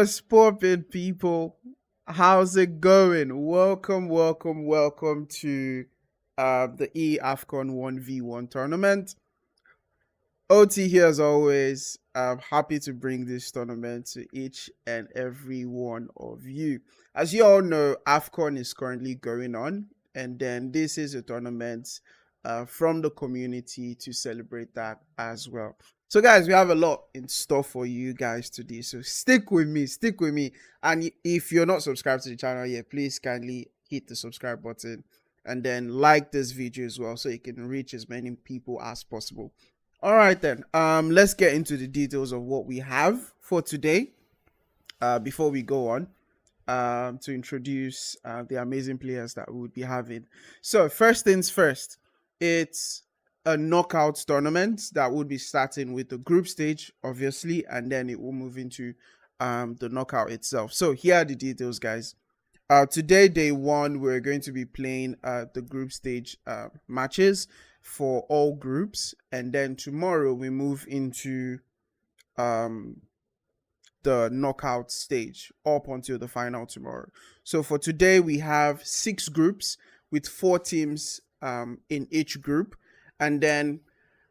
What's poppin', people? How's it going? Welcome to the eAFCON 1v1 tournament. OT here as always. I'm happy to bring this tournament to each and every one of you. As you all know, AFCON is currently going on, and then this is a tournament from the community to celebrate that as well. So guys, we have a lot in store for you guys today, so stick with me. And if you're not subscribed to the channel yet, please kindly hit the subscribe button and then like this video as well so you can reach as many people as possible. All right then, let's get into the details of what we have for today before we go on to introduce the amazing players that we would be having. So first things first, it's a knockout tournament that would be starting with the group stage, obviously, and then it will move into the knockout itself. So here are the details, guys. Today, day one, we're going to be playing the group stage matches for all groups, and then tomorrow we move into the knockout stage up until the final tomorrow. So for today, we have 6 groups with 4 teams in each group. And then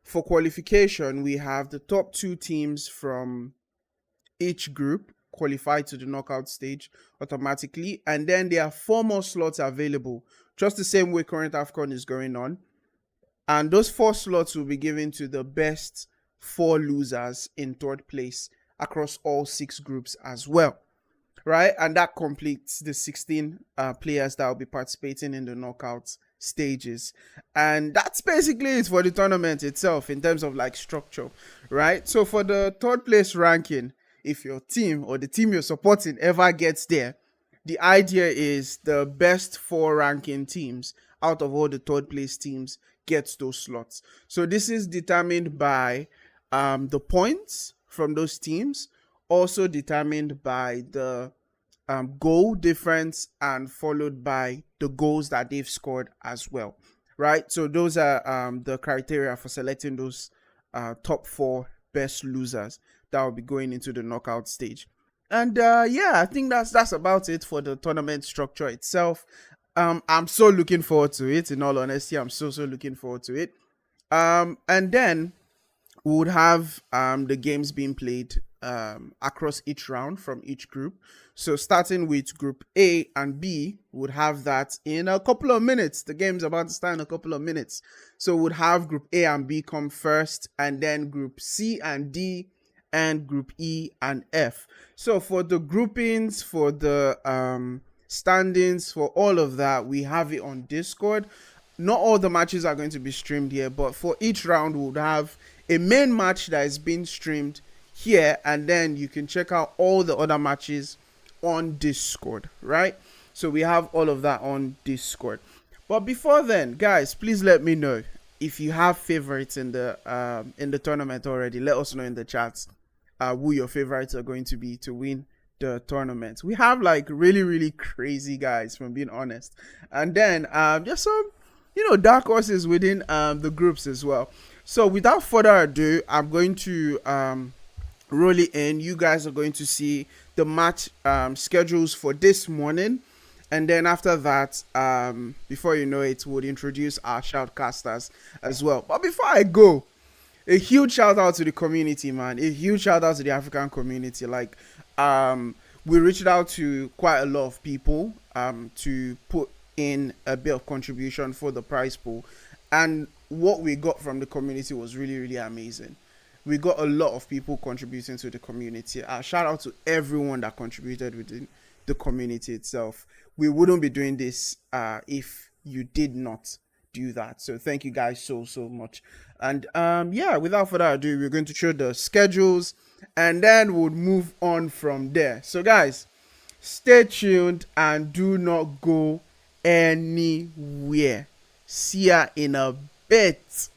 for qualification, we have the top 2 teams from each group qualified to the knockout stage automatically. And then there are 4 more slots available, just the same way current AFCON is going on. And those 4 slots will be given to the best 4 losers in 3rd place across all 6 groups as well. Right? And that completes the 16 players that will be participating in the knockout stages. And that's basically it for the tournament itself in terms of like structure, right? So for the 3rd place ranking, if your team or the team you're supporting ever gets there, the idea is the best 4 ranking teams out of all the 3rd place teams gets those slots. So this is determined by the points from those teams, also determined by the goal difference, and followed by the goals that they've scored as well, right? So those are the criteria for selecting those top 4 best losers that will be going into the knockout stage. And yeah, I think that's about it for the tournament structure itself. I'm so looking forward to it. In all honesty, I'm so looking forward to it. And then we would have the games being played across each round from each group. So starting with group A and B, would have that in a couple of minutes. The game's about to start in a couple of minutes. So we'd have group A and B come first, and then group C and D, and group E and F. So for the groupings, for the standings, for all of that, we have it on Discord. Not all the matches are going to be streamed here, but for each round we would have a main match that is being streamed here, and then you can check out all the other matches on Discord, right? So we have all of that on Discord. But before then, guys, please let me know if you have favorites in the tournament already, let us know in the chats who your favorites are going to be to win the tournament. We have like really crazy guys, from being honest, and then just some dark horses within the groups as well. So without further ado, I'm going to roll it in. You guys are going to see the match schedules for this morning, and then after that, before you know it, we'll introduce our shoutcasters as well. But before I go, a huge shout out to the community, man. A huge shout out to the African community. Like, we reached out to quite a lot of people to put in a bit of contribution for the prize pool, and what we got from the community was really amazing. We got a lot of people contributing to the community. Shout out to everyone that contributed within the community itself. We wouldn't be doing this if you did not do that. So thank you guys so much. And yeah, without further ado, we're going to show the schedules and then we'll move on from there. So guys, stay tuned and do not go anywhere. See ya in a bit.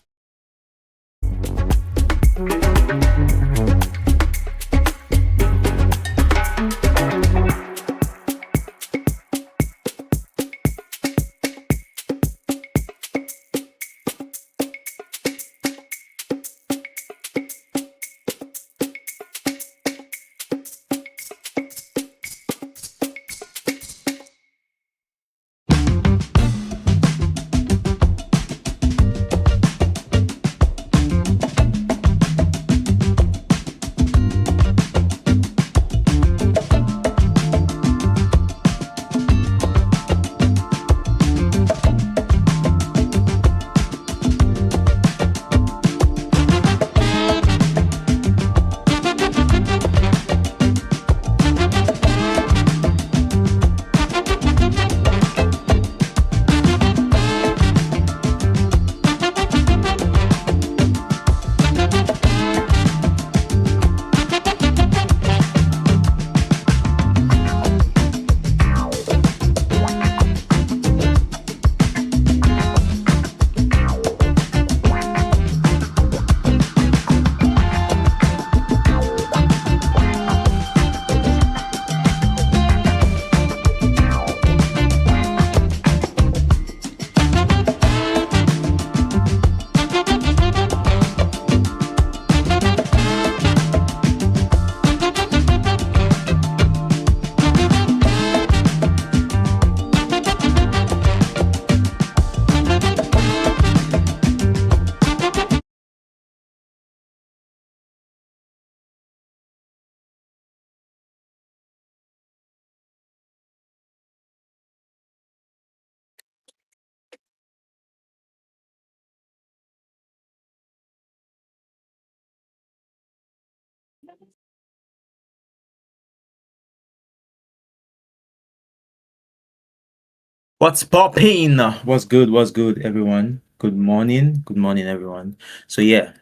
What's popping? What's good? What's good, everyone? Good morning. Good morning, everyone. So yeah,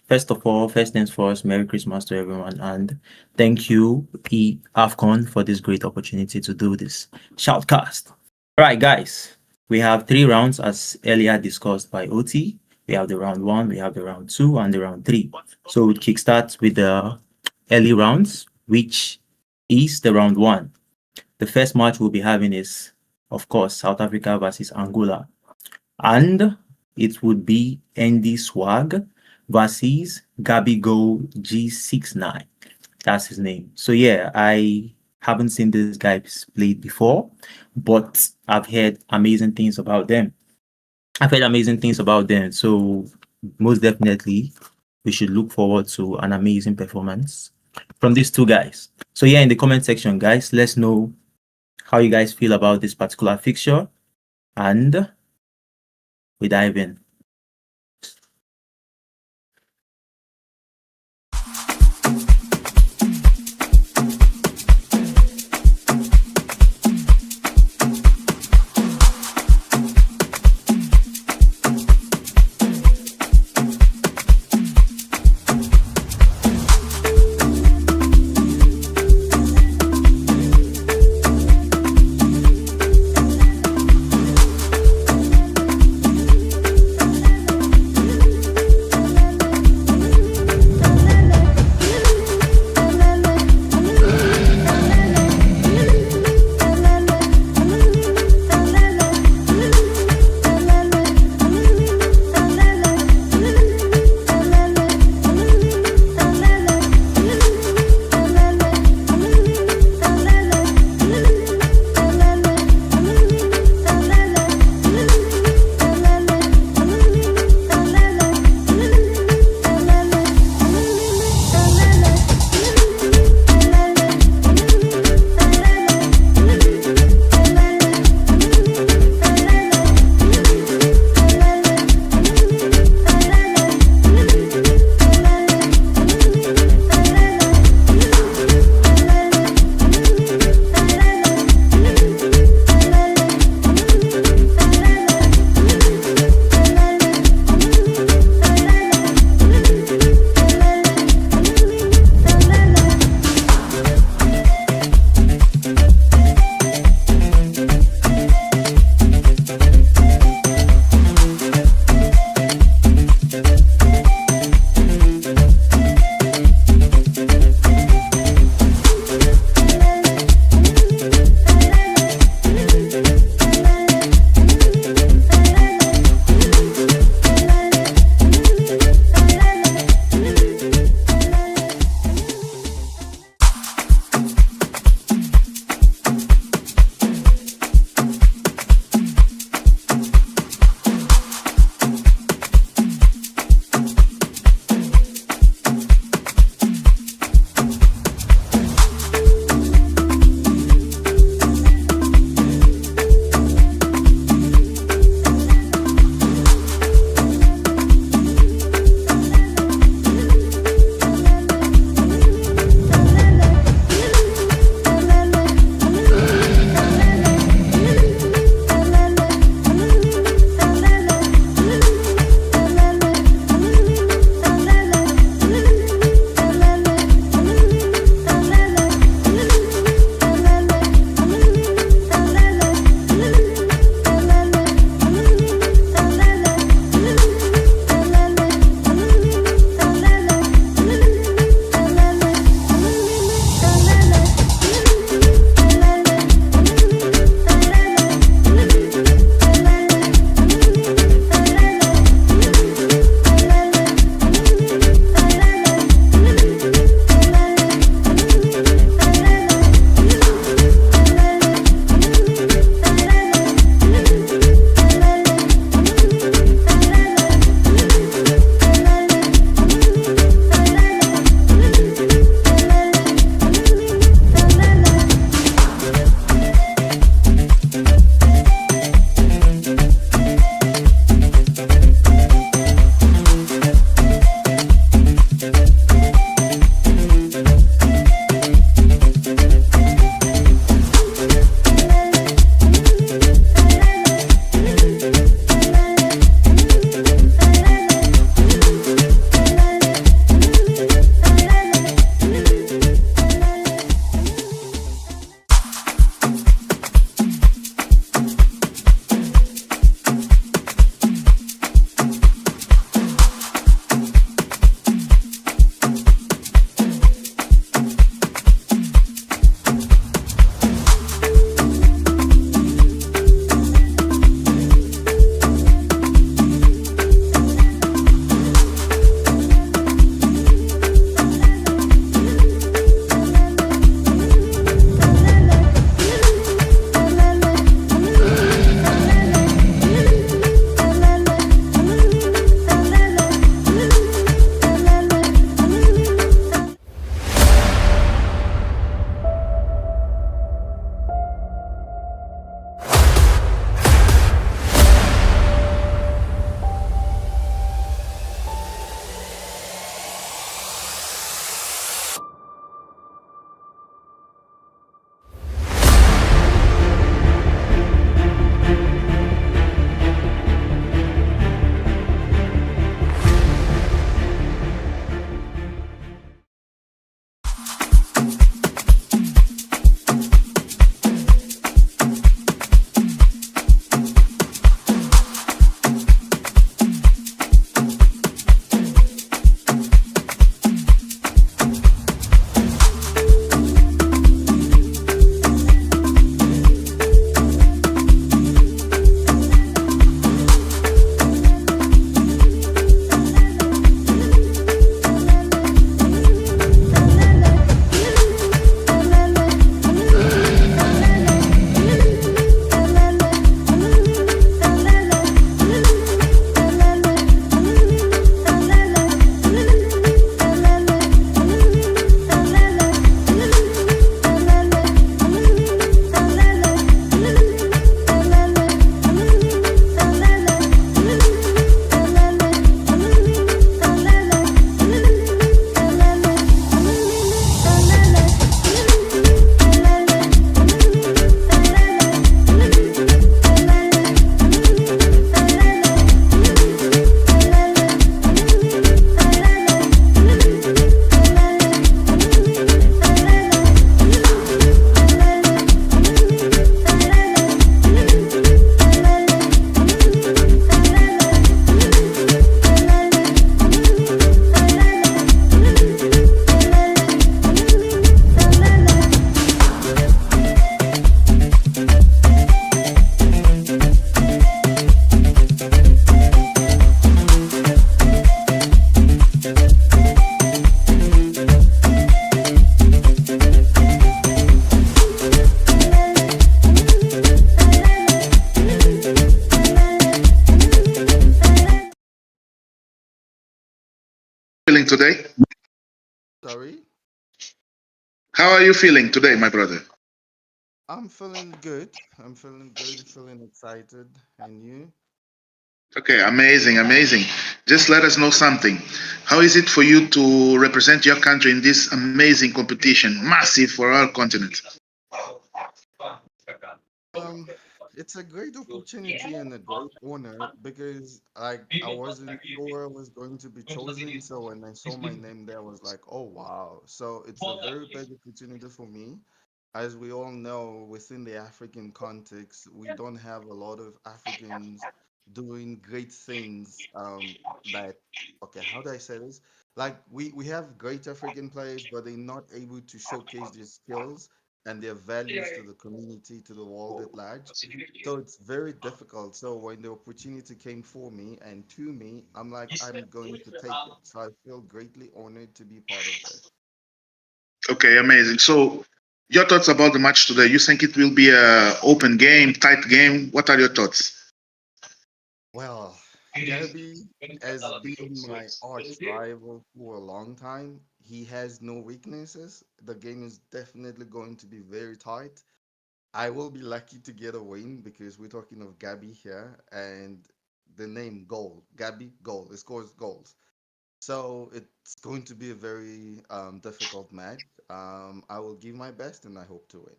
first of all, first things first, Merry Christmas to everyone, and thank you, eAFCON, for this great opportunity to do this shoutcast. All right, guys, we have 3 rounds as earlier discussed by OT. We have the round 1, we have the round 2, and the round 3. So we'll kickstart with the early rounds, which is the round 1. The first match we'll be having is, of course, South Africa versus Angola. And it would be Andy Swag versus Gabigo G69. That's his name. So yeah, I haven't seen these guys played before, but I've heard amazing things about them. So most definitely, we should look forward to an amazing performance from these 2 guys. So yeah, in the comment section, guys, let's know how you guys feel about this particular fixture, and we dive in. Feeling today? Sorry? How are you feeling today, my brother? I'm feeling good. I'm feeling good, feeling excited. And you? Okay, amazing, amazing. Just let us know something. How is it for you to represent your country in this amazing competition, massive for our continent? Um, it's a great opportunity and a great honor because I wasn't sure I was going to be chosen. So when I saw my name there, I was like, oh wow. So it's a very big opportunity for me. As we all know, within the African context, we don't have a lot of Africans doing great things. That okay, how do I say this? Like we have great African players, but they're not able to showcase their skills and their values to the community, to the world at large. So it's very difficult. So when the opportunity came for me and to me, I'm like, I'm going to take it. So I feel greatly honored to be part of this. Okay, amazing. So, your thoughts about the match today? You think it will be a open game, tight game? What are your thoughts? Well, Gabby has been my arch rival for a long time. He has no weaknesses. The game is definitely going to be very tight. I will be lucky to get a win because we're talking of Gabby here and the name goal. Gabby goal. It scores goals. So it's going to be a very difficult match. I will give my best and I hope to win.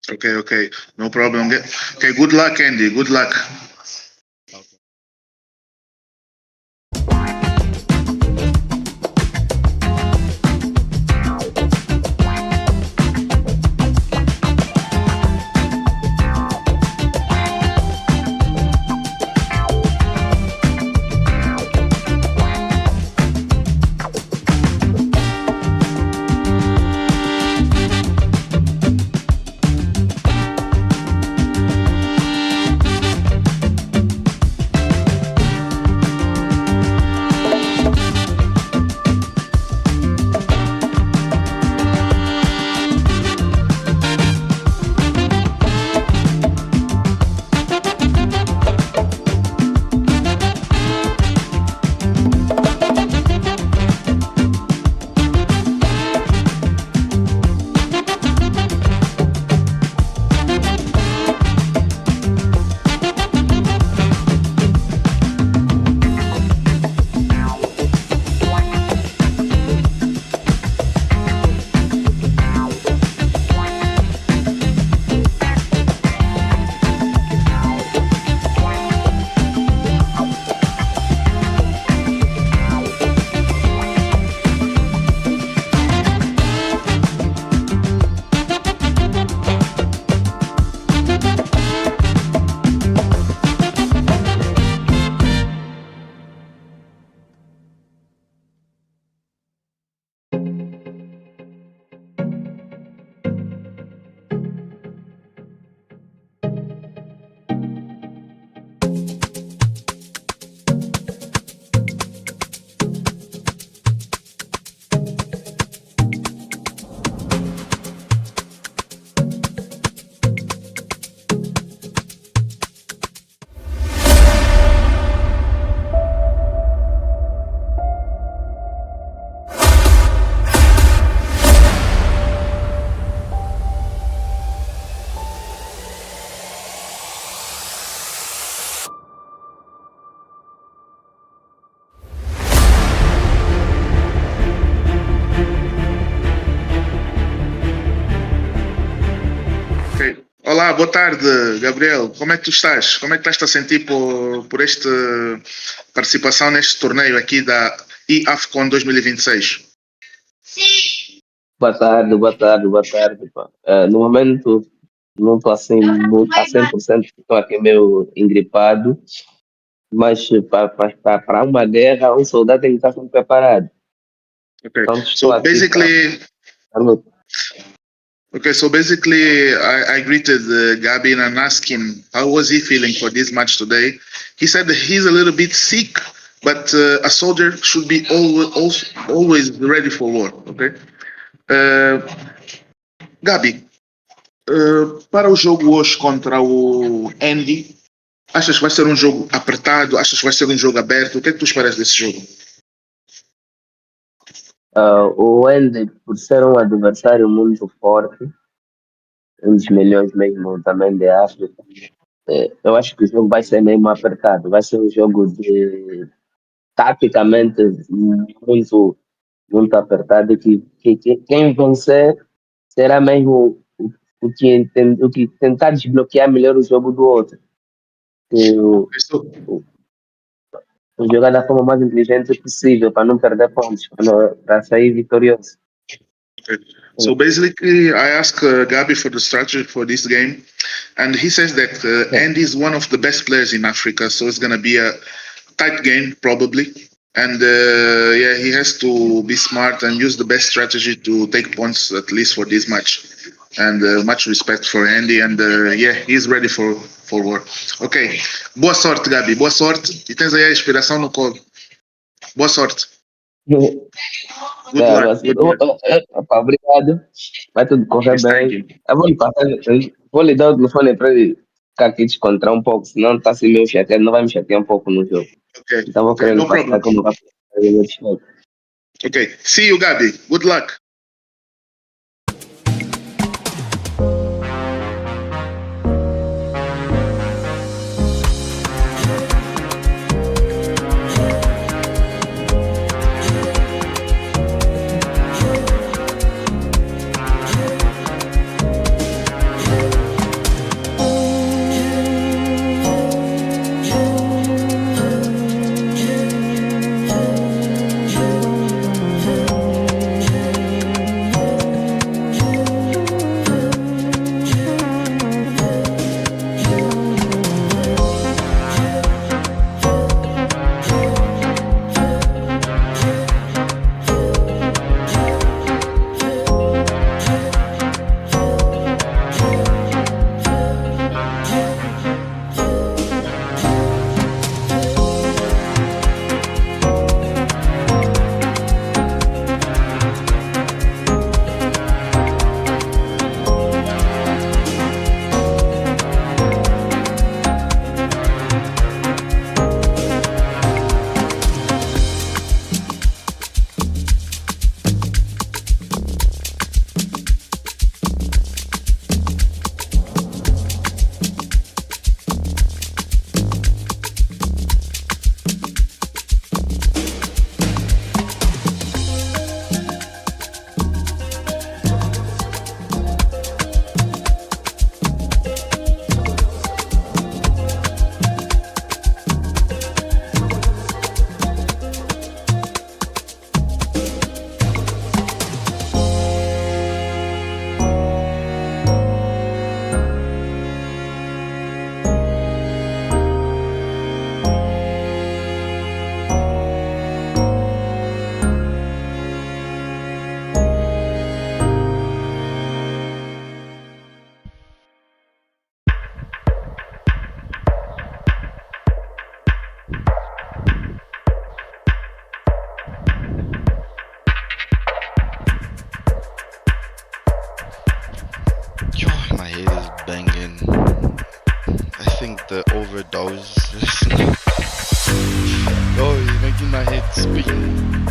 Okay, okay, no problem. Okay, good luck, Andy. Good luck. Okay. Ok. Olá, boa tarde, Gabriel. Como é que tu estás? Como é que estás a sentir por esta participação neste torneio aqui da eAFCON 2026? Boa tarde, boa tarde, boa tarde. Pá. No momento não estou assim muito a 100%, estou aqui meio engripado, mas para uma guerra, um soldado tem que estar sempre preparado. Okay. Então estou So aqui para. basically, I greeted Gabi and asked him how was he feeling for this match today. He said that he's a little bit sick, but a soldier should be always ready for war. Okay. Uh, Gabi, para o jogo hoje contra o Andy, achas que vai ser um jogo apertado? Achas que vai ser um jogo aberto? O que é que tu esperas desse jogo? O Andy, por ser um adversário muito forte, um dos melhores mesmo também da África, eu acho que o jogo vai ser mesmo apertado. Vai ser um jogo de taticamente muito, muito apertado. Quem vencer será mesmo o que tentar desbloquear melhor o jogo do outro. So, O jogar da forma mais inteligente possível para não perder pontos, para sair vitorioso. okay. So basically, I asked Gabi for the strategy for this game, and he says that Andy is one of the best players in Africa, so it's gonna be a tight game probably. And yeah, he has to be smart and use the best strategy to take points at least for this match. And much respect for Andy, and yeah, he's ready for war. Ok, boa sorte, Gabi, boa sorte. E tens aí a inspiração no colo. Boa sorte. Good luck. Good luck. Obrigado. Vai tudo correr Yes, thank bem. you. Vou lhe dar o telefone para ele ficar aqui descontrair um pouco, senão está assim meio chateado, não vai me chatear um pouco no jogo. Okay, Então vou okay, querer no passar problem. como vai. Okay, see you, Gabi. Good luck. My head is banging. I think the overdose. Oh, it's making my head spin.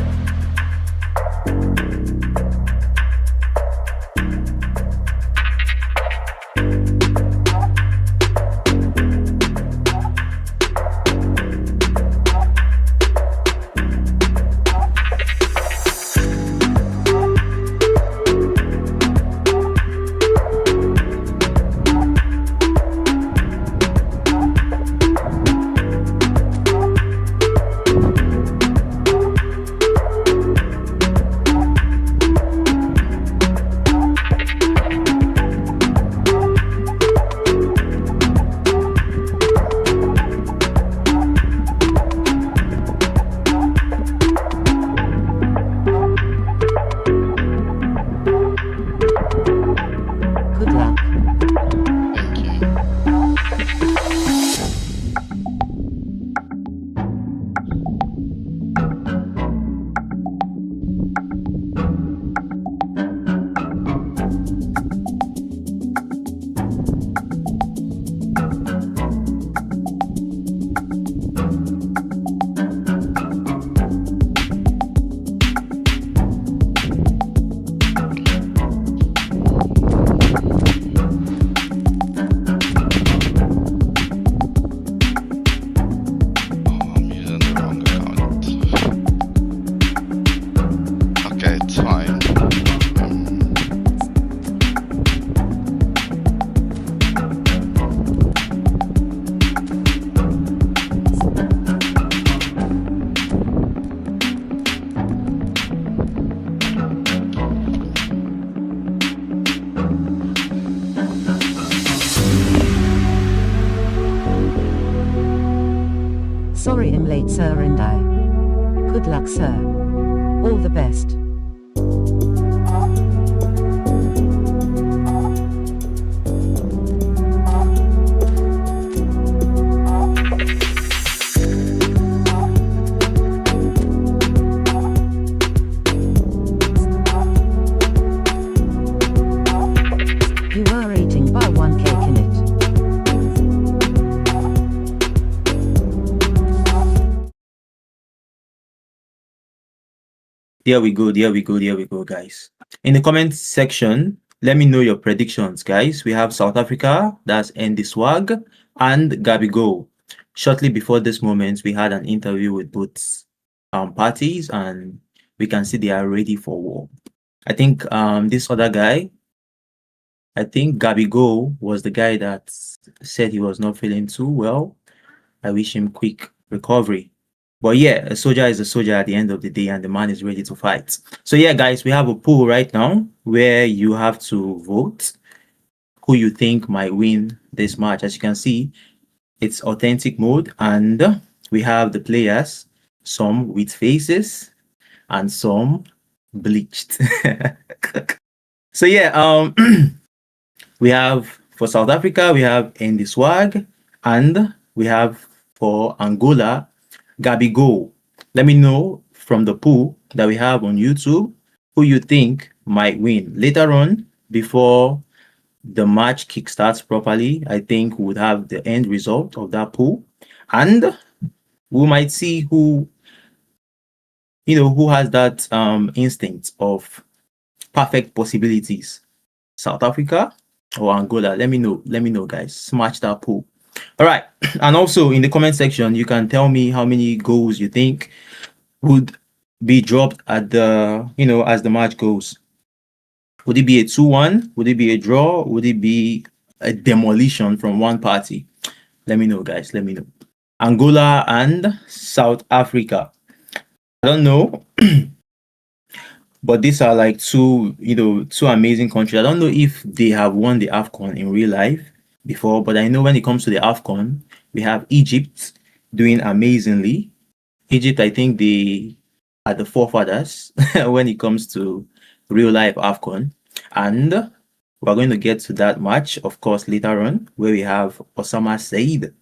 Good luck, sir. All the best. You are eating by one cake in it. There we go, guys. In the comment section, let me know your predictions, guys. We have South Africa, that's Andy Swag, and Gabi Go. Shortly before this moment, we had an interview with both parties, and we can see they are ready for war. I think this other guy, I think Gabi Go was the guy that said he was not feeling too well. I wish him quick recovery. But yeah, a soldier is a soldier at the end of the day, and the man is ready to fight. So yeah, guys, we have a poll right now where you have to vote who you think might win this match. As you can see, it's authentic mode, and we have the players, some with faces and some bleached. So yeah, we have for South Africa, we have Andy Swag, and we have for Angola, Gabi Go. Let me know from the pool that we have on YouTube who you think might win. Later on, before the match kickstarts properly, I think we would have the end result of that pool, and we might see who, who has that instinct of perfect possibilities. South Africa or Angola? Let me know, guys. Smash that pool. All right. And also in the comment section, you can tell me how many goals you think would be dropped at the, as the match goes. Would it be a 2-1? Would it be a draw? Would it be a demolition from one party? Let me know, guys. Let me know. Angola and South Africa. I don't know. But these are like two amazing countries. I don't know if they have won the AFCON in real life before, but I know when it comes to the AFCON, we have Egypt doing amazingly. Egypt, I think they are the forefathers when it comes to real life AFCON. And we're going to get to that match, of course, later on, where we have Osama Said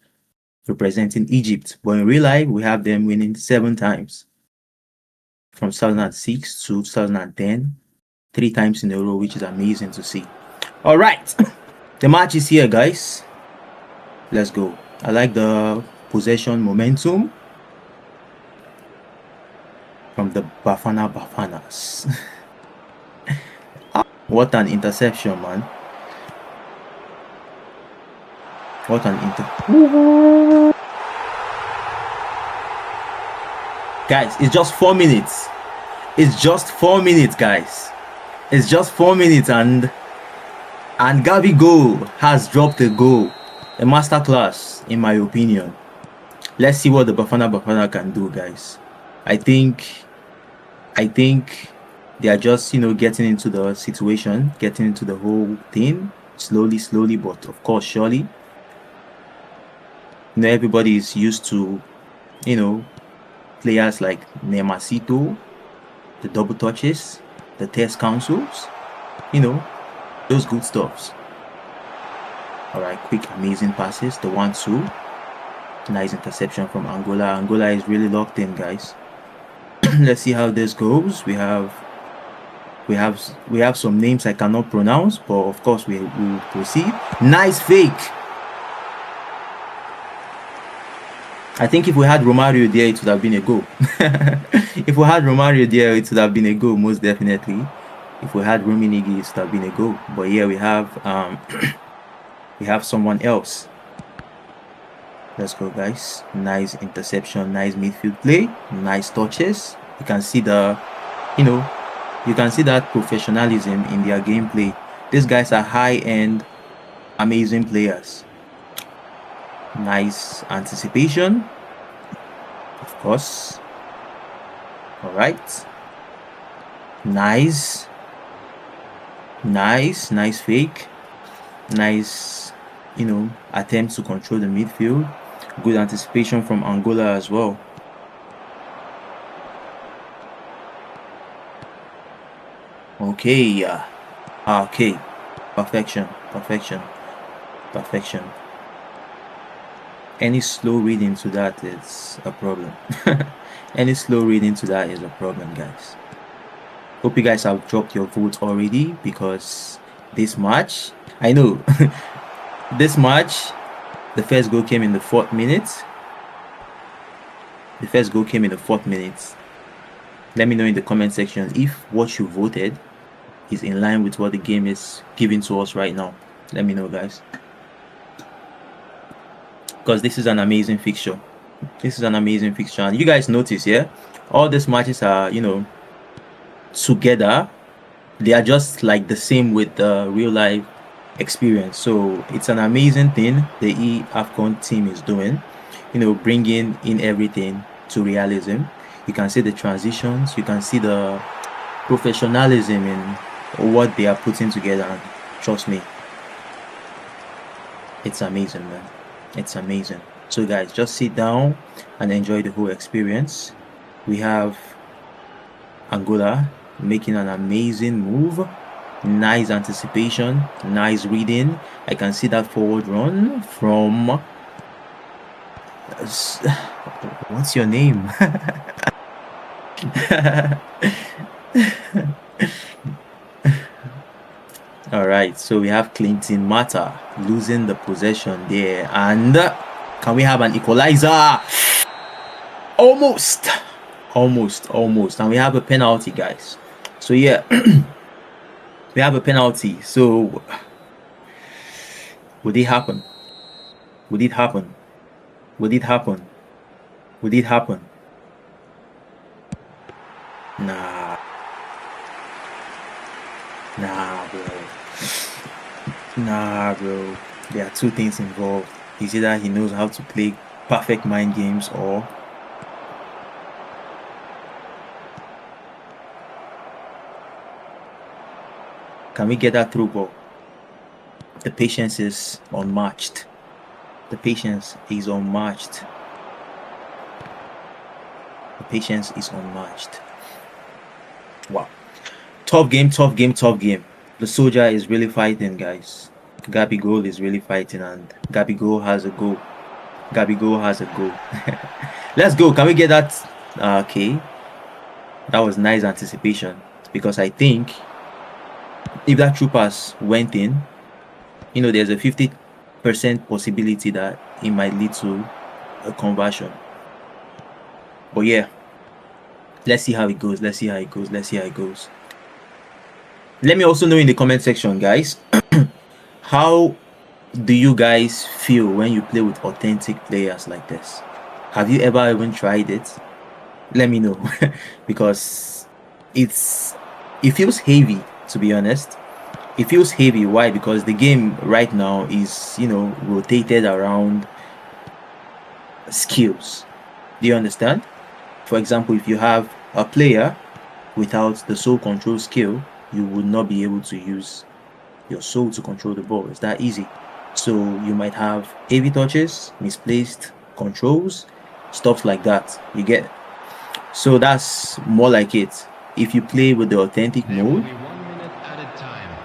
representing Egypt. But in real life, we have them winning 7 times. From 2006 to 2010, 3 times in a row, which is amazing to see. All right, the match is here, guys. Let's go. I like the possession momentum from the Bafanas. What an interception, man. What an Guys, it's just 4 minutes. It's just 4 minutes, guys. It's just 4 minutes, and Gabi Go has dropped a goal. A masterclass, in my opinion. Let's see what the Bafana can do, guys. I think they are just, getting into the situation, getting into the whole thing. Slowly, but of course, surely. Everybody is used to, players like Nemasito, the double touches, the test councils, those good stuffs. All right, quick, amazing passes, the 1-2. Nice interception from Angola. Angola is really locked in, guys. Let's see how this goes. We have some names I cannot pronounce, but of course we will proceed. Nice fake. I think if we had Romario there, it would have been a goal. If we had Romario there, it would have been a goal, most definitely. If we had Ruminigi, it would have been a goal. But yeah, we have we have someone else. Let's go, guys. Nice interception, nice midfield play, nice touches. You can see the, you can see that professionalism in their gameplay. These guys are high-end, amazing players. Nice anticipation, of course. All right. Nice fake. Nice, attempt to control the midfield. Good anticipation from Angola as well. Okay. Okay. Perfection. Any slow reading to that is a problem. Any slow reading to that is a problem, guys. Hope you guys have dropped your votes already, because this match, I know, this match, the first goal came in the 4th minute. Let me know in the comment section if what you voted is in line with what the game is giving to us right now. Let me know, guys, because this is an amazing fixture. And you guys notice, yeah, all these matches are, together. They are just like the same with the real life experience. So it's an amazing thing the eAFCON team is doing, bringing in everything to realism. You can see the transitions, you can see the professionalism in what they are putting together, and trust me, it's amazing, man. It's amazing. So guys, just sit down and enjoy the whole experience. We have Angola making an amazing move. Nice anticipation, nice reading. I can see that forward run from what's your name? All right, so we have Clinton Mata losing the possession there, and can we have an equalizer? Almost, and we have a penalty, guys. So yeah, we have a penalty. So would it happen? Nah, bro. There are two things involved. It's either he knows how to play perfect mind games, or can we get that through ball? The patience is unmatched. Wow. Tough game. The soldier is really fighting, guys. Gabigol is really fighting, and Gabigol has a goal. Let's go. Can we get that? Okay. That was nice anticipation, because I think if that true pass went in, there's a 50% possibility that it might lead to a conversion. But yeah, let's see how it goes. Let me also know in the comment section, guys, how do you guys feel when you play with authentic players like this? Have you ever even tried it? Let me know, because it feels heavy, to be honest. It feels heavy. Why? Because the game right now is, rotated around skills. Do you understand? For example, if you have a player without the soul control skill, you would not be able to use your soul to control the ball. It's that easy. So you might have heavy touches, misplaced controls, stuff like that. You get? So that's more like it. If you play with the authentic mode,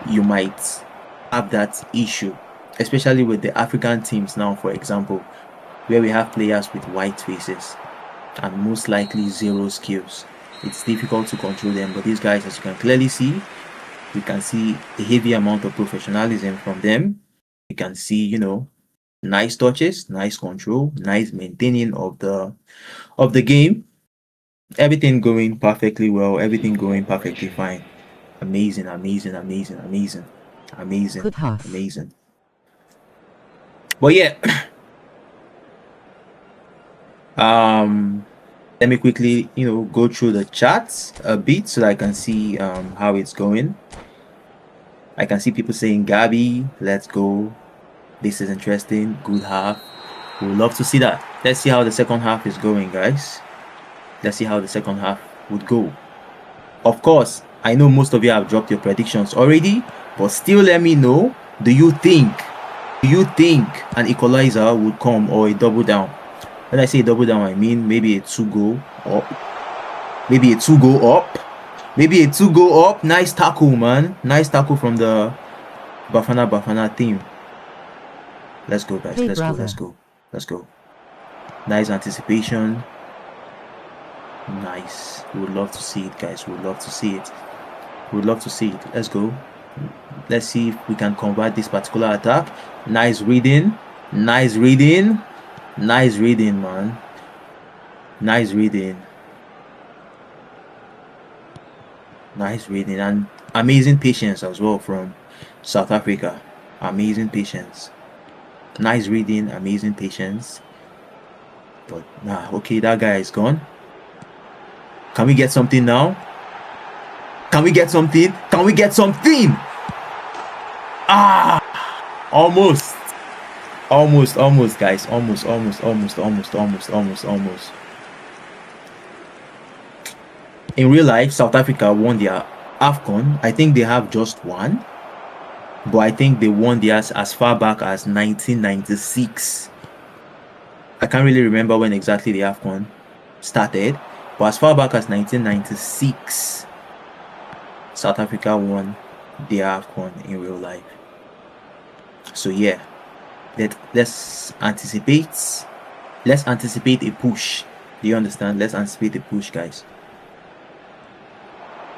you might have that issue, especially with the African teams now, for example, where we have players with white faces and most likely zero skills. It's difficult to control them, but these guys, as you can clearly see, we can see a heavy amount of professionalism from them. You can see, nice touches, nice control, nice maintaining of the game. Everything going perfectly well, everything going perfectly fine. Amazing. Good half. Amazing. But yeah, let me quickly, go through the charts a bit so that I can see how it's going. I can see people saying, Gabi, let's go. This is interesting. Good half. We would love to see that. Let's see how the second half is going, guys. Let's see how the second half would go. Of course, I know most of you have dropped your predictions already, but still let me know, do you think an equalizer would come, or a double down? When I say double down, I mean maybe a 2-goal up, Maybe a 2-go up. Nice tackle, man. Nice tackle from the Bafana team. Let's go, guys. Hey, Let's go. brother. Let's go. Let's go. Nice anticipation. Nice. We would love to see it, guys. We would love to see it. We would love to see it. Let's go. Let's see if we can convert this particular attack. Nice reading. Nice reading. Nice reading, man. Nice reading. Nice reading. And amazing patience as well from South Africa. Amazing patience. Nice reading. Amazing patience. But nah, okay, that guy is gone. Can we get something now? Can we get something? Can we get something? Ah, almost, guys, almost. In real life, South Africa won their AFCON. I think they have just one, but I think they won theirs as far back as 1996. I can't really remember when exactly the AFCON started, but as far back as 1996, South Africa won their AFCON in real life. So yeah, let's anticipate. Let's anticipate a push. Do you understand? Let's anticipate a push, guys.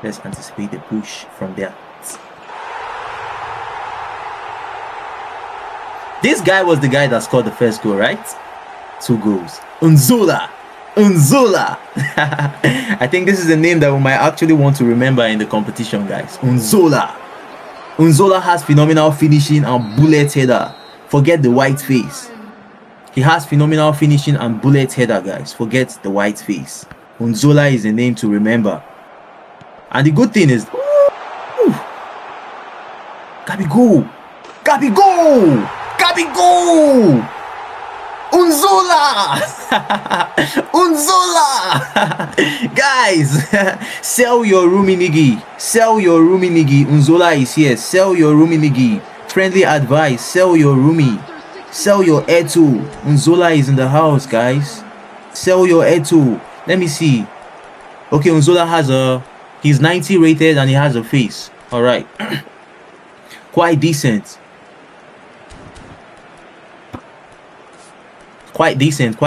Let's anticipate a push from there. This guy was the guy that scored the first goal, right? 2 goals. Unzola. I think this is a name that we might actually want to remember in the competition, guys. Unzola has phenomenal finishing and bullet header. Forget the white face. He has phenomenal finishing and bullet header, guys. Forget the white face. Unzola is a name to remember. And the good thing is, Gabigol! Unzola! Guys, sell your Ruminigi. Unzola is here. Sell your Ruminigi. Friendly advice. Sell your Rumi. Sell your Eto. Unzola is in the house, guys. Sell your Eto. Let me see. Okay, Unzola has he's 90 rated and he has a face. All right. Quite decent. Quite decent.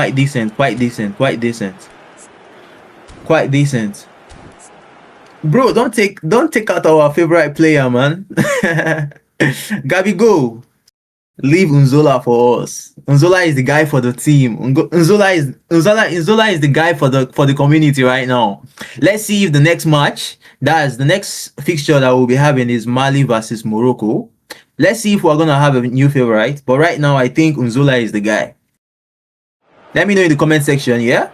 Bro, don't take out our favorite player, man. Gabigol, leave Unzola for us. Unzola is the guy for the team. Unzola is the guy for the community right now. Let's see if the next match, that's the next fixture that we'll be having, is Mali versus Morocco. Let's see if we're gonna have a new favorite. But right now, I think Unzola is the guy. Let me know in the comment section, yeah?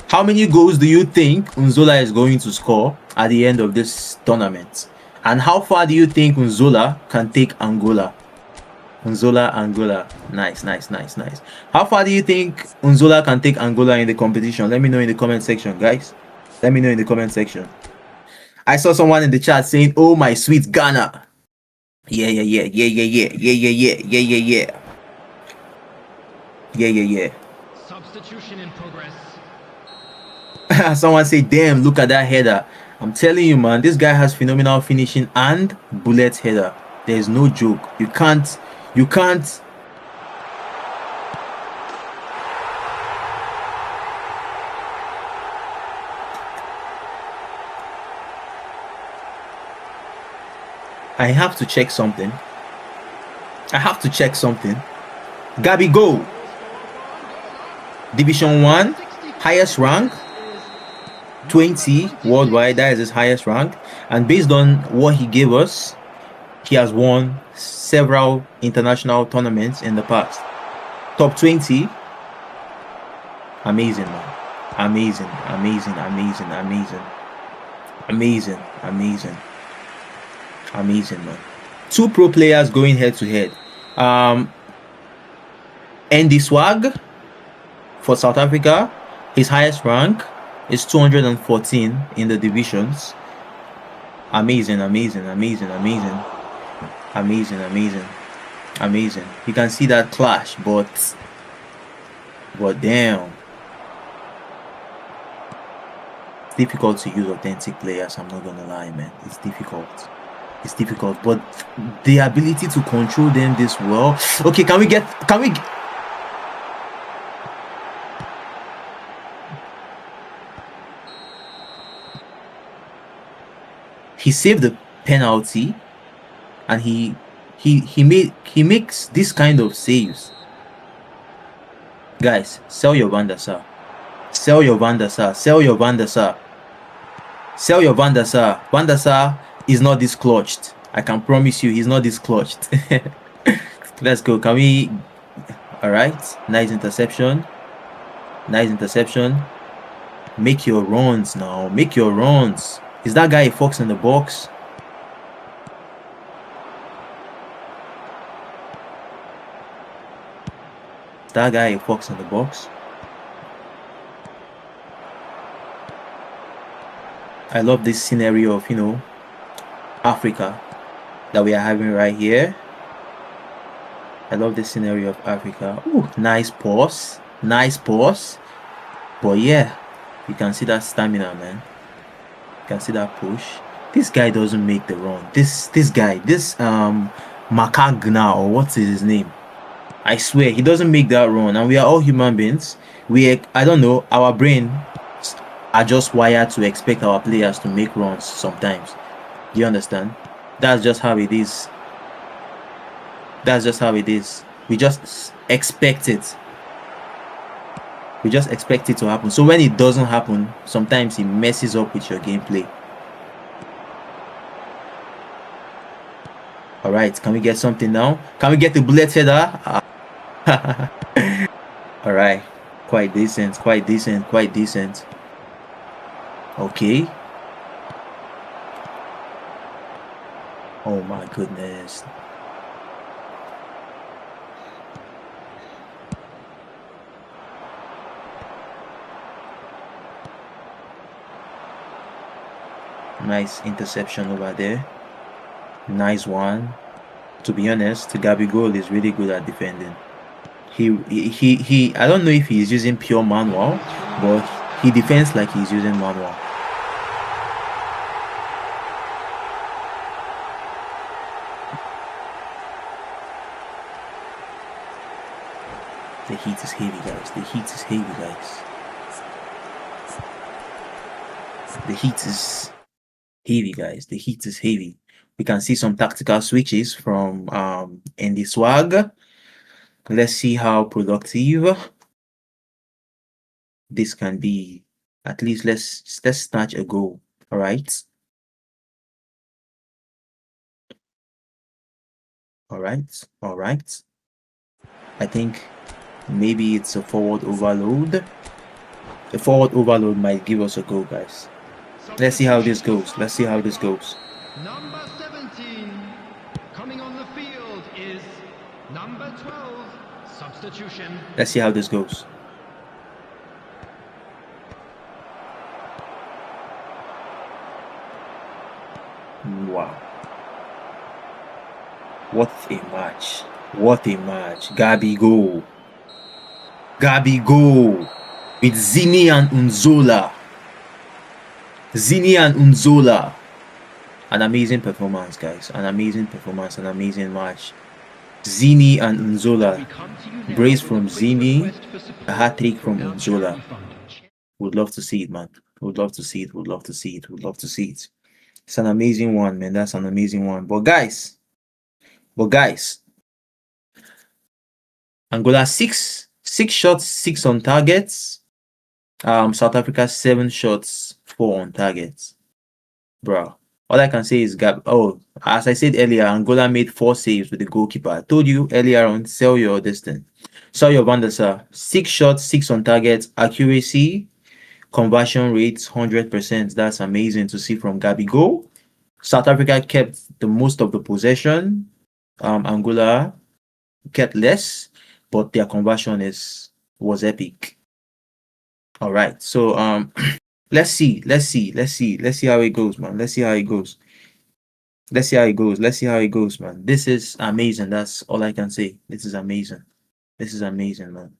How many goals do you think Unzola is going to score at the end of this tournament? And how far do you think Unzola can take Angola? Angola. Nice. How far do you think Unzola can take Angola in the competition? Let me know in the comment section, guys. Let me know in the comment section. I saw someone in the chat saying, "Oh, my sweet Ghana." Yeah. Substitution in progress. Someone say, "Damn, look at that header." I'm telling you, man, this guy has phenomenal finishing and bullet header. There's no joke. You can't. I have to check something. Gabigol, Division 1, highest rank, 20 worldwide. That is his highest rank. And based on what he gave us, he has won several international tournaments in the past. Top 20. Amazing, man. Amazing, man. 2 pro players going head to head. Andy Swag for South Africa, his highest rank is 214 in the divisions. Amazing. You can see that clash, but damn. difficult to use authentic players. I'm not gonna lie, man. It's difficult. It's difficult, but the ability to control them this well. Okay, can we? He saved the penalty, and he makes this kind of saves. Guys, sell your Van der Sar. Sell your Van der Sar. Sell your Van der Sar. Sell your Van der Sar. Van der Sar is not this clutched. I can promise you he's not this clutched. Let's go. Can we? All right. Nice interception. Nice interception. Make your runs now. Make your runs. Is that guy a fox in the box? Is that guy a fox in the box? I love this scenario of, Africa that we are having right here. I love this scenario of Africa. Ooh, nice pause. Nice pause. But yeah, you can see that stamina, man. You can see that push. This guy doesn't make the run. This guy, Makagna, or what's his name? I swear, he doesn't make that run. And we are all human beings. I don't know, our brain are just wired to expect our players to make runs sometimes. Do you understand? That's just how it is. That's just how it is. We just expect it. We just expect it to happen. So when it doesn't happen, sometimes it messes up with your gameplay. All right, can we get something now? Can we get the bullet header? All right, quite decent, quite decent, quite decent. Okay. Oh my goodness. Nice interception over there. Nice one. To be honest, Gabigol is really good at defending. He I don't know if he's using pure manual, but he defends like he's using manual. The heat is heavy, guys. The heat is heavy, guys. The heat is heavy, guys. The heat is heavy. We can see some tactical switches from Andy Swag. Let's see how productive this can be. At least let's snatch a goal. All right. All right. All right. I think maybe it's a forward overload. The forward overload might give us a goal, guys. Let's see how this goes. Let's see how this goes. Number 17 coming on the field is number 12. Substitution. Let's see how this goes. Wow. What a match. What a match. Gabigol. Gabigol with Zini and Unzola. Zini and Unzola. An amazing performance, guys. An amazing performance. An amazing match. Zini and Unzola. Brace from Zini. A hat-trick from Unzola. Would love to see it, man. Would love to see it. Would love to see it. Would love to see it. It's an amazing one, man. That's an amazing one. But guys, Angola 6 shots, 6 on targets. South Africa 7 shots, 4 on targets. Bro, all I can say is as I said earlier, Angola made 4 saves with the goalkeeper. I told you earlier on, sell your distance. Sell your Van der Sar. 6 shots, 6 on targets, accuracy, conversion rates 100%. That's amazing to see from Gabigol. South Africa kept the most of the possession. Angola kept less, but their conversion was epic. All right, so let's see how it goes, man. Let's see how it goes, man. This is amazing. That's all I can say. This is amazing, man.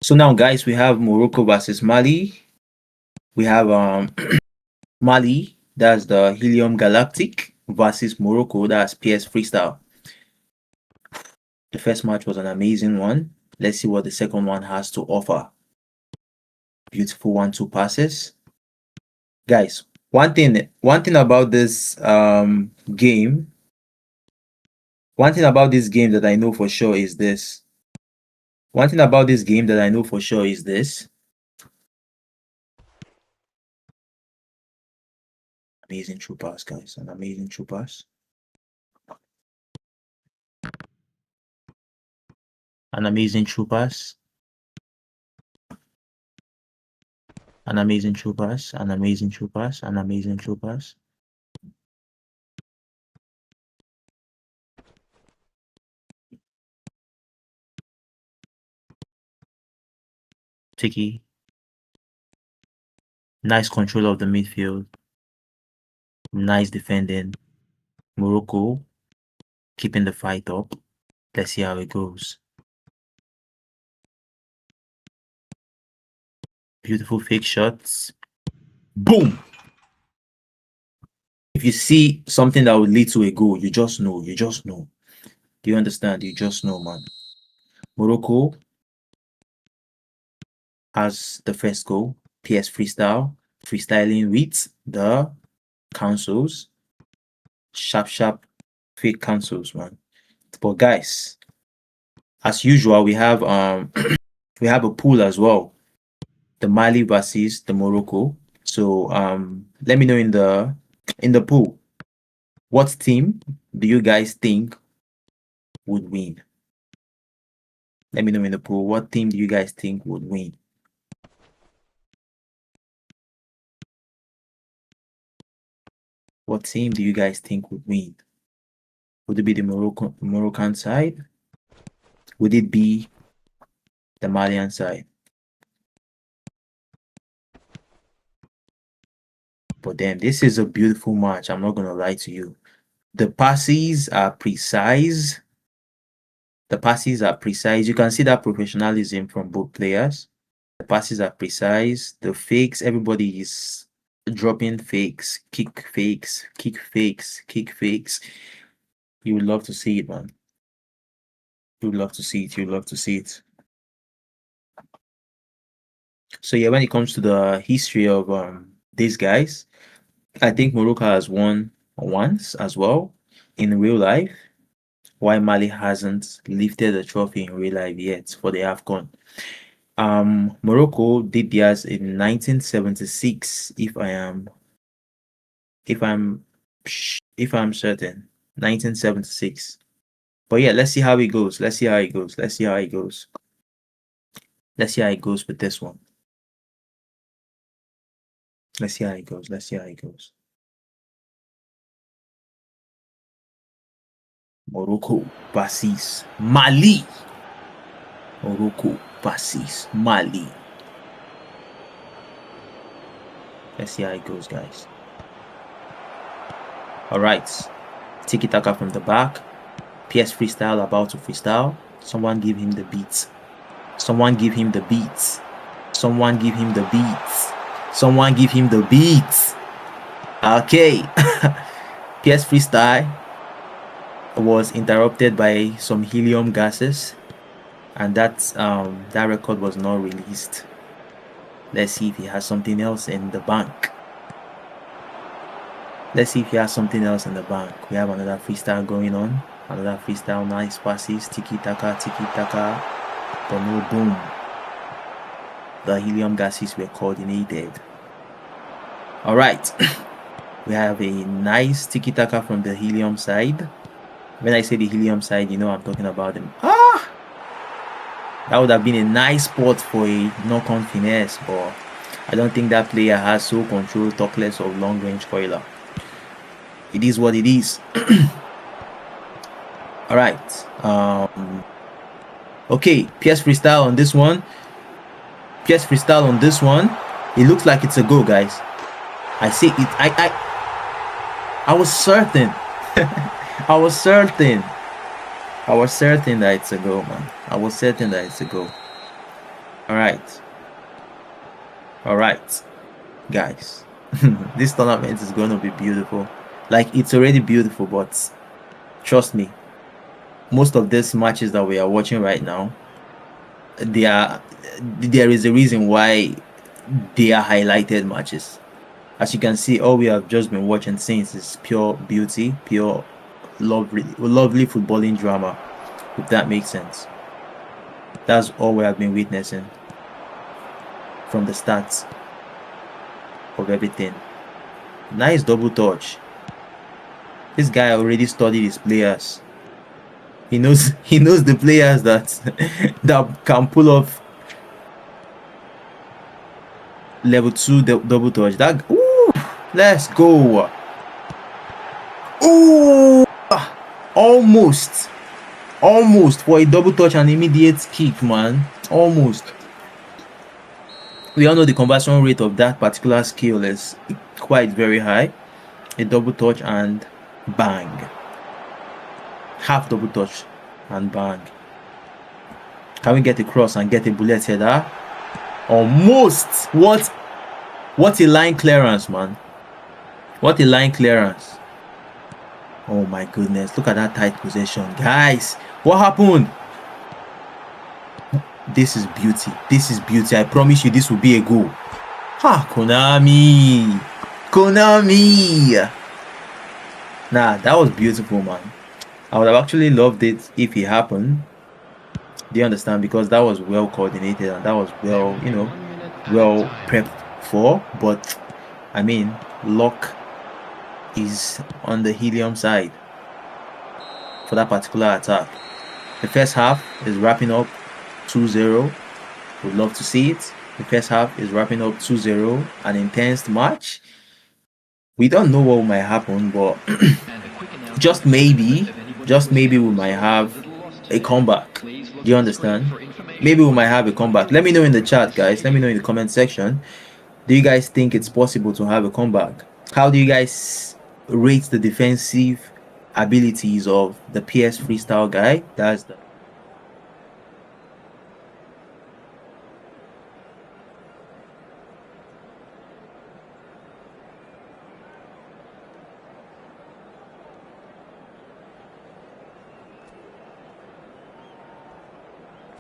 So now, guys, we have Morocco versus Mali. We have Mali, that's the Helium Galactic, versus Morocco, that's PS Freestyle. The first match was an amazing one. Let's see what the second one has to offer. Beautiful 1-2 passes. Guys, one thing about this game, one thing about this game that I know for sure is this. One thing about this game that I know for sure is this. Amazing true pass, guys. An amazing true pass. An amazing true pass. An amazing true pass. An amazing true pass. An amazing true pass. Tiki. Nice control of the midfield. Nice defending. Morocco keeping the fight up. Let's see how it goes. Beautiful fake shots. Boom! If you see something that would lead to a goal, you just know. You just know. Do you understand? You just know, man. Morocco has the first goal. PS Freestyle. Freestyling with the councils. Sharp fake councils, man. But guys, as usual, we have we have a pool as well. The Mali versus the Morocco. So let me know in the pool, what team do you guys think would win? Let me know in the pool, what team do you guys think would win? What team do you guys think would win? Would it be the Moroccan side? Would it be the Malian side? But then this is a beautiful match. I'm not gonna lie to you. The passes are precise. The passes are precise. You can see that professionalism from both players. The passes are precise. The fakes, everybody is dropping fakes, kick fakes, kick fakes, kick fakes. You would love to see it, man. You would love to see it. You would love to see it. So yeah, when it comes to the history of these guys, I think Morocco has won once as well in real life, while Mali hasn't lifted the trophy in real life yet for the AFCON. Morocco did theirs in 1976, if I'm certain. 1976. But yeah, let's see how it goes. Let's see how it goes. Let's see how it goes. Let's see how it goes with this one. Let's see how it goes. Let's see how it goes. Morocco versus Mali. Morocco versus Mali. Let's see how it goes, guys. All right. Tiki taka from the back. PS Freestyle about to freestyle. Someone give him the beats. Someone give him the beats. Someone give him the beats. Someone give him the beats. Okay. PS Freestyle was interrupted by some helium gases, and that record was not released. Let's see if he has something else in the bank. Let's see if he has something else in the bank. We have another freestyle going on. Another freestyle, nice passes, tiki taka, but no boom. The helium gases were coordinated. All right. We have a nice tiki taka from the helium side. When I say the helium side, you know I'm talking about them. That would have been a nice spot for a knock-on finesse, but I don't think that player has so control, talk less of long-range coiler. It is what it is. All right. Okay, PS Freestyle on this one. PS Freestyle on this one. It looks like it's a go, guys. I see it. I was certain. I was certain that it's a go, man. I was certain that it's a go. All right. All right, guys. This tournament is going to be beautiful. Like, it's already beautiful, but trust me, most of these matches that we are watching right now, there is a reason why they are highlighted matches. As you can see, all we have just been watching since is pure beauty, pure lovely footballing drama, if that makes sense. That's all we have been witnessing from the stats of everything. Nice double touch. This guy already studied his players. He knows the players that that can pull off level 2 double touch. That let's go. Ooh, almost for a double touch and immediate kick, man. Almost. We all know the conversion rate of that particular skill is quite very high. A double touch and bang. Half double touch and bang. Can we get a cross and get a bullet header? Almost. What a line clearance, man. What a line clearance. Oh my goodness. Look at that tight possession. Guys, what happened? This is beauty. This is beauty. I promise you this will be a goal. Ha, Konami. Nah, that was beautiful, man. I would have actually loved it if it happened. Do you understand? Because that was well coordinated and that was well, well prepped for. But I mean, luck is on the helium side for that particular attack. The first half is wrapping up 2-0. Would love to see it. The first half is wrapping up 2-0. An intense match. We don't know what might happen, but just maybe we might have a comeback. Do you understand? Maybe we might have a comeback. Let me know in the chat, guys. Let me know in the comment section. Do you guys think it's possible to have a comeback? How do you guys rate the defensive abilities of the PS Freestyle guy? That's the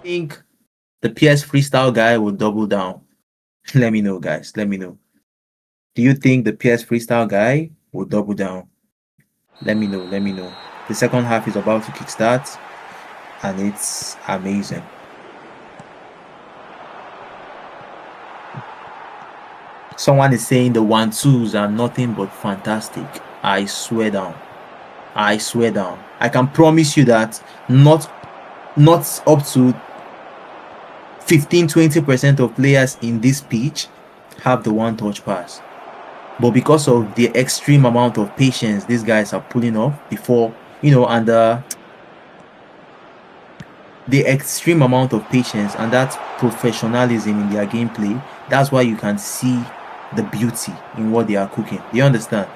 think the PS Freestyle guy will double down? Let me know, guys. Let me know. Do you think the PS Freestyle guy will double down? Let me know. Let me know. The second half is about to kickstart, and it's amazing. Someone is saying the 1-2s are nothing but fantastic. I swear down. I swear down. I can promise you that not up to 15-20% of players in this pitch have the one touch pass, but because of the extreme amount of patience these guys are pulling off before, and the extreme amount of patience and that professionalism in their gameplay, that's why you can see the beauty in what they are cooking. Do you understand?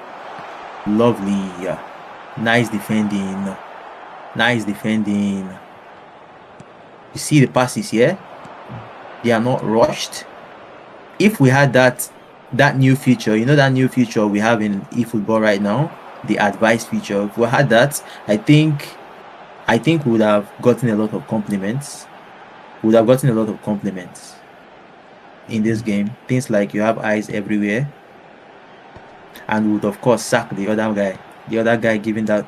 Lovely. Nice defending. You see the passes here? They are not rushed. If we had that new feature, that new feature we have in eFootball right now, the advice feature, if we had that, I think we would have gotten a lot of compliments. In this game. Things like you have eyes everywhere, and we would of course sack the other guy giving that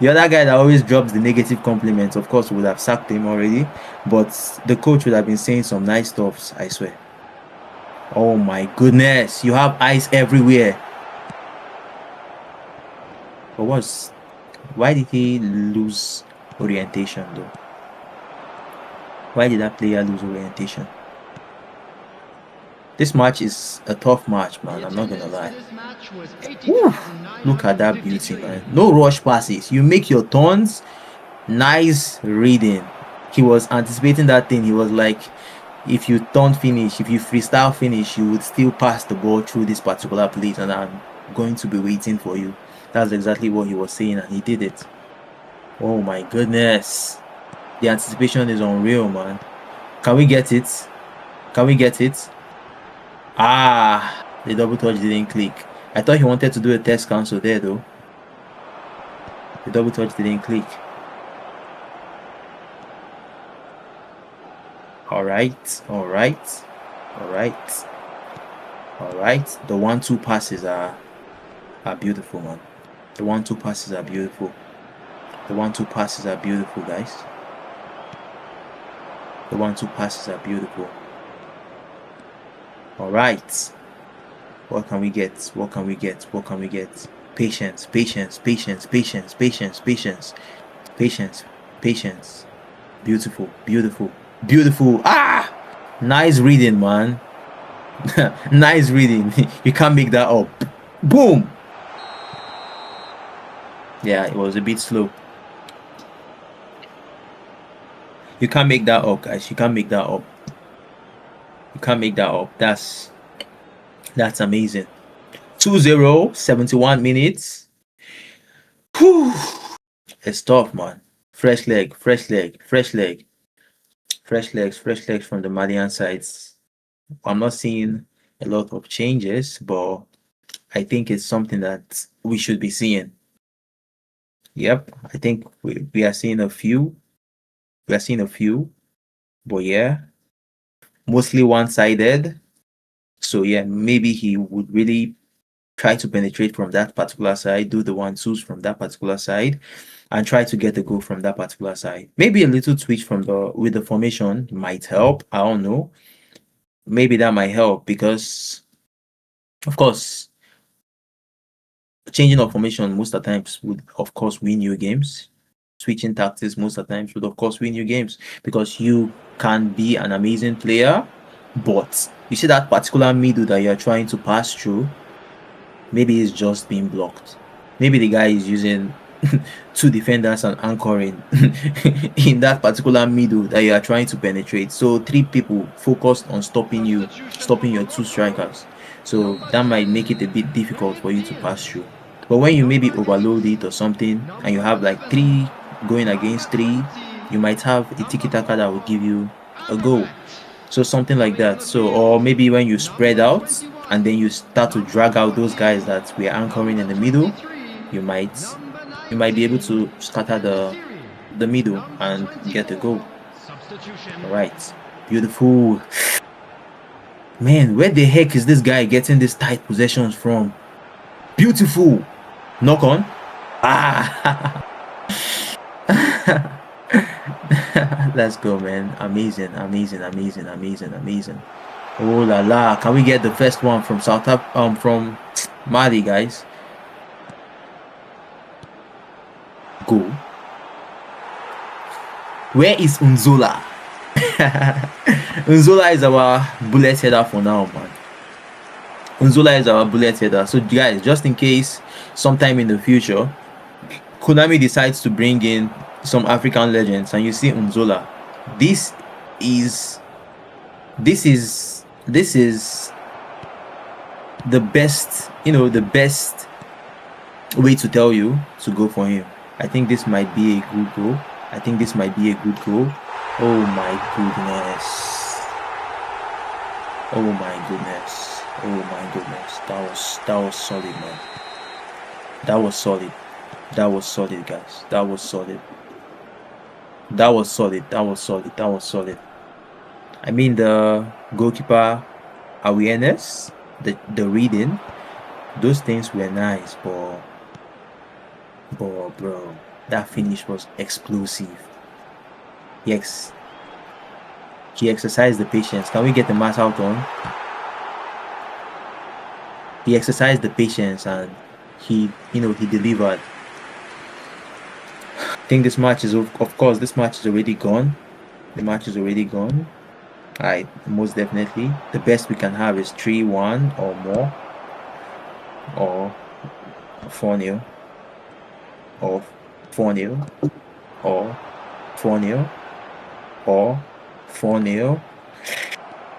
the other guy that always drops the negative compliments. Of course we would have sacked him already, but the coach would have been saying some nice stuffs, I swear. Oh my goodness, you have eyes everywhere. But why did he lose orientation though? Why did that player lose orientation? This match is a tough match, man. I'm not gonna lie. Woo! Look at that beauty, man. No rush passes. You make your turns. Nice reading. He was anticipating that thing. He was like, if you turn finish, if you freestyle finish, you would still pass the ball through this particular place, and I'm going to be waiting for you. That's exactly what he was saying, and he did it. Oh my goodness. The anticipation is unreal, man. Can we get it? Can we get it? Ah, the double touch didn't click. I thought he wanted to do a test cancel there though. The double touch didn't click. Alright. The 1-2 passes are beautiful, man. The 1-2 passes are beautiful. The 1-2 passes are beautiful, guys. The 1-2 passes are beautiful. Alright. What can we get? Patience. Beautiful. Ah! Nice reading, man. Nice reading. You can't make that up. Boom! Yeah, it was a bit slow. You can't make that up, guys. You can't make that up. That's amazing. 2-0, 71 minutes. Whew. It's tough, man. Fresh legs from the Malian sides. I'm not seeing a lot of changes, but I think it's something that we should be seeing. Yep, I think we are seeing a few. But yeah, mostly one-sided. So yeah, maybe he would really try to penetrate from that particular side, do the 1-2s from that particular side, and try to get the goal from that particular side. Maybe a little twitch with the formation might help. I don't know. Maybe that might help because, of course, changing of formation most of the times would, of course, win you games. Switching tactics most of the times would, of course, win you games because you can be an amazing player, but you see that particular middle that you're trying to pass through, maybe it's just being blocked. Maybe the guy is using 2 defenders and anchoring in that particular middle that you are trying to penetrate. So 3 people focused on stopping your 2 strikers. So that might make it a bit difficult for you to pass through. But when you maybe overload it or something and you have like 3 going against 3, you might have a tiki-taka that will give you a goal. So something like that. So, or maybe when you spread out and then you start to drag out those guys that we are anchoring in the middle, you might be able to scatter the middle and get the goal. All right, beautiful. Man, where the heck is this guy getting these tight possessions from? Beautiful. Knock on. Ah. Let's go, man. Amazing. Oh la la. Can we get the first one from from Mali, guys? Go. Where is Unzola? Unzola is our bullet header for now, man. Unzola is our bullet header. So guys, just in case sometime in the future Konami decides to bring in some African legends and you see Unzola, this is the best, the best way to tell you to go for him. I think this might be a good goal. Oh my goodness. That was solid, man. That was solid, guys. That was solid. I mean, the goalkeeper awareness, the reading, those things were nice, but bro, that finish was explosive. Yes, he exercised the patience. Can we get the mass out on? He exercised the patience and he delivered. I think this match is, of course, this match is already gone. The match is already gone. Alright, most definitely. The best we can have is 3-1 or more, or 4-0, or 4-0, or 4-0, or 4-0.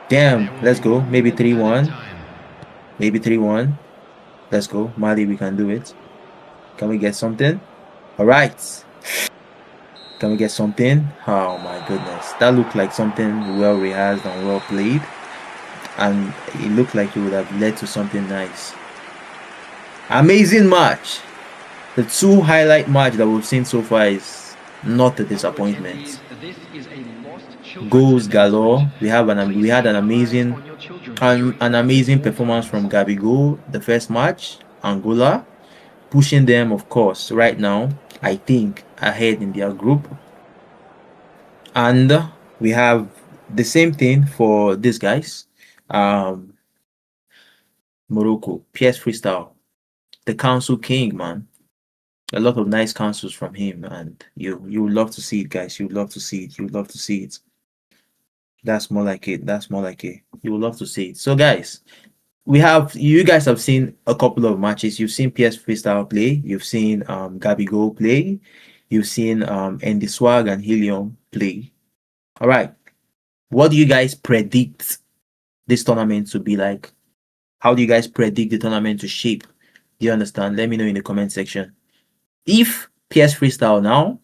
Damn, let's go. Maybe 3-1. Let's go. Mali, we can do it. Can we get something? Alright. Can we get something? Oh my goodness. That looked like something well rehearsed and well played. and it looked like it would have led to something nice. Amazing match. The two highlight match that we've seen so far is not a disappointment. Goals galore. We had an amazing performance from Gabigol the first match. Angola pushing them, of course, right now, I think, ahead in their group. And we have the same thing for these guys. Morocco, PS Freestyle, the council king, man. A lot of nice councils from him, and you would love to see it, guys. You would love to see it. You would love to see it. That's more like it. That's more like it. You would love to see it. So, guys, you guys have seen a couple of matches. You've seen PS Freestyle play. You've seen Gabigol play. You've seen Andy Swag and Helium play. All right. What do you guys predict this tournament to be like? How do you guys predict the tournament to shape? Do you understand? Let me know in the comment section. If PS Freestyle now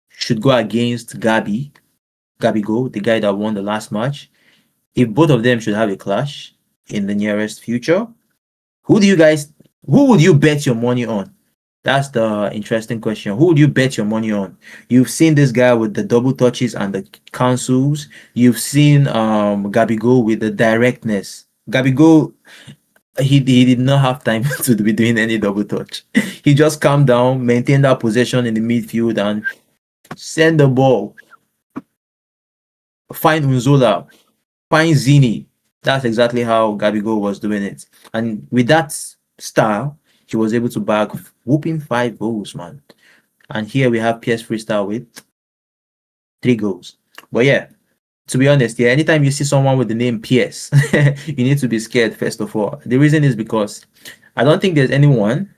should go against Gabigol, the guy that won the last match, if both of them should have a clash in the nearest future, who would you bet your money on? That's the interesting question. Who would you bet your money on? You've seen this guy with the double touches and the cancels. You've seen Gabigol with the directness. Gabigol, he did not have time to be doing any double touch. He just calmed down, maintained that possession in the midfield, and send the ball. Find Unzola, find Zini. That's exactly how Gabigol was doing it. And with that style, he was able to bag whooping 5 goals, man. And here we have PS Freestyle with 3 goals. But yeah, to be honest, yeah, anytime you see someone with the name PS, you need to be scared, first of all. The reason is because I don't think there's anyone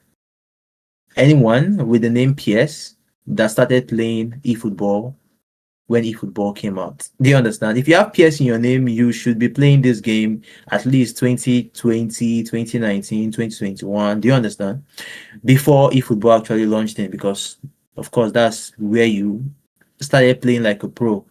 with the name PS that started playing eFootball when eFootball came out. Do you understand? If you have PS in your name, you should be playing this game at least 2020, 2019, 2021. Do you understand? Before eFootball actually launched in, because of course that's where you started playing like a pro.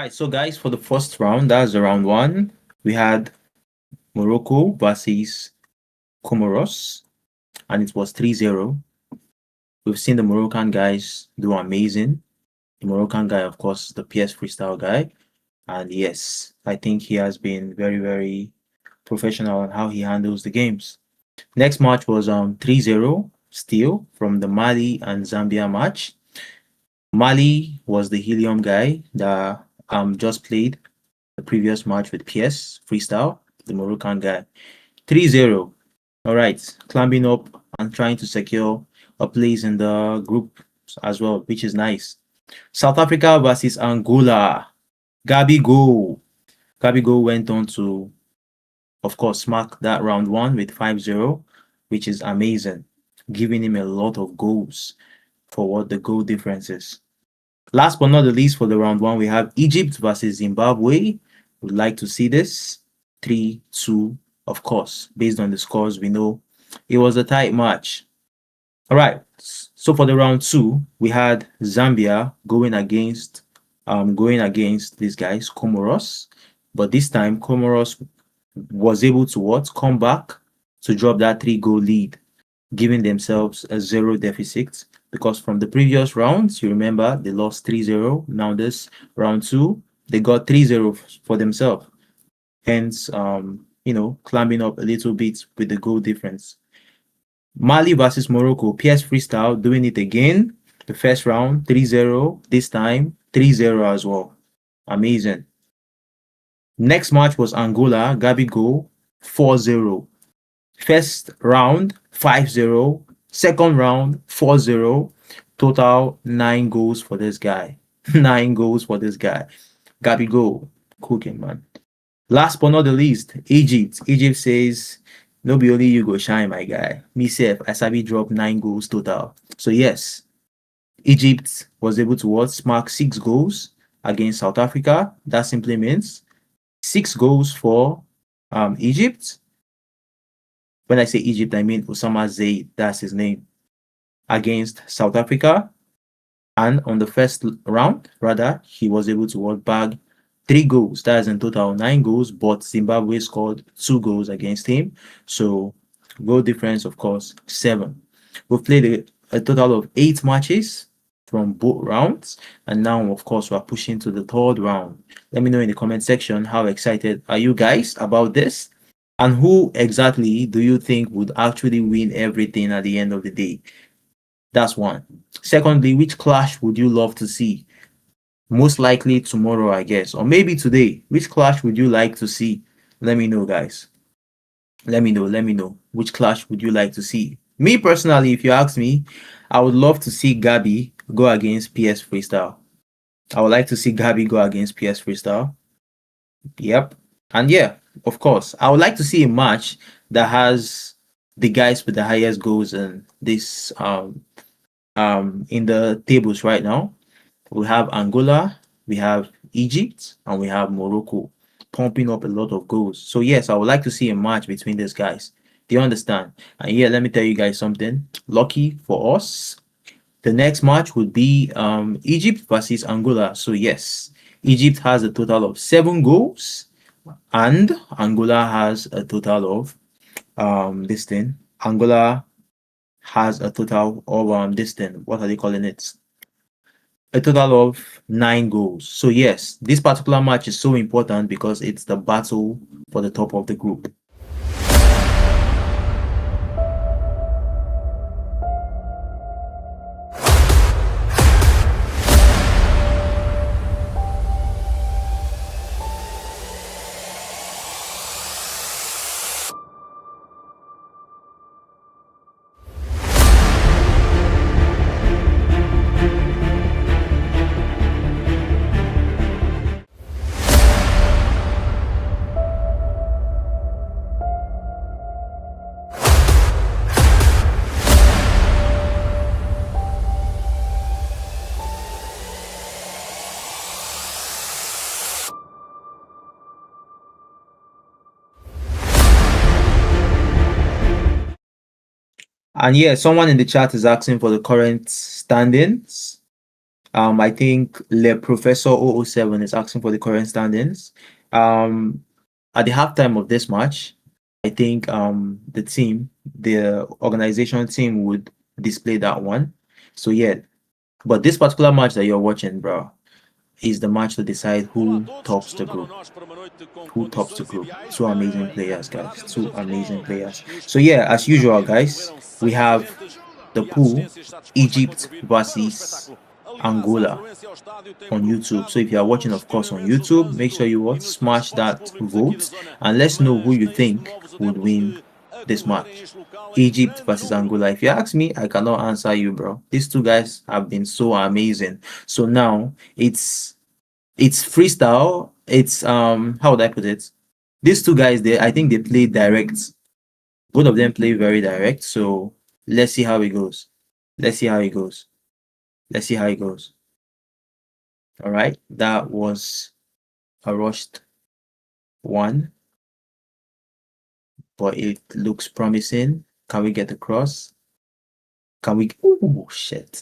right, so guys, for the first round, that's the round one. We had Morocco versus Comoros, and it was 3-0. We've seen the Moroccan guys do amazing. The Moroccan guy, of course, the PS freestyle guy. And yes, I think he has been very, very professional on how he handles the games. Next match was 3-0 still from the Mali and Zambia match. Mali was the helium guy that just played the previous match with PS freestyle, the Moroccan guy. 3-0. All right, climbing up and trying to secure a place in the group as well, which is nice. South Africa versus Angola. Gabigol went on to, of course, smack that round one with 5-0, which is amazing, giving him a lot of goals for what the goal difference is. Last but not the least, for the round one, we have Egypt versus Zimbabwe. Would like to see this 3-2, of course, based on the scores we know. It was a tight match. All right, so for the round two, we had Zambia going against these guys, Comoros. But this time, Comoros was able to come back to drop that 3-goal lead, giving themselves a 0 deficit. Because from the previous rounds, you remember, they lost 3-0. Now this round two, they got 3-0 for themselves. Hence, climbing up a little bit with the goal difference. Mali versus Morocco, PS freestyle doing it again. The first round, 3-0. This time, 3-0 as well. Amazing. Next match was Angola, Gabigol, 4-0. First round, 5-0. Second round, 4-0. Total 9 goals for this guy. 9 goals for this guy. Gabigol, cooking, man. Last but not the least, Egypt. Egypt says, no be only you go shine, my guy. Me self, I sabi drop 9 goals total. So yes, Egypt was able to smack 6 goals against South Africa. That simply means 6 goals for Egypt. When I say Egypt, I mean Osama Zaid, that's his name, against South Africa. And on the first round, rather, he was able to bag 3 goals. That is in total 9 goals, but Zimbabwe scored 2 goals against him. So goal difference, of course, 7. We've played a total of 8 matches from both rounds, and now, of course, we're pushing to the 3rd round. Let me know in the comment section how excited are you guys about this, and who exactly do you think would actually win everything at the end of the day? That's one. Secondly, which clash would you love to see? Most likely tomorrow, I guess, or maybe today. Which clash would you like to see? Let me know, guys. Let me know. Which clash would you like to see? Me personally, if you ask me, I would love to see Gabi go against PS Freestyle. I would like to see Gabi go against PS Freestyle. Yep. And yeah, of course, I would like to see a match that has the guys with the highest goals in this in the tables right now. We have Angola, we have Egypt, and we have Morocco pumping up a lot of goals. So yes, I would like to see a match between these guys. Do you understand? And yeah, let me tell you guys something. Lucky for us, the next match would be Egypt versus Angola. So yes, Egypt has a total of 7 goals, and Angola has a total of Angola has a total of what are they calling it? A total of 9 goals. So yes, this particular match is so important because it's the battle for the top of the group. And yeah, someone in the chat is asking for the current standings. I think Le Professor 007 is asking for the current standings. At the halftime of this match, I think the organization team would display that one. So yeah, but this particular match that you're watching, bro, is the match to decide who tops the group. Who tops the group? Two amazing players, guys. Two amazing players. So yeah, as usual, guys, we have the pool: Egypt versus Angola on YouTube. So if you are watching, of course, on YouTube, make sure you smash that vote and let's know who you think would win this match. Egypt versus Angola. If you ask me, I cannot answer you, bro. These two guys have been so amazing. So now it's freestyle. It's how would I put it? These two guys, I think they play direct. Both of them play very direct. So let's see how it goes. Let's see how it goes. Let's see how it goes. All right, that was a rushed one, but it looks promising. Can we get across? Can we? Oh shit!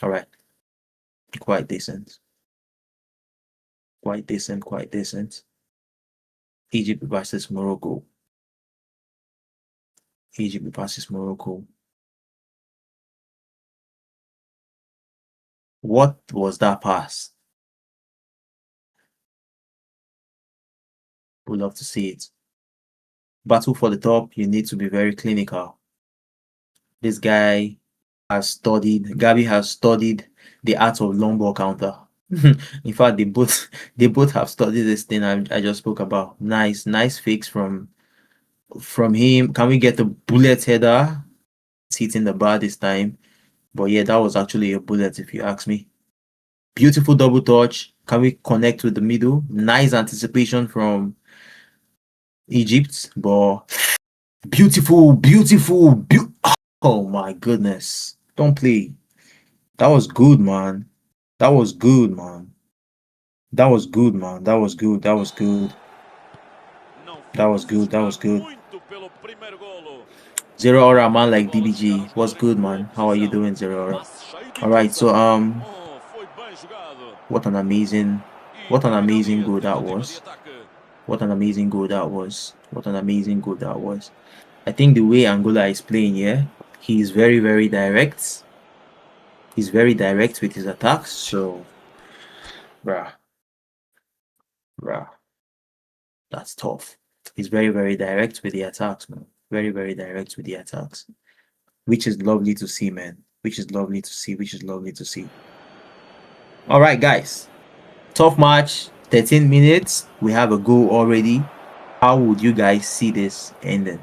All right, quite decent. Quite decent. Quite decent. Egypt versus Morocco. Egypt versus Morocco. What was that pass? We'd love to see it. Battle for the top, you need to be very clinical. This guy has studied, Gabi has studied the art of long ball counter. In fact, they both have studied this thing I just spoke about. Nice fix from him. Can we get the bullet header? It's hitting the bar this time. But yeah, that was actually a bullet if you ask me. Beautiful double touch. Can we connect with the middle? Nice anticipation from Egypt, but beautiful. Oh my goodness. Don't play. That was good, man. That was good. That was good. 0 aura, man, like DBG. What's good, man? How are you doing, 0 aura? Alright, so what an amazing goal that was. What an amazing goal that was. I think the way Angola is playing here, he is very, very direct. He's very direct with his attacks. So, bruh, that's tough. He's very, very direct with the attacks, man. Very, very direct with the attacks. Which is lovely to see, man. Which is lovely to see. All right, guys. Tough match. 13 minutes. We have a goal already. How would you guys see this ending?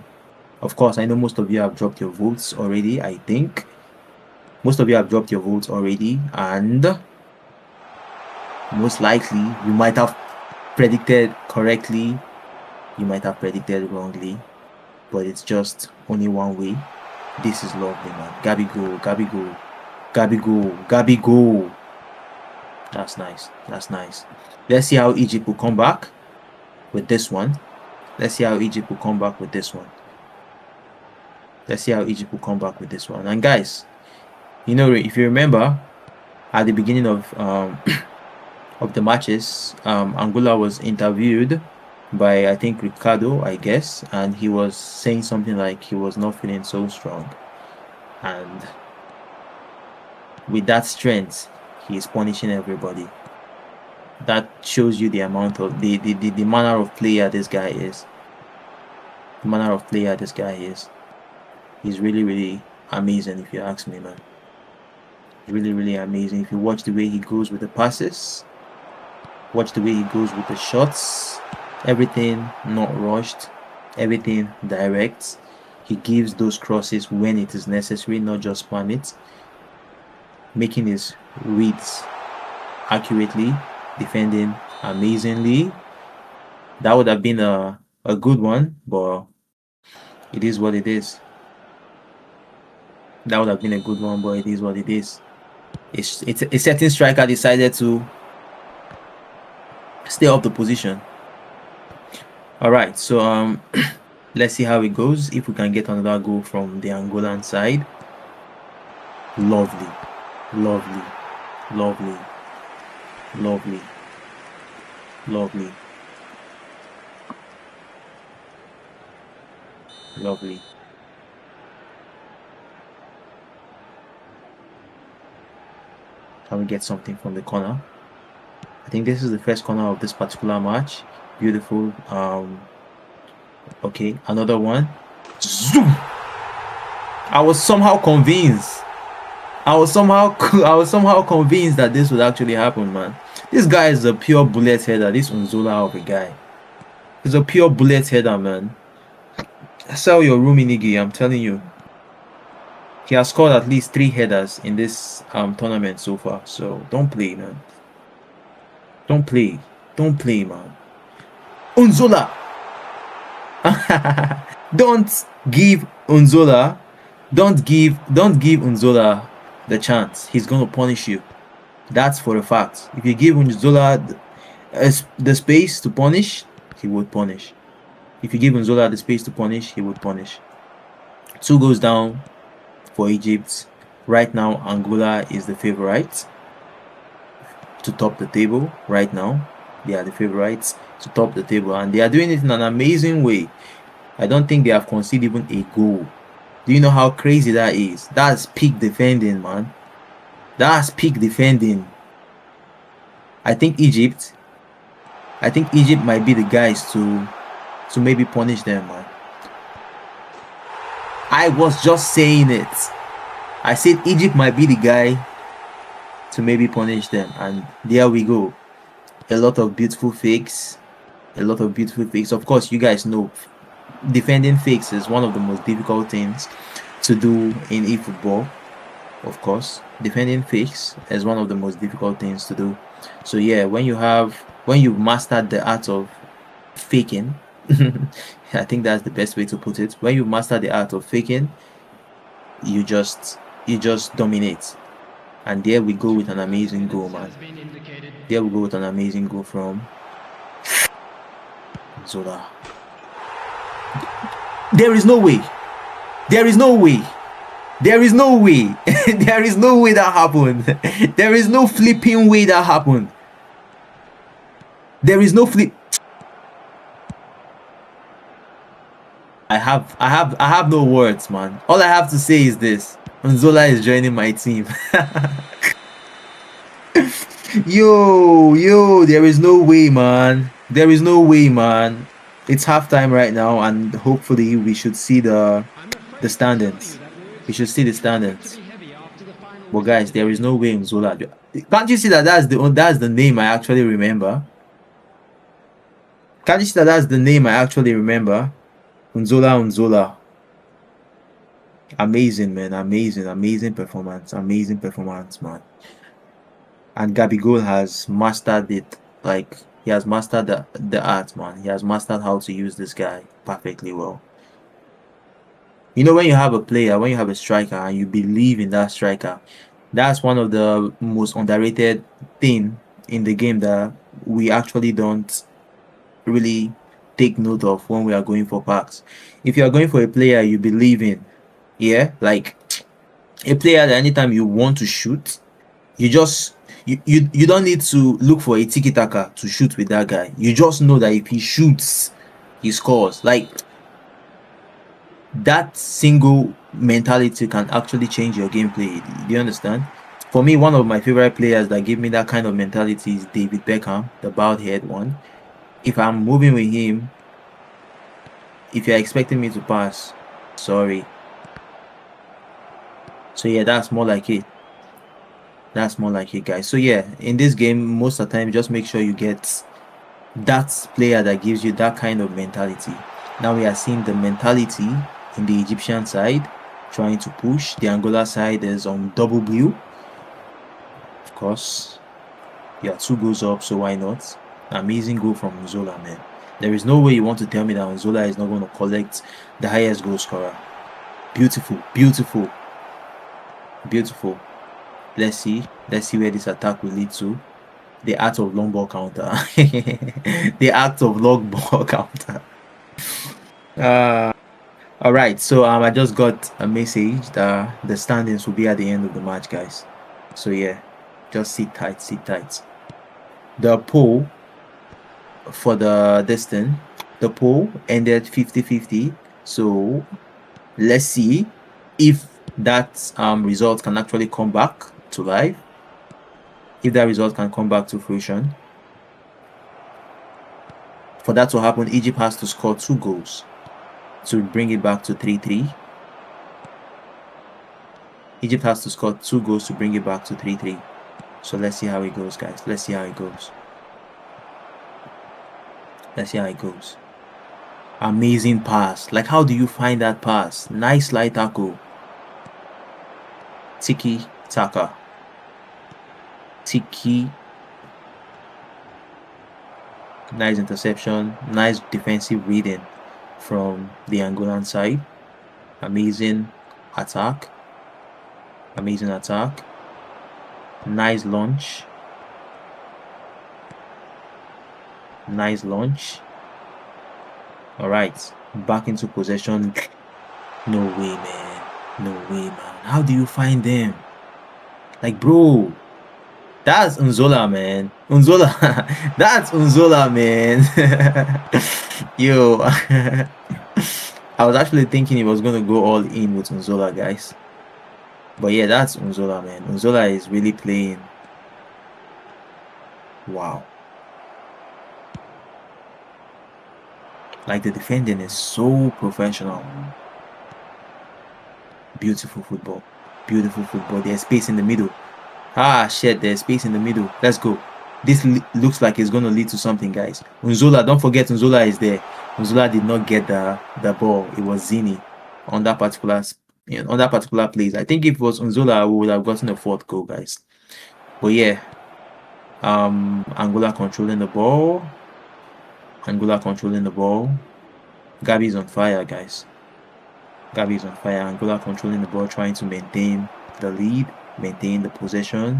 Of course, I know most of you have dropped your votes already, I think. Most of you have dropped your votes already, and most likely you might have predicted correctly, you might have predicted wrongly, but it's just only one way. This is lovely, man. Gabi go. That's nice. Let's see how Egypt will come back with this one. And guys, you know, if you remember at the beginning of of the matches, Angola was interviewed by, I think, Ricardo, I guess, and he was saying something like he was not feeling so strong, and with that strength he is punishing everybody. That shows you the amount of the manner of player this guy is. He's really, really amazing, if you ask me, man. Really, really amazing. If you watch the way he goes with the passes, watch the way he goes with the shots, everything not rushed, everything direct. He gives those crosses when it is necessary, not just spam it. Making his reads accurately, defending amazingly. That would have been a good one, but it is what it is. That would have been a good one, but it is what it is. It's a certain striker decided to stay up the position. All right, so let's see how it goes. If we can get another goal from the Angolan side, lovely. Lovely. Lovely. Lovely. Lovely. Can we get something from the corner? I think this is the first corner of this particular match. Beautiful. Okay, another one. Zoom! I was somehow convinced. I was somehow convinced that this would actually happen, man. This guy is a pure bullet header. This Unzola of a guy. He's a pure bullet header, man. Sell your room, Inigi, I'm telling you. He has scored at least 3 headers in this tournament so far. So don't play, man. Don't play. Don't play, man. Unzola! Don't give Unzola the chance. He's going to punish you. That's for a fact. If you give Unzola the space to punish, he would punish. If you give Unzola the space to punish, he would punish. 2 goes down for Egypt. Right now, Angola is the favorite to top the table. Right now, they are the favorites to top the table, and they are doing it in an amazing way. I don't think they have conceded even a goal. Do you know how crazy that is? That's peak defending, man. That's peak defending. I think Egypt might be the guys to maybe punish them, man. I was just saying it. I said Egypt might be the guy to maybe punish them, and there we go. A lot of beautiful fakes. Of course, you guys know defending fakes is one of the most difficult things to do in eFootball. Of course, defending fakes is one of the most difficult things to do. So yeah, when you've mastered the art of faking, I think that's the best way to put it. When you master the art of faking, you just dominate. And there we go with an amazing goal, man. There we go with an amazing goal from Zola. There is no way. There is no way. There is no way. There is no way that happened. There is no flipping way that happened. There is no flip. I have no words, man. All I have to say is this: Unzola is joining my team. Yo, there is no way, man. There is no way, man. It's halftime right now, and hopefully we should see the standings. We should see the standings. But guys, there is no way Unzola. Can't you see that that's the name I actually remember? Can't you see that that's the name I actually remember? Unzola. Amazing, man. Amazing performance, man. And Gabigol has mastered it. Like, he has mastered the art, man. He has mastered how to use this guy perfectly well. You know, when you have a player, when you have a striker and you believe in that striker, that's one of the most underrated thing in the game that we actually don't really take note of when we are going for packs. If you are going for a player you believe in, yeah, like a player that anytime you want to shoot, you don't need to look for a tiki-taka to shoot with that guy. You just know that if he shoots, he scores. Like, that single mentality can actually change your gameplay. Do you understand? For me, one of my favorite players that give me that kind of mentality is David Beckham, the bald head one. If I'm moving with him, if you're expecting me to pass, sorry. So yeah, that's more like it. That's more like it, guys. So yeah, in this game, most of the time, just make sure you get that player that gives you that kind of mentality. Now we are seeing the mentality in the Egyptian side, trying to push. The Angola side is on double blue. Of course, yeah, 2 goals up, so why not? Amazing goal from Unzola, man. There is no way you want to tell me that Unzola is not going to collect the highest goal scorer. Beautiful. Let's see where this attack will lead to. The art of long ball counter. The art of long ball counter. All right, so I just got a message that the standings will be at the end of the match, guys. So yeah, Just sit tight, sit tight. The poll for the distance, the poll ended 50-50. So let's see if that result can actually come back to life. If that result can come back to fruition. For that to happen, Egypt has to score 2 goals to bring it back to 3-3. Egypt has to score 2 goals to bring it back to 3-3. So let's see how it goes, guys. Let's see how it goes. Let's see how it goes. Amazing pass. Like, how do you find that pass? Nice light tackle. Tiki taka. Tiki. Nice interception. Nice defensive reading from the Angolan side. Amazing attack. Amazing attack. Nice launch. Nice launch. Alright. Back into possession. No way, man. No way, man. How do you find them? Like, bro. That's Unzola, man. Unzola. That's Unzola, man. Yo. I was actually thinking he was going to go all in with Unzola, guys. But yeah, that's Unzola, man. Unzola is really playing. Wow. Like, the defending is so professional. Beautiful football. Beautiful football. There's space in the middle. Ah, shit. There's space in the middle. Let's go. This looks like it's going to lead to something, guys. Unzola, don't forget Unzola is there. Unzola did not get the ball. It was Zini on that particular place. I think if it was Unzola, we would have gotten a 4th goal, guys. But yeah, Angola controlling the ball. Angola controlling the ball. Gabi's on fire, guys. Gabi's on fire. Angola controlling the ball, trying to maintain the lead, maintain the possession.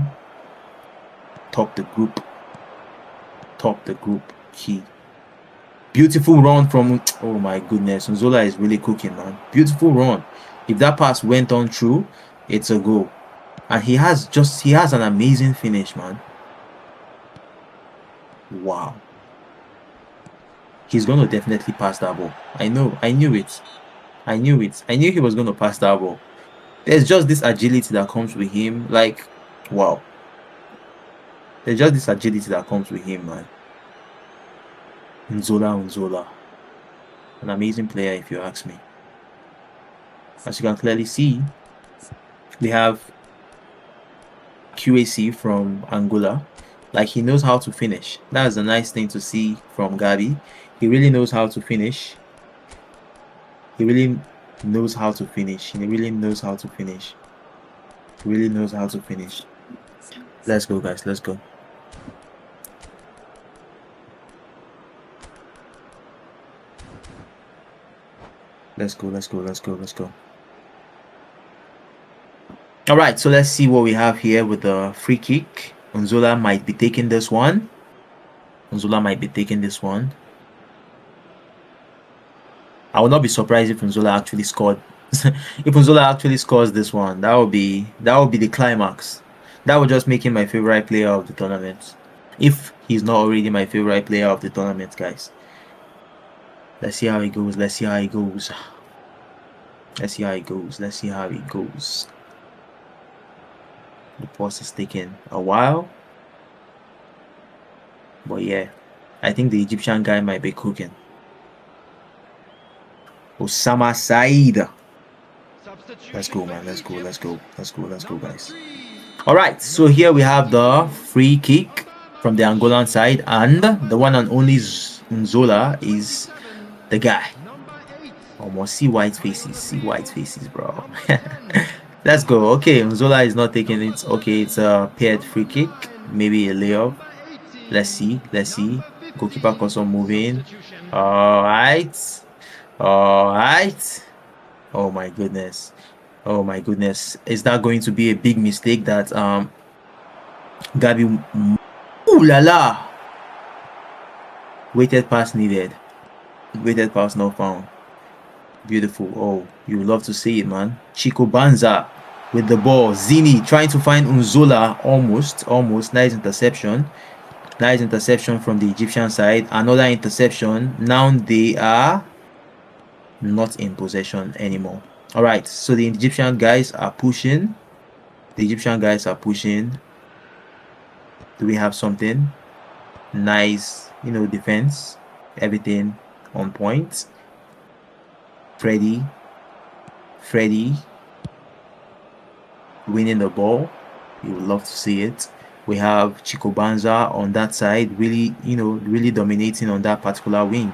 Top the group. Top the group. Key. Beautiful run from... Oh my goodness. Unzola is really cooking, man. Beautiful run. If that pass went on through, it's a goal. And he has an amazing finish, man. Wow. He's going to definitely pass that ball. I knew it. I knew he was going to pass that ball. There's just this agility that comes with him. Like, wow. There's just this agility that comes with him, man. Unzola. An amazing player, if you ask me. As you can clearly see, we have QAC from Angola. Like, he knows how to finish. That's a nice thing to see from Gabi. He really knows how to finish. He really knows how to finish. Let's go, guys. Let's go. Let's go. All right, so let's see what we have here with the free kick. Unzola might be taking this one. I would not be surprised if Unzola actually scored. If Unzola actually scores this one, that would be the climax. That would just make him my favorite player of the tournament. If he's not already my favorite player of the tournament, guys. Let's see how it goes. The pause is taking a while. But yeah, I think the Egyptian guy might be cooking. Osama Said. Let's go, man. Let's go, guys. Alright, so here we have the free kick from the Angolan side, and the one and only Unzola is the guy. Almost see white faces, bro. Let's go. Okay, Unzola is not taking it. Okay, it's a paired free kick, maybe a layup. Let's see. Goalkeeper also moving. Alright. Oh my goodness. Is that going to be a big mistake that Gabi? Ooh la la. Weighted pass needed. Weighted pass not found. Beautiful. Oh, you love to see it, man. Chico Banza. with the ball. Zini trying to find Unzola. Almost. Nice interception. Nice interception from the Egyptian side. Another interception. Now they are not in possession anymore. All right, so the Egyptian guys are pushing. Do we have something? Nice, defense. Everything on point. Freddy winning the ball. You would love to see it. We have Chico Banza on that side, really dominating on that particular wing.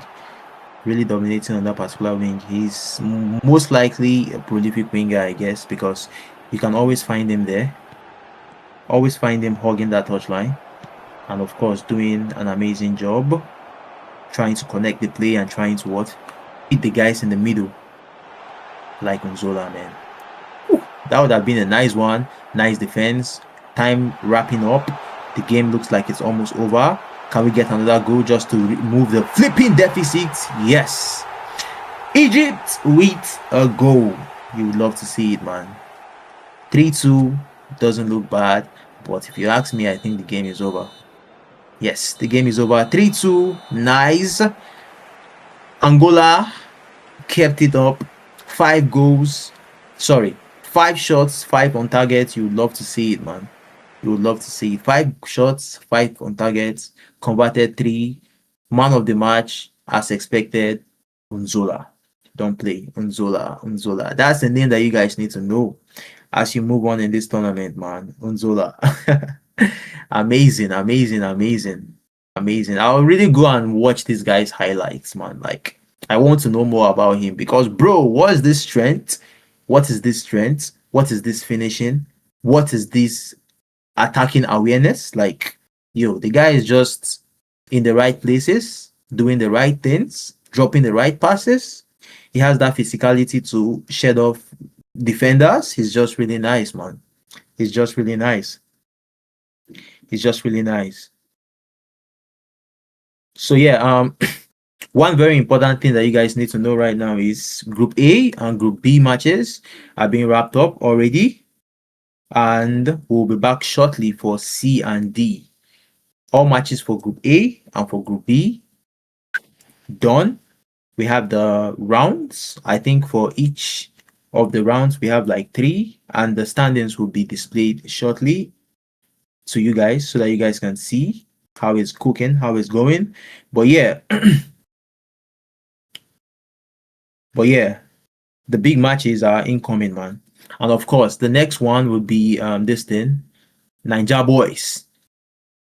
He's most likely a prolific winger, I guess, because you can always find him there. Always find him hogging that touchline. And of course, doing an amazing job. Trying to connect the play and trying to hit the guys in the middle. Like Unzola, man. That would have been a nice one. Nice defense. Time wrapping up. The game looks like it's almost over. Can we get another goal just to remove the flipping deficit? Yes. Egypt with a goal. You would love to see it, man. 3-2 doesn't look bad. But if you ask me, I think the game is over. Yes, the game is over. 3-2. Nice. Angola kept it up. 5 goals. 5 shots, 5 on target. You would love to see it, man. 5 shots, 5 on target. Converted 3. Man of the match, as expected, Unzola. Don't play Unzola. That's the name that you guys need to know as you move on in this tournament, man. Unzola. Amazing. I'll really go and watch this guy's highlights, man. Like, I want to know more about him because, bro, what is this strength? What is this finishing? What is this attacking awareness? Like, the guy is just in the right places, doing the right things, dropping the right passes. He has that physicality to shed off defenders. He's just really nice, man. He's just really nice. So yeah, one very important thing that you guys need to know right now is Group A and Group B matches are being wrapped up already. And we'll be back shortly for C and D. All matches for Group A and for Group B done. We have the rounds. I think for each of the rounds, we have like 3. And the standings will be displayed shortly to you guys so that you guys can see how it's cooking, how it's going. But yeah, the big matches are incoming, man. And of course, the next one will be Niger Boys.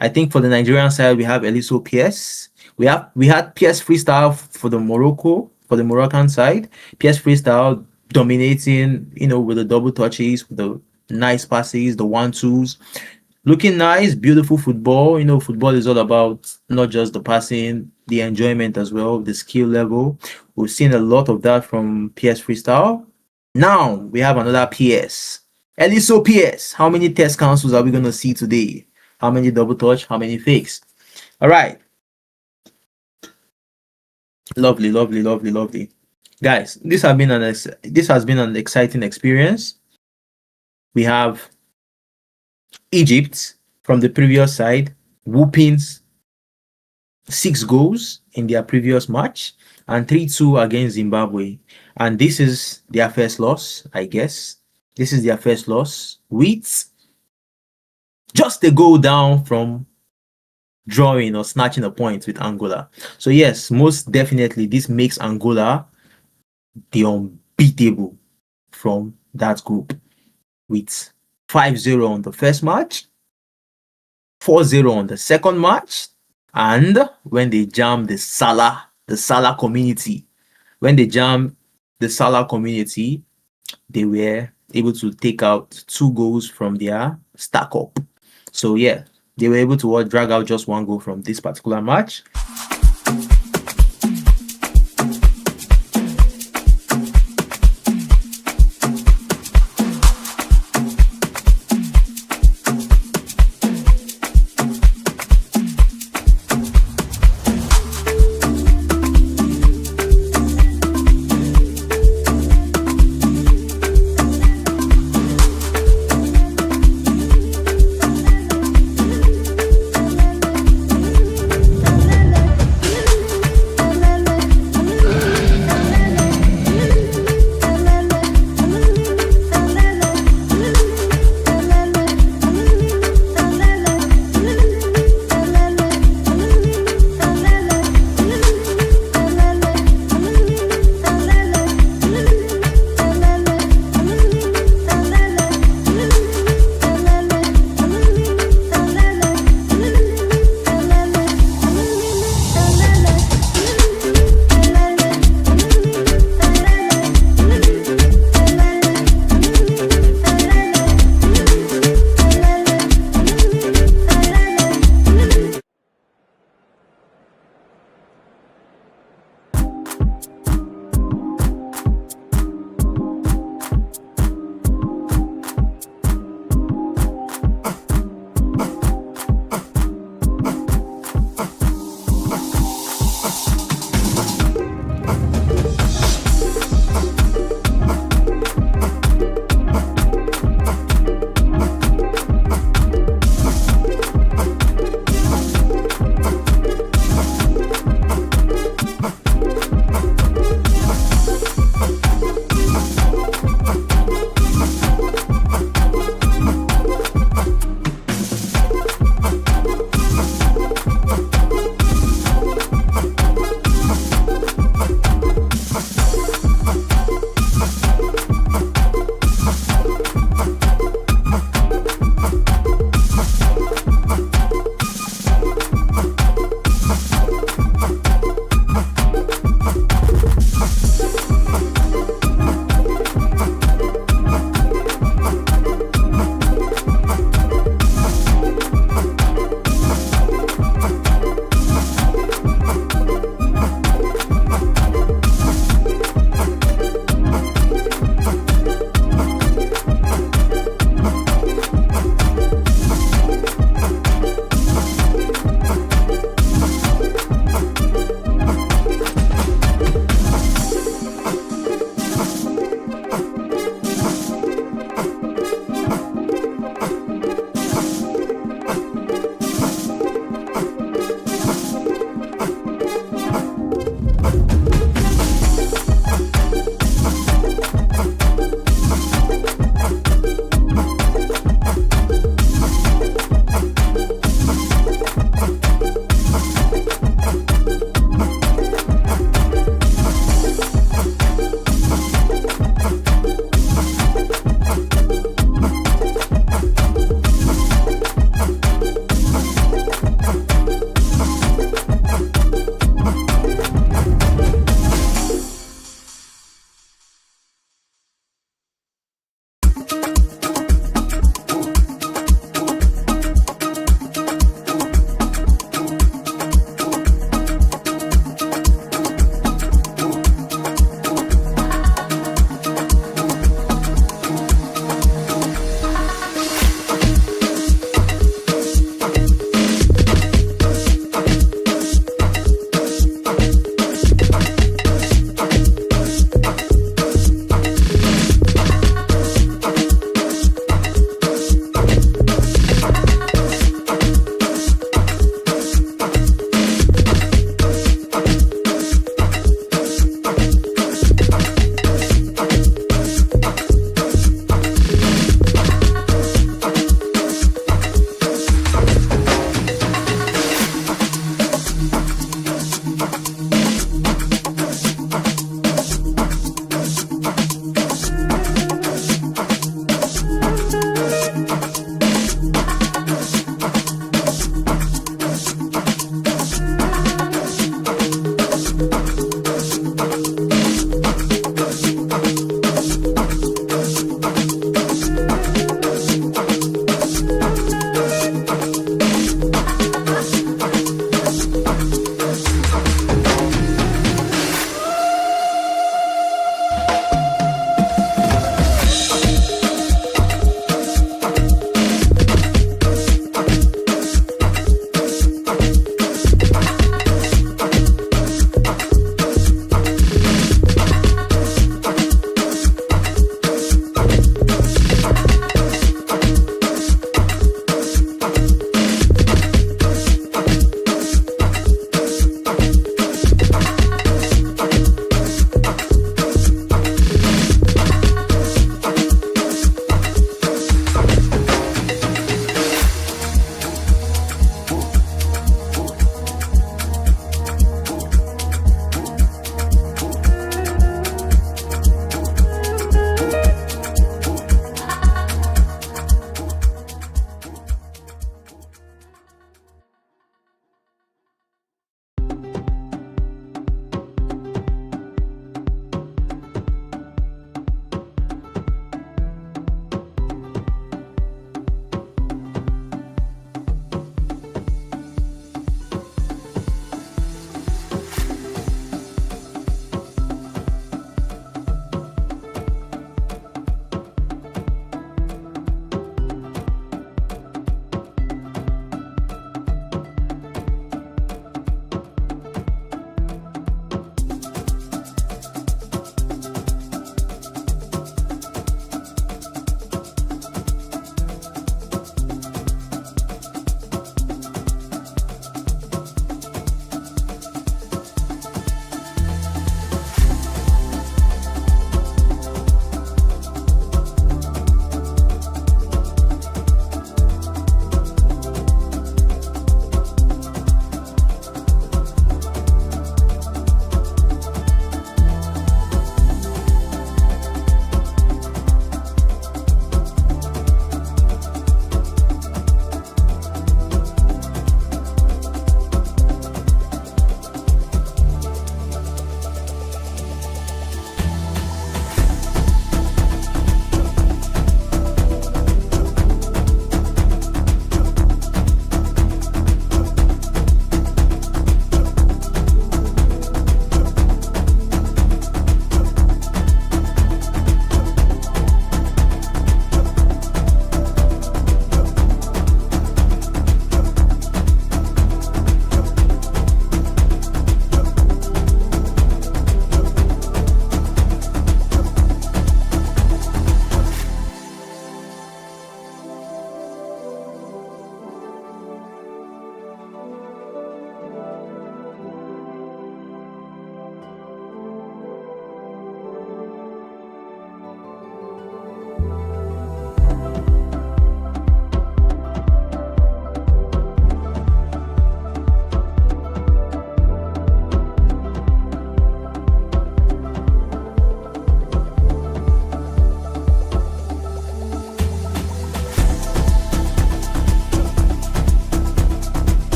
I think for the Nigerian side, we have Eliso PS. We had PS Freestyle for the Moroccan side. PS Freestyle dominating, with the double touches, with the nice passes, the 1-2s. Looking nice, beautiful football. Football is all about not just the passing, the enjoyment as well, the skill level. We've seen a lot of that from PS Freestyle. Now we have another PS. Eliso PS. How many test councils are we going to see today? How many double touch? How many fakes? All right. Lovely. Guys, this has been an exciting experience. We have Egypt from the previous side whooping 6 goals in their previous match and 3-2 against Zimbabwe. And this is their first loss, I guess. This is their first loss with just a goal down from drawing or snatching a point with Angola. So yes, most definitely this makes Angola the unbeatable from that group with 5-0 on the first match, 4-0 on the second match, and when they jam the Salah community, they were able to take out 2 goals from their stack up. So yeah, they were able to drag out just 1 goal from this particular match.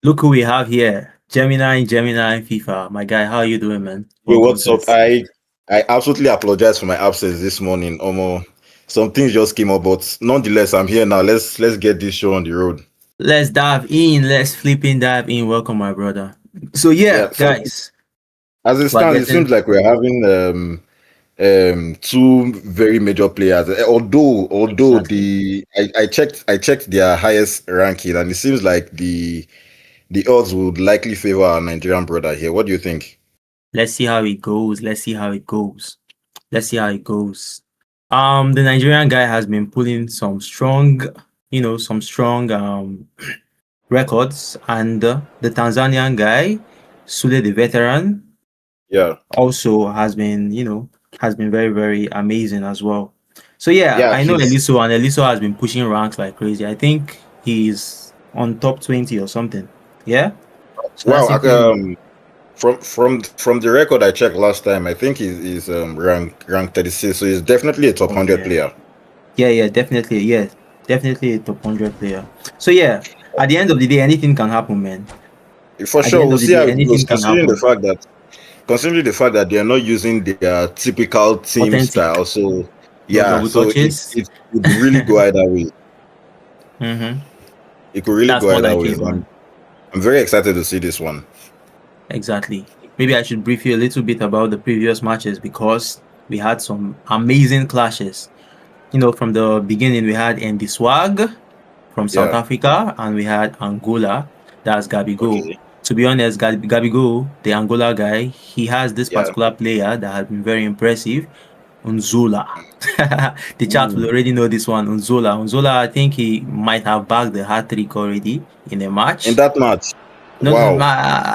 Look who we have here. Gemini FIFA. My guy, how are you doing, man? Yo, Welcome what's to up? us. I absolutely apologize for my absence this morning. Some things just came up, but nonetheless, I'm here now. Let's get this show on the road. Let's dive in. Let's flipping dive in. Welcome, my brother. So yeah, Yeah. So guys, as it we're stands, it getting seems like we're having two very major players. Although exactly. I checked their highest ranking, and it seems like the odds would likely favor our Nigerian brother here. What do you think? Let's see how it goes. Let's see how it goes. Let's see how it goes. The Nigerian guy has been pulling some strong, some strong records, and the Tanzanian guy, Sule the veteran, Yeah. also has been very, very amazing as well. So yeah, Yeah, I know he's Eliso, and Eliso has been pushing ranks like crazy. I think he's on top 20 or something. Yeah. So wow. that's incredible. From the record I checked last time, I think he's rank 36, so he's definitely a top Oh 100 yeah. player. Yeah, definitely. Yeah, definitely a top 100 player. So yeah, at the end of the day, anything can happen, man. For At the sure, end we'll of the see day, how it goes. anything can happen. Considering the fact that they are not using their typical team Authentic. style, so No yeah, double so touches. it could really go either way. Mm-hmm. It could really That's go more either like way. it, man. I'm very excited to see this one. Exactly. Maybe I should brief you a little bit about the previous matches because we had some amazing clashes. From the beginning, we had Andy Swag from South Yeah. Africa and we had Angola. That's Gabigo. Okay. To be honest, Gabigo, the Angola guy, he has this Yeah. particular player that has been very impressive, Unzula. The chat will Mm. already know this one, Unzula. Unzula, I think he might have bagged the hat trick already in a In match. that match, No, wow.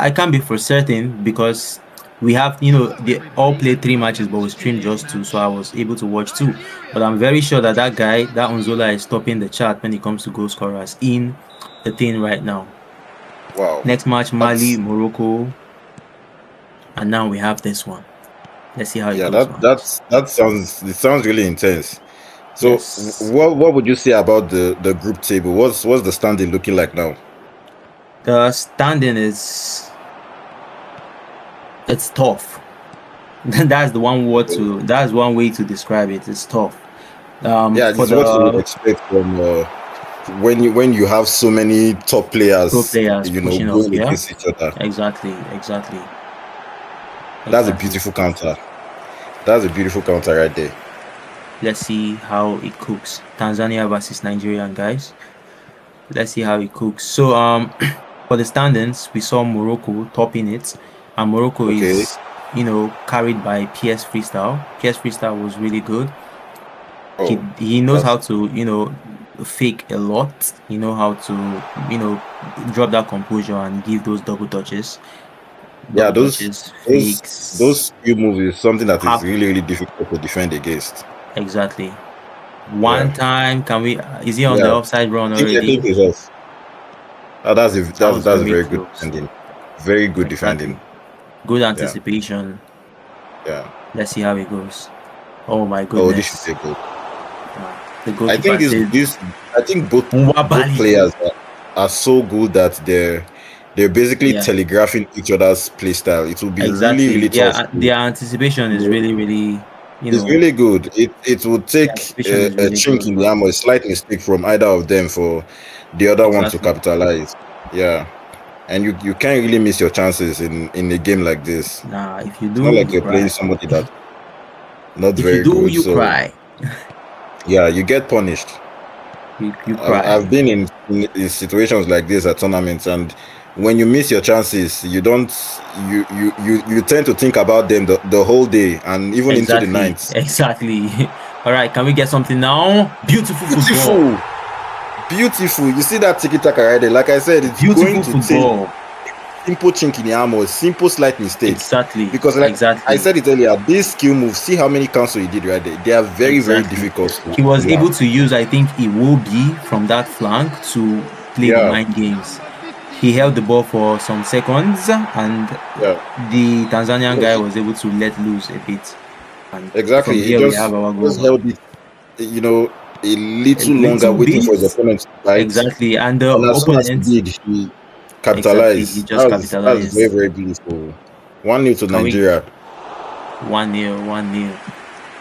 I can't be for certain because we have, they all played 3 matches, but we streamed just 2, so I was able to watch 2. But I'm very sure that that guy, that Unzola, is topping the chart when it comes to goal scorers in the thing right now. Wow. Next match, Mali, That's Morocco, and now we have this one. Let's see how it yeah, goes, man. that sounds really intense. So Yes, what would you say about the group table? What's the standing looking like now? the standing it's tough. That's one way to describe it. It's tough. Yeah, For this is what you would the expect from when you have so many top pro players, players pushing up, going yeah. against each other. Exactly. That's a beautiful counter. That's a beautiful counter right there. Let's see how it cooks. Tanzania versus Nigeria, guys. Let's see how it cooks. So for the standings, we saw Morocco topping it, and Morocco Okay. is carried by PS Freestyle. PS Freestyle was really good. Oh, He knows how that's to fake a lot. He know how to drop that composure and give those double touches. yeah, Double touches, fakes. those skill moves is something that is Half really, really difficult to defend against. exactly. Yeah. One time, is he on the Yeah. offside run I already? think it's us. That's That was a very very good close. defending. Very good Exactly. defending. Good anticipation. Yeah. Let's see how it goes. Oh my Oh, this should goodness. be a goal. The I think goalkeeper said, I think both Nwabali. players are so good that they're basically Yeah, telegraphing each other's play style. It will be really, exactly. really tough. Their anticipation is really, really, It's really good. It would the take anticipation is a really chink good, in the man. armor, a slight mistake from either of them for the other one to Exactly. capitalize. Yeah. And you can't really miss your chances in a game like this. Nah, if you It's not do, like you you're playing cry. somebody that's not If you very do, good. you So cry. yeah, you get punished. You I've cry. been in situations like this at tournaments, and when you miss your chances, you don't you tend to think about them the whole day and even into the Exactly. night. Exactly. All right, can we get something now? Beautiful football. Beautiful. You see that tiki taka right there? Like I said, it's Beautiful going to take football. simple chink in the armor, simple slight mistake. Exactly. Because like Exactly. I said it earlier, these skill moves, see how many cancel he did right there. They are very, very Exactly. difficult. He was to able to use, I think, Iwobi from that flank to play the Yeah. mind games. He held the ball for some seconds, and Yeah. the Tanzanian guy Yes. was able to let loose a bit. And Exactly. from He there, we have our just goal. held it, a A little longer, little waiting for his bit. opponent to bite. Exactly. And the And as soon as he opponent, did, he Exactly, capitalize. he just That's very, capitalized. very beautiful. 1-0 to Can we Nigeria. 1-0, 1-0,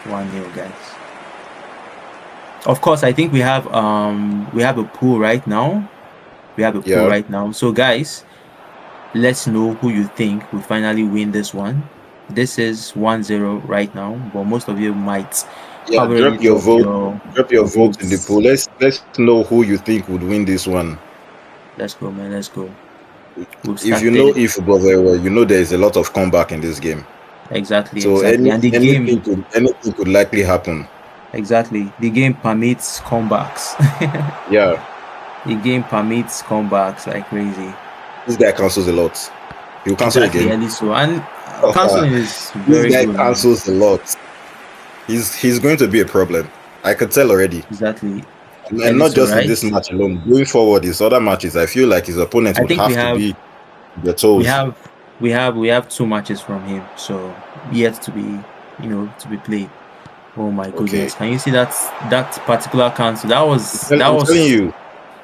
1-0, guys. Of course, I think we have a pool right now. We have a pool Yeah. right now. So guys, let's know who you think will finally win this one. This is 1-0 right now, but most of you might Yeah, have already drop your dropped vote. Drop your vote in the votes. pool. Let's know who you think would win this one. Let's go, man. Let's go. We've If you know started. eFootball very well, you know there is a lot of comeback in this game. Exactly, So exactly. And the game, anything could likely happen. exactly. The game permits comebacks. Yeah. The game permits comebacks like crazy. This guy cancels a lot. He'll cancel Exactly, again. at least so. And canceling is very This guy good. cancels a lot. He's going to be a problem. I could tell already. Exactly. And not Eliso, just in right? this match alone. Going forward, his other matches, I feel like his opponents I would think have to be the toes. we have 2 matches from him, so yet to be played. Oh my goodness! Can you see that particular cancel? That was I'm telling you.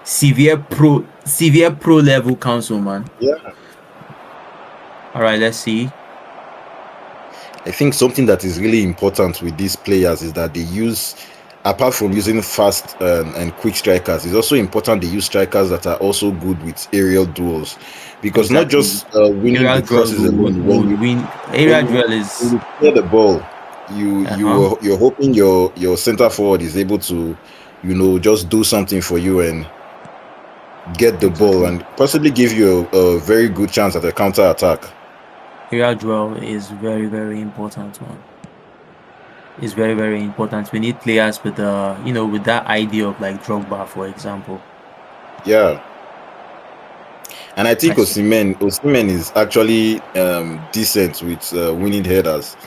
severe pro level cancel, man. Yeah. All right, let's see. I think something that is really important with these players is that they use, apart from using fast and quick strikers, it's also important they use strikers that are also good with aerial duels, because not just winning Aerial the crosses alone. When you win aerial duel is when you clear the ball, you're hoping your center forward is able to, just do something for you and get the ball and possibly give you a very good chance at a counter attack. Aerial duel is very, very important, man. It's very, very important. We need players with with that idea of like Drogba, for example. Yeah. And I think Osimhen is actually decent with winning headers.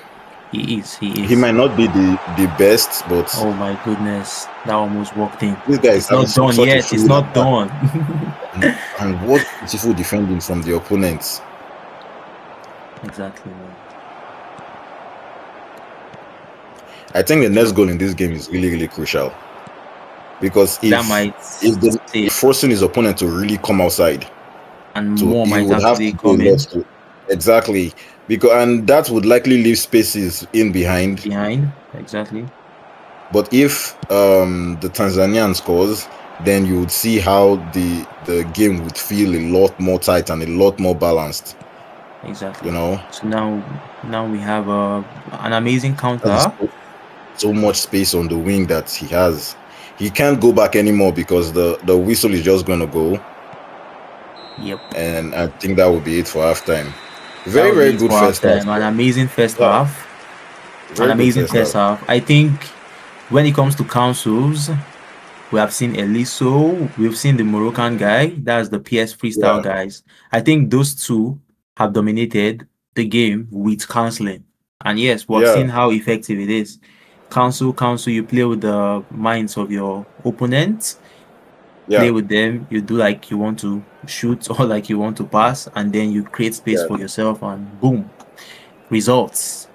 He is. He might not be the best, but oh my goodness, that almost walked in. This guy is not done yet. It's not done. and what beautiful defending from the opponents. Exactly. I think the next goal in this game is really, really crucial, because if forcing his opponent to really come outside, and more might actually come in. Exactly, and that would likely leave spaces in behind. Exactly. But if the Tanzanian scores, then you would see how the game would feel a lot more tight and a lot more balanced. Exactly. So now we have an amazing counter. So much space on the wing that he has. He can't go back anymore because the whistle is just going to go. Yep. And I think that would be it for halftime. Very, very good first half. An amazing first half. An amazing first half. I think when it comes to councils, we have seen Eliso, we've seen the Moroccan guy, that's the PS freestyle guys. I think those two have dominated the game with counseling. And yes, we've seen how effective it is. Counsel, you play with the minds of your opponents. Play with them, you do like you want to shoot or like you want to pass, and then you create space for yourself, and boom, results.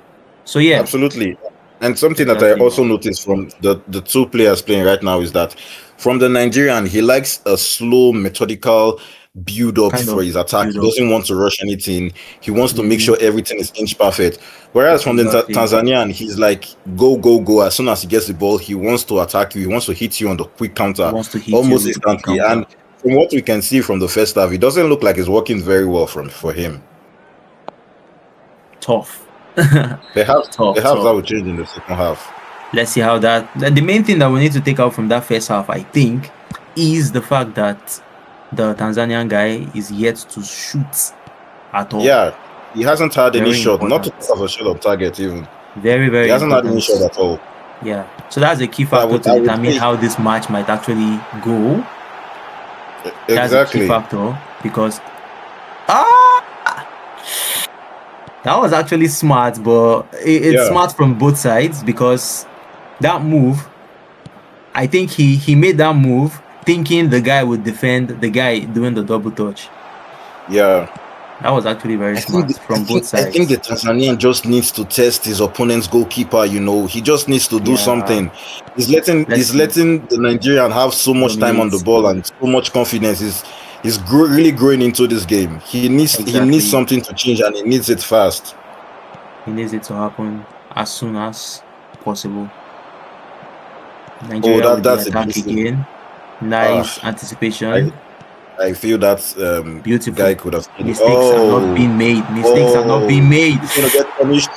So yeah, absolutely. And something that I also noticed from the two players playing right now is that from the Nigerian, he likes a slow, methodical build up for his attack. He doesn't want to rush anything. He wants to make sure everything is inch perfect. Whereas from the Tanzanian, he's like go, go, go. As soon as he gets the ball, he wants to attack you. He wants to hit you on the quick counter, almost instantly. And from what we can see from the first half, it doesn't look like it's working very well for him. Tough. Perhaps that will change in the second half. Let's see how the main thing that we need to take out from that first half, I think, is the fact that the Tanzanian guy is yet to shoot at all. Yeah, he hasn't had any shot, not to have a shot on target even. Very, very He hasn't had any shot at all. Yeah, so that's a key factor to determine how this match might actually go. Exactly. That's a key factor because that was actually smart, but it's smart from both sides, because that move, I think he made that move thinking the guy would defend the guy doing the double touch. Yeah. That was actually very smart from both sides. I think the Tanzanian just needs to test his opponent's goalkeeper, He just needs to do something. He's letting the Nigerian have so much time on the ball and so much confidence. really growing into this game. He needs Exactly. something to change, and he needs it fast. He needs it to happen as soon as possible. Nigeria with the that's a attack beautiful. again. Nice anticipation. I feel that Beautiful. guy could have. Mistakes are not being made. Mistakes are not being made. He's gonna get punished.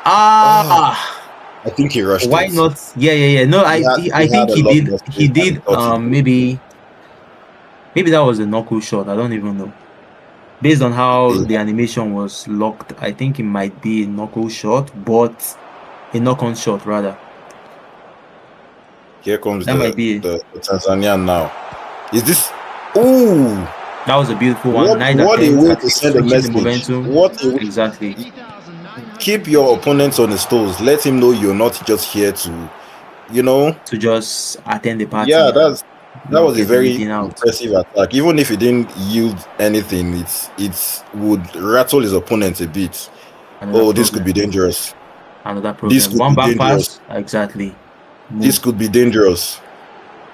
I think he rushed. Why it. not? Yeah. No, I think he did. He did. Maybe that was a knuckle shot. I don't even know. Based on how the animation was locked, I think it might be a knuckle shot, but a knock-on shot rather. Here comes That might be the Tanzanian now. Is this? Ooh! That was a beautiful one. What a way to send a message. Exactly. Keep your opponents on his toes. Let him know you're not just here to, to just attend the party. Yeah, that was a very impressive attack. Even if he didn't yield anything, it would rattle his opponent a bit. This could be dangerous. Another problem. One back pass. Exactly. This could be dangerous.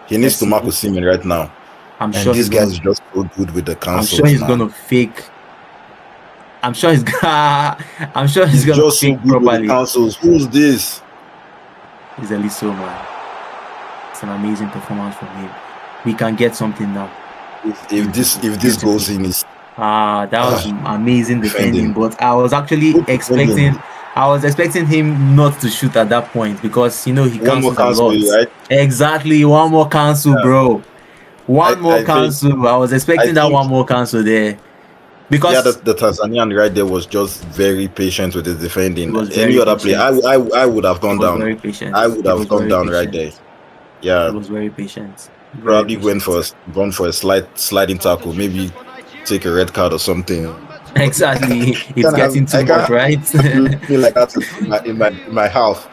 He needs to mark Osimhen right now. I'm sure this guy is just so good with the cancels. I'm sure he's gonna fake. I'm sure he's gonna just fake so good properly. With the cancels. Who's this? It's Eliso, man. It's an amazing performance from him. We can get something now. If this goes in, is that was amazing defending. But I was actually expecting him not to shoot at that point because he cancels a lot. Right? Exactly, one more cancel, bro. One more cancel. I was expecting that one more cancel there. Because the Tanzanian right there was just very patient with his defending. Any other player, I would have gone down. Very patient. I would have gone down right there. Yeah, he was very patient. Probably went for a sliding tackle, maybe take a red card or something. Exactly, it's getting too much, right? Feel like that's in my half.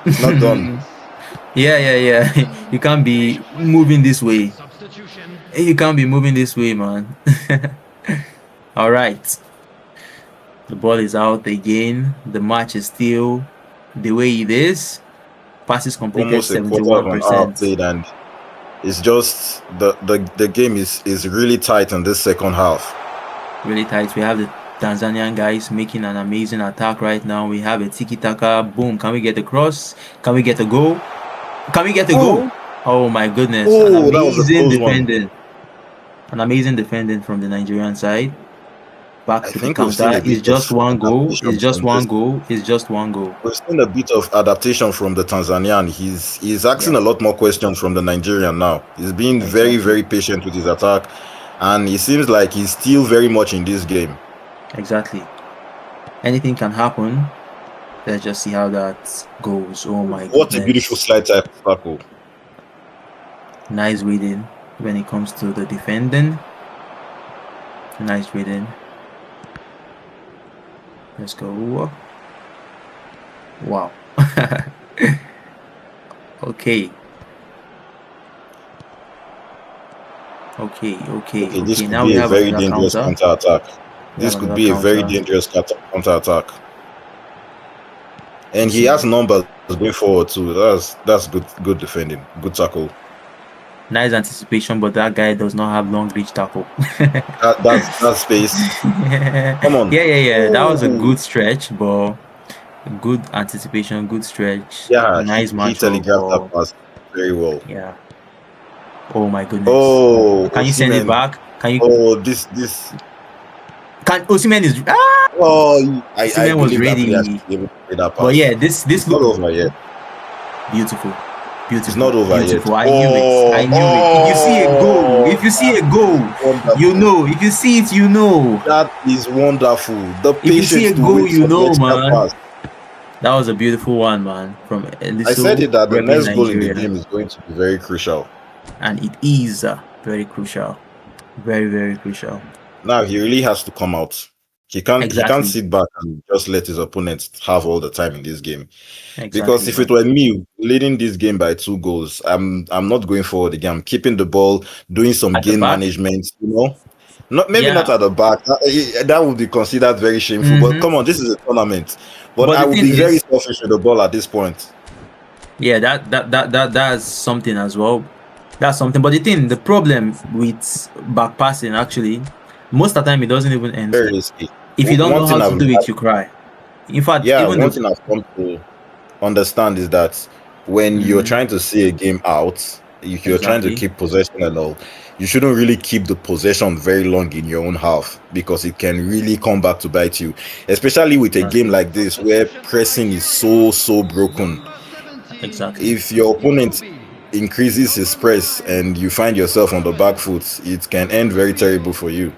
It's not done. Yeah. You can't be moving this way. You can't be moving this way, man. All right. The ball is out again. The match is still the way it is. Passes completed 71%. And it's just the game is really tight in this second half. Really tight. We have the Tanzanian guys making an amazing attack right now. We have a tiki-taka. Boom. Can we get the cross? Can we get a goal? Can we get the goal? Oh my goodness. An amazing defending. An amazing defending from the Nigerian side. Back to the counter. It's just one goal. It's just one goal. It's just one goal. We've seen a bit of adaptation from the Tanzanian. He's asking a lot more questions from the Nigerian now. He's being very, very patient with his attack. And it seems like he's still very much in this game. Exactly. Anything can happen. Let's just see how that goes. Oh my god. What a beautiful slide type of tackle. Nice reading when it comes to the defending. Nice reading. Let's go. Wow. Okay. This could be a very dangerous counter-attack. This could be a very dangerous counter-attack. And he has numbers going forward too. That's good defending. Good tackle. Nice anticipation, but that guy does not have long reach tackle. That's space. Come on. Yeah. That was a good stretch, but good anticipation, good stretch. Yeah, nice match. He telegraphed that pass very well. Yeah. Oh my goodness. Oh, can you send it back? Can you? Oh, this. Can Osimhen is? Osimhen was ready. But yeah, this looks not over yet. Beautiful. It's not over yet. I knew it. If you see a goal, wonderful. You know. If you see it, you know. That is wonderful. If you see a goal, you know, man. That was a beautiful one, man. From Eliso. I said it that the next goal in the game is going to be very crucial. And it is very crucial. Very, very crucial. Now he really has to come out. He can't sit back and just let his opponents have all the time in this game. Because if it were me leading this game by 2 goals, I'm not going forward again. I'm keeping the ball, doing some game management, Not at the back. That would be considered very shameful. But come on, this is a tournament. But I would be very selfish with the ball at this point. Yeah, that's something as well. That's something. But the problem with back passing, actually, most of the time it doesn't even end. Very risky. If you don't One know how thing to I've do it, you cry. In fact, yeah, even one thing I've come to understand is that when you're trying to see a game out, if you're trying to Exactly. keep possession and all, you shouldn't really keep the possession very long in your own half because it can really come back to bite you, especially with a game like this where pressing is so broken. Exactly. If your opponent increases his press and you find yourself on the back foot, it can end very terrible for you.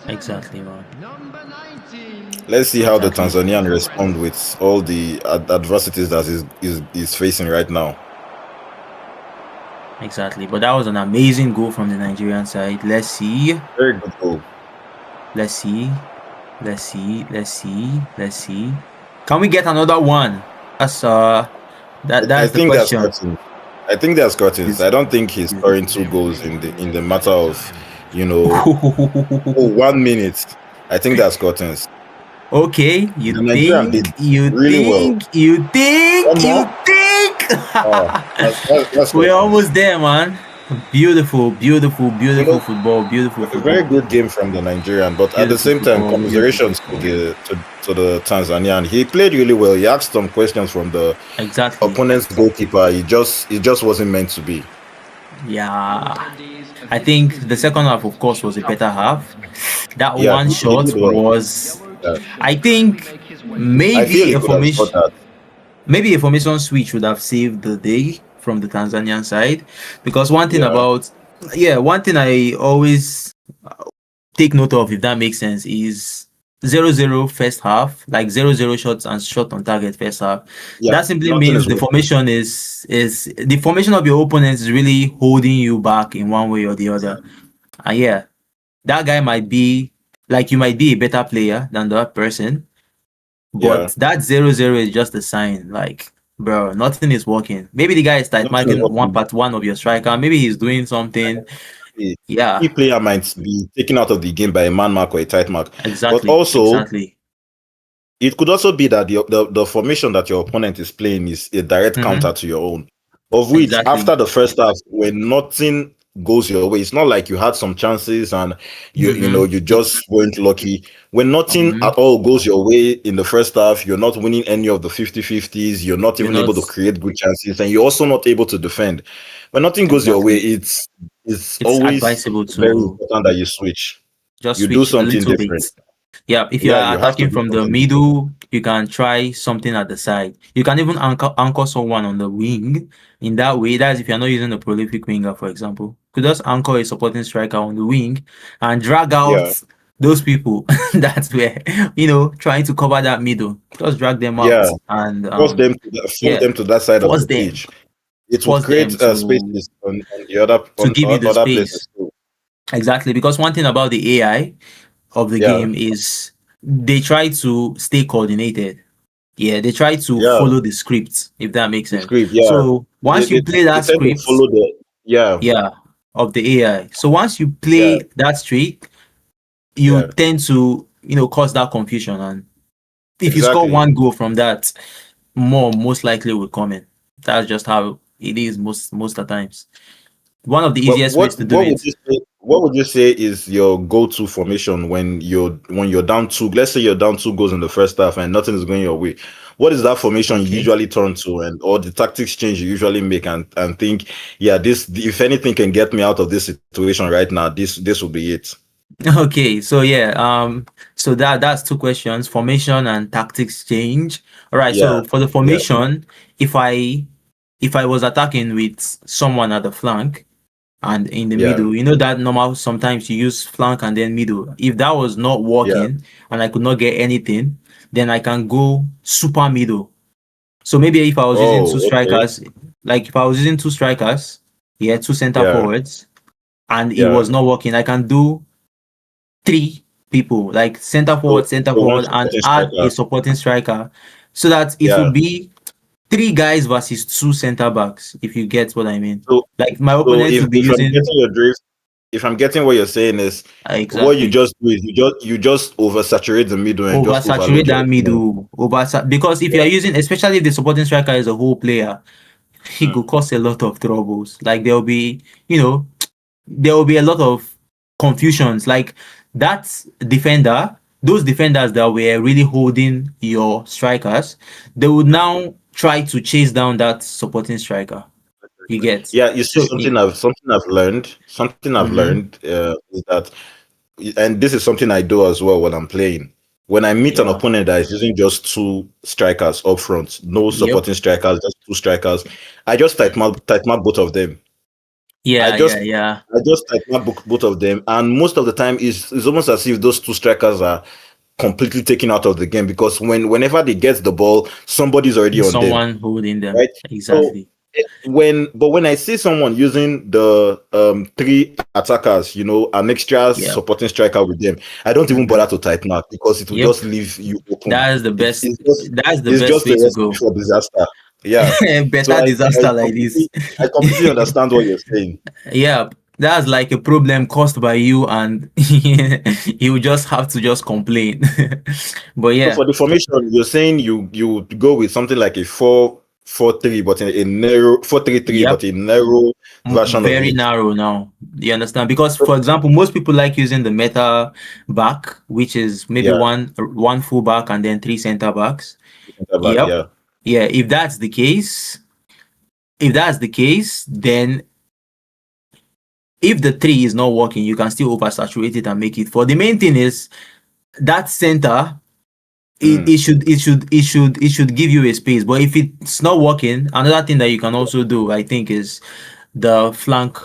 Exactly, man. Let's see how the Exactly. Tanzanian respond with all the adversities that is facing right now. Exactly. But that was an amazing goal from the Nigerian side. Let's see. Very good goal. Let's see. Let's see. Let's see. Let's see. Can we get another one? That's I the think that's question. curtains. I think that's curtains. I don't think he's scoring 2 goals in the matter of 1 minute. I think that's curtains. Okay, you The Nigerian did think, you really well. think, you think, One you more? think. That's We're curtains. almost there, man. Beautiful football, beautiful A football. very good game from the Nigerian, but at the same time, commiserations to the Tanzanian. He played really well. He asked some questions from the opponent's goalkeeper. He just wasn't meant to be. Yeah, I think the second half, of course, was a better half. That Yeah, one he shot did well. was, Yeah. I think, I feel maybe he could have scored that. maybe a formation switch would have saved the day from the Tanzanian side, because one thing I always take note of, if that makes sense, is 0-0 first half, like 0-0 shots and shot on target first half. Yeah, that simply nothing means is the working. formation is the formation of your opponent is really holding you back in one way or the other. And yeah, that guy might be, like, you might be a better player than the other person, but that 0-0 is just a sign, like, bro, nothing is working. Maybe the guy is tight Nothing is marking working. one of your striker. Maybe he's doing something. Yeah, key player might be taken out of the game by a man mark or a tight mark. exactly. But also, exactly. it could also be that the formation that your opponent is playing is a direct counter to your own. Of which, after the first half, when nothing goes your way, it's not like you had some chances and you just weren't lucky. When nothing at all goes your way in the first half, you're not winning any of the 50-50s, you're not even able to create good chances, and you're also not able to defend. When nothing goes your way, it's always advisable to very important that you switch. Just you switch do something a little different. bit. Yeah, if you are you have to attacking do from the something middle, you can try something at the side. You can even anchor someone on the wing. In that way, that's if you're not using a prolific winger, for example. You could just anchor a supporting striker on the wing and drag out those people that's where, trying to cover that middle. Just drag them out and force them to that side of the pitch. It will create spaces on the other give you the other space. places too. Exactly, because one thing about the AI of the game is they try to stay coordinated. Yeah, they try to follow the script, if that makes sense. So once you play that script, follow of the AI. So once you play that straight, you tend to cause that confusion, and if you score one goal from that, most likely will come in. That's just how it is most of the times. One of the easiest ways to do it. What would you say is your go-to formation when you're down 2? Let's say you're down 2 goals in the first half and nothing is going your way. What is that formation you usually turn to, or the tactics change you usually make and think, this, if anything can get me out of this situation right now, this will be it. Okay, so so that's 2 questions: formation and tactics change. All right, so for the formation, if I was attacking with someone at the flank and in the middle, that normal, sometimes you use flank and then middle. If that was not working and I could not get anything, then I can go super middle. So maybe if I was using 2 strikers, like if I was using 2 strikers, 2 center forwards, and it was not working, I can do 3 people, like center forward, and add a supporting striker, so that it will be 3 guys versus 2 center backs, if you get what I mean. So, like my opponent will be using. I'm getting your drift, if I'm getting what you're saying is what you just do is you just oversaturate the middle and oversaturate that middle, because if you are using, especially if the supporting striker is a whole player, he could cause a lot of troubles. Like there will be, there will be a lot of confusions. Like that defender, those defenders that were really holding your strikers, they would now try to chase down that supporting striker. You get Yeah, you see, so. something I've learned is that, and this is something I do as well when I'm playing. When I meet an Yeah. opponent that is using just two strikers up front, no Yep. supporting strikers, just two strikers, I just tight mark both of them. Yeah. I just Yeah. I just tight mark both of them, and most of the time it's almost as if those two strikers are completely taken out of the game, because whenever they get the ball, somebody's already on them, Someone holding them. right? So Exactly. when I see someone using the three attackers, an extra Yeah. supporting striker with them, I don't even bother to tight mark, because it will Yep. just leave you open. That is the best. That's the It's best just way a to recipe go. for disaster. Yeah. So Better disaster like this. I completely understand what you're saying. Yeah, that's like a problem caused by you, and you just have to just complain. But So yeah, for the formation, you're saying you go with something like a 4-4-3, but in a narrow 4-3-3, yep, but a narrow version of very it. narrow now. You understand? Because for example, most people like using the meta back, which is maybe Yeah. one full back and then three center backs. Center back, Yep. yeah. Yeah, if that's the case, then if the three is not working, you can still oversaturate it and make it four. The main thing is that center, it should give you a space. But if it's not working, another thing that you can also do, I think, is the flank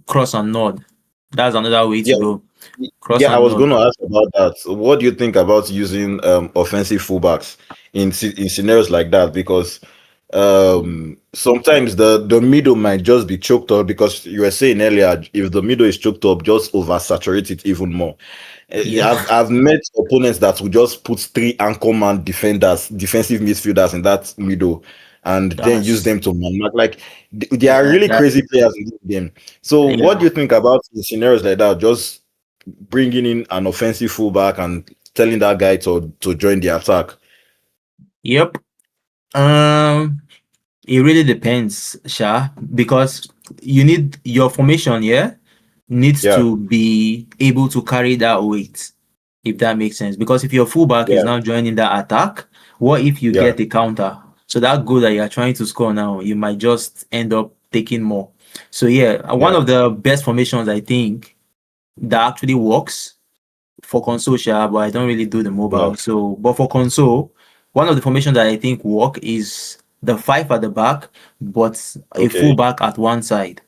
cross and nod. That's another way to Yeah. go. Cross Yeah, I and was nod. going to ask about that. So what do you think about using offensive fullbacks in scenarios like that? Because sometimes the middle might just be choked up, because you were saying earlier, if the middle is choked up, just oversaturate it even more. Yeah. I've met opponents that will just put three anchorman defensive midfielders in that middle, and then use them to man mark. Like they are really crazy players in this game. So what do you think about in scenarios like that? Just bringing in an offensive fullback and telling that guy to join the attack. Yep. It really depends, Sha, because you need your formation, needs to be able to carry that weight, if that makes sense. Because if your fullback is now joining that attack, what if you get a counter? So that goal that you're trying to score now, you might just end up taking more. So one of the best formations, I think, that actually works for console, Sha, but I don't really do the mobile. So, but for console, one of the formations that I think work is the 5 at the back, but a fullback at one side.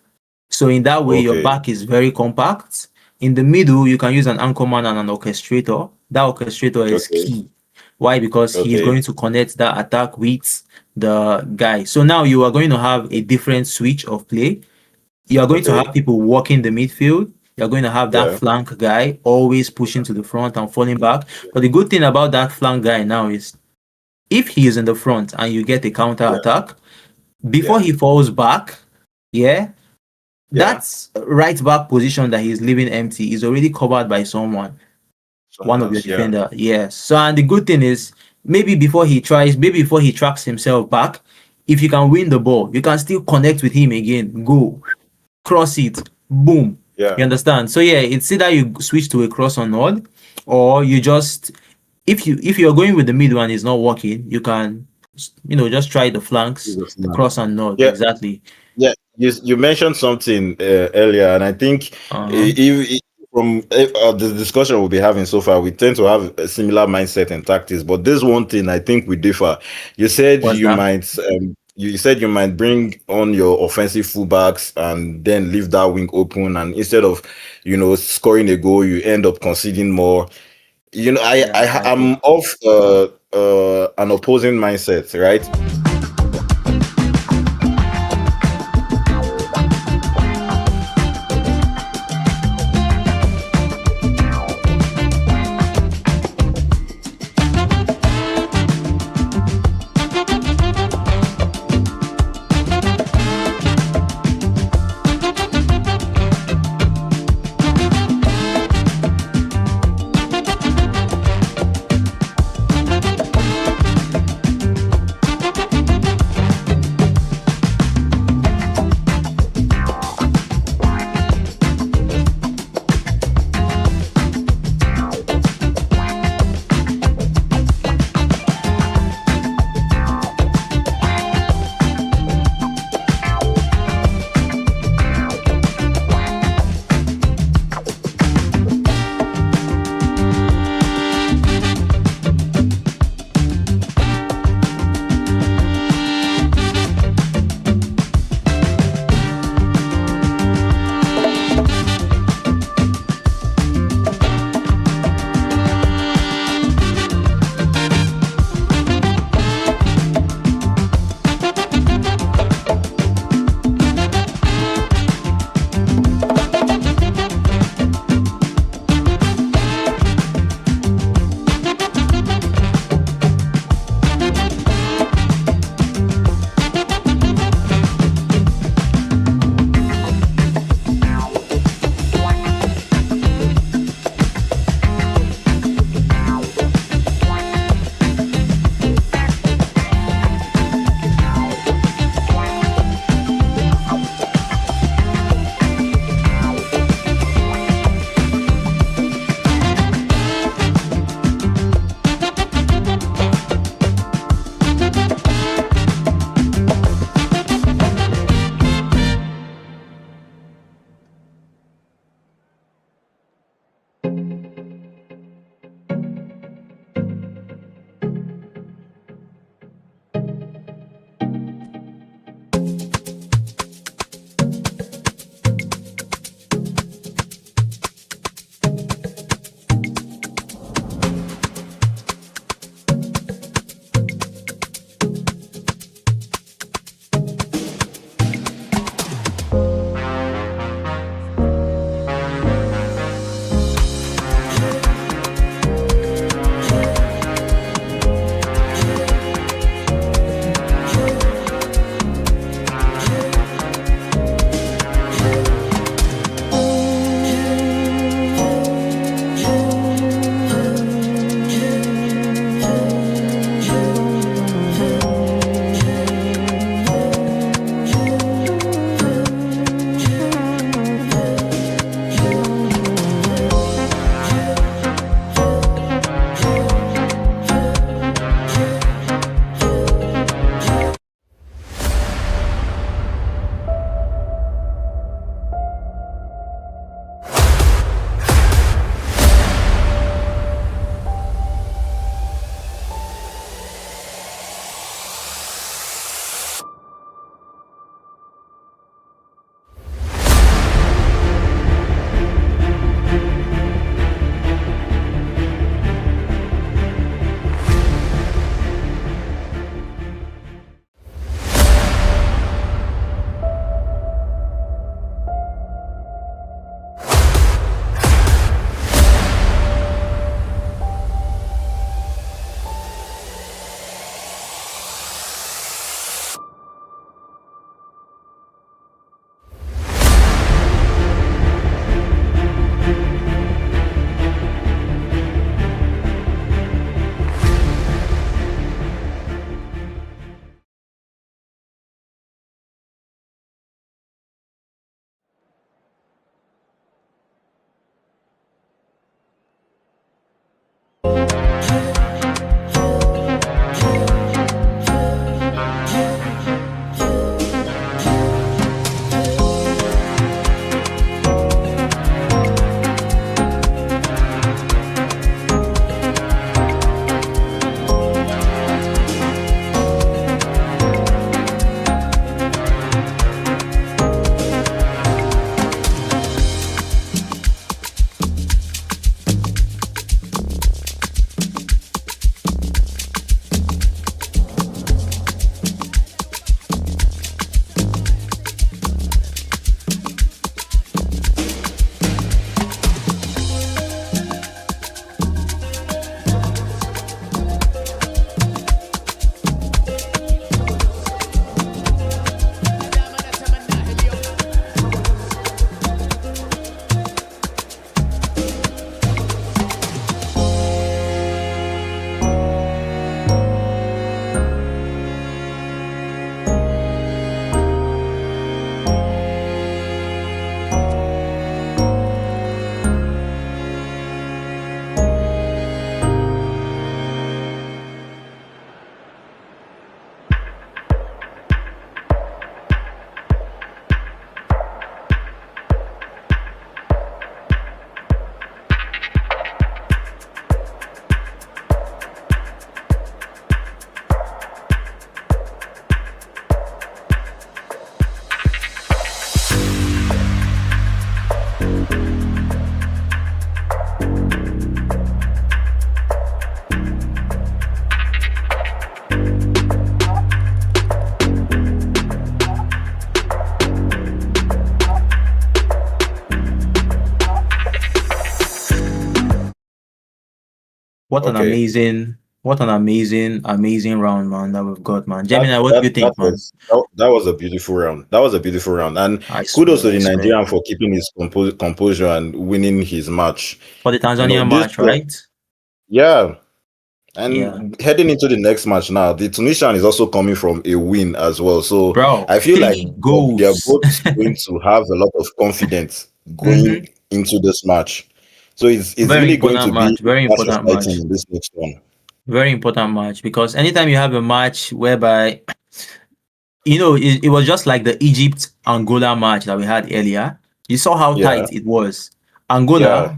So in that way, your back is very compact. In the middle, you can use an anchorman and an orchestrator. That orchestrator is key. Why? Because he is going to connect that attack with the guy. So now you are going to have a different switch of play. You are going to have people walking the midfield. You're going to have that flank guy always pushing to the front and falling back. But the good thing about that flank guy now is, if he is in the front and you get a counter attack, before he falls back, that's right back position that he's leaving empty is already covered by someone, one of your defender. Yes. So, and the good thing is, maybe before he tracks himself back, if you can win the ball, you can still connect with him again, go, cross it, boom. You understand? So it's either you switch to a cross or nod, or you just, if you're going with the middle and it's not working, you can just try the flanks, cross and nod. Exactly. Yeah, you mentioned something earlier, and I think if from the discussion we'll be having so far, we tend to have a similar mindset and tactics. But there's one thing I think we differ. You said you said you might bring on your offensive fullbacks and then leave that wing open, and instead of scoring a goal, you end up conceding more. I'm of an opposing mindset, right? What an Okay. amazing, amazing round, man, that we've got, man. That Gemini, what do that you that think, man? was that was a beautiful round. That was a beautiful round, and I kudos to swear, I the swear. Nigerian for keeping his composure and winning his match. For the Tanzania This match, right? yeah, Yeah. and heading into the next match now, the Tunisian is also coming from a win as well. So Bro, I feel like three they're goals. both going to have a lot of confidence Mm-hmm. going into this match. So it's Very really going important to be match. Very match important exciting match. in this next one. Very important match because anytime you have a match whereby it was just like the Egypt Angola match that we had earlier. You saw how Yeah, tight it was. yeah. Angola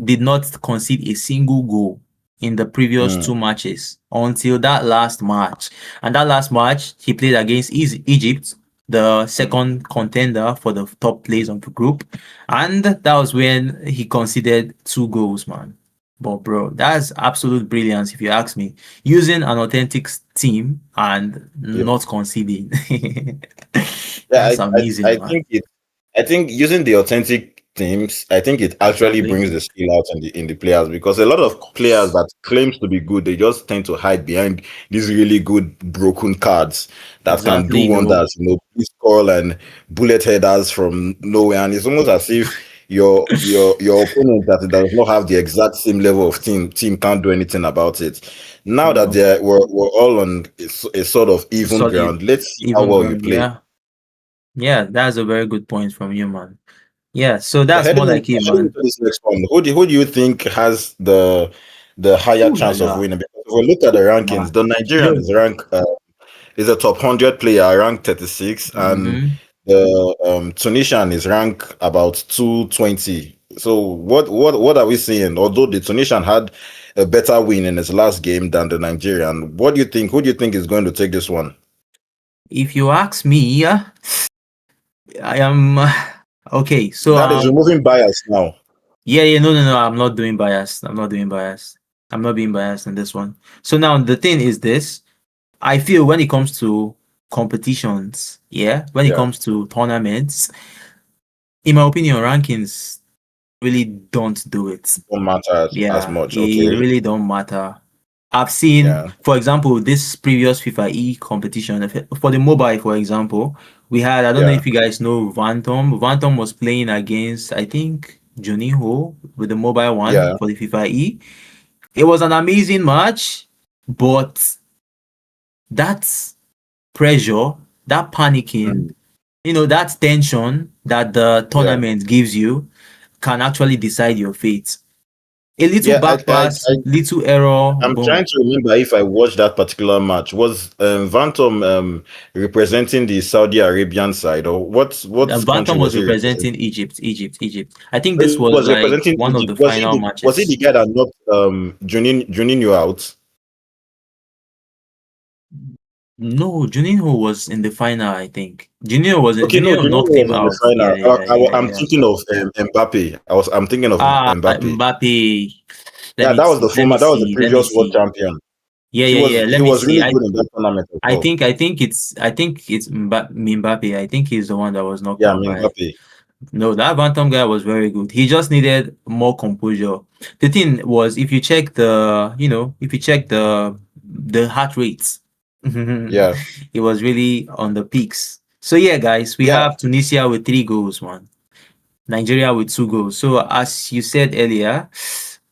did not concede a single goal in the previous Mm, two matches until that last match. And that last match, he played against Egypt, the mm. second contender for the top place of the group. And that was when he conceded two goals, man. But bro, that's absolute brilliance if you ask me. Using an authentic team and Yeah. not conceding. Yeah, That's amazing, I man. think I think using the authentic teams, I think it actually Exactly. brings the skill out in the players, because a lot Of of players course. that claims to be good, they just tend to hide behind these really good broken cards that can do Exactly, though. wonders, pleay call and bullet headers from nowhere. And it's almost as if your opponent that does not have the exact same level of team can't do anything about it. Now that No. we're all on a sort of even Solid, ground, let's see how even well you ground. play. Yeah. Yeah, that's a very good point from you, man. Yeah, so But that's more like it, heading man. into this next one, who do you think has the higher Ooh la chance of la. winning? Because if we look at the rankings, Ma. the You Nigerian know, is is a top 100 player, ranked 36, and mm-hmm. the Tunisian is ranked about 220. So what are we seeing? Although the Tunisian had a better win in his last game than the Nigerian, what do you think? Who do you think is going to take this one? If you ask me, I am okay. So That is removing bias now. yeah, no. I'm not doing bias. I'm not doing bias. I'm not being biased in this one. So now the thing is this. I feel when it comes to competitions, yeah, when it Yeah, comes to tournaments, in my opinion, rankings really don't do it. don't matter as Yeah, much. it Okay. really don't matter. I've seen, Yeah. for example, this previous FIFA E competition for the mobile, for example, we had, I don't know Yeah. if you guys know Vantom. Vantom was playing against, I think, Juninho with the mobile one Yeah. for the FIFA E. It was an amazing match, but that pressure, that panicking, Mm. that tension that the Yeah. tournament gives you can actually decide your fate. A little Yeah, back pass, I little error, I'm trying boom. to remember if I watched that particular match. Was Vantom representing the Saudi Arabian side, or what country Bantam was was he representing? representing Egypt. I think this He was was like representing one of Egypt. the final Was he matches. the guy that knocked Juninho out? No, Juninho was in the final, I think. Okay, no, Juninho Juninho knocked was him in the out. final. Yeah, yeah, yeah, I'm yeah. thinking of Mbappe. I'm thinking of Mbappe. Mbappe. Yeah, that was the former. That was the Let me previous world see. champion. Yeah, He yeah, was yeah. he Let me was see. really good in that tournament as well. I think it's Mbappe. I think he's the one that was knocked Yeah, out by. Mbappe. No, that Bantam guy was very good. He just needed more composure. The thing was, if you check the heart rates, Yeah, it was really on the peaks. So yeah, guys, we yeah. have Tunisia with 3 goals, man. Nigeria with 2 goals. So as you said earlier,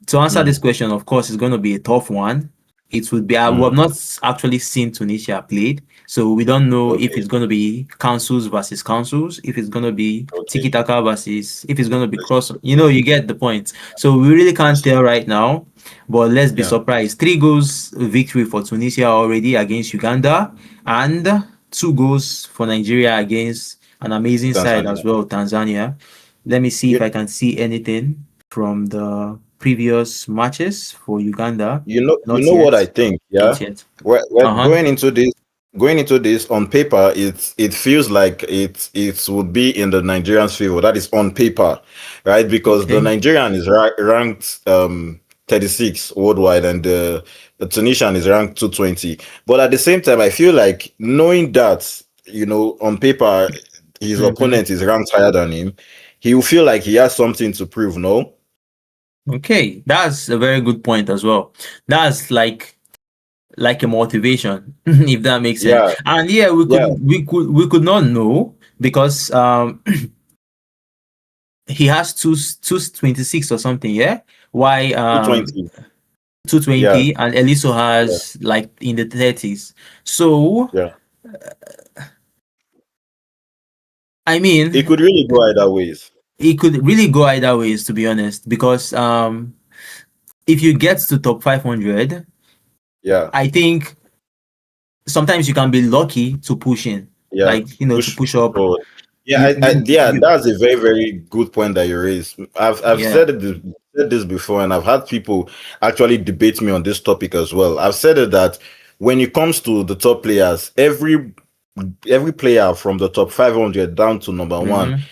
to answer this Mm, question, of course, it's going to be a tough one. It would be. We have mm. not actually seen Tunisia played, so we don't know if Okay, it's going to be councils versus councils, if it's going to be okay. tiki taka versus, if it's going to be cross. You get the point. So we really can't Yes. tell right now, but let's be Yeah. surprised. 3 goals victory for Tunisia already against Uganda, and 2 goals for Nigeria against an amazing side as Tanzania. well, Tanzania. Let me see if You I can see anything from the previous matches for Uganda. you Not know what yet. I think, yeah? Not yet. We're Uh-huh. going into this on paper, it feels like it would be in the Nigerians' favor. That is on paper, right? Because the Okay. Nigerian is ranked 36 worldwide, and the Tunisian is ranked 220. But at the same time, I feel like knowing that, on paper his Mm-hmm. opponent is ranked higher than him, he will feel like he has something to prove, no? Okay, that's a very good point as well. That's like a motivation, if that makes sense. Yeah, And yeah, yeah, we could not know because he has 226 or something, yeah. Why 220. Yeah, 220 and Eliso yeah, has like in the 30s. So yeah. I It mean, could really go either ways. it could really go either ways, to be honest, because if you get to top 500, Yeah, I think sometimes you can be lucky to push in, yeah. like to push Push up. forward. Yeah, yeah, You that's a very, very good point that you raised. I've yeah. said this before, and I've had people actually debate me on this topic as well. I've said it that when it comes to the top players, every player from the top 500 down to number one Mm-hmm.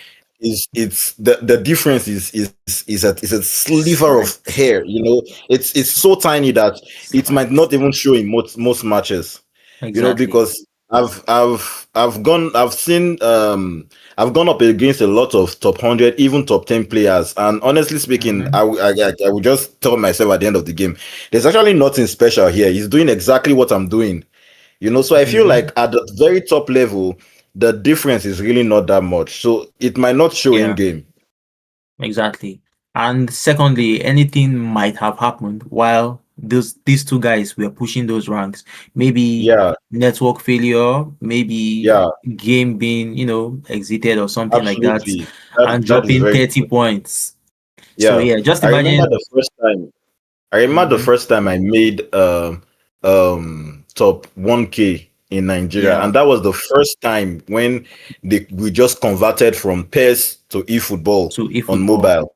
is it's the difference is a sliver of Like hair. It's so tiny that it might not even show in most matches. exactly. Because I've gone up against a lot of top 100, even top 10 players, and honestly speaking, Mm-hmm. I would just tell myself at the end of the game, there's actually nothing special here. He's doing exactly what I'm doing. So I feel Mm-hmm. like at the very top level, the difference is really not that much. So it might not show in Yeah. game. Exactly. And secondly, anything might have happened while these two guys were pushing those ranks. Maybe Yeah, network failure, maybe yeah, game being, exited or something like that, absolutely. That and that is dropping very 30 true. points. So Yeah. yeah, just I remember imagine. the first time. I remember the Mhm. first time I made top 1K in Nigeria, Yeah, and that was the first time when we just converted from PES to eFootball to on eFootball. mobile.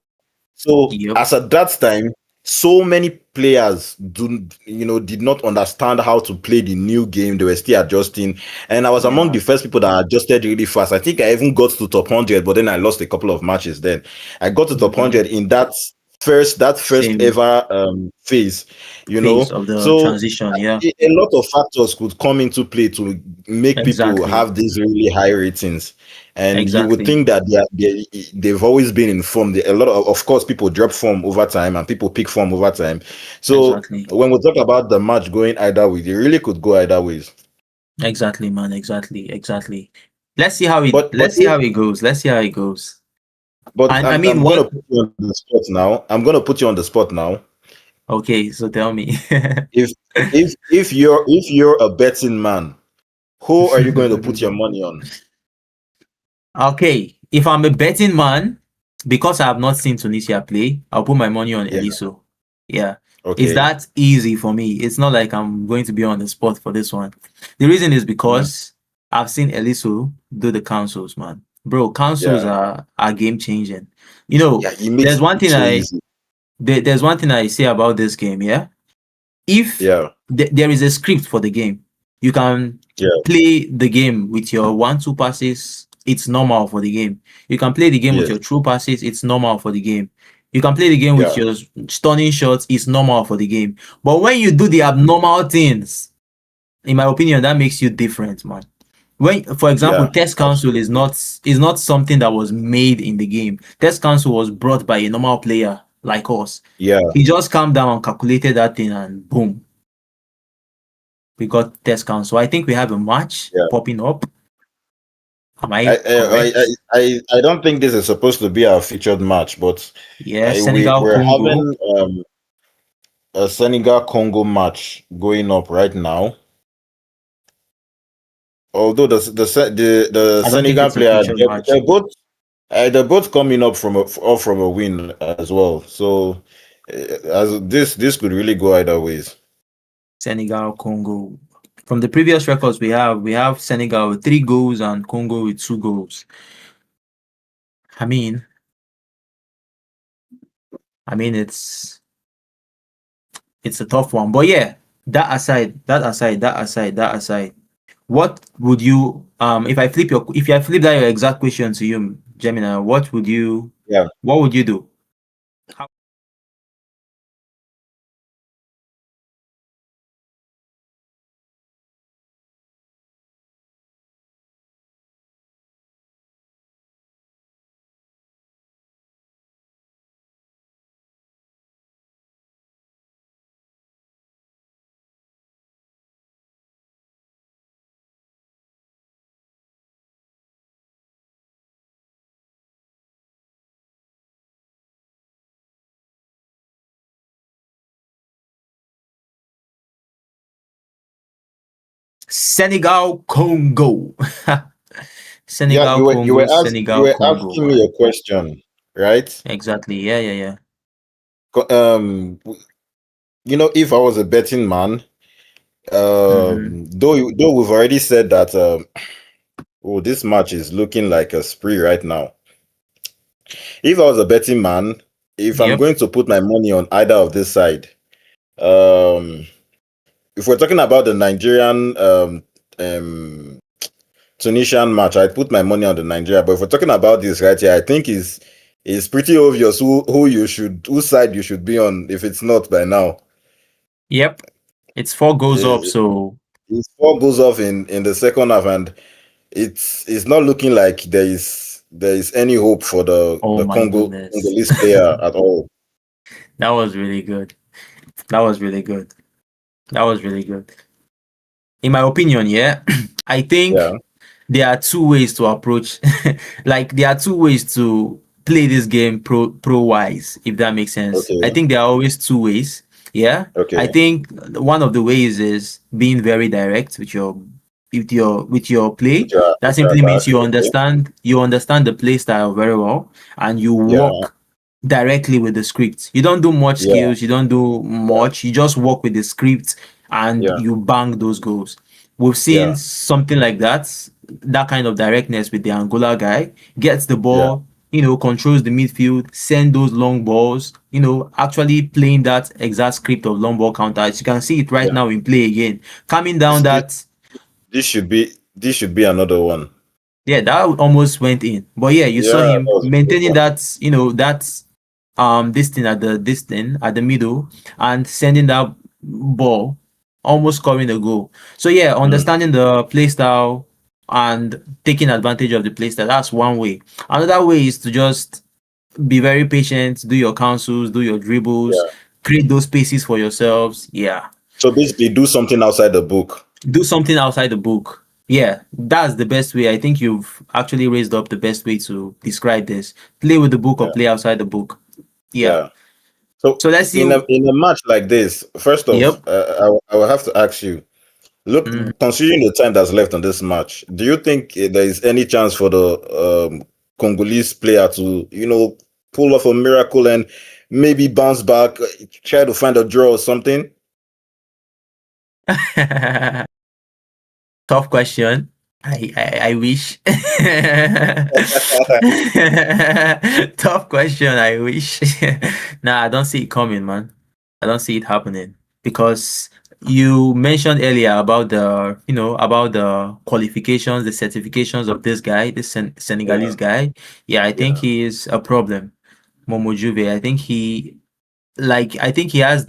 So Yep. as at that time, so many players did not understand how to play the new game. They were still adjusting, and I was among Yeah. the first people that adjusted really fast. I think I even got to top 100, but then I lost a couple of matches. Then I got to top Hmm. 100 in that first Same ever phase. phase of the So transition. Yeah, a lot of factors could come into play to make people exactly. have these really high ratings. And you would Exactly. think that they've always been in form. A lot of course, people drop form over time and people pick form over time. So Exactly. when we talk about the match going either way, it really could go either ways. Exactly, man. Exactly. Exactly. But Let's see how it goes. Let's see how it goes. And I mean I'm gonna what put you on the spot now. I'm gonna put you on the spot now. okay, so tell me. If if you're a betting man, who are you going to put your money on? Okay, if I'm a betting man, because I have not seen Tunisia play, I'll put my money on Yeah. Eliso. Yeah. It's Okay. that easy for me. It's not like I'm going to be on the spot for this one. The reason is Mhm. because I've seen Eliso do the councils, man. Bro, councils Yeah. are game changing. Yeah. He There's makes it one look thing so easy. there's one thing I say about this game, yeah. If Yeah. there is a script for the game, you can Yeah. play the game with your 1-2 passes, it's normal for the game. You can play the game with Yes. your true passes, it's normal for the game. You can play the game with Yeah. your stunning shots, it's normal for the game. But when you do the abnormal things, in my opinion, that makes you different, man. When, for example, Yeah. test counsel is Absolutely. not something that was made in the game. Test counsel was brought by a normal player like us. Yeah. He just calmed down and calculated that thing, and boom, we got test counsel. I think we have a match Yeah. popping up. Am I I I, I correct? I don't think this is supposed to be our featured match, but Yeah, Senegal, we're Congo. having a Senegal Congo match going up right now. Although the I don't think Senegal it's a player, featured match. they're both coming up from a win as well. So as this could really go either ways. Senegal, Congo. From the previous records we have Senegal with 3 goals and Congo with 2 goals. I mean, it's a tough one. But yeah, that aside. What would you if I flip that your exact question to you, Gemini, Yeah. what would you do? Senegal, Congo. Yeah, Senegal, Congo, you Senegal, were Congo, asking me a man. question, right? Exactly. Yeah, yeah, yeah. Co- Um, if I was a betting man, Mm-hmm. though we've already said that, oh, this match is looking like a spree right now. If I was a betting man, if I'm Yep. going to put my money on either of this side, um, if we're talking about the Nigerian um Tunisian match, I'd put my money on the Nigeria. But if we're talking about this right here, I think it's pretty obvious whose side you should be on if it's not by now. Yep. It's 4 goals up, It, so it's four goes off in the second half, and it's not looking like there is any hope for the oh the my Congo goodness. Congolese player at all. That was really good. That was really good. That was really good. In my opinion, yeah, I Yeah. think there are two ways to approach like there are two ways to play this game pro wise, if that makes sense. I Okay. think there are always two ways. Yeah. I Okay. think one of the ways is being very direct with your play. That With your simply means attack. Okay. you understand the play style very well and you Yeah. work directly with the script. You don't do much Yeah. skills, you don't do Yeah. much, you just work with the script and Yeah. you bang those goals. We've seen Yeah. something like that kind of directness with the Angola guy, gets the Yeah. ball, controls the midfield, send those long balls, actually playing that exact script of long ball counters. You can see it right Yeah. now in play again. Coming down This this that, this should be another one. yeah, that almost went in. But yeah, you Yeah, saw that him was a good maintaining one. this thing at the middle and sending that ball, almost scoring a goal. So yeah, Mm. understanding the play style and taking advantage of the play style, that's one way. Another way is to just be very patient, do your counsels, do your dribbles, Yeah. create those spaces for yourselves. Yeah. So basically, do something outside the book. Do something outside the book. Yeah, that's the best way. I think you've actually raised up the best way to describe this. Play with the book or Yeah. play outside the book. Yeah. Yeah. So So let's see. in a match like this, first off, Yep. I will have to ask you. Look, Mm. considering the time that's left on this match, do you think there is any chance for the Congolese player to, pull off a miracle and maybe bounce back, try to find a draw or something? Tough question. I wish. Tough question. I wish. Nah, I don't see it coming, man. I don't see it happening because you mentioned earlier about the qualifications, the certifications of this guy, this Yeah, Senegalese guy. Yeah, I think yeah, he is a problem. Momo Juve. I think he has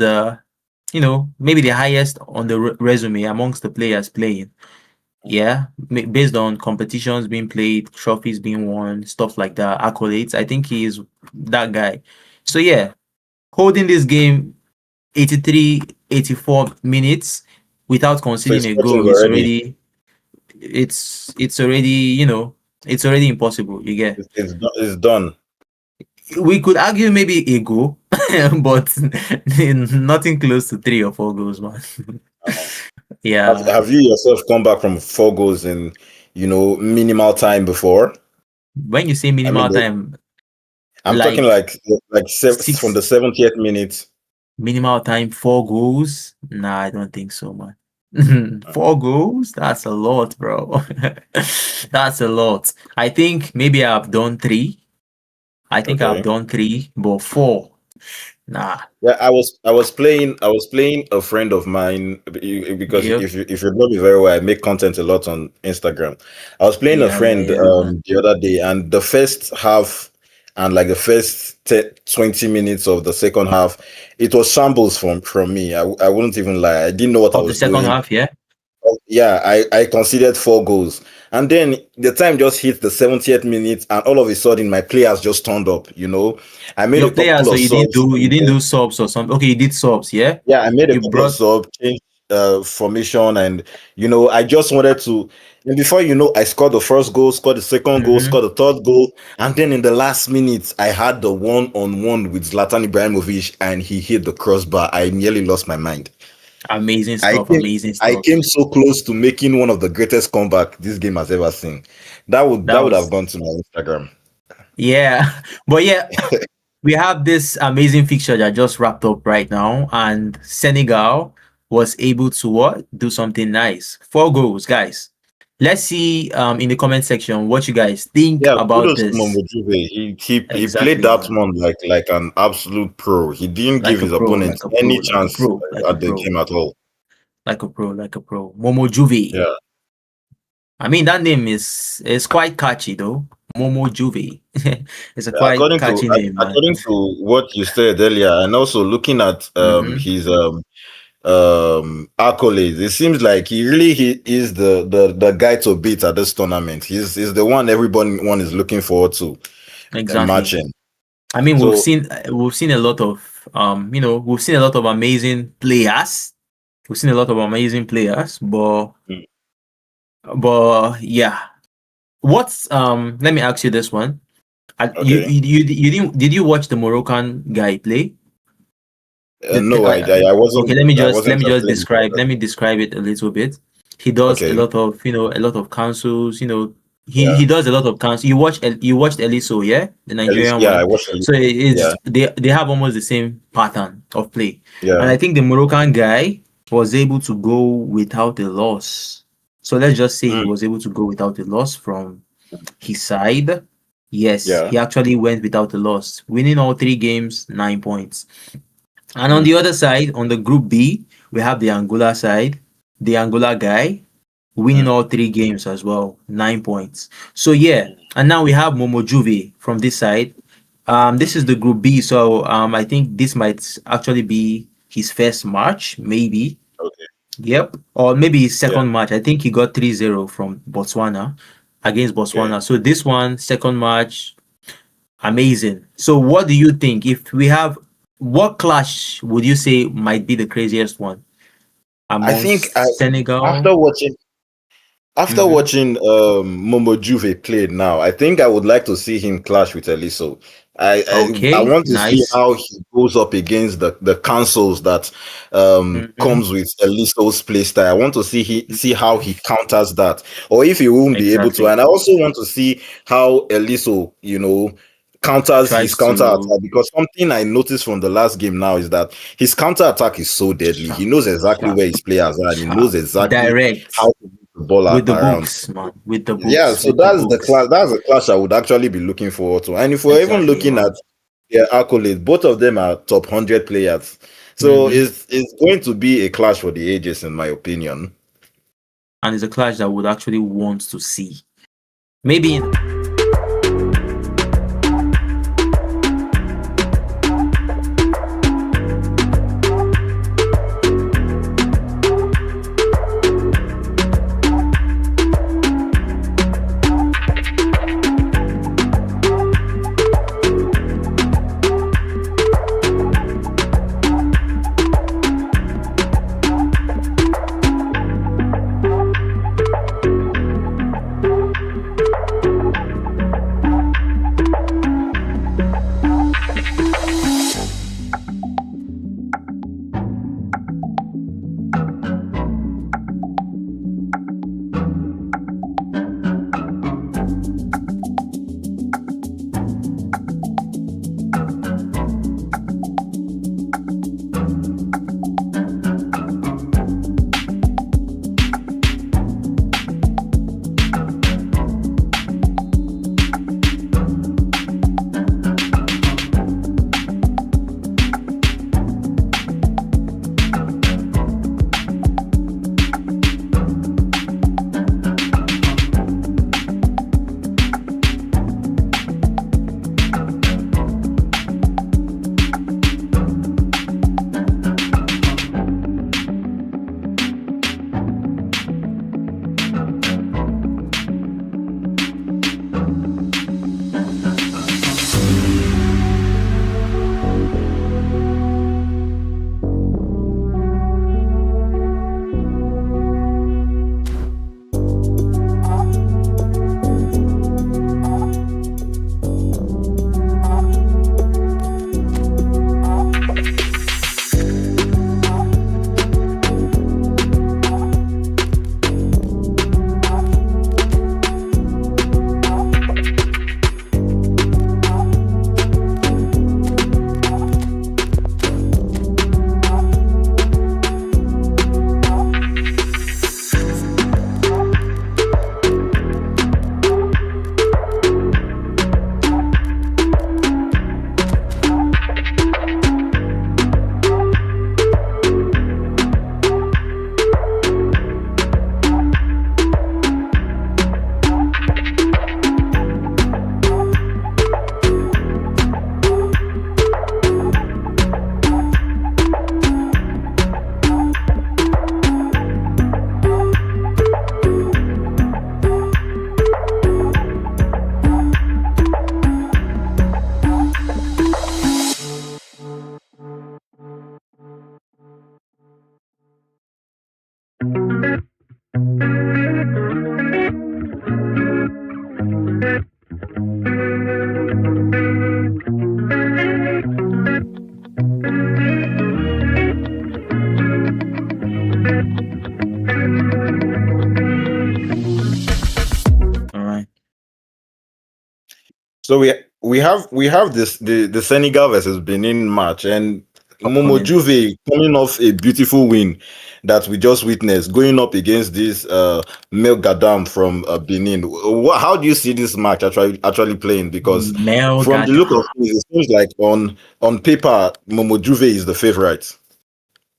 maybe the highest on the resume amongst the players playing. Yeah, based on competitions being played, trophies being won, stuff like that, accolades. I think he is that guy. So yeah, holding this game 83, 84 minutes without so conceding it's a cutting goal is already. already it's already impossible. You get. It's done. We could argue maybe a goal, but nothing close to 3 or 4 goals, man. Uh, Have, Yeah. have you yourself come back from four goals in, minimal time before? When you say I mean, minimal time, I'm talking like from six the 70th minute. minimal time, 4 goals? Nah, I don't think so, man. 4 goals? That's a lot, bro. That's a lot. I think maybe I've done three. I think I've Okay. done three, but four. Nah. Yeah, I was playing a friend of mine because Yep. if you know me very well, I make content a lot on Instagram. I was playing a Yeah, yeah, friend yeah, man. the other day, and the first half and like the first 20 minutes of the second half, it was shambles from me. I wouldn't even lie. I didn't know what I Of the was second doing. half, yeah. Yeah, I considered four goals. And then the time just hit the 70th minute, and all of a sudden my players just turned up. I made Your a player, couple so of subs. you didn't do subs or something. Okay, you did subs, yeah? Yeah, I made a You couple of brought subs, changed formation, and I just wanted to. And before I scored the first goal, scored the second goal, mhm. scored the third goal, and then in the last minute, I had the one-on-one with Zlatan Ibrahimovic, and he hit the crossbar. I nearly lost my mind. Amazing I stuff. came Amazing I stuff. came so close to making one of the greatest comeback this game has ever seen. That That would have was gone to my Instagram. yeah, but yeah, we have this amazing fixture that just wrapped up right now, and Senegal was able to what do something nice. 4 goals, guys. Let's see in the comment section what you guys think Yeah, about kudos to this. Momojuve. He played Exactly, that man. one like an absolute pro. He didn't give Like a his pro, opponent like a pro, any like a chance pro, like a at the pro, game at all. like a pro, like a pro. Momo Juve. Yeah. I mean, that name is quite catchy though. Momo Juve. It's a quite catchy name, man. According to what you said earlier, and also looking at Mm-hmm. his accolades, it seems like he is the guy to beat at this tournament. He's the one everyone is looking forward to Exactly. matching. I mean, So we've seen a lot of we've seen a lot of amazing players. We've seen a lot of amazing players, but Mm. yeah. What's let me ask you this one. okay. You didn't did you watch the Moroccan guy play? No, I Okay, wasn't I let wasn't me just actually describe interested. let me describe it a little bit. He does a Okay. lot of a lot of councils, Yeah. he does a lot of councils. You watched Eliso, yeah, the At least, Nigerian yeah, I one. watched it. So it's Yeah. they have almost the same pattern of play, and Yeah. I think the Moroccan guy was able to go without a loss. So let's just say he Mm. was able to go without a loss from his side. Yes, Yeah. he actually went without a loss, winning all 3 games, 9 points. And on Mm. the other side, on the group B, we have the Angola side, the Angola guy winning Mm. all 3 games as well, 9 points. So yeah, and now we have Momo Juve from this side. This is the group B, so I think this might actually be his first match, maybe. Okay. Yep, or maybe his Yeah. second match. I think he got 3-0 from Botswana against Okay. Botswana. So this one, second match, amazing. So what do you think if we have what clash would you say might be the craziest one I think amongst Senegal? after watching After Mm-hmm. watching Momo Juve play now, I think I would like to see him clash with Eliso. I Okay, want to see nice. how he goes up against the councils that Mm-hmm. comes with Eliso's play style. I want to see how he counters that, or if he won't be able to. Exactly. And I also want to see how Eliso, counters his Tries counter to attack, because something I noticed from the last game now is that his counter attack is so deadly. He sharp, knows exactly sharp, where his players are, and he knows sharp, exactly direct how to move the ball with the around. books, man. With the Yeah, books, so with the that's the books. class. That's a clash I would actually be looking forward to. And if we're even Exactly, looking man. at their accolades, both of them are top 100 players. So Mm-hmm. it's going to be a clash for the ages, in my opinion. And it's a clash that I would actually want to see. Maybe in So we have this the Senegal versus Benin match, and Momo Upcoming. Juve coming off a beautiful win that we just witnessed, going up against this Mel Gadam from Benin. How do you see this match actually playing? Because Mel from the look of Gadam. things, it seems like on paper Momo Juve is the favorite.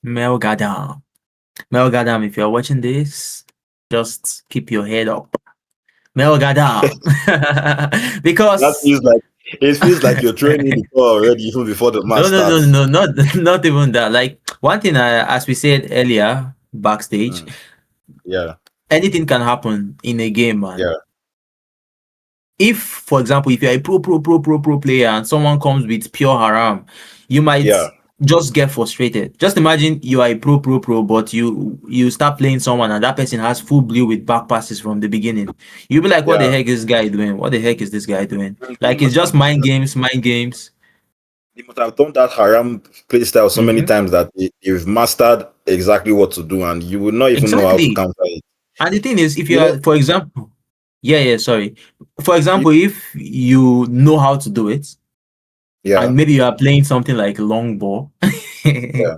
Mel Gadam. Mel Gadam, if you're watching this, just keep your head up. Mel Gadam. That Because feels like you're throwing in the ball already even before the match starts. no, not even that. Like one thing, as we said earlier backstage, Yeah, anything can happen in a game, man. yeah, If, for example, if you're a pro player and someone comes with pure haram, you might yeah, just get frustrated. Just imagine you are a pro, but you start playing someone and that person has full blue with back passes from the beginning. You'll be like, what the yeah. heck is this guy doing? What the heck is this guy doing? And Like, it's just mind games. they must have done that haram play style so many times that they've mastered exactly what to do, and you would not even know how to Exactly. counter it. And the thing is, if you You know, are, for example, sorry. For example, you, if you know how to do it, yeah, and maybe you are playing something like long ball, yeah,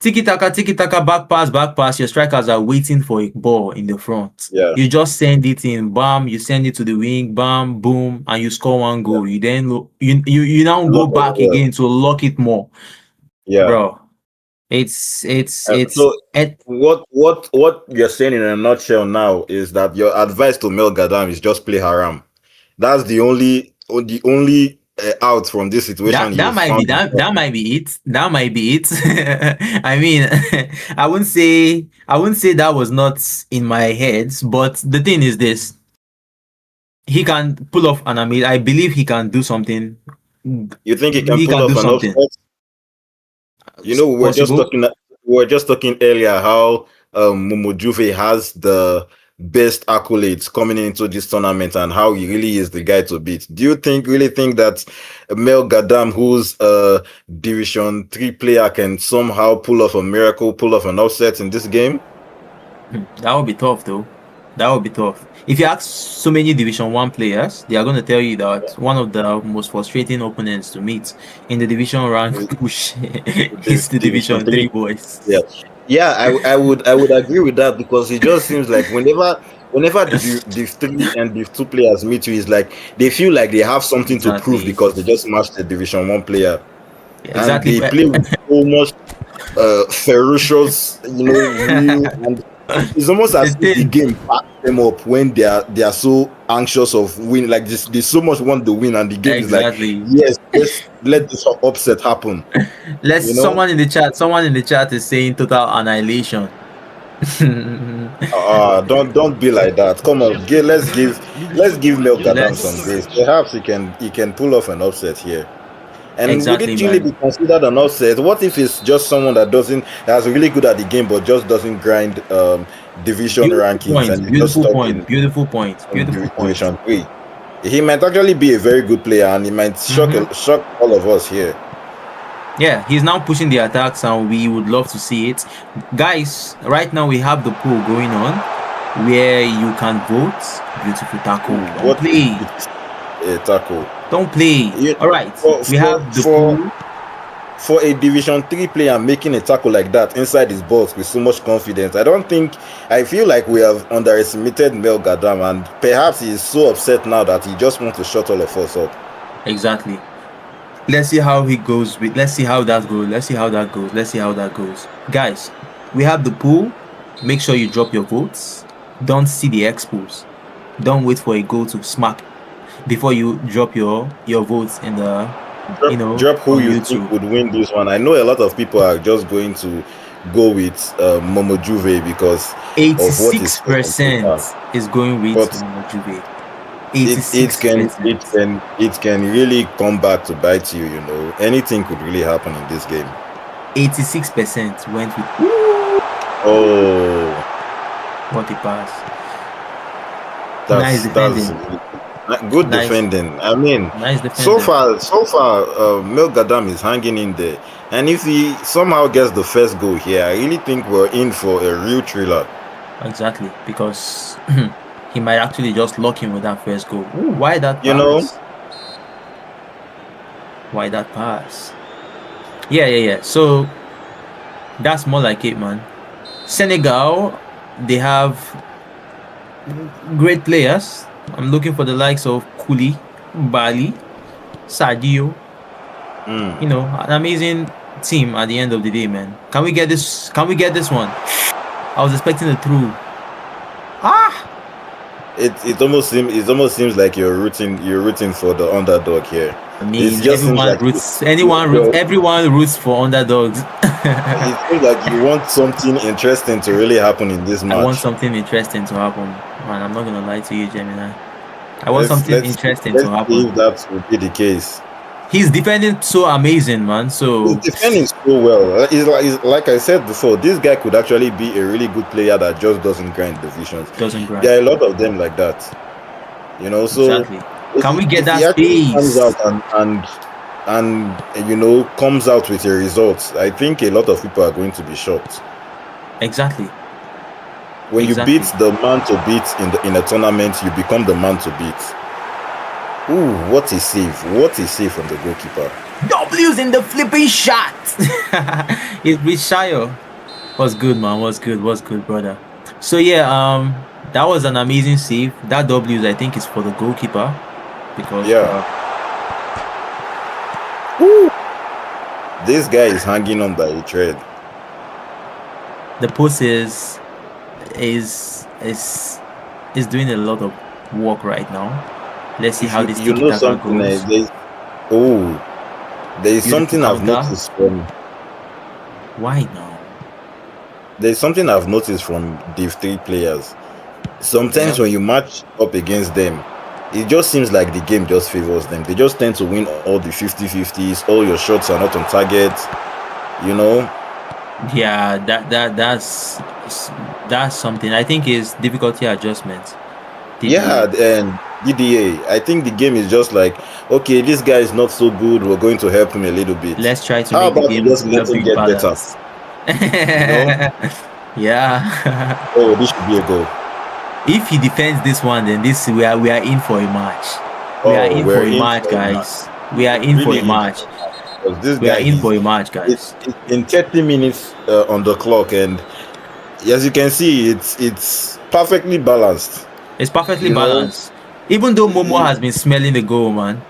tiki taka, back pass. Your strikers are waiting for a ball in the front. yeah, You just send it in, bam. You send it to the wing, bam, boom, and you score one yeah. goal. You then you now go Look at back the again to lock it more, yeah. bro. It's So what you're saying in a nutshell now is that your advice to Mel Gadam is just play haram. That's the only out from this situation that you've might be found. that might be it. That might be it. I mean, I wouldn't say that was not in my head, but the thing is this: he can pull off an amazing. I believe he can do something. You think he can He pull can do off an something. upset? You know, Possible. we were just talking earlier how Momo Juve has the best accolades coming into this tournament and how he really is the guy to beat. Do you really think that Mel Gadam, who's a Division 3 player, can somehow pull off a miracle, pull off an upset in this game? That would be tough, though. That would be tough. If you ask so many Division 1 players, they are going to tell you that one of the most frustrating opponents to meet in the division rank push is the Division 3 boys. Yeah, yeah, I would agree with that, because it just seems like whenever the three and the two players meet you, it's like they feel like they have something to prove Exactly. because they just matched the Division 1 player, and Exactly. they play with so much ferocious, will, and it's almost as if the game backs them up when they are so anxious of winning. Like this, they so much want to win, and the game Exactly. is like, yes, let this upset happen. Someone in the chat is saying total annihilation. Don't be like that. Come on, let's give Mel Gadam some grace. Perhaps he can pull off an upset here. And exactly, would it really be considered an upset? What if it's just someone that's really good at the game but just doesn't grind division rankings and beautiful point. Division 3? He might actually be a very good player, and he might shock all of us here. Yeah, he's now pushing the attacks, and we would love to see it. Guys, right now we have the poll going on where you can vote. Beautiful tackle. Don't play. Tackle. Don't play. All right. We have the pool. For a Division 3 player making a tackle like that inside his box with so much confidence, I feel like we have underestimated Mel Gadam, and perhaps he is so upset now that he just wants to shut all of us up. Exactly. Let's see how he goes. Let's see how that goes. Guys, we have the pool. Make sure you drop your votes. Don't see the expos. Don't wait for a goal to smack before you drop your votes in the drop who you think would win this one. I know a lot of people are just going to go with Momo Juve because 86% is going with Momo Juve. It can really come back to bite you. Anything could really happen in this game. 86% went with. Oh, what a pass! Nice defending. Good defending. I mean, nice defending. So far, Mel Gadam is hanging in there, and if he somehow gets the first goal here, I really think we're in for a real thriller. Exactly, because he might actually just lock him with that first goal. Ooh, why that? Why that pass? Yeah. So that's more like it, man. Senegal, they have great players. I'm looking for the likes of Kuli, Bali, Sadio. You know, an amazing team at the end of the day, man. Can we get this? Can we get this one? I was expecting a through. It almost seems like you're rooting for the underdog here. I mean, everyone roots for underdogs. It seems like you want something interesting to really happen in this match. I want something interesting to happen, man. I'm not gonna lie to you, Gemini. I want something interesting to happen. If that would be the case. He's defending so amazing, man. So he's defending so well. He's like I said before, this guy could actually be a really good player that just doesn't grind divisions. There are a lot of them like that. You know, so exactly. Can we get that space? Comes out and you know comes out with a result, I think a lot of people are going to be shocked. Exactly. When you beat the man to beat in a tournament, you become the man to beat. Ooh, what a save. What a save from the goalkeeper. W's in the flipping shot. It reached Shayo. Was good, man. Was good, brother. So yeah, that was an amazing save. That W's, I think, is for the goalkeeper. Because this guy is hanging on by a thread. The post is doing a lot of work right now. Let's see how this tiki-taka goes. There is something I've noticed from. Why now? There's something I've noticed from Div 3 players. Sometimes when you match up against them, it just seems like the game just favors them. They just tend to win all the 50-50s. All your shots are not on target. You know. Yeah, that's something. I think is difficulty adjustment. Yeah, and DDA. I think the game is just like, okay, this guy is not so good. We're going to help him a little bit. Let's try to make the game just let him get better. Yeah. Oh, this should be a goal. If he defends this one, then we are in for a match. We are in for a match, guys. We are in for a match. We are in for a match, guys. It's in 30 minutes on the clock, and as you can see, it's perfectly balanced. It's perfectly balanced. Even though Momo has been smelling the goal, man.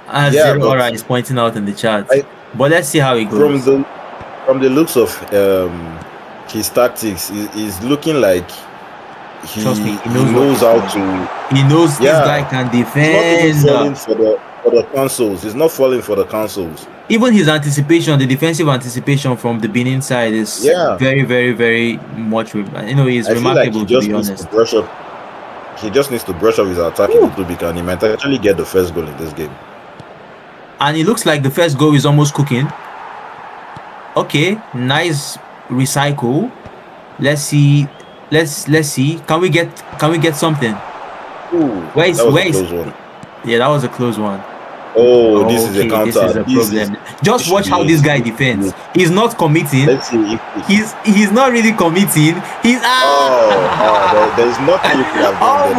As Zero Aura is pointing out in the chat. But let's see how it goes. From the looks of his tactics, he's looking like he knows how to. He knows this guy can defend. He's not falling for the consoles. He's not falling for the consoles. Even his anticipation, the defensive anticipation from the Benin side is very, very, very much. You know, he's remarkable, to be honest. He just needs to brush up his attack a little bit, and he might actually get the first goal in this game. And it looks like the first goal is almost cooking. Okay, nice recycle. Let's see. Let's see. Can we get something? Where is? Yeah, that was a close one. Oh, this is a counter. This is a problem. Just watch how this guy defends. He's not committing. Let's see. He's not really committing. He's there's nothing you could have done.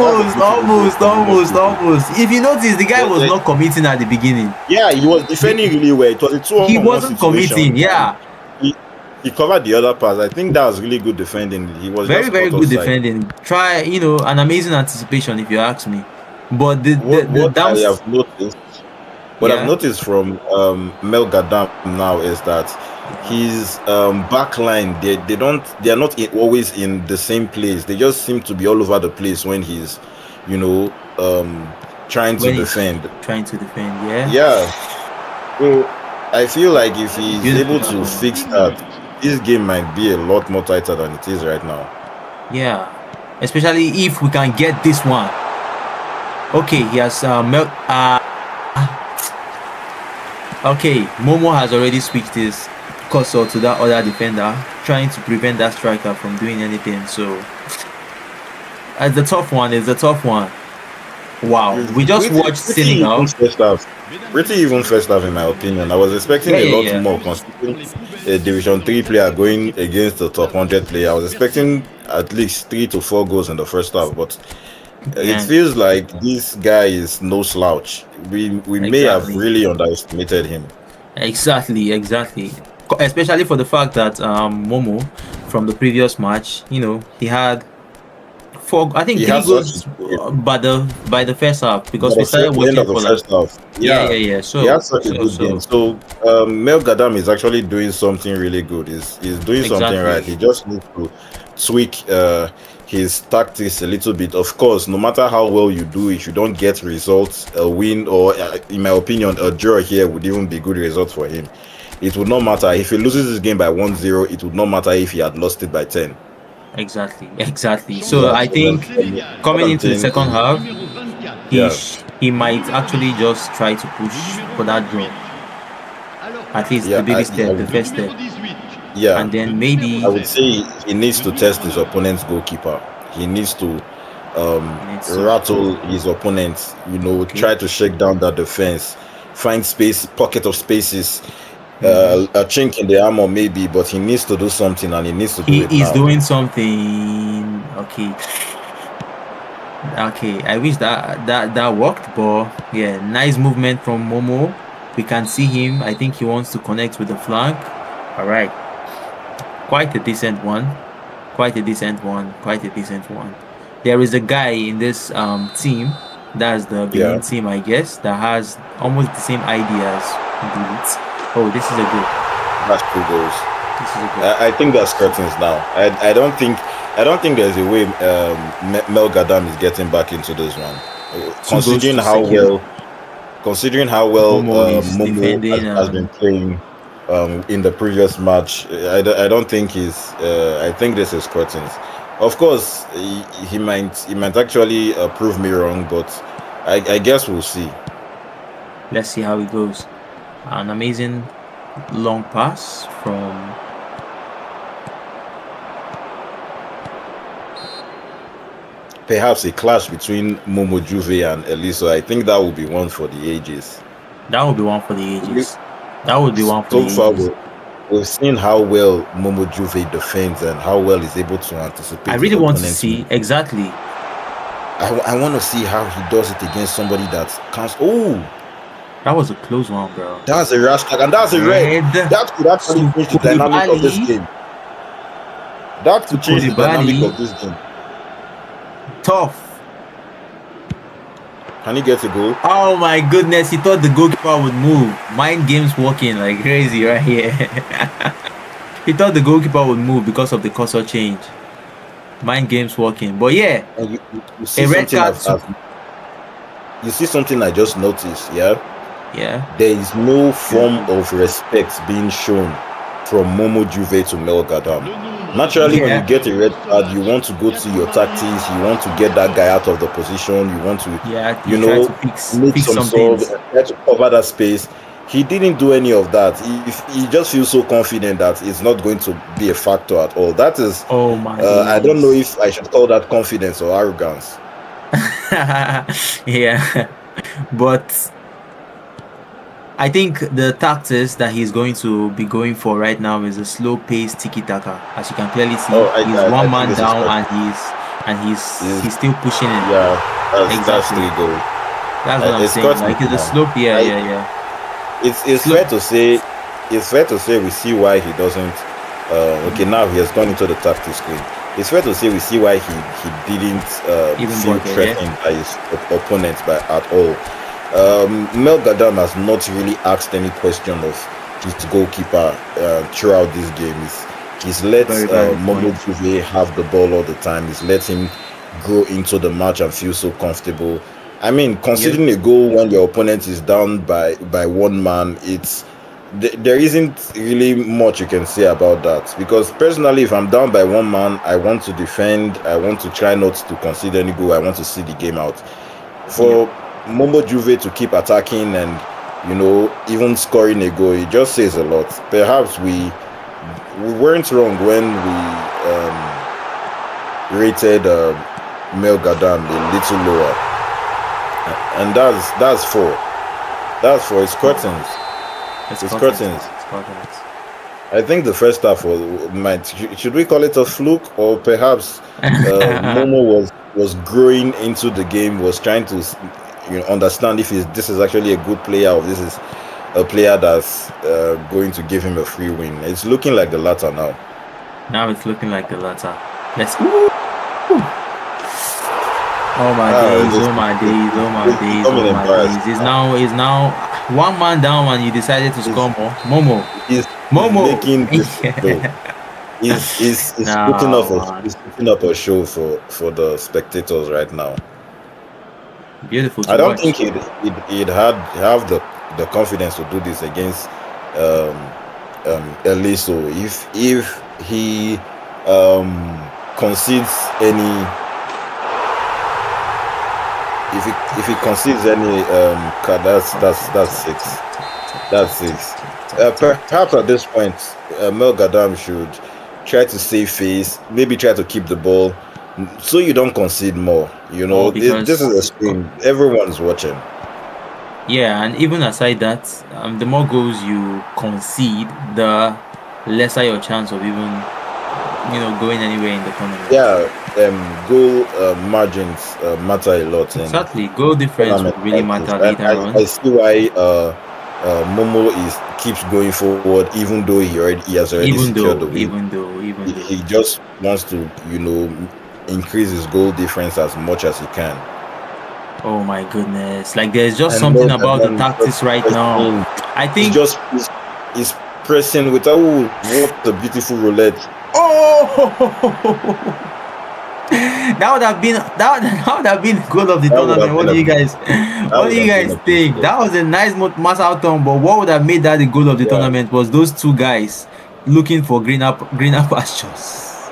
Almost. If you notice, the guy was not committing at the beginning. Yeah, he was defending really well. It was a 2-on-1 He wasn't committing. Yeah. He covered the other pass. I think that was really good defending. He was very good defending. Try, an amazing anticipation if you ask me. But what I've noticed from Mel Gadam now is that his back line, they're not always in the same place. They just seem to be all over the place when he's trying to defend. Yeah. So I feel like if he's able to fix that, this game might be a lot more tighter than it is right now. Yeah, especially if we can get this one. Okay, he has okay, Momo has already switched his cursor to that other defender, trying to prevent that striker from doing anything. So it's a tough one. Wow, we just watched Senegal. Pretty even first half, in my opinion. I was expecting a lot more, considering a Division 3 player going against the top 100 player. I was expecting at least 3 to 4 goals in the first half, but It And feels like this guy is no slouch. We may have exactly, really underestimated him. exactly. Especially for the fact that Momo from the previous match, he had I think He three has such goals by the first half because we started the end watching of the for like first half. yeah, Yeah, yeah. he had So such a so good game. so So Mel Gadam is actually doing something really good. He's doing something right. exactly. He just needs to tweak his tactics a little bit. Of course, no matter how well you do, if you don't get results, a win or, in my opinion, a draw here would even be good result for him. It would not matter if he loses this game by 1-0. It would not matter if he had lost it by 10. Exactly. So Yeah, I so then, think what coming I'm into the saying second is, half, yeah, he might actually just try to push for that draw. At least yeah, the baby step, the first step, yeah. and then I maybe would say he needs to test his opponent's goalkeeper. He needs to he needs to. rattle his opponent, Okay. try to shake down that defense, find space, pocket of spaces, Mm-hmm. a chink in the armor maybe, but he needs to do something and he needs to do He it is now. doing something. Okay. Okay. I wish that worked, but yeah, nice movement from Momo. We can see him. I think he wants to connect with the flank. All right. Quite a decent one. Quite a decent one. Quite a decent one. There is a guy in this team, that's the Yeah, Benin team, I guess, that has almost the same ideas. Oh, this is a goal. that's 2 goals. This is a goal. I think that's curtains now. I don't think there's a way Mel Gadam is getting back into this one. 2 goals Considering to how secure. well Momo is Momo defending. has been playing in the previous match, I don't think he's. I think this is curtains. Of course, he might actually prove me wrong, but I guess we'll see. Let's see how it goes. An amazing long pass from. Perhaps a clash between Momo Juve and Eliso. I think that would be one for the ages. That would be one for the ages. That would be one for So the far, ages. we've seen how well Momo Juve defends and how well he's able to anticipate I his really want to opponent's see move. exactly. I want to see how he does it against somebody that counts. Oh, That was a close one, bro. that's a rash tag, and that's a red. Red. That could actually So change the dynamic of this Koulibaly. game. That could change the dynamic Koulibaly. of this game. Tough. Can he get a goal? Oh my goodness, he thought the goalkeeper would move. Mind games working like crazy right here. He thought the goalkeeper would move because of the cursor change. Mind games working. But yeah, And you see a red something card. you see something I just noticed. Yeah, Yeah. there is no form of respect being shown from Momo Juve to Mel Gadam. Naturally, when Yeah. you get a red card, you want to go to your tactics. You want to get that guy out of the position. You want to, Yeah, you try to fix make some some sort things. of try to cover that space. He didn't do any of that. He just feels so confident that it's not going to be a factor at all. That is, Oh my I don't know goodness. if I should call that confidence or arrogance. Yeah. But I think the tactics that he's going to be going for right now is a slow paced tiki taka. As you can clearly see, he's I one think man this is down correct. and he's still pushing it. Yeah, that's Exactly. 3 goals. That's what I'm It's saying. curtains Like it's a now. slope. Yeah, I- yeah. It's Slow- fair to say we see why he doesn't. Okay, now he has gone into the tactics screen. It's fair to say we see why he didn't Even feel bother, threatened by his opponents at all. Mel Gadam has not really asked any question of his goalkeeper throughout this game. He's let Very valid Momo point. Juve have the ball all the time. He's let him grow into the match and feel so comfortable. I mean, considering a goal when your opponent is down by one man, there isn't really much you can say about that. Because personally, if I'm down by one man, I want to defend. I want to try not to concede any goal. I want to see the game out. For Momo Juve to keep attacking and even scoring a goal, it just says a lot. Perhaps we weren't wrong when we rated Mel Gadam a little lower. And that's 4. That's 4. It's curtains. It's It's curtains. curtains. It's curtains. I think the first half should we call it a fluke, or perhaps Momo was growing into the game, was trying to understand if this is actually a good player, or this is a player that's going to give him a free win. It's looking like the latter now. Now it's looking like the latter. Let's. Oh my days! Oh my days! Oh my days! Oh my days! He's now one man down, and he decided to score more. Momo. Momo making this he's putting up a show for the spectators right now. Beautiful. I don't think he'd have the confidence to do this against Eliso if he concedes any. If he concedes any that's six. That's six. Perhaps at this point, Mel Gadam should try to save face, maybe try to keep the ball, so you don't concede more. This is a stream; everyone's watching. Yeah, and even aside that, the more goals you concede, the lesser your chance of even going anywhere in the tournament. Yeah, goal margins matter a lot. Exactly, goal difference would really matter later on. I see why Momo keeps going forward, even though he has already secured the win. Even though he just wants to increase his goal difference as much as he can. Oh my goodness! Like there's just something about the tactics right now. I think he's pressing with what a beautiful roulette. Oh! That would have been the goal of the tournament. What do you guys think? That was a nice mass outcome, but what would have made that the goal of the tournament was those two guys looking for greener pastures.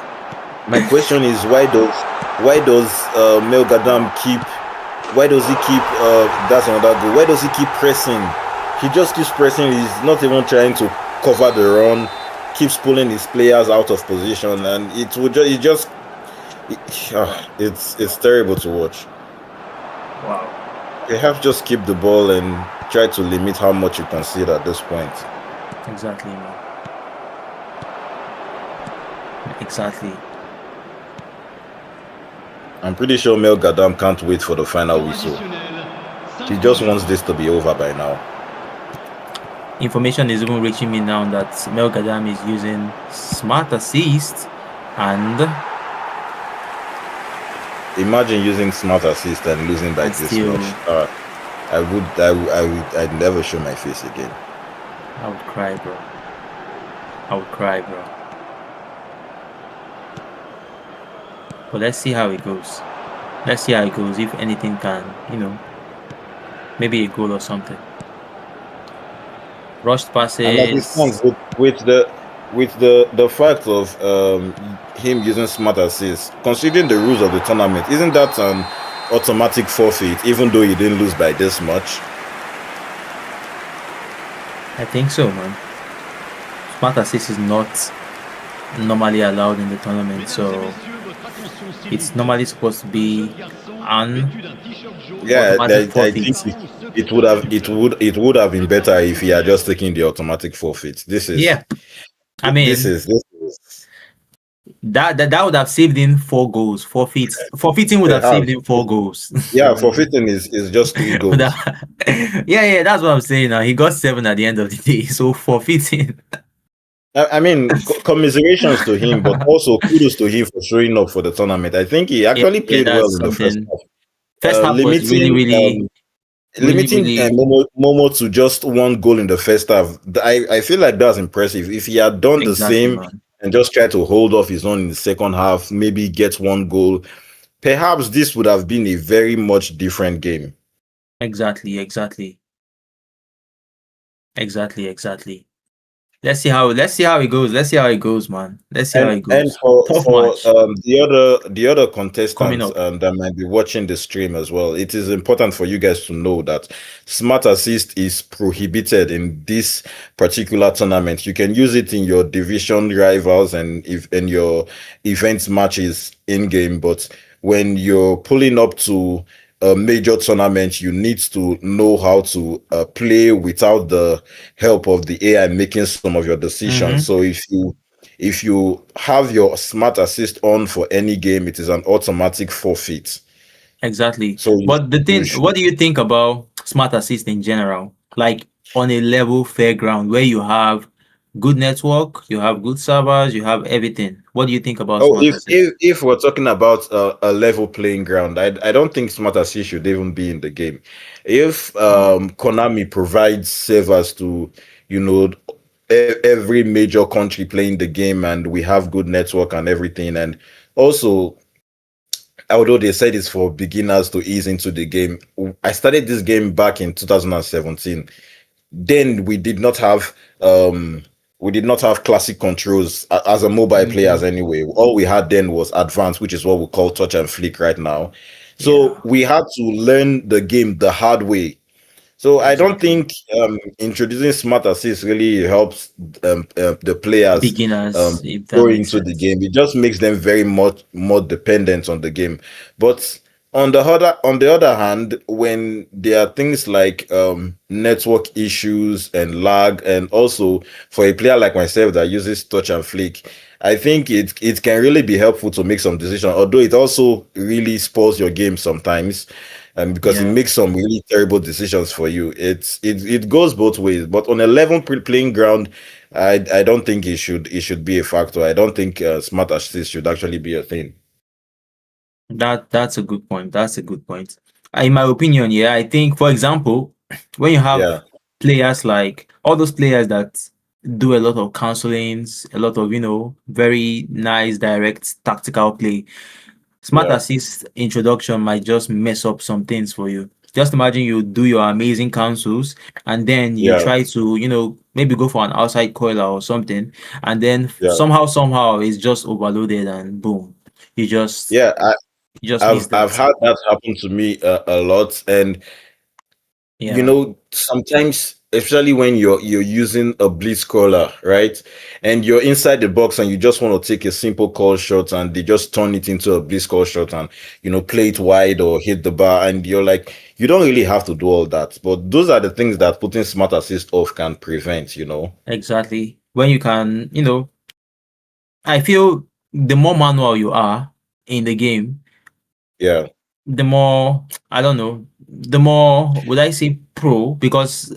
My question is why does Mel Gadam keep? Why does he keep? That's another goal. Why does he keep pressing? He just keeps pressing. He's not even trying to cover the run. Keeps pulling his players out of position, and it's terrible to watch. Wow. You have to just keep the ball and try to limit how much you concede at this point. Exactly, man. Exactly. I'm pretty sure Mel Gadam can't wait for the final whistle. He just wants this to be over by now. Information is even reaching me now that Mel Gadam is using smart assist, and imagine using smart assist and losing by this much. I'd never show my face again. I would cry, bro. But let's see how it goes. If anything can, maybe a goal or something. Rushed passes. And with the fact of him using smart assist, considering the rules of the tournament, isn't that an automatic forfeit, even though you didn't lose by this much? I think so, man. Smart assist is not normally allowed in the tournament, so it's normally supposed to be an automatic forfeit. I think it would have been better if he had just taken the automatic forfeit. This is that would have saved him 4 goals. Forfeiting would have saved him 4 goals. Yeah, forfeiting is just 3 goals. yeah, that's what I'm saying. Now he got 7 at the end of the day, so forfeiting. I mean, commiserations to him, but also kudos to him for showing up for the tournament. I think he actually played well in the first half. First half was really limiting Momo to just 1 goal in the first half. I feel like that's impressive. If he had done the same and just tried to hold off his own in the second half, maybe get 1 goal, perhaps this would have been a very much different game. Exactly. Let's see how it goes. Man. Let's see how it goes. And for the other contestants that might be watching the stream as well, it is important for you guys to know that smart assist is prohibited in this particular tournament. You can use it in your division rivals and in your events matches in game, but when you're pulling up to a major tournament, you need to know how to play without the help of the AI making some of your decisions. Mm-hmm. So if you have your smart assist on for any game, it is an automatic forfeit. Exactly. So But the you thing, should. what do you think about smart assist in general? Like on a level fair ground where you have good network, you have good servers, you have everything. What do you think about Oh, smart if assist? if if we're talking about a level playing ground, I don't think smart assist should even be in the game. If Wow. Konami provides servers to, you know, every major country playing the game, and we have good network and everything, and also although they said it's for beginners to ease into the game, I started this game back in 2017. Then we did not have classic controls as a mobile players Mm-hmm. anyway. All we had then was advanced, which is what we call touch and flick right now. So Yeah, we had to learn the game the hard way. So I don't exactly. think introducing smart assist really helps the players um, Beginners, if that go makes into the sense. game. It just makes them very much more dependent on the game. But on the other hand, when there are things like network issues and lag, and also for a player like myself that uses touch and flick, I think it can really be helpful to make some decisions. Although it also really spoils your game sometimes, and because it Yeah, makes some really terrible decisions for you. It goes both ways. But on a level playing ground, I don't think it should be a factor. I don't think smart assist should actually be a thing. that's a good point. That's a good point. In my opinion, yeah, I think, for example, when you have Yeah, players like all those players that do a lot of counselings, a lot of, very nice, direct, tactical play, smart yeah, assist introduction might just mess up some things for you. Just imagine you do your amazing counsels and then you yeah, try to, maybe go for an outside coiler or something, and then yeah, somehow it's just overloaded and boom, you just yeah. you just miss I've that. had that happen to me a lot, and Yeah, sometimes, especially when you're using a blitz caller, right, and you're inside the box and you just want to take a simple call shot, and they just turn it into a blitz call shot, and play it wide or hit the bar, and you're like, you don't really have to do all that, but those are the things that putting smart assist off can prevent. exactly. When you can, I feel the more manual you are in the game, Yeah. the more, I don't know, the more would I say pro, because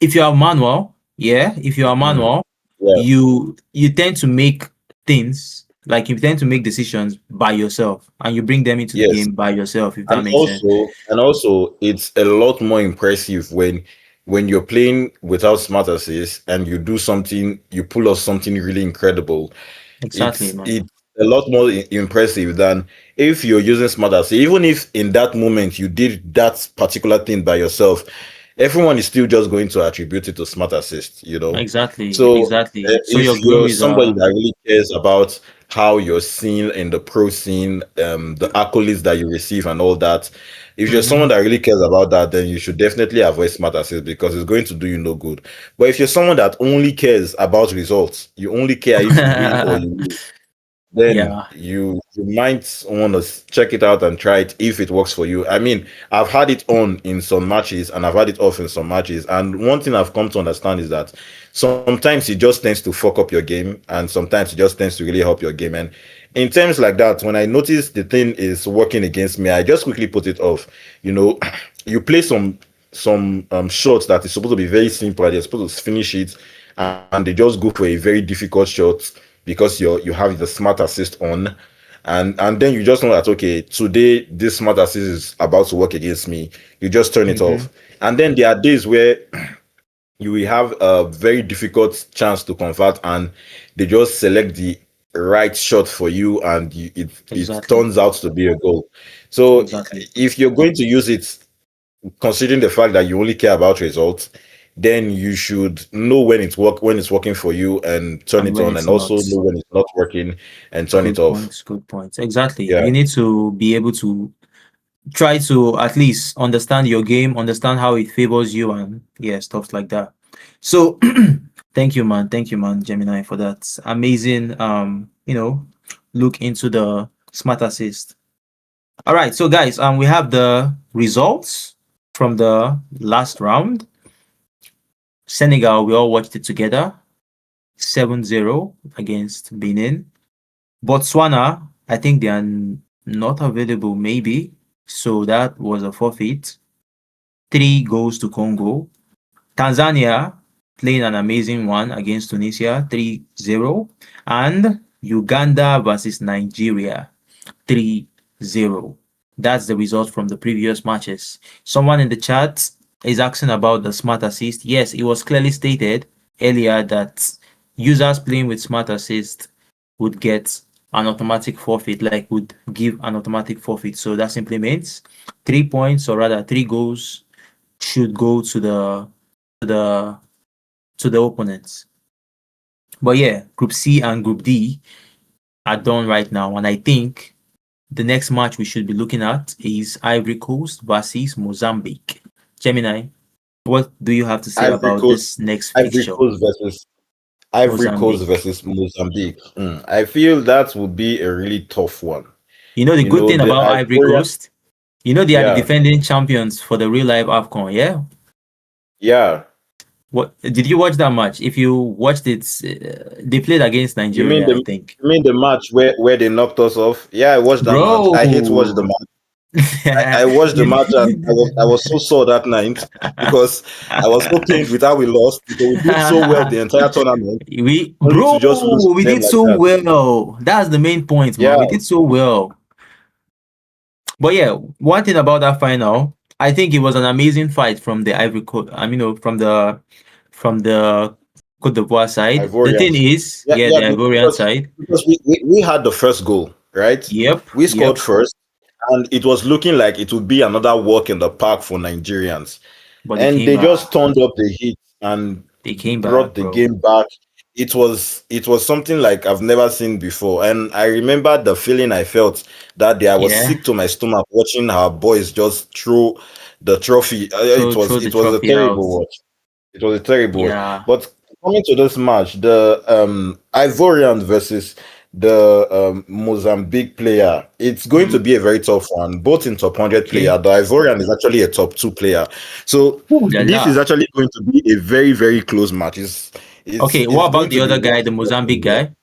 if you are manual, yeah, if you are Mhm. manual, Yeah. you tend to make things, like, you tend to make decisions by yourself and you bring them into the Yes. game by yourself, if that And makes sense. also, it's a lot more impressive when you're playing without smart assist and you do something, you pull off something really incredible. Exactly, It's man. a lot more impressive than if you're using smart assist. Even if in that moment you did that particular thing by yourself, everyone is still just going to attribute it to smart assist. Exactly, So exactly. So your if you're glories somebody are. that really cares about how you're seen in the pro scene, the accolades that you receive and all that, if you're someone Mhm. that really cares about that, then you should definitely avoid smart assist because it's going to do you no good. But if you're someone that only cares about results, you only care if you win or you lose, then Yeah. you might want to check it out and try it if it works for you. I mean, I've had it on in some matches and I've had it off in some matches. And one thing I've come to understand is that sometimes it just tends to fuck up your game, and sometimes it just tends to really help your game. And in terms like that, when I notice the thing is working against me, I just quickly put it off. You know, you play some shots that is supposed to be very simple, and you're supposed to finish it, and they just go for a very difficult shot because you have the smart assist on, and then you just know that, okay, today this smart assist is about to work against me. You just turn it Hmm. off, and then there are days where you will have a very difficult chance to convert, and they just select the right shot for you, and it Exactly. turns out to be a goal. So Exactly. if you're going to use it, considering the fact that you only care about results, then you should know when it's working for you and turn And it when on, it's and also not. know when it's not working and turn it Good off. points. Good points. Exactly. Yeah. You need to be able to try to at least understand your game, understand how it favors you, and yeah, stuff like that. So thank you, man. Thank you, man, Gemini, for that amazing look into the smart assist. All right, so guys, we have the results from the last round. Senegal, we all watched it together. 7-0 against Benin. Botswana, I think they are not available, maybe. So that was a forfeit. 3 goals to Congo. Tanzania playing an amazing one against Tunisia, 3-0. And Uganda versus Nigeria, 3-0. That's the result from the previous matches. Someone in the chat is asking about the smart assist. Yes, it was clearly stated earlier that users playing with smart assist would get an automatic forfeit, like would give an automatic forfeit. So that simply means 3 points, or rather 3 goals, should go to the opponents. But yeah, Group C and Group D are done right now, and I think the next match we should be looking at is Ivory Coast versus Mozambique. Gemini, what do you have to say Ivory about Coast, this next Ivory fixture? Coast versus Ivory Coast Mozambique. versus Mozambique. I feel that would be a really tough one. You know the You good know, thing the about Ivory Ivorian, Coast? You know they are the yeah, defending champions for the real life AFCON, yeah? yeah. What did you watch that match? If you watched it, they played against You mean Nigeria, the I think. you mean the match where they knocked us off? Yeah, I watched that match. I hate watch the Bro, match. I watched the match and I was so sore that night because I was so pained with how we lost because we did so well the entire tournament, only to just lose to we them did like so that. well. That's the main point, man. Yeah, We did so well. But yeah, one thing about that final, I think it was an amazing fight from the Ivory Coast. I mean, from the Cote d'Ivoire side. The thing Ivorians. is, Yeah, yeah, yeah, the Ivorian because side. we had the first goal, right? Yep, We scored yep. first, and it was looking like it would be another walk in the park for Nigerians. But they And came they just back. turned up the heat and They came brought back, the bro. game back. It was something like I've never seen before. And I remember the feeling I felt that day. I was Yeah. sick to my stomach watching our boys just throw the trophy. It was Throw the it was a trophy out. terrible watch. It was a terrible watch. Yeah. But coming to this match, the Ivorian versus the Mozambique player, it's going to be a very tough one, both in top 100 player. Okay. The Ivorian is actually a top 2 player. So Ooh la this is la. actually going to be a very, very close match. Okay, It's what going about the to be other guy, one the to watch Mozambique as well. guy?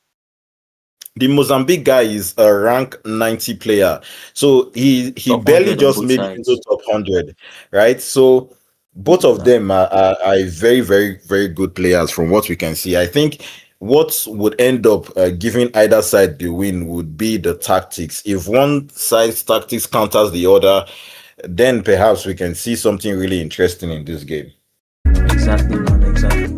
The Mozambique guy is a rank 90 player. So he Top barely 100 on just both made it into sides. top 100, right? So Ooh both la of la. them are very, very, very good players from what we can see. I think what would end up giving either side the win would be the tactics. If one side's tactics counters the other, then perhaps we can see something really interesting in this game. Exactly, man. Exactly.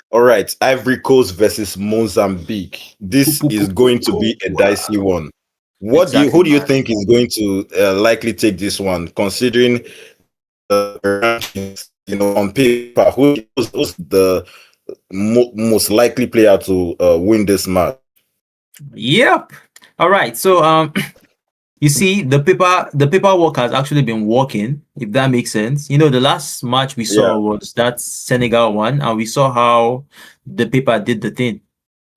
All right, Ivory Coast versus Mozambique. Poop, This poop, is poop, poop, going to poop. be a dicey one. Exactly, Who do you man. think is going to likely take this one, considering the rankings? On paper, who's the most likely player to win this match? Yep. All right. So you see, the paperwork has actually been working, if that makes sense. You know, the last match we Yeah, saw was that Senegal one, and we saw how the paper did the thing.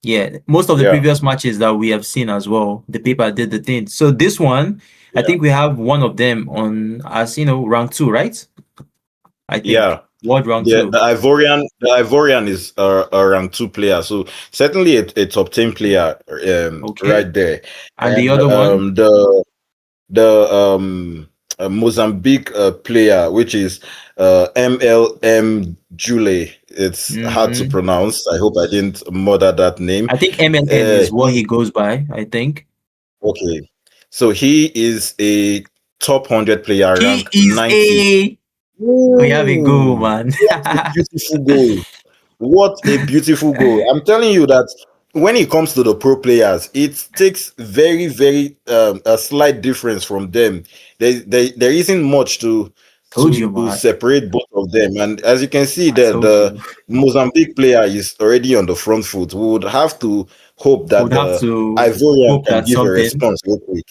Yeah, most of the Yeah, previous matches that we have seen as well, the paper did the thing. So this one, I yeah, think we have one of them on as rank 2, right? I think yeah. world rank The 2. Ivorian is a rank 2 player, so certainly a top 10 player Okay. right there. And the And other one? the Mozambique player, which is MLM Jule. It's hard to Mm-hmm. pronounce. I hope I didn't murder that name. I think MLM is what he goes by, I think. Okay, so he is a top 100 player, He rank is 90. a we have a goal, Ooh, man. what a beautiful goal! What a beautiful goal. I'm telling you that when it comes to the pro players, it takes very, very a slight difference from them. There isn't much Told you, to man. separate both of them. And as you can see I there, told the you. Mozambique player is already on the front foot. We would have to hope that Would have the to Ivorian hope can that give a something. response real quick.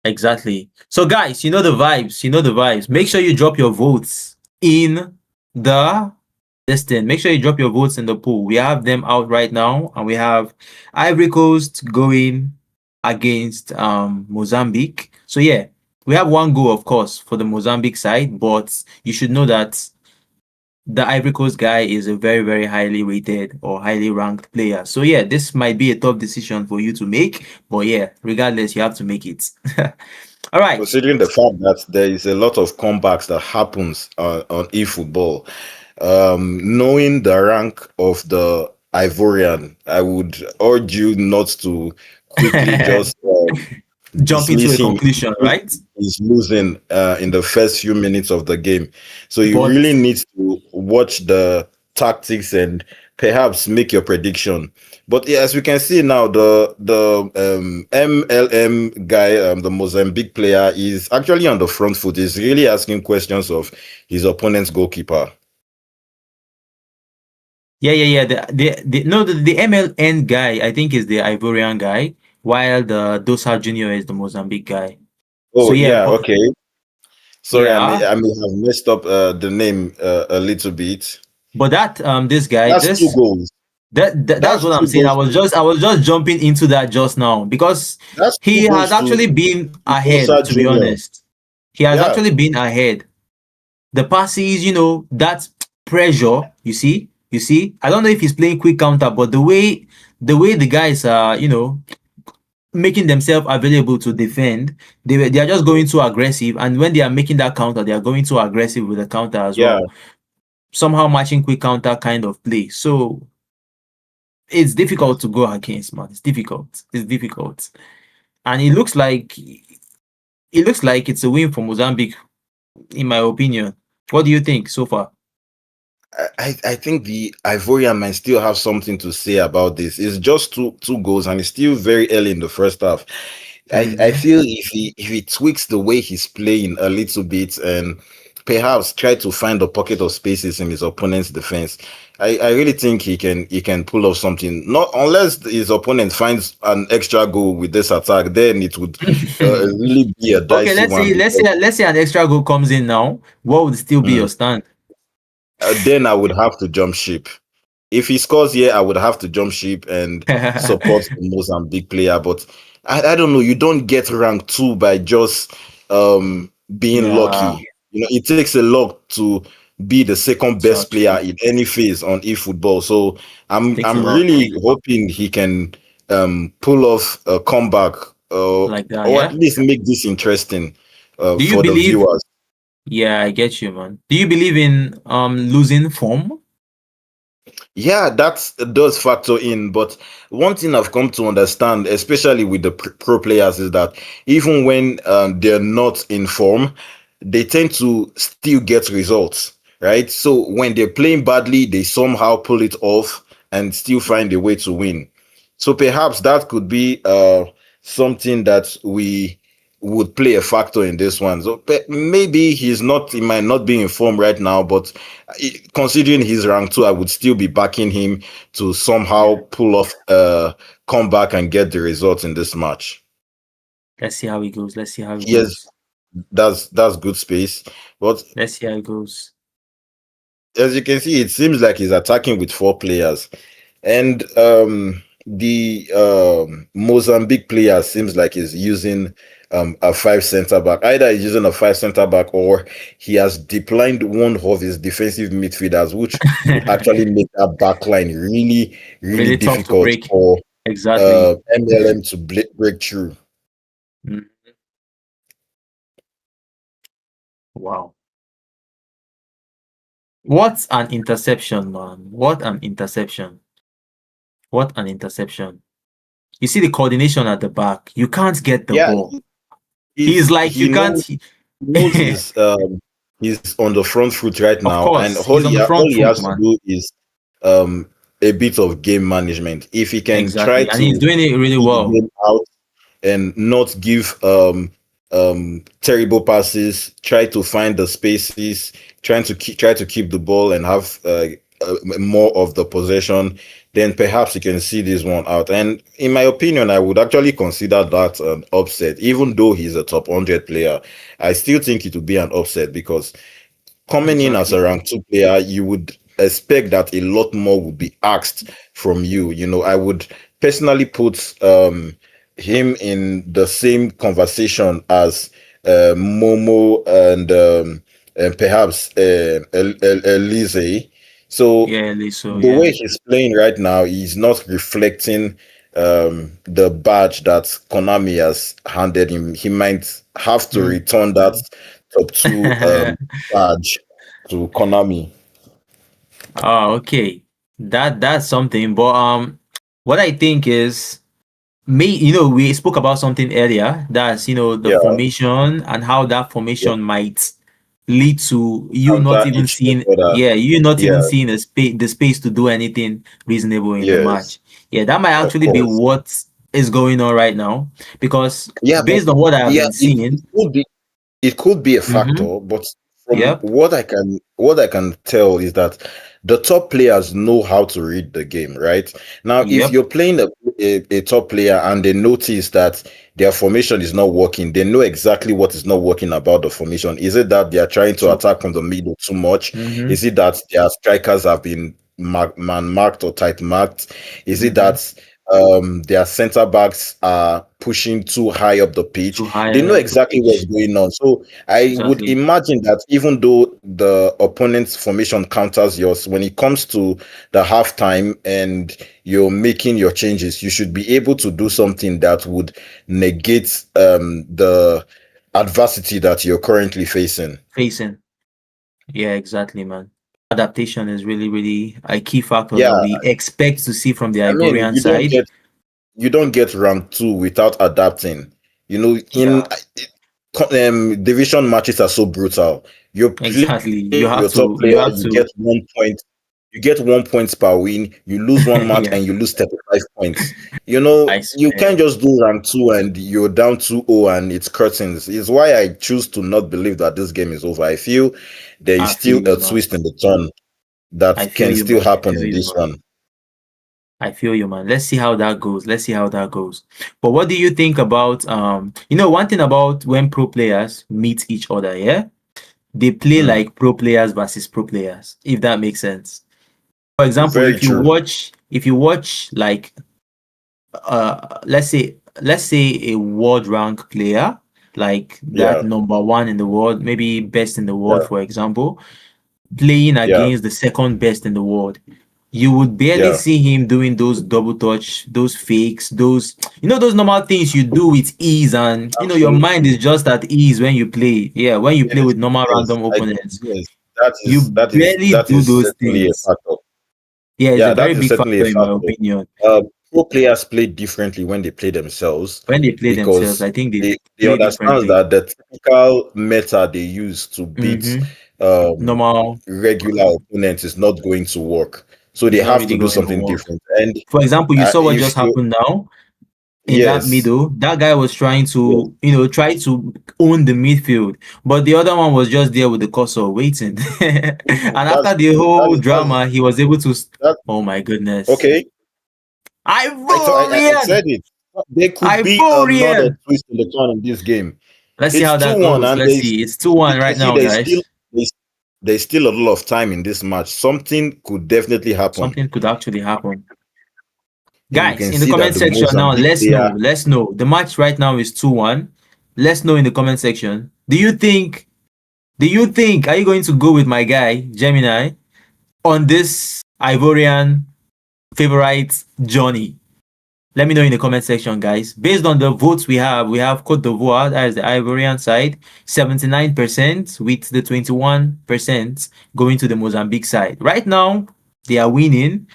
Exactly. So, guys, you know the vibes. You know the vibes. Make sure you drop your votes in the this thing. Make sure you drop your votes in the pool. We have them out right now, and we have Ivory Coast going against Mozambique. So yeah, we have one goal, of course, for the Mozambique side, but you should know that the Ivory Coast guy is a very, very highly rated or highly ranked player. So yeah, this might be a tough decision for you to make, but yeah, regardless, you have to make it. All right. Considering the fact that there is a lot of comebacks that happens on eFootball, knowing the rank of the Ivorian, I would urge you not to quickly just Jump into dismiss a him. conclusion, right? He's losing in the first few minutes of the game. So you But really need to watch the tactics and perhaps make your prediction. But yeah, as we can see now, the MLM guy, the Mozambique player, is actually on the front foot. He's really asking questions of his opponent's goalkeeper. yeah. The MLN guy, I think, is the Ivorian guy, while the Dosa Junior is the Mozambique guy. So Oh yeah, yeah, but okay. Sorry, yeah, I may have messed up the name a little bit. but that this guy, That's two goals. that's That's what I'm two saying. I goals. was just jumping into that just now because That's two he has goals actually been to Bosa ahead, to be Junior. honest. He has Yeah, actually been ahead. The passes, that pressure, you see. I don't know if he's playing quick counter, but the way the guys are, making themselves available to defend, they are just going too aggressive, and when they are making that counter, they are going too aggressive with the counter as yeah. well. Somehow matching quick counter kind of play. So it's difficult to go against, man. It's difficult. It's difficult. And it looks like it's a win for Mozambique, in my opinion. What do you think so far? I think the Ivorian might still have something to say about this. It's just two goals, and it's still very early in the first half. I Mhm. feel if he tweaks the way he's playing a little bit and perhaps try to find a pocket of spaces in his opponent's defense, I really think he can pull off something. Not unless his opponent finds an extra goal with this attack, then it would really be a Okay, dicey let's one say let's because say let's say an extra goal comes in now. What would still be mm, your stand? then I would have to jump ship. If he scores here, I would have to jump ship and support the Mozambique player. But I don't know. You don't get rank 2 by just being Yeah, lucky. It takes a lot to be the second it's best player actually in any phase on eFootball. So I'm takes a I'm lot really hoping he can pull off a comeback, like that. or at Yeah. least make this interesting Do you for the believe? viewers. Yeah, I get you, man. Do you believe in losing form? Yeah, that does factor in. But one thing I've come to understand, especially with the pro players, is that even when they're not in form, they tend to still get results, right? So when they're playing badly, they somehow pull it off and still find a way to win. So perhaps that could be something that we would play a factor in this one. So maybe he might not be in form right now, but considering his rank 2, I would still be backing him to somehow Yeah. pull off comeback and get the results in this match. Let's see how it goes. Let's see how it Yes, goes. that's good space. But Let's see how it goes. as you can see, it seems like he's attacking with 4 players. And the Mozambique player seems like he's using a five center back. Either he's using a five center back or he has declined one of his defensive midfielders, which would actually make that back line really, really Really tough to difficult break. for Exactly. MLM to break through. Mm. Wow. What an interception, man. What an interception. What an interception. You see the coordination at the back. You can't get the Yeah, ball. He's like, he you can't. knows he's on the front foot right Of now, and course, he's on the all front he foot, has to man. do is a bit of game management. If he can try Exactly. And he's to doing it really see the well. game out and not give terrible passes, try to find the spaces, try to keep the ball and have more of the possession, then perhaps you can see this one out. And in my opinion, I would actually consider that an upset, even though he's a top 100 player. I still think it would be an upset because coming in as Exactly. a rank 2 player, you would expect that a lot more would be asked from you. You know, I would personally put him in the same conversation as Momo and perhaps Elise. So Yeah, Liso, the yeah. way he's playing right now, he's not reflecting the badge that Konami has handed him. He might have to Mm. return that top 2 badge to Konami. Oh, okay. That's something. But what I think is we spoke about something earlier. That's the Yeah, formation and how that yeah. formation might lead to you not Counter even each seeing other. Yeah, the space to do anything reasonable in the yes, match. Yeah, that might of actually be course. what is going on right now because Yeah, but based on what I have yeah, been seeing. it could be a Mm-hmm. factor, but from Yep. what I can tell is that the top players know how to read the game, right? Now, if Yep. you're playing a top player and they notice that their formation is not working, they know exactly what is not working about the formation. Is it that they are trying to So. attack from the middle too much? Mm-hmm. Is it that their strikers have been man marked or tight marked? Is it Mm-hmm. that their center backs are pushing too high up the pitch? Too high They know up the exactly what's pitch. going on. So I would Exactly. imagine that even though the opponent's formation counters yours, when it comes to the halftime and you're making your changes, you should be able to do something that would negate the adversity that you're currently facing. Facing. Yeah, exactly, man. Adaptation is really, really a key factor Yeah, that we expect to see from the I mean, Ivorian side. you don't get rank 2 without adapting. You know, in Yeah, division matches are so brutal. You play exactly. your top You player, have to. you get 1 point per win, you lose one match Yeah, and you lose 35 points. You know, I you can't swear. just do rank 2 and you're down 2-0 and it's curtains. It's why I choose to not believe that this game is over. I feel there is I feel still you, a man. twist in the turn that I feel can you, still man. I happen feel in you, this man. one. I feel you, man. Let's see how that goes. Let's see how that goes. But what do you think about one thing about when pro players meet each other, yeah? They play Mm, like pro players versus pro players, if that makes sense. For example, very true. if you watch like let's say a world rank player, like that Yeah, number one in the world, maybe best in the world, yeah, for example, playing yeah, against the second best in the world, you would barely yeah. see him doing those double touch, those fakes, those normal things you do with ease, and your mind Absolutely. is just at ease when you play. Yeah, when you play Yes, with normal yes, random opponents, yes. you barely That do is those certainly a things. factor. Yeah, it's a Yeah, very that is big certainly a factor in my factor. opinion. Pro players play differently when they play themselves When they play themselves, because I think they they play understand differently. that the typical meta they use to beat Mm-hmm. um, Normal regular opponents is not going to work. So they is not have to really do going to something work. different. And For example, you saw what if just you, happened now in that yes, middle. That guy was trying yes, to, try to own the midfield, but the other one was just there with the cursor waiting. And after the whole drama, he was able to. that Oh my goodness! okay. I Ivorian, said it. There could be another Ivorian. twist in the turn in this game. Let's see It's how that 2-1, goes. and Let's see. It's 2-1 you right see now, guys. there's, there's still a lot of time in this match. Something could definitely happen. Something could actually happen. you Guys, can in the see that comment the section now, Mozambique let's player. know. Let's know. The match right now is 2-1. Let's know in the comment section. Do you think, are you going to go with my guy, Gemini, on this Ivorian favorite journey? Let me know in the comment section, guys. Based on the votes we have Cote d'Ivoire, that is the Ivorian side, 79%, with the 21% going to the Mozambique side. Right now, they are winning.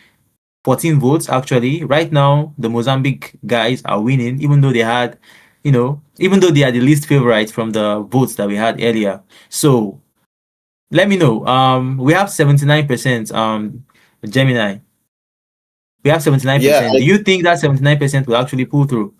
14 votes actually. Right now, the Mozambique guys are winning, even though they had, even though they are the least favorite from the votes that we had earlier. So let me know. We have 79%. Gemini. We have Yeah, 79%. Do you think that 79% will actually pull through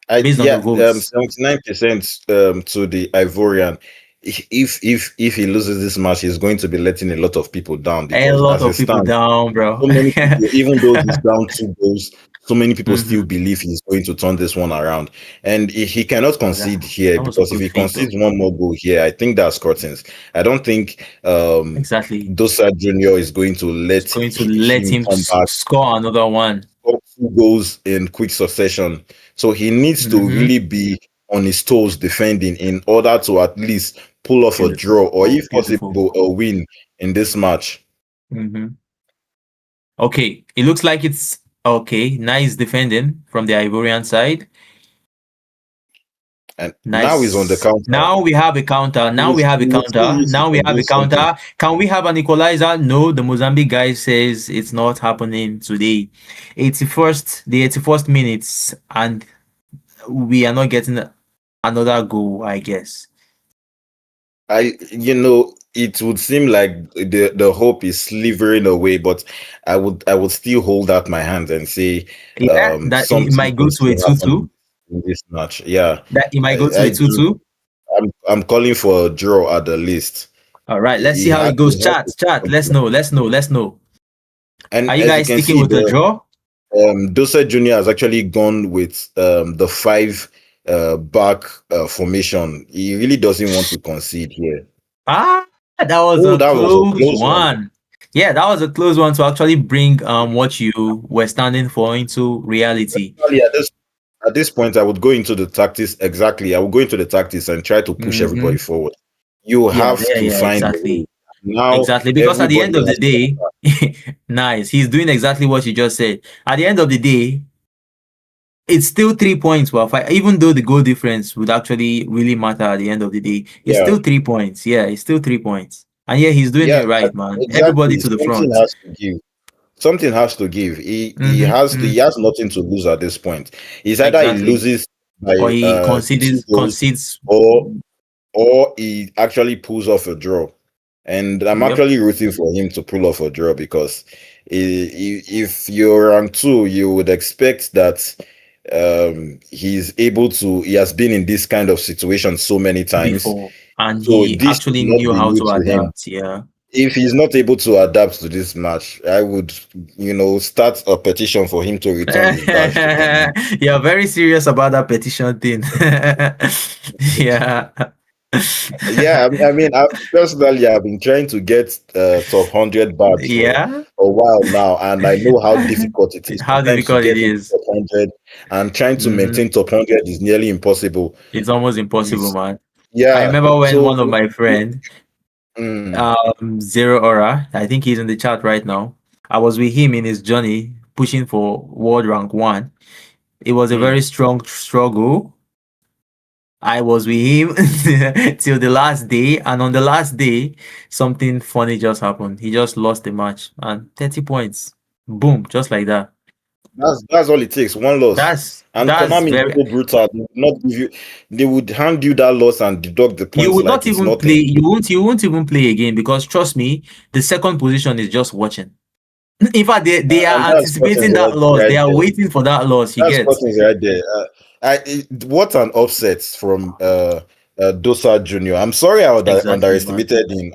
based on the yeah, votes? 79% to the Ivorian. If he loses this match, he's going to be letting a lot of people down A because lot as it of people stands, down, bro. so many people, even though he's down 2 goals, so many people still Mhm. believe he's going to turn this one around. And he cannot Oh, concede here that was a because if good he feint, though. concedes one more goal here, I think that's curtains. I don't think Exactly. Dosa Junior is going to let Going to let him him come back score another one. 2 goals in quick succession. So he needs to Mm-hmm. really be on his toes defending in order to at least pull off a draw or, Beautiful. if Beautiful. possible, a win in this match. Mm-hmm. Okay, it looks like it's okay. Nice defending from the Ivorian side. And now he's on the Nice. counter. Now we have a counter. Now we have a He will still counter. use it Now we and have do a something. counter. Can we have an equalizer? No, the Mozambique guy says it's not happening today. 81st, the 81st minutes, and we are not getting another goal, I guess. It would seem like the hope is slithering away, but I would still hold out my hands and say Yeah, that it something might go can to a still happen 2-2. in this match. Yeah, That it might go to I, a I do. 2-2. I'm calling for a draw at the least. All right, let's see He how has, it goes. he has Chat, to chat. come Let's know. Let's know. Let's know. Are And you as you guys can sticking see, with the the draw? Dosa Junior has actually gone with the five back formation. He really doesn't want to concede here. Ah, that was Oh, a that was a close close one. one. Yeah, that was a close one to actually bring what you were standing for into reality. Actually, at this point, I would go into the tactics. Exactly, I would go into the tactics and try to push everybody Mm-hmm. forward. You Yeah, have yeah, to yeah, find a way. exactly. Now Exactly. Because at the everybody end of the has to day, nice. He's doing exactly what you just said. At the end of the day, it's still 3 points. Well, even though the goal difference would actually really matter at the end of the day, it's yeah, still 3 points. Yeah, it's still 3 points. And yeah, he's doing yeah, it right, man. Everybody exactly. to the Something front. has to give. Something has to give. He Mm-hmm. has he Mm, has nothing to lose at this point. It's either he exactly. loses by Or he 2 goals concedes. or he actually pulls off a draw. And I'm Yep. actually rooting for him to pull off a draw because if you're rank 2, you would expect that he has been in this kind of situation so many times. Before. And So he this should actually not knew be how new to to him. adapt. Yeah. If he's not able to adapt to this match, I would, start a petition for him to return his badge to Ghana. You're very serious about that petition thing. Yeah. Yeah, personally, I've been trying to get top 100 badge for Yeah. a while now, and I know how difficult it is How sometimes to difficult it get into is. top 100, and trying to Mhm. maintain top 100 is nearly impossible. It's almost impossible, It's, man. I yeah, remember when so one of my friend, mm, Zero Aura, I think he's in the chat right now. I was with him in his journey pushing for world rank 1. It was a mm. very strong struggle. I was with him till the last day, and on the last day, something funny just happened. He just lost the match and 30 points. Boom, just like that. That's all it takes, one loss. And That's Konami is very so brutal. They would hand you that loss and deduct the you points would like not it's even play, nothing. you won't even play again because trust me, the second position is just watching. In fact, they And are that's anticipating curtains that loss. right They are there. waiting for that loss. You That's get curtains right there. What an upset from Dosa Junior. I'm sorry I exactly, man. underestimated him.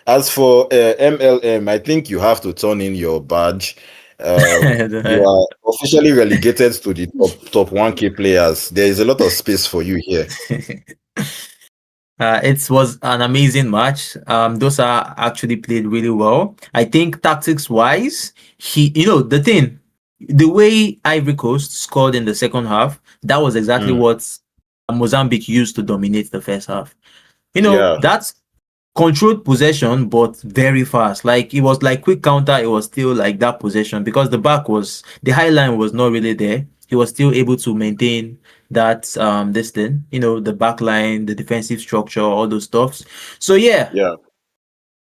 As for MLM, I think you have to turn in your badge. You are officially relegated to the top 1K players. There is a lot of space for you here. It was an amazing match. Dosa actually played really well. I think tactics wise, the thing, the way Ivory Coast scored in the second half, that was exactly what Mozambique used to dominate the first half. Yeah. That's controlled possession, but very fast. Like it was like quick counter. It was still like that possession because the high line was not really there. He was still able to maintain that this thing, the back line, the defensive structure, all those stuffs. So yeah.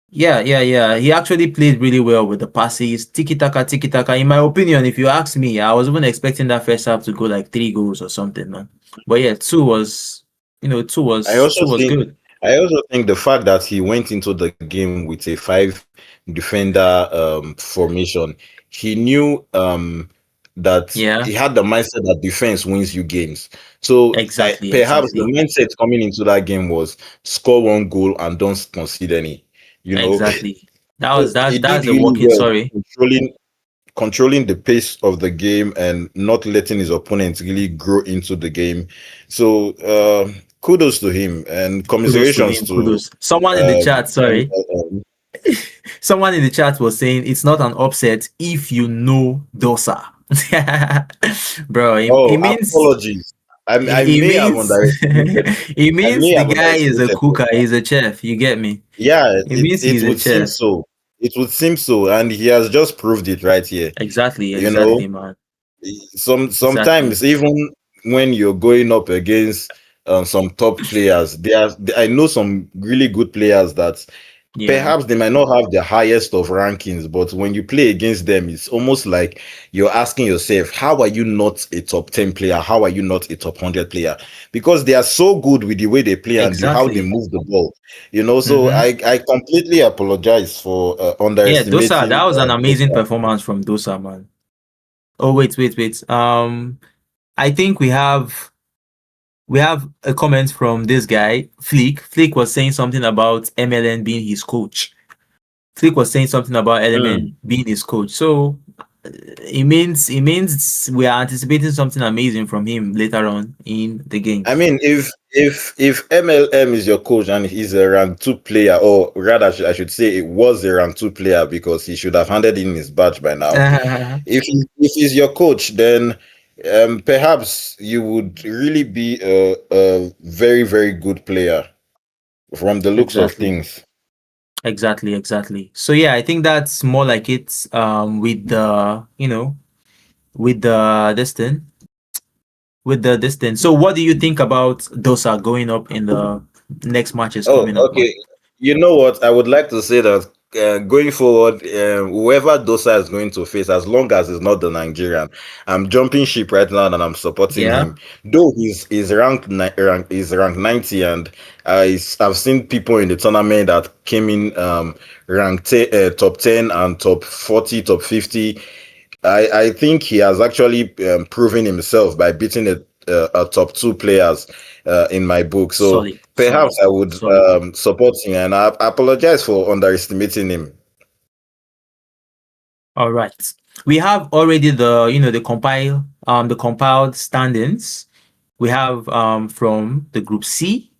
Yeah. Yeah. He actually played really well with the passes, tiki taka, tiki taka. In my opinion, if you ask me, I was even expecting that first half to go like 3 goals or something, man. But yeah, two was, I also two was think good. I also think the fact that he went into the game with a five defender formation, he knew that Yeah, he had the mindset that defense wins you games. So perhaps the exactly. mindset coming into that game was score one goal and don't concede any. You know, Exactly. so he did That's a really working, well sorry. controlling the pace of the game and not letting his opponents really grow into the game. So kudos to him and Kudos to commiserations him, to kudos. Someone in the chat, sorry. MLM. Someone in the chat was saying it's not an upset if you know Dosa. Bro, Oh, it means apologies. I it may have means underestimated. it I means may the have guy is a underestimated cooker, Dosa. he's a chef, you get me? Yeah, It means it he's a would seem chef. so. It would seem so, and he has just proved it right here. You know, Exactly, man. Exactly. sometimes even when you're going up against some top players, I know some really good players that Yeah, perhaps they might not have the highest of rankings, but when you play against them, it's almost like you're asking yourself, how are you not a top 10 player? How are you not a top 100 player? Because they are so good with the way they play and how they exactly. move the ball. So Mm-hmm. I completely apologize for Yeah, Dosa, underestimating that was an amazing Dosa. performance from Dosa, man. Oh, wait. I think we have a comment from this guy, Flick. Flick was saying something about MLN being his coach. Flick was saying something about Mm. Element being his coach. So it means we are anticipating something amazing from him later on in the game. I mean, if MLM is your coach and he's a rank two player, or rather, I should say it was a rank two player because he should have handed in his badge by now. If he's your coach, then perhaps you would really be a very very good player from the looks of Exactly. things. Exactly. So yeah, I think that's more like it with the with the this thing with the this thing. So what do you think about Dosa going up in the next matches Oh, coming up, man? okay. You know what? I would like to say that going forward, whoever Dosa is going to face, as long as it's not the Nigerian, I'm jumping ship right now and I'm supporting Yeah. him. Though he's ranked 90, and I've seen people in the tournament that came in top 10 and top 40, top 50. I think he has actually proven himself by beating a top two players in my book. So perhaps I would Solid. support him, and I apologize for underestimating him. All right. We have already the compiled standings. We have from the group C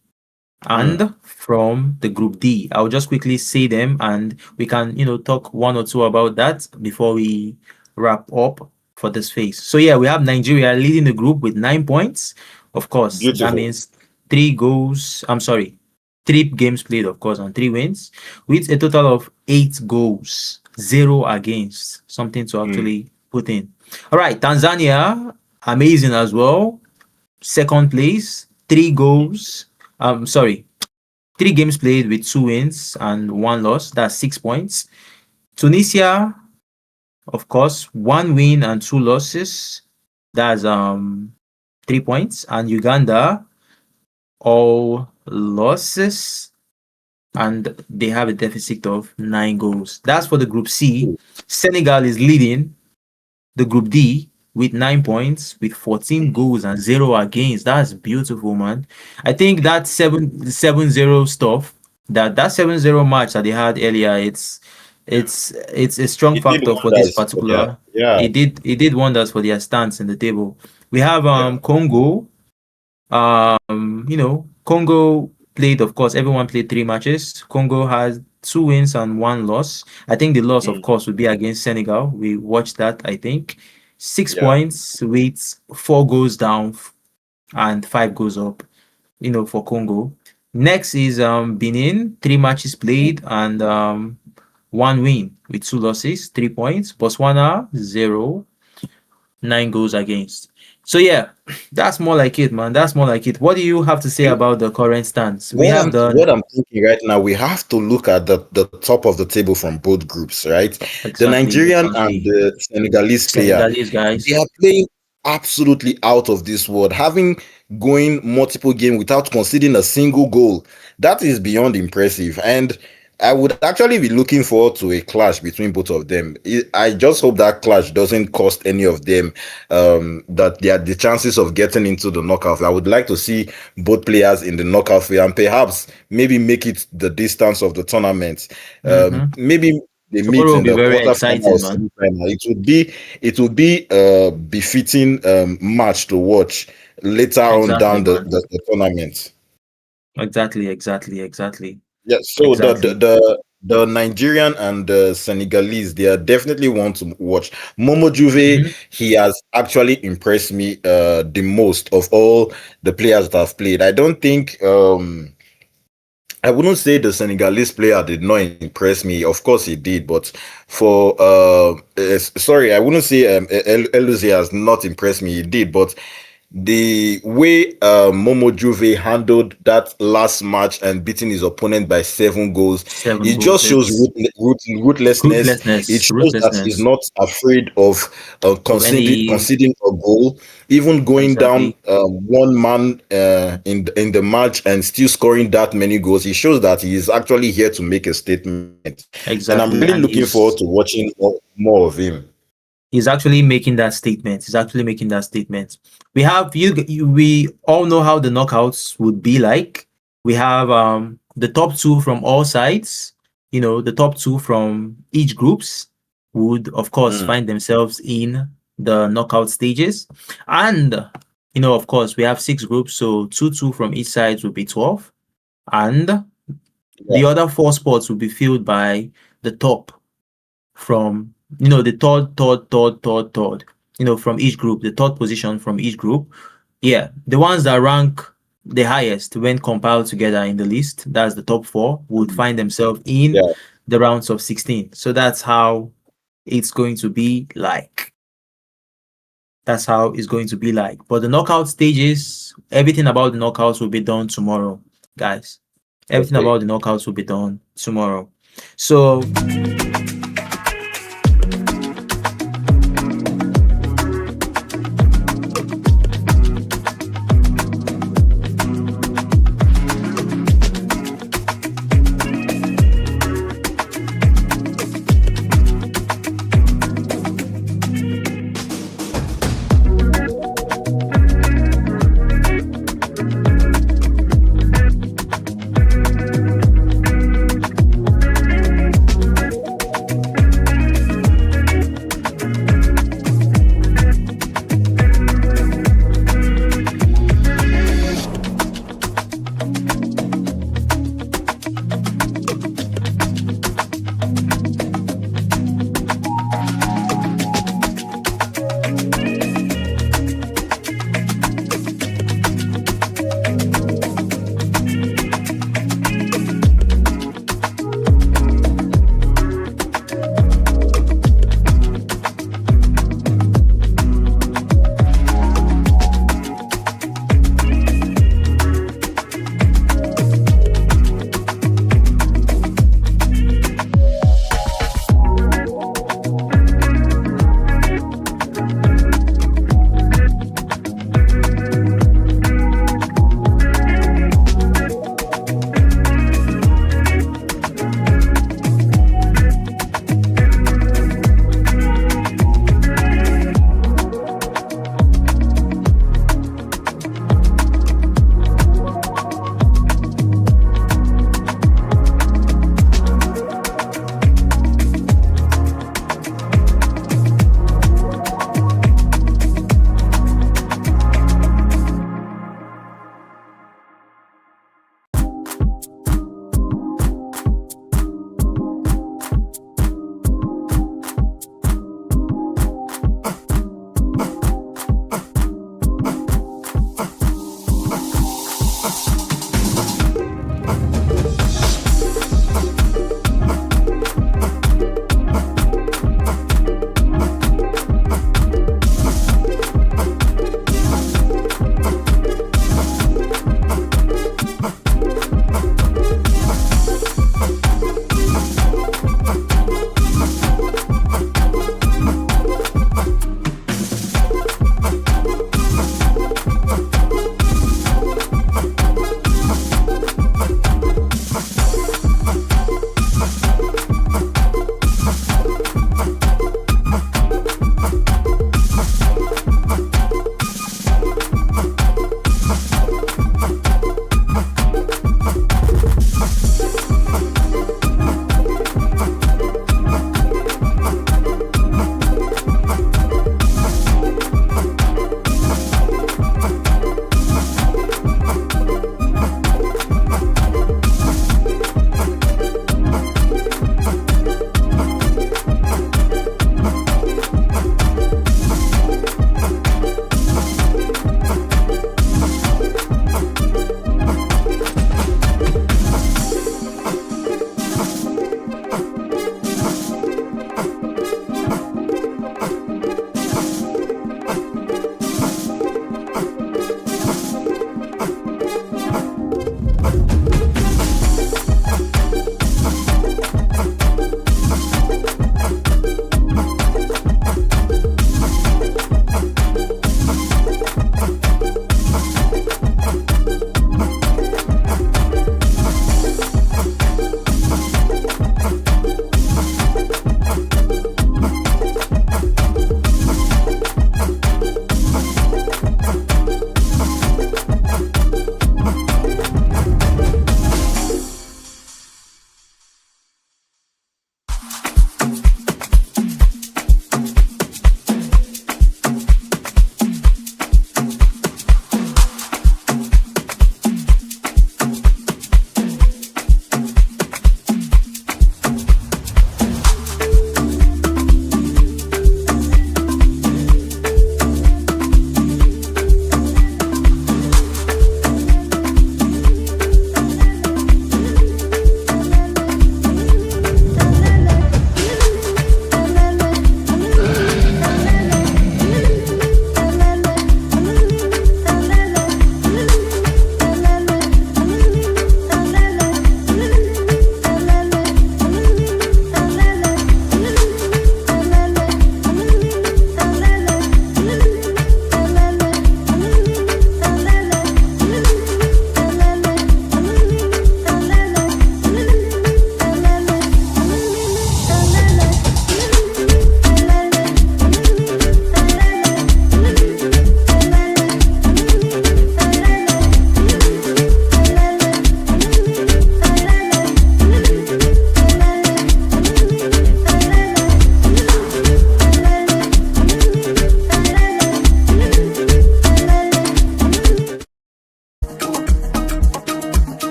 and from the group D. I'll just quickly say them and we can, talk one or two about that before we wrap up for this phase. So yeah, we have Nigeria leading the group with 9 points. Of course, that Beautiful. means 3 games played, of course, and 3 wins with a total of 8 goals, 0 against, something to actually put in. All right, Tanzania, amazing as well. Second place, 3 goals. 3 games played with 2 wins and 1 loss. That's 6 points. Tunisia, of course, 1 win and 2 losses. That's 3 points. And Uganda, all losses, and they have a deficit of 9 goals. That's for the Group C. Senegal is leading the Group D with 9 points, with 14 goals and 0 against. That's beautiful, man. I think that 7-0 stuff, that 7-0 match that they had earlier, it's a strong It did wongers for this wonders for their, particular. yeah. It did wonders for their stance in the table. We have Yeah. Congo. Congo played, of course, everyone played 3 matches. Congo has 2 wins and 1 loss. I think the loss, of course, would be against Senegal. We watched that, I think. 6 Yeah. points with 4 goals down and 5 goals up, for Congo. Next is Benin, 3 matches played and 1 win with 2 losses, 3 points. Botswana, 0, 9 goals against. So yeah, that's more like it, man. That's more like it. What do you have to say about the current stance? We have What I'm thinking right now, we have to look at the top of the table from both groups, right? The Nigerian and the Senegalese player, guys. they are playing absolutely out of this world, having going multiple games without conceding a single goal. That is beyond impressive. And I would actually be looking forward to a clash between both of them. I just hope that clash doesn't cost any of them that they are the chances of getting into the knockout. I would like to see both players in the knockout phase and perhaps maybe make it the distance of the tournament. Maybe they meet in the quarterfinal or semi-final. It would be a befitting match to watch later on down the tournament. Exactly. Yeah, so the Nigerian and the Senegalese, they are definitely one to watch. Momo Juve, he has actually impressed me the most of all the players that have played. I don't think I wouldn't say the Senegalese player did not impress me. Of course he did, but for sorry, I wouldn't say Eluzi has not impressed me. He did, but the way Momo Juve handled that last match and beating his opponent by 7 goals, it just shows ruthlessness. It shows that he's not afraid of conceding a goal, even going down 1 man in the match and still scoring that many goals. It shows that he is actually here to make a statement. And I'm really looking forward to watching more of him. He's actually making that statement. We have we all know how the knockouts would be like. We have the top 2 from all sides. The top 2 from each groups would of course find themselves in the knockout stages. And of course we have 6 groups, so 2 from each side would be 12. And the other 4 spots will be filled by the top from the third, from each group, the third position from each group. Yeah, the ones that rank the highest when compiled together in the list, that's the top 4, would find themselves in the rounds of 16. So that's how it's going to be like. But the knockout stages, everything about the knockouts will be done tomorrow, guys. Everything about the knockouts will be done tomorrow. So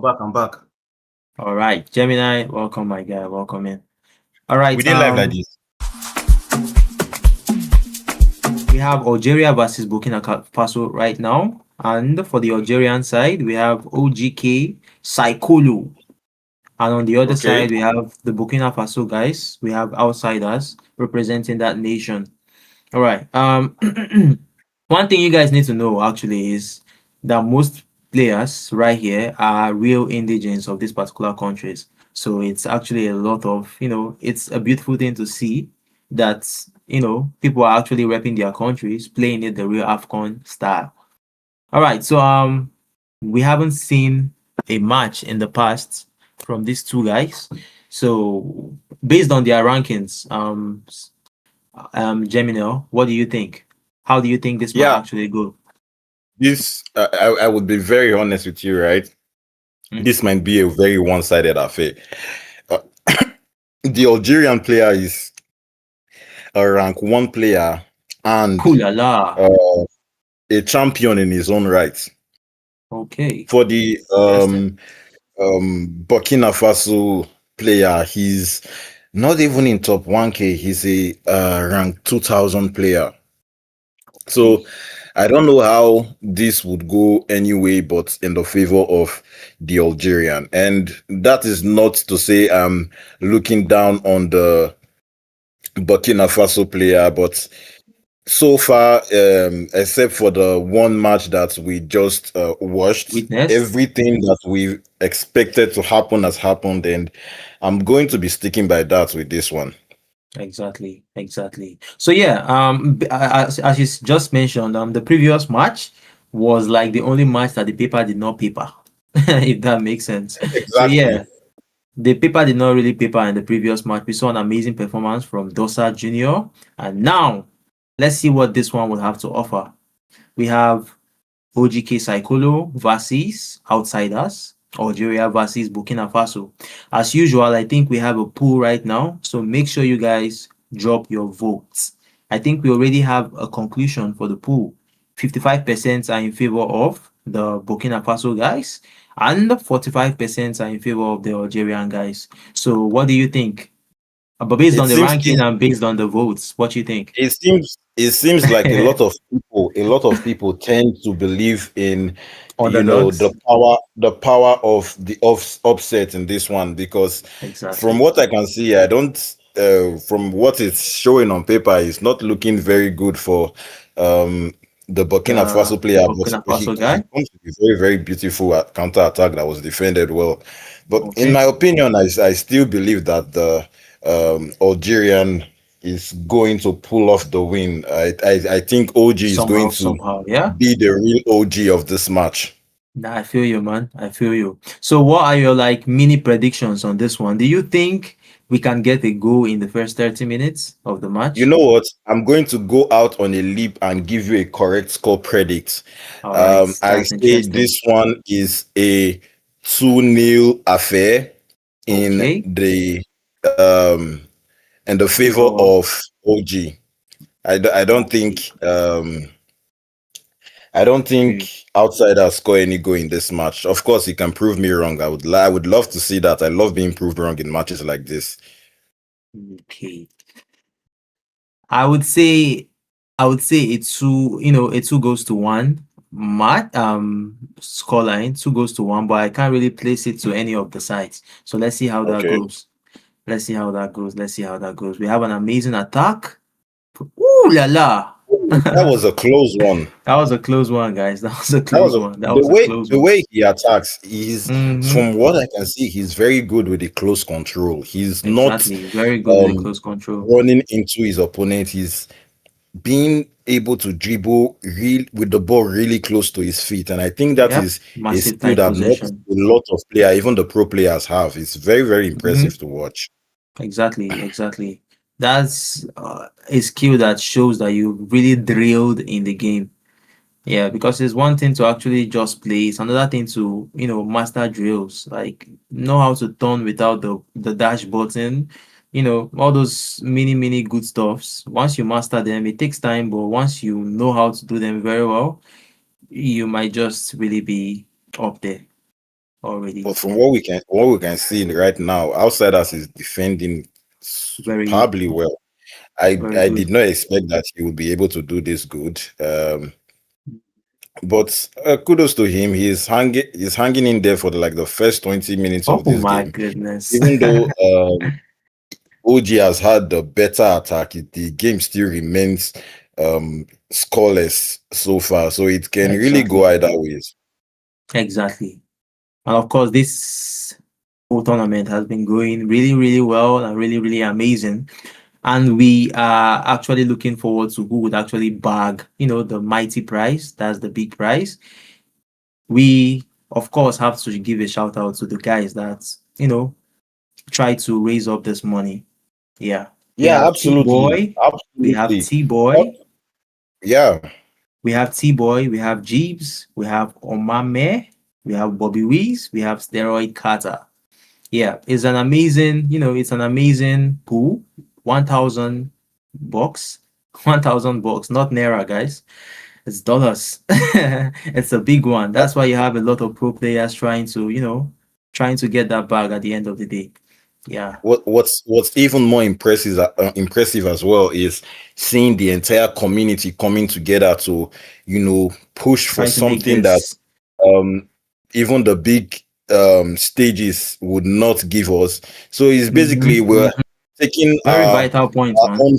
I'm back. All right, Gemini, welcome, my guy. Welcome in. All right. We didn't live like this. We have Algeria versus Burkina Faso right now. And for the Algerian side, we have OGK Saikulu. And on the other side, we have the Burkina Faso guys. We have outsiders representing that nation. All right. One thing you guys need to know actually is that most players right here are real indigents of these particular countries. So it's actually a lot of, it's a beautiful thing to see that, people are actually repping their countries, playing it the real AFCON style. All right. So we haven't seen a match in the past from these two guys. So based on their rankings, Gemino, what do you think? How do you think this might actually go? This, I would be very honest with you, right? This might be a very one-sided affair. The Algerian player is a rank 1 player and a champion in his own right. Okay. For the Burkina Faso player, he's not even in top 1K. He's a rank 2000 player. So I don't know how this would go anyway, but in the favor of the Algerian. And that is not to say I'm looking down on the Burkina Faso player, but so far, except for the one match that we just watched, everything that we expected to happen has happened, and I'm going to be sticking by that with this one. Exactly. So yeah, as you just mentioned, the previous match was like the only match that the paper did not paper, if that makes sense. Exactly. So yeah, the paper did not really paper in the previous match. We saw an amazing performance from Dosa Junior, and now let's see what this one will have to offer. We have OGK Saikolo versus outsiders. Algeria versus Burkina Faso. As usual, I think we have a pool right now, so make sure you guys drop your votes. I think we already have a conclusion for the pool. 55% are in favor of the Burkina Faso guys, and 45% are in favor of the Algerian guys. So what do you think? But based on the ranking and based on the votes, what do you think? It seems like a lot of people tend to believe in the power of the upset in this one, because from what I can see, I don't from what it's showing on paper, it's not looking very good for the Burkina Faso player. He comes with a very, very beautiful counter attack that was defended well. But in my opinion, I still believe that the Algerian is going to pull off the win. I think OG is going to be the real OG of this match. Nah, I feel you, man. I feel you. So what are your mini predictions on this one? Do you think we can get a goal in the first 30 minutes of the match? You know what? I'm going to go out on a leap and give you a correct score predict. I say this one is a 2-0 affair in the favor of OG. I don't think outsiders score any goal in this match. Of course, he can prove me wrong. I would love to see that. I love being proved wrong in matches like this. Okay. I would say it's 2 goes to 1 scoreline, 2 goes to 1, but I can't really place it to any of the sides. So let's see how that goes. Let's see how that goes. We have an amazing attack. Ooh la la. That was a close one. That was a close one, guys. That was a close one. The way he attacks, from what I can see, he's very good with the close control. He's not very good with close control. Running into his opponent. He's being able to dribble with the ball really close to his feet, and I think that is a skill that not a lot of players, even the pro players, have. It's very, very impressive to watch. Exactly. That's a skill that shows that you really drilled in the game. Yeah, because it's one thing to actually just play. It's another thing to, master drills, like know how to turn without the dash button, all those mini good stuffs. Once you master them, it takes time, but once you know how to do them very well, you might just really be up there. already. But from what we can see right now, Outsiders is defending Very, superbly well. very I good. did not expect that he would be able to do this good. But kudos to him. He's hanging in there for the first 20 minutes Oh of this my game. goodness. Even though OG has had the better attack, the game still remains scoreless so far. So it can really go Exactly. either ways. Exactly. And of course, this whole tournament has been going really, really well and really, really amazing. And we are actually looking forward to who would actually bag, the mighty prize. That's the big prize. We, of course, have to give a shout out to the guys that, try to raise up this money. Yeah. We Yeah, have absolutely. T-Boy. We have Absolutely. T-Boy. Yeah. We have T-Boy. We have Jeeves. We have Omame. We have Bobby Wees. We have Steroid Carter. Yeah, it's an amazing, it's an amazing pool. 1,000 bucks. 1,000 bucks, not naira, guys. It's dollars. It's a big one. That's why you have a lot of pro players trying to get that bag at the end of the day. Yeah. What's even more impressive as well is seeing the entire community coming together to push for Trying to make something that this even the big stages would not give us. So it's basically Mhm, we're mhm. taking Very vital point, our man. own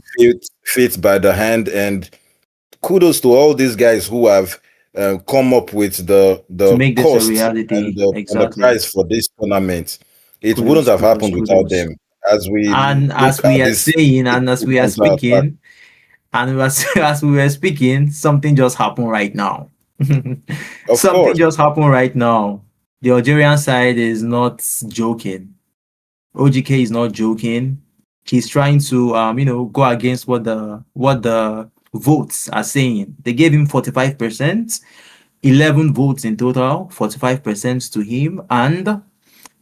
fate by the hand, and kudos to all these guys who have come up with To the make this a cost reality. and the Exactly. price for this tournament. It wouldn't Kudos, have kudos, happened without kudos. them. As we And look as at we are this saying, and as we are counter attack, speaking, and as we were speaking, something just happened right now. of Something course. just happened right now. The Algerian side is not joking. OGK is not joking. He's trying to go against what the votes are saying. They gave him 45%, 11 votes in total, 45% to him, and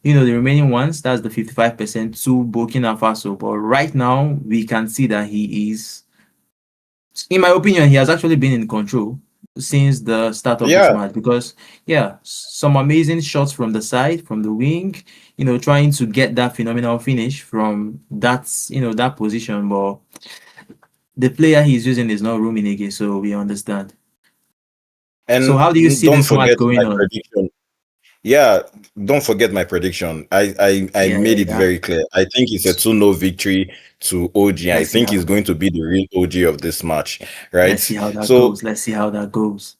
the remaining ones, that's the 55% to Burkina Faso. But right now, we can see that he is, in my opinion, he has actually been in control since the start of this Yeah, match because, yeah, some amazing shots from the side, from the wing, trying to get that phenomenal finish from that position. But the player he's using is not Rummenigge, so we understand. So, and how do you see don't this match forget my going on? prediction. Yeah, don't forget my prediction. I Yeah, made yeah, it yeah. very clear. I think it's a 2-0 victory to OG. I Let's see think he's how going to be the real OG of this match, let's right? see how that So goes. Let's see how that goes.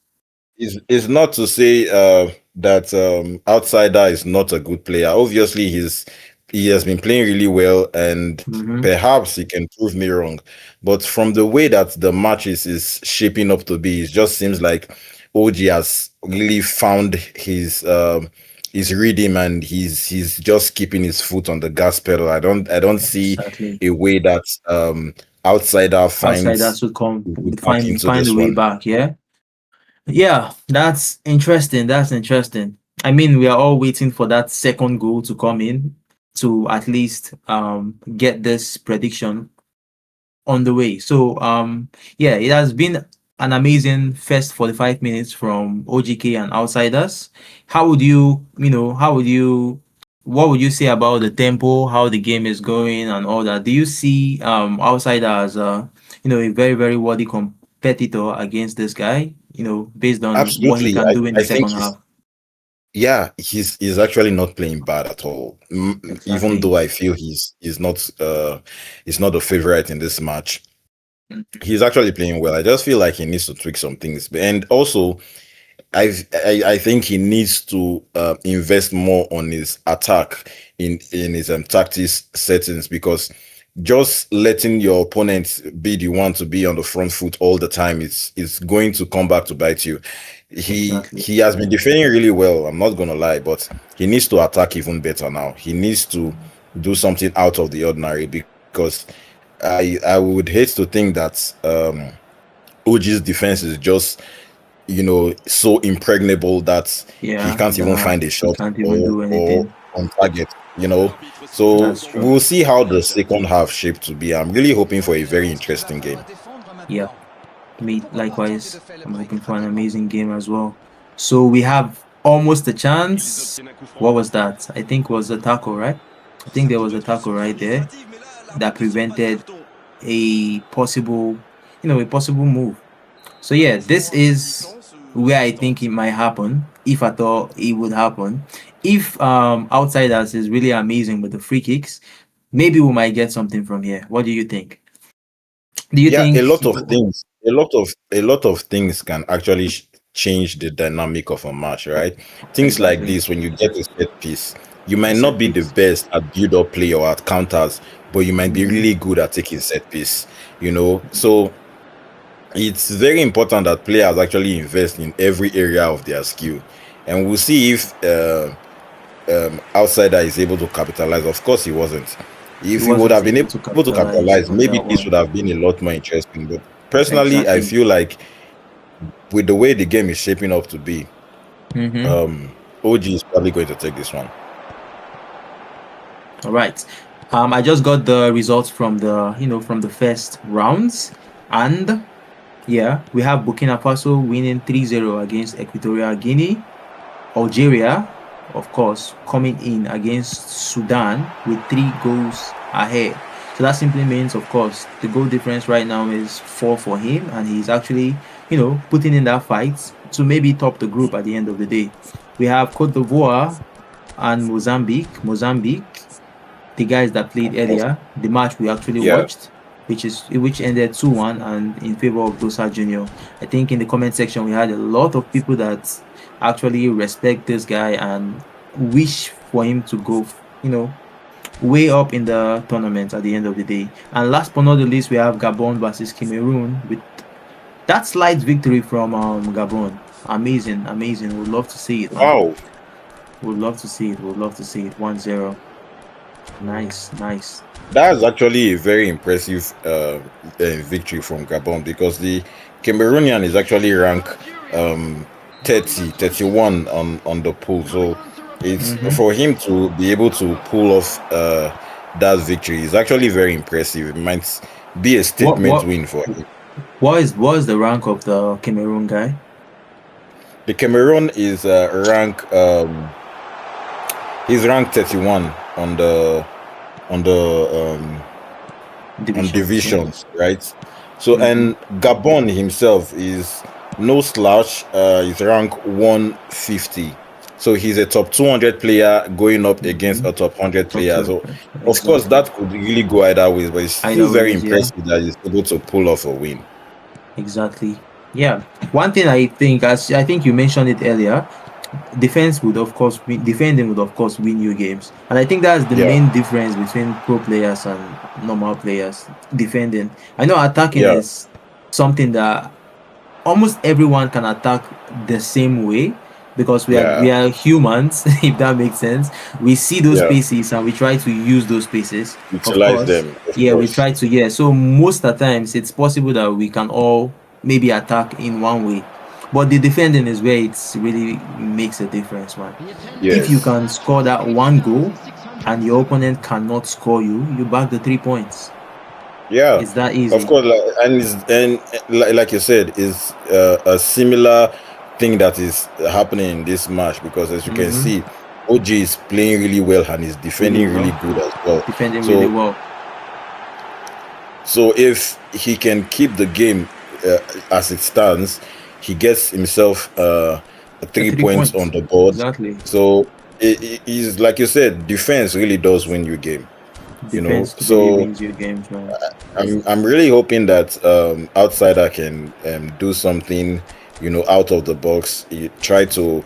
it's not to say that Outsider is not a good player. Obviously, he has been playing really well, and Mm-hmm. perhaps he can prove me wrong. But from the way that the matches is shaping up to be, it just seems like OG has really found his rhythm, and he's just keeping his foot on the gas pedal. I don't see Exactly. a way that Outsider Outsiders finds would come his way would back find into find a this way one. back. Yeah. Yeah, that's interesting. That's interesting. I mean, we are all waiting for that second goal to come in to at least get this prediction on the way. So yeah, it has been an amazing first 45 minutes from OGK and Outsiders. How would what would you say about the tempo, how the game is going and all that? Do you see Outsider as a very, very worthy competitor against this guy, based on what he Absolutely. can do in the I think second half? he's actually not playing bad at all. Even Exactly. though I feel he's not the favorite in this match. He's actually playing well. I just feel like he needs to tweak some things. And also I think he needs to invest more on his attack in his tactics settings, because just letting your opponent be the one to be on the front foot all the time is going to come back to bite you. Exactly. He has been defending really well, I'm not gonna lie, but he needs to attack even better now. He needs to do something out of the ordinary, because I would hate to think that OG's defense is just so impregnable that he Yeah, can't even find a he shot can't even or do anything. on target. So That's true. we'll see how the second half shaped to be. I'm really hoping for a very interesting game. Yeah. Me likewise. I'm hoping for an amazing game as well. So we have almost a chance. What was that? I think it was a tackle, right? I think there was a tackle right there that prevented a possible, a possible move. So yeah, this is where I think it might happen, if at all it would happen. If Outsiders is really amazing with the free kicks, maybe we might get something from here. What do you think? Do you Yeah, think? a lot of things can actually change the dynamic of a match, right? Things like Exactly. this, when you get a set piece, you might A not set be the piece. best at build up play or at counters, but you might be Mhm. really good at taking set piece, So it's very important that players actually invest in every area of their skill, and we'll see if Outsider is able to capitalize. Of course, he wasn't. He If he would wasn't have been able to able to capitalize capitalize, on maybe that this one. would have been a lot more interesting. But personally, I Exactly. feel like with the way the game is shaping up to be, Mm-hmm. OG is probably going to take this one. All right. I just got the results from the first rounds, and yeah, we have Burkina Faso winning 3-0 against Equatorial Guinea. Algeria, of course, coming in against Sudan with 3 goals ahead. So that simply means, of course, the goal difference right now is 4 for him, and he's actually, putting in that fight to maybe top the group at the end of the day. We have Cote d'Ivoire and Mozambique. Mozambique, the guys that played earlier, the match we actually Yeah. watched, which ended 2-1 and in favor of Dosa Junior. I think in the comment section we had a lot of people that actually respect this guy and wish for him to go, way up in the tournament at the end of the day. And last but not the least, we have Gabon versus Cameroon with that slight victory from Gabon. Amazing, amazing. Would love to see it, man. Wow. Would love to see it. Would love to see it. 1-0. Nice, nice. That's actually a very impressive victory from Gabon, because the Cameroonian is actually ranked 31 on the pool. So it's for him to be able to pull off that victory is actually very impressive. It might be a statement win for him. What is the rank of the Cameroon guy? The Cameroon is he's ranked 31 on the divisions, right? So and Gabon himself is no slouch. He's rank 150. So he's a top 200 player going up against a top 100 player. So of course that could really go either ways, but it's still very impressive that he's able to pull off a win. Exactly. Yeah. One thing I think, as I think you mentioned it earlier, defending would of course win you games, and I think that's the main difference between pro players and normal players. Defending, I know attacking is something that almost everyone can attack the same way, because we are humans. If that makes sense, we see those spaces and we try to use those spaces. Utilize them. We try to. So most of the times it's possible that we can all maybe attack in one way. But the defending is where it really makes a difference, man. Yes. If you can score that one goal and your opponent cannot score you back the 3 points. Yeah, it's that easy. Of course, and like you said, is a similar thing that is happening in this match, because as you can see, OG is playing really well and is defending really good as well. Defending really well. So if he can keep the game as it stands, he gets himself 3 points on the board. Exactly. So it is, like you said, defense really does win you game. Defense really wins you games, man. I'm really hoping that Outsider can do something, out of the box. He try to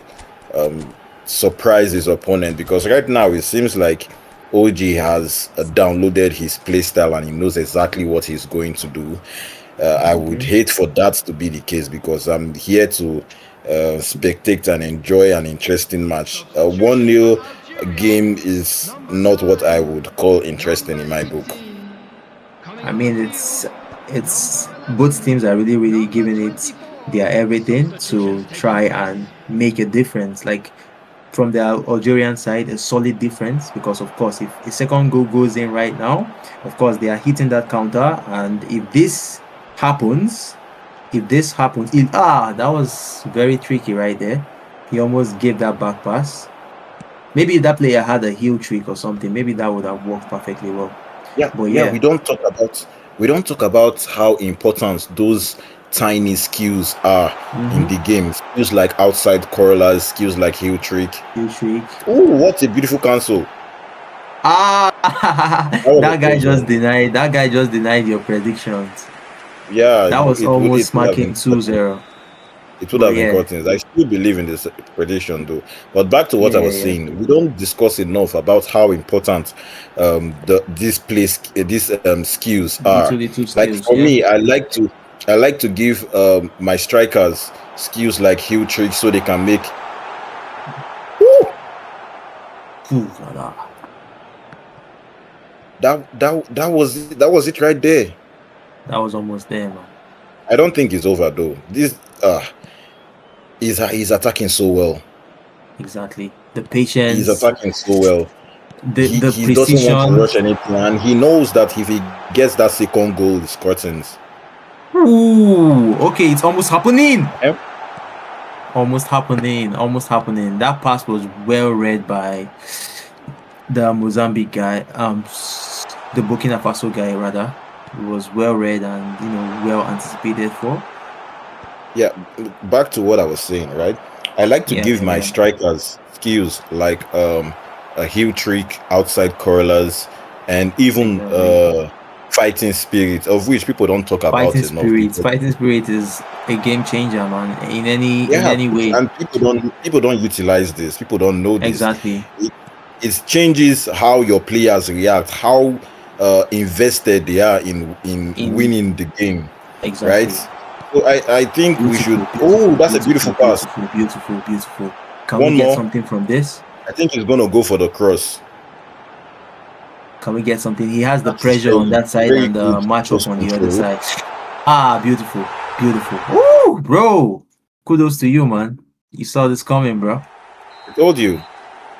surprise his opponent, because right now it seems like OG has downloaded his playstyle and he knows exactly what he's going to do. I would hate for that to be the case, because I'm here to spectate and enjoy an interesting match. 1-0 game is not what I would call interesting in my book. I mean, it's both teams are really, really giving it their everything to try and make a difference. Like from the Algerian side, a solid difference, because of course, if a second goal goes in right now, of course they are hitting that counter, and if this happens, that was very tricky right there. He almost gave that back pass. Maybe if that player had a heel trick or something, maybe that would have worked perfectly well. Yeah, But yeah, we don't talk about how important those tiny skills are in the game. Skills like outside curlers, skills like heel trick. Oh, what a beautiful cancel! That guy just denied your predictions. Yeah, that was almost smacking 2-0. It would have been curtains. I still believe in this prediction though. But back to what I was saying, we don't discuss enough about how important these skills are. Like for me, I like to give my strikers skills like heel tricks so they can make. That was it right there. That was almost there, man. I don't think it's over though. This he's attacking so well. Exactly. The patience. He's attacking so well. He doesn't want to rush anything, and he knows that if he gets that second goal, it's curtains. Ooh, okay, it's almost happening. Yep. Almost happening. That pass was well read by the Mozambique guy, the Burkina Faso guy rather. It was well read and well anticipated for. Yeah, back to what I was saying, right? I like to give my strikers skills like a heel trick, outside curlers, and even fighting spirit, of which people don't talk about enough. Fighting spirit is a game changer, man. In any way, and people don't utilize this. People don't know this. Exactly. It changes how your players react, how invested they are in winning the game. Exactly. Right. So I think we should. That's a beautiful pass. Beautiful. Can we get something from this? I think he's gonna go for the cross. Can we get something? He has the pressure on that side and the matchup on the other side. Beautiful. Woo, bro! Kudos to you, man. You saw this coming, bro. I told you.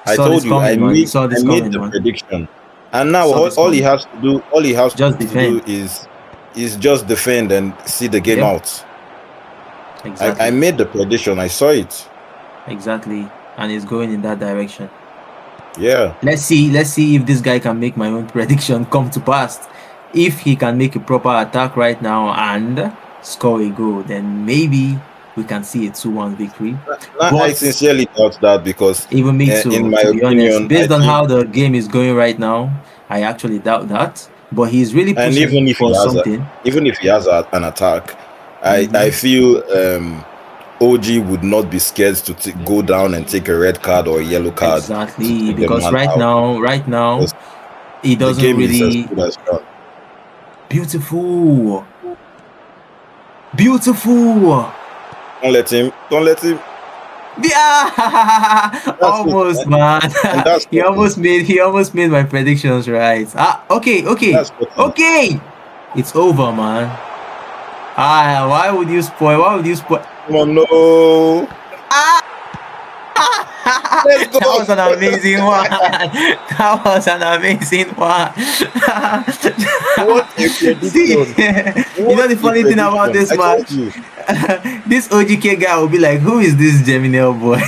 I made the prediction, and now all he has to do is just defend and see the game out. Exactly. I made the prediction. I saw it. Exactly, and it's going in that direction. Yeah. Let's see if this guy can make my own prediction come to pass. If he can make a proper attack right now and score a goal, then maybe we can see a 2-1 victory. I sincerely doubt that because even me too, in my opinion, honest, based on how the game is going right now, I actually doubt that. But he's really pushing for something. Even if he has an attack, I feel OG would not be scared to go down and take a red card or a yellow card. Exactly, because right now, he doesn't really. Beautiful. Don't let him. Yeah, almost, man. He almost made my predictions right. Okay. It's over, man. Why would you spoil? Come on, no. Let's go. That was an amazing one. What if you know the funny thing about this match? This OGK guy will be like, who is this Geminel boy?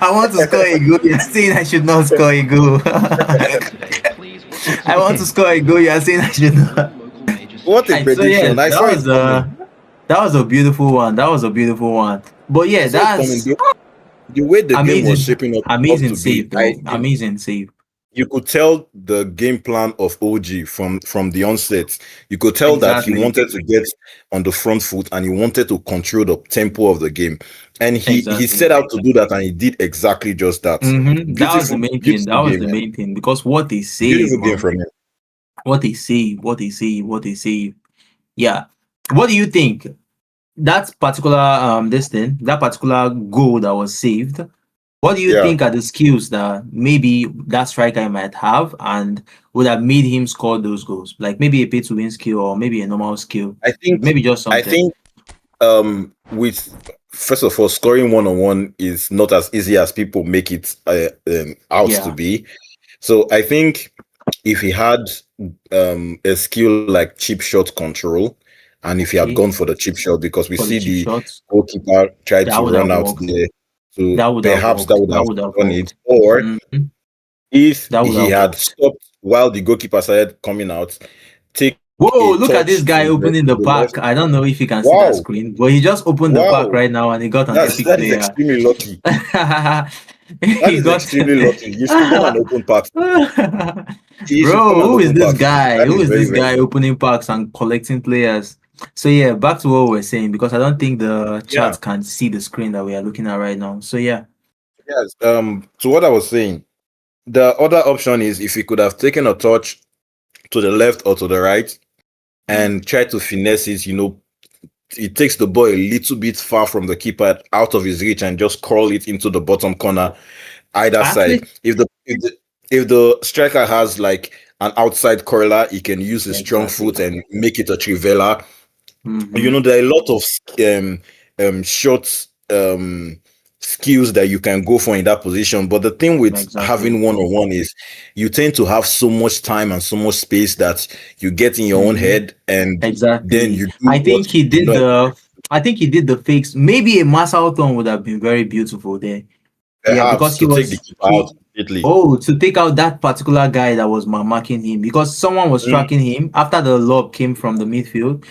I want to score a goal. You're saying I should not score a goal. I want to score a goal. You're saying I should not. What a prediction. That was a beautiful one. But yeah, that's the way the game was shaping up. Amazing save. Amazing save. You could tell the game plan of OG from the onset. You could tell that he wanted to get on the front foot and he wanted to control the tempo of the game. And he set out to do that, and he did exactly just that. That was the main thing. The main thing, because what they say, beautiful game from him. What they say. Yeah. What do you think? That particular that particular goal that was saved. What do you think are the skills that maybe that striker might have and would have made him score those goals? Like maybe a pay to win skill or maybe a normal skill. I think maybe just something. I think with first of all, scoring 1-on-1 is not as easy as people make it out to be. So I think if he had a skill like chip shot control, and if he had gone for the chip shot, because we see the goalkeeper try to run out there. So That would have perhaps that worked. would That have would have done it. worked. Or Mhm. if That would he have had worked. stopped while the goalkeeper started coming out, take Whoa, a look at this touch guy opening to the the left. pack. I don't know if you can see that Wow, screen, but he just opened the pack wow, right now and he got an epic that is player. extremely lucky. That He is got extremely lucky. You should come and open packs. You should come Bro, and who is open this packs. guy? That Who is is very, this very guy lucky. opening packs and collecting players? So yeah, back to what we're saying because I don't think the Yeah. chat can see the screen that we are looking at right now. So yeah. Yes. To what I was saying, the other option is if he could have taken a touch to the left or to the right and try to finesse it, he takes the ball a little bit far from the keeper out of his reach and just curl it into the bottom corner either side. Actually, If the striker has like an outside curler, he can use his strong exactly. foot and make it a trivela. Mm-hmm. There are a lot of short skills that you can go for in that position. But the thing with Exactly. having one-on-one is you tend to have so much time and so much space that you get in your own Mm-hmm. head and then Exactly. you do what I think he did the fakes. Maybe a Masauton would have been very beautiful there. Yeah, perhaps because to take the keeper out he completely. oh to take out that particular guy that was marking him because someone was Mm, tracking him after the lob came from the midfield.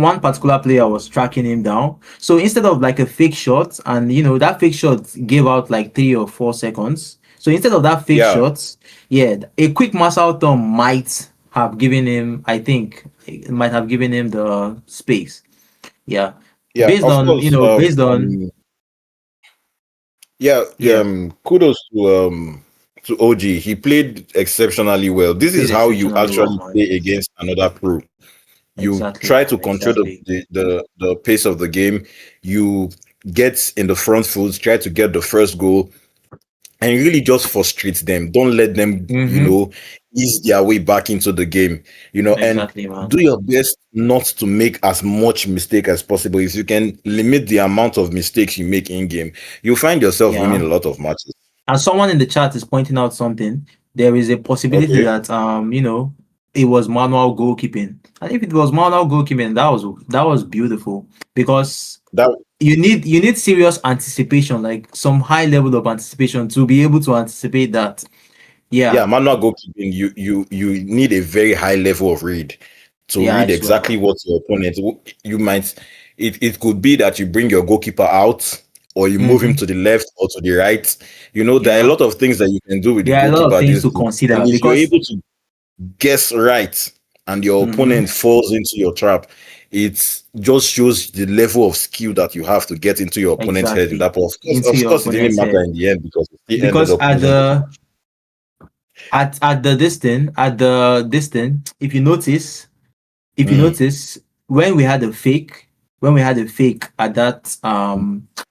One particular player was tracking him down. So instead of like a fake shot, and that fake shot gave out like 3 or 4 seconds. So instead of that fake yeah, shot, yeah, a quick Marcel Tom might have given him. I think it might have given him the space. Yeah, yeah, of course. based on Yeah, yeah, kudos to OG. He played exceptionally well. This is played how you exceptionally well, actually man. play against another pro. You Exactly, try to man. control Exactly. the pace of the game. You get in the front foot, try to get the first goal, and really just frustrate them. Don't let them, Mm-hmm. ease their way back into the game. And Exactly, man. do your best not to make as much mistake as possible. If you can limit the amount of mistakes you make in game, you'll find yourself winning Yeah. a lot of matches. And someone in the chat is pointing out something. There is a possibility Okay. that it was manual goalkeeping. And if it was manual goalkeeping, that was beautiful because That you need serious anticipation, like some high level of anticipation to be able to anticipate that. Yeah, Yeah. manual goalkeeping, you need a very high level of read to Yeah, read I swear. exactly what your opponent. You might it could be that you bring your goalkeeper out or you move him Mm-hmm. to the left or to the right. There are a Yeah. lot of things that you can do with the There are a lot of goalkeeper things these to days. And consider if you're because able to guess right and your mm-hmm. opponent falls into your trap, it just shows the level of skill that you have to get into your opponent's head with Exactly that. But into of your course, it didn't opponent's matter head. in the end because he ended Because up losing the match. at the distance, if you Mm, notice, when we had a fake, at that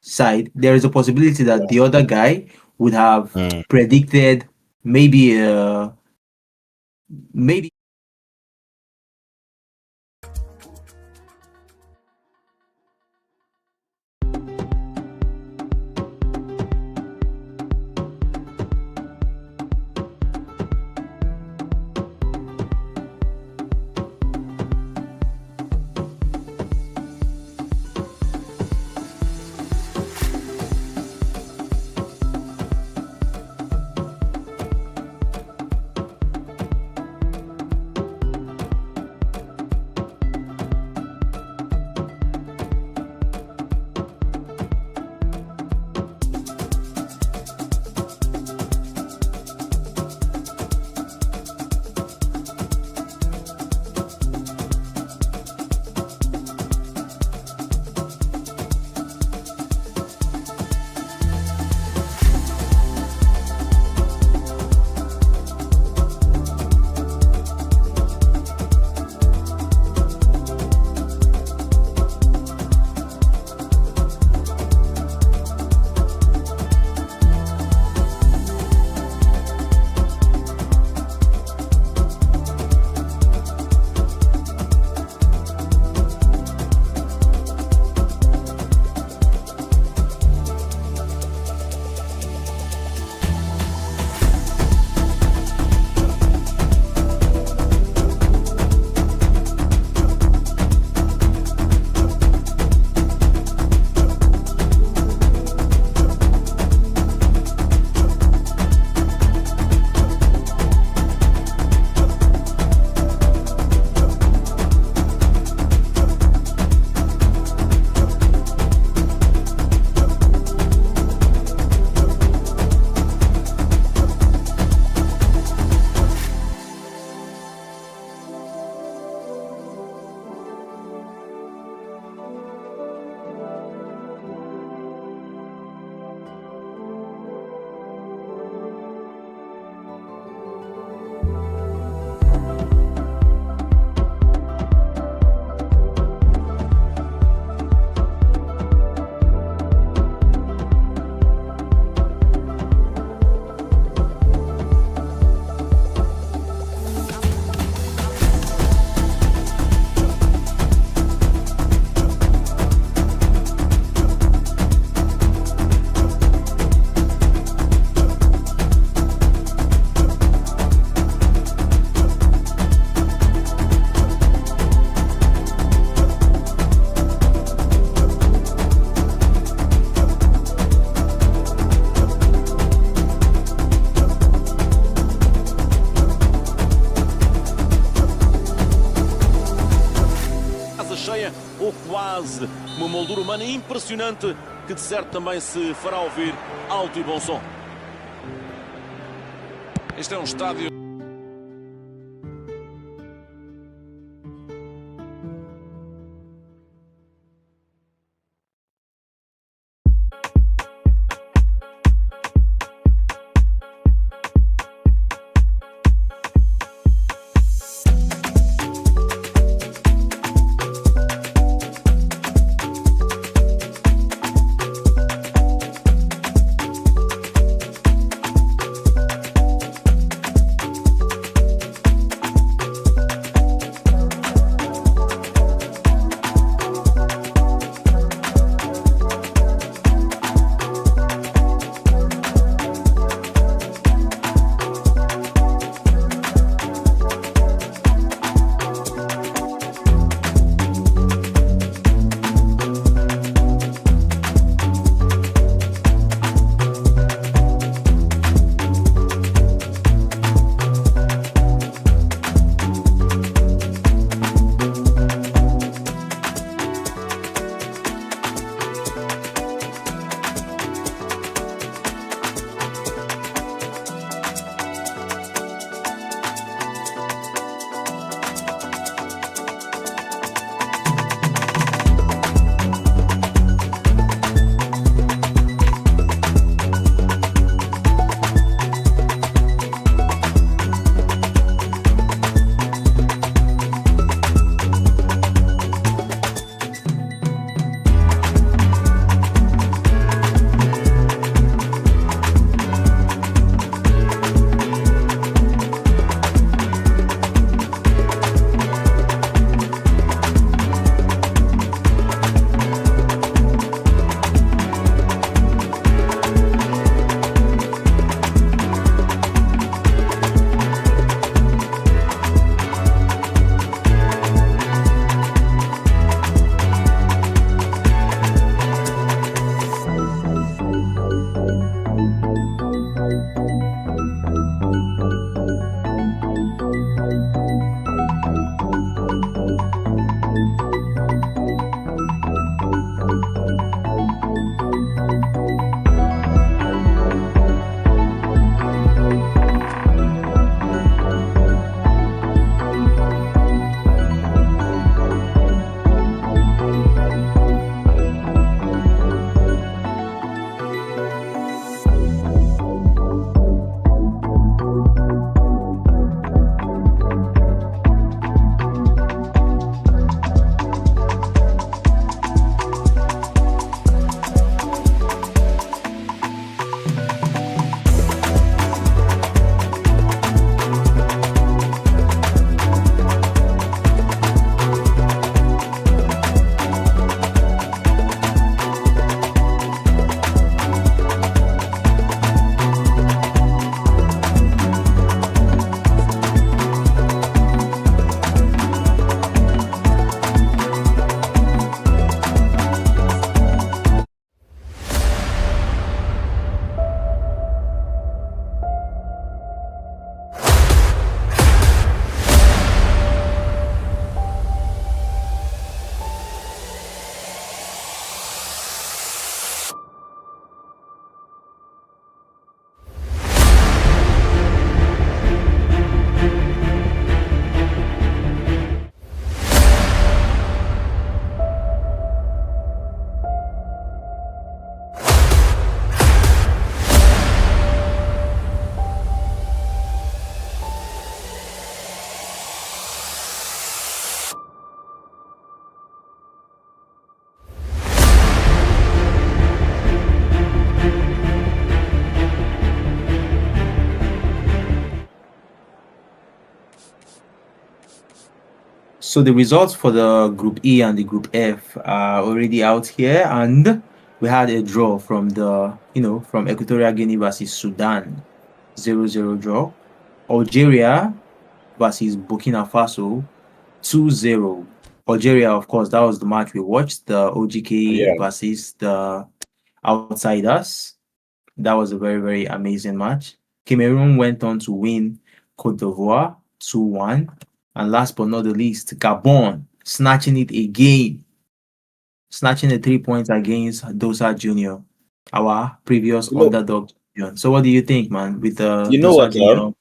side, there is a possibility that the other guy would have mm. predicted maybe base, uma moldura humana impressionante que de certo também se fará ouvir alto e bom som. Este é um estádio. So the results for the Group E and the Group F are already out here, and we had a draw from from Equatorial Guinea versus Sudan, 0-0 draw. Algeria versus Burkina Faso, 2-0. Algeria, of course, that was the match we watched, the OGK versus the Outsiders. That was a very, very amazing match. Cameroon went on to win Cote d'Ivoire 2-1. And last but not the least, Gabon snatching it again snatching the 3 points against Dosa Junior, our previous You know, underdog champion. So what do you think, man, with the you know Dosa what, Junior?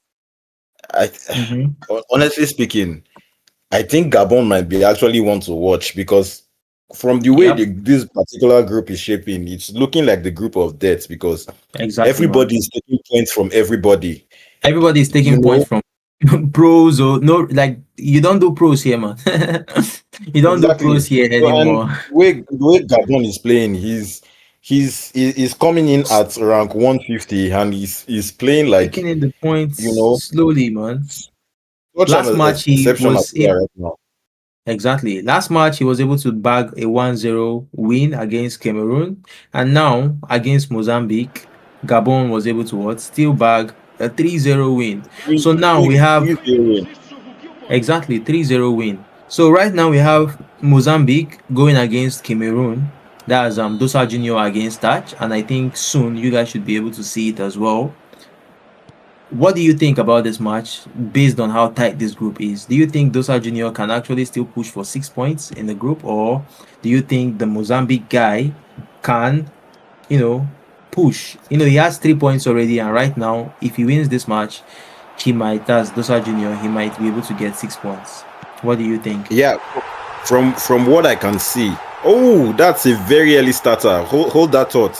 I Mm-hmm. honestly speaking, I think Gabon might be actually one to watch because from the way Yep, this particular group is shaping, it's looking like the group of death because exactly, man. everybody is taking points from everybody. Everybody is You taking points know, from pros or no, like you don't do pros here, man. You don't do exactly. pros here So, and anymore. the way Gabon is playing, he's coming in at rank 150 and he's playing like, Taking in the points you know, slowly, man. such an Last match he exceptional was player right now. exactly. Last match he was able to bag a 1-0 win against Cameroon, and now against Mozambique, Gabon was able to what? Still bag a 3-0 win. Three, So now we three, have 3-0. exactly 3-0 win. So right now we have Mozambique going against Cameroon. That's Dosa Junior against Touch, and I think soon you guys should be able to see it as well. What do you think about this match based on how tight this group is? Do you think Dosa Junior can actually still push for 6 points in the group, or do you think the Mozambique guy can, push? He has 3 points already, and right now, if he wins this match, he might, as Dosa Junior, he might be able to get 6 points. What do you think? Yeah, from what I can see. Oh, that's a very early starter. Hold that thought.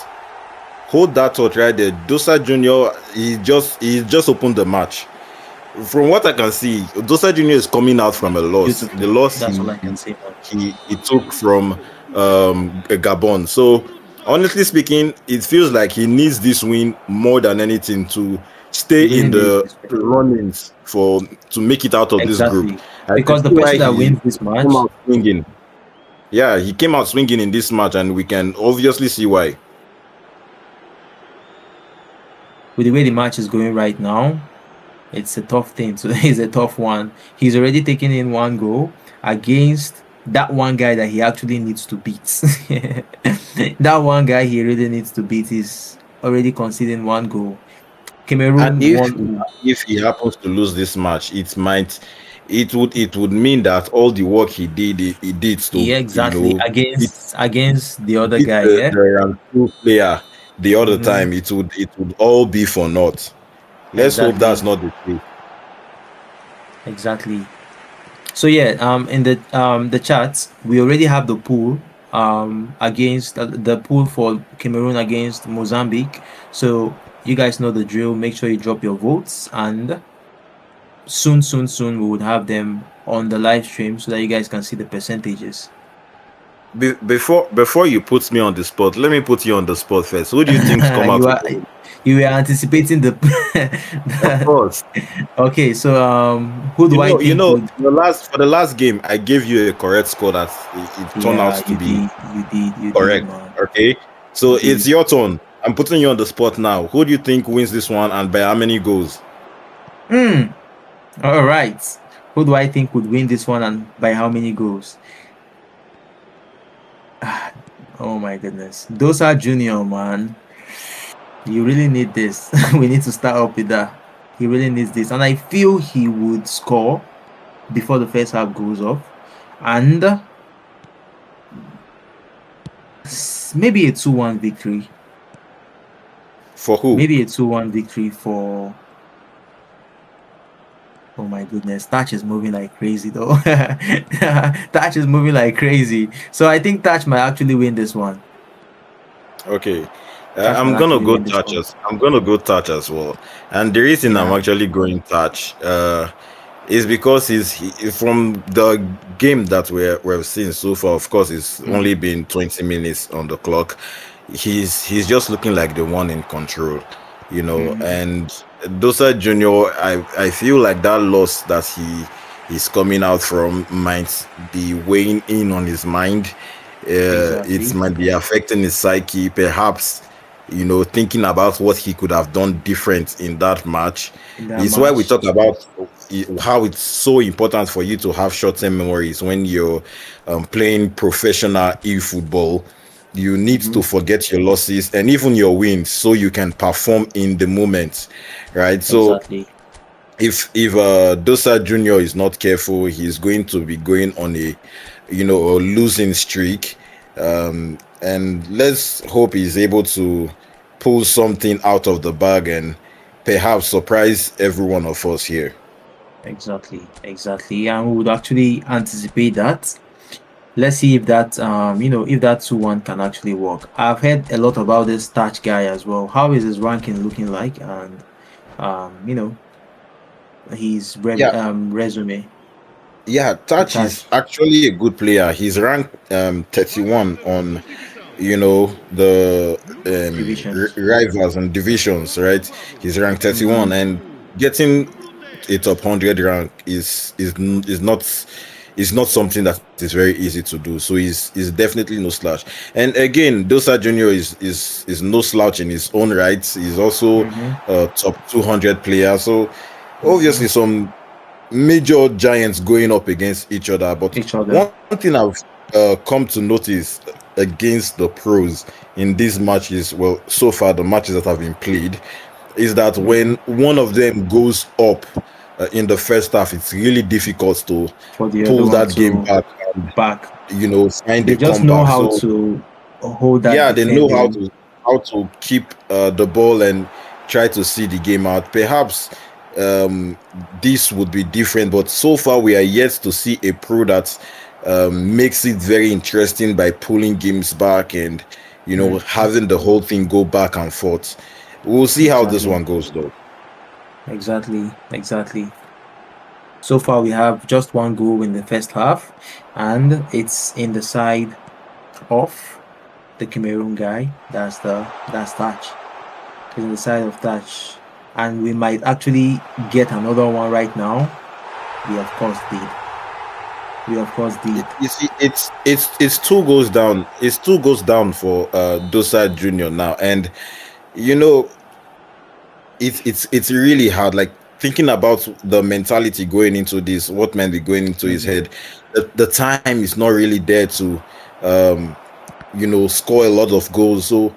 Hold that thought right there. Dosa Junior, he just opened the match. From what I can see, Dosa Junior is coming out from a loss. Beautiful. The loss That's all I can say. he took from Gabon. So honestly speaking, it feels like he needs this win more than anything to stay He really in needs the this. runnings to make it out of this group. Exactly. I can Because the see why person that he wins this match, came out swinging. Yeah, he came out swinging in this match, and we can obviously see why. with the way the match is going right now, it's a tough thing. So it's a tough one. He's already taken in one goal against that one guy that he actually needs to beat. That one guy he really needs to beat is already conceding one goal. And Cameroon won. if he happens to lose this match, it would mean that all the work he did to Yeah, exactly. beat Against the other beat guy, the, yeah. the rank 2 player the other Hmm. time, it would all be for naught. Let's hope Exactly. that's not the case. Exactly. So yeah, in the chats, we already have the pool against the pool for Cameroon against Mozambique. So you guys know the drill. Make sure you drop your votes, and soon we would have them on the live stream so that you guys can see the percentages. Before you put me on the spot, let me put you on the spot first. Who do you think's come out? You were anticipating the Of course. Okay, so who do I think would... for the last game, I gave you a correct score that it turned out to be you correct. did, man. Okay, so You it's did. your turn. I'm putting you on the spot now. Who do you think wins this one, and by how many goals? All right. Who do I think would win this one, and by how many goals? Oh my goodness. Dosa Junior, man. You really need this. We need to start up with that. He really needs this. And I feel he would score before the first half goes off. And maybe a 2-1 victory. For who? Maybe a 2-1 victory for... Oh my goodness, Thatch is moving like crazy though. Thatch is moving like crazy. So I think Thatch might actually win this one. Okay. Thatch I'm might gonna actually go win this touch one. as I'm gonna go touch as well. And the reason I'm Yeah. actually going touch is because from the game that we've seen so far. Of course, it's only been 20 minutes on the clock. He's just looking like the one in control, and Dosa Junior, I feel like that loss that he's coming out from might be weighing in on his mind. It Exactly. might be affecting his psyche, perhaps, thinking about what he could have done different in that match. It's why we talk about how it's so important for you to have short-term memories when you're playing professional eFootball. You need to forget your losses and even your wins so you can perform in the moment, right? So Exactly. if Dosa Junior is not careful, he's going to be going on a losing streak, And let's hope he's able to pull something out of the bag and perhaps surprise every one of us here. Exactly. And we would actually anticipate that. Let's see if that if that 2-1 can actually work. I've heard a lot about this Touch guy as well. How is his ranking looking like? And his Yeah, resume. yeah, Touch is Touch actually a good player. He's ranked 31 on the divisions. rivals and divisions, right? He's ranked 31, and getting a top 100 rank is not something that is very easy to do. So he's definitely no slouch. And again, Dosa Junior is no slouch in his own right. He's also a top 200 player. So obviously some major giants going up against each other. But one thing I've come to notice against the pros in these matches, well, so far the matches that have been played, is that when one of them goes up in the first half, it's really difficult to for the pull other one that game to back. Find They a just comeback. know how to hold that. Yeah, they know defending. how to keep the ball and try to see the game out. Perhaps this would be different, but so far we are yet to see a pro that makes it very interesting by pulling games back and having the whole thing go back and forth. We'll see how this one goes, though. Exactly. So far we have just one goal in the first half, and it's in the side of the Cameroon guy. That's Touch. It's in the side of Touch, and we might actually get another one right now. We of course did. You see, it's 2 goals down. It's 2 goals down for Dosa Junior now, and it's really hard. Like thinking about the mentality going into this, what might be going into his head. The time is not really there to, score a lot of goals. So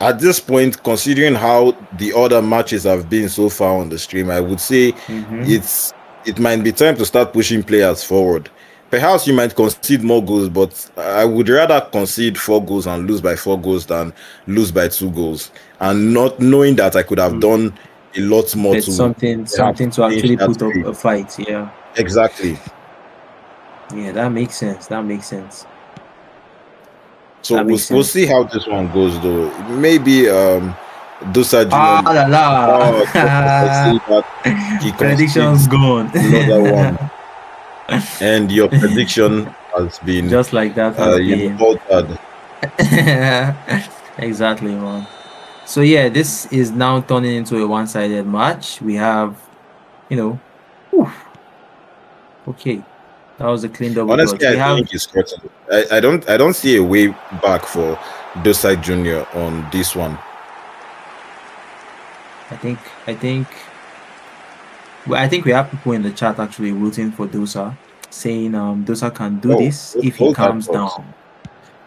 at this point, considering how the other matches have been so far on the stream, I would say it might be time to start pushing players forward. Perhaps you might concede more goals, but I would rather concede 4 goals and lose by 4 goals than lose by 2 goals. And not knowing that I could have done a lot more It's to something to actually put up a fight. Yeah. Exactly. Yeah, that makes sense. So we'll see how this one goes, though. Maybe Dosa Junior. Predictions gone. Another one. And your prediction has been just like that has been altered. Exactly, man. So yeah, this is now turning into a one-sided match. We have, okay, that was a clean double. Honestly, I think it's curtain. I don't see a way back for Dosa Junior on this one. I think we have people in the chat actually rooting for Dosa, saying Dosa can do this if he calms down.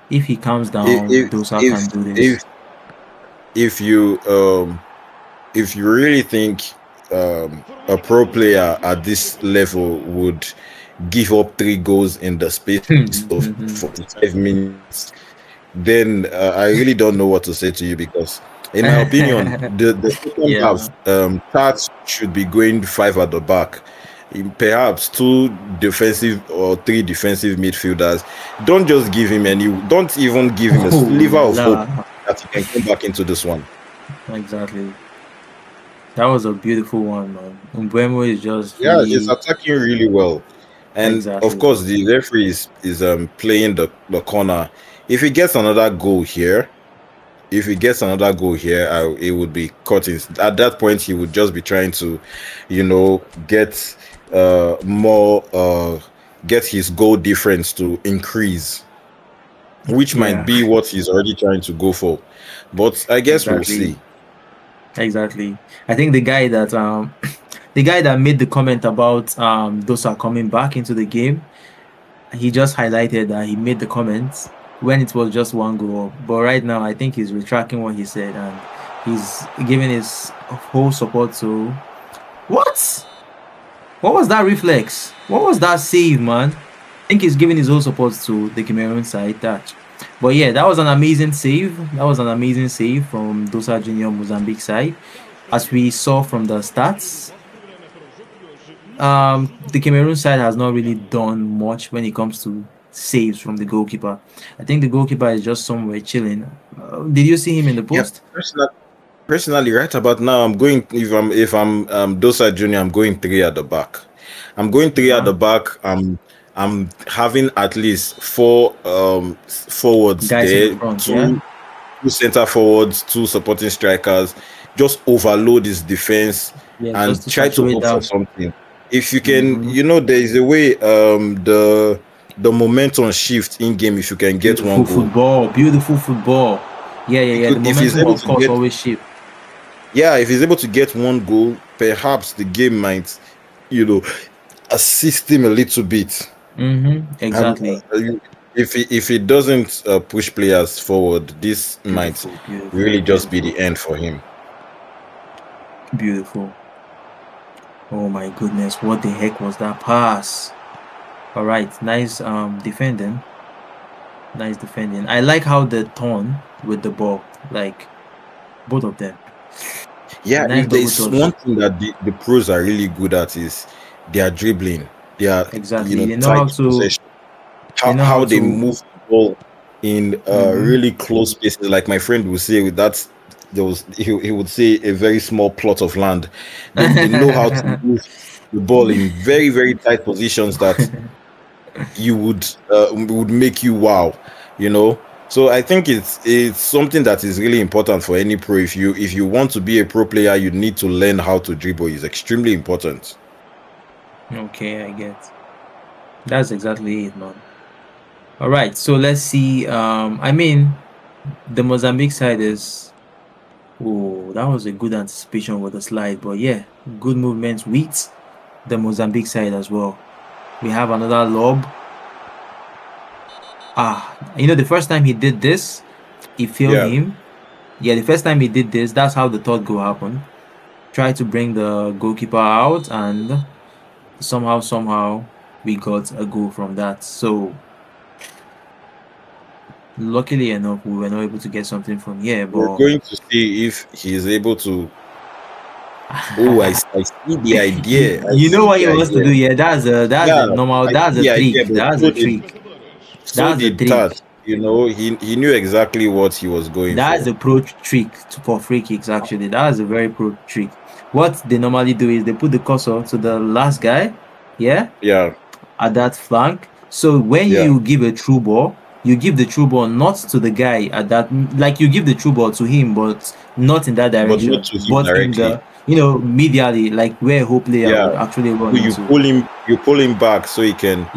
If he calms down, Dosa can do this. If you really think a pro player at this level would give up 3 goals in the space of 45 minutes, then I really don't know what to say to you, because in my opinion, the second half, Tats should be going 5 at the back. Perhaps 2 defensive or 3 defensive midfielders. Don't just give him don't even give him a sliver of hope that he can come back into this one. Exactly. That was a beautiful one, man. Mbeumo is just he's attacking really well. And of course the referee is playing the corner. If he gets another goal here, it would be cutting. At that point, he would just be trying to, get get his goal difference to increase, which might be what he's already trying to go for. But I guess we'll see. Exactly. I think the guy that made the comment about Dosa coming back into the game, he just highlighted that he made the comments when it was just 1 goal. But right now, I think he's retracting what he said, and he's giving his whole support to... What was that reflex? What was that save, man? I think he's giving his whole support to the Cameroon side. That But yeah, that was an amazing save. That was an amazing save from Dosa Junior Mozambique side. As we saw from the stats, the Cameroon side has not really done much when it comes to saves from the goalkeeper. I think the goalkeeper is just somewhere chilling. Did you see him in the post? Personally, right about now, I'm going if I'm Dosa Junior, I'm going three at the back. I'm going three at the back. I'm having at least four forwards Guys there, in front, two center forwards, two supporting strikers. Just overload his defense and just to try to saturate hope for that. something. If you can, there is a way the momentum shift in game if you can get one goal. Beautiful football. Yeah. The If he's momentum, able of to course, get always shift. Yeah, if he's able to get one goal, perhaps the game might, assist him a little bit. Exactly. And if he doesn't push players forward, this might really just be the end for him. Beautiful. Oh my goodness, what the heck was that pass? All right, nice defending. Nice defending. I like how they turn with the ball, like both of them. Yeah, Nice if there's double touch. one thing that the pros are really good at is they are dribbling. They are Exactly. They know tight how to. possession. They know How they to. move the ball in really close spaces. Like my friend would say, with that he would say a very small plot of land. They know how to move the ball in very, very tight positions that you would make you wow, So I think it's something that is really important for any pro. If you want to be a pro player, you need to learn how to dribble. It's extremely important. Okay, I get. That's exactly it, man. All right, so let's see. I mean, the Mozambique side is. Oh, that was a good anticipation with the slide, but yeah, good movements with the Mozambique side as well. We have another lob. The first time he did this, it failed him. Yeah, the first time he did this, that's how the third goal happened. Tried to bring the goalkeeper out, and somehow we got a goal from that. So luckily enough, we were not able to get something from here. But we're going to see if he's able to. Oh, I see the idea. You know what he wants to do? Yeah, that's a normal. That's a trick. That's a trick. So did Tat. He knew exactly what he was going for. That's a pro trick for free kicks. Actually, that's a very pro trick. What they normally do is they put the cursor to the last guy. Yeah. At that flank. So when you give a through ball, you give the through ball not to the guy at that. Like you give the through ball to him, but not in that direction. But not to him directly. In the medially, like where a whole player would actually run into. You pull him back so he can.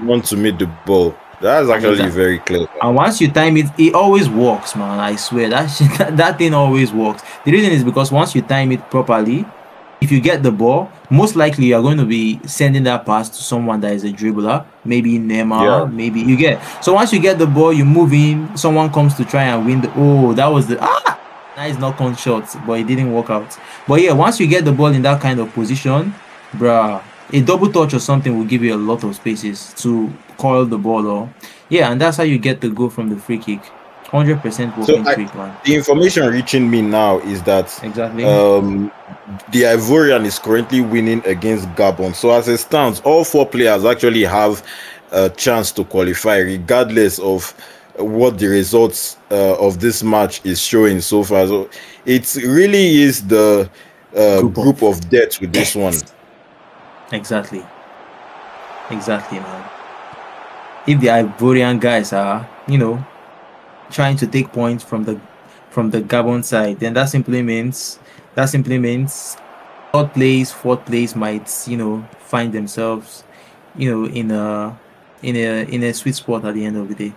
Want to meet the ball. That's actually very clever. And once you time it, it always works, man. I swear that thing always works. The reason is because once you time it properly, if you get the ball, most likely you are going to be sending that pass to someone that is a dribbler, maybe Neymar, maybe you get. So once you get the ball, you move in, someone comes to try and win that was the nice knock-on shot, but it didn't work out. But yeah, once you get the ball in that kind of position, bruh, a double touch or something will give you a lot of spaces to coil the ball and that's how you get the goal from the free kick. 100% working trick, man. The information reaching me now is that the Ivorian is currently winning against Gabon. So as it stands, all four players actually have a chance to qualify, regardless of what the results of this match is showing so far. So it really is the group of death with this one. Exactly, man. If the Ivorian guys are, trying to take points from the Gabon side, then that simply means fourth place might, find themselves, in a sweet spot at the end of the day.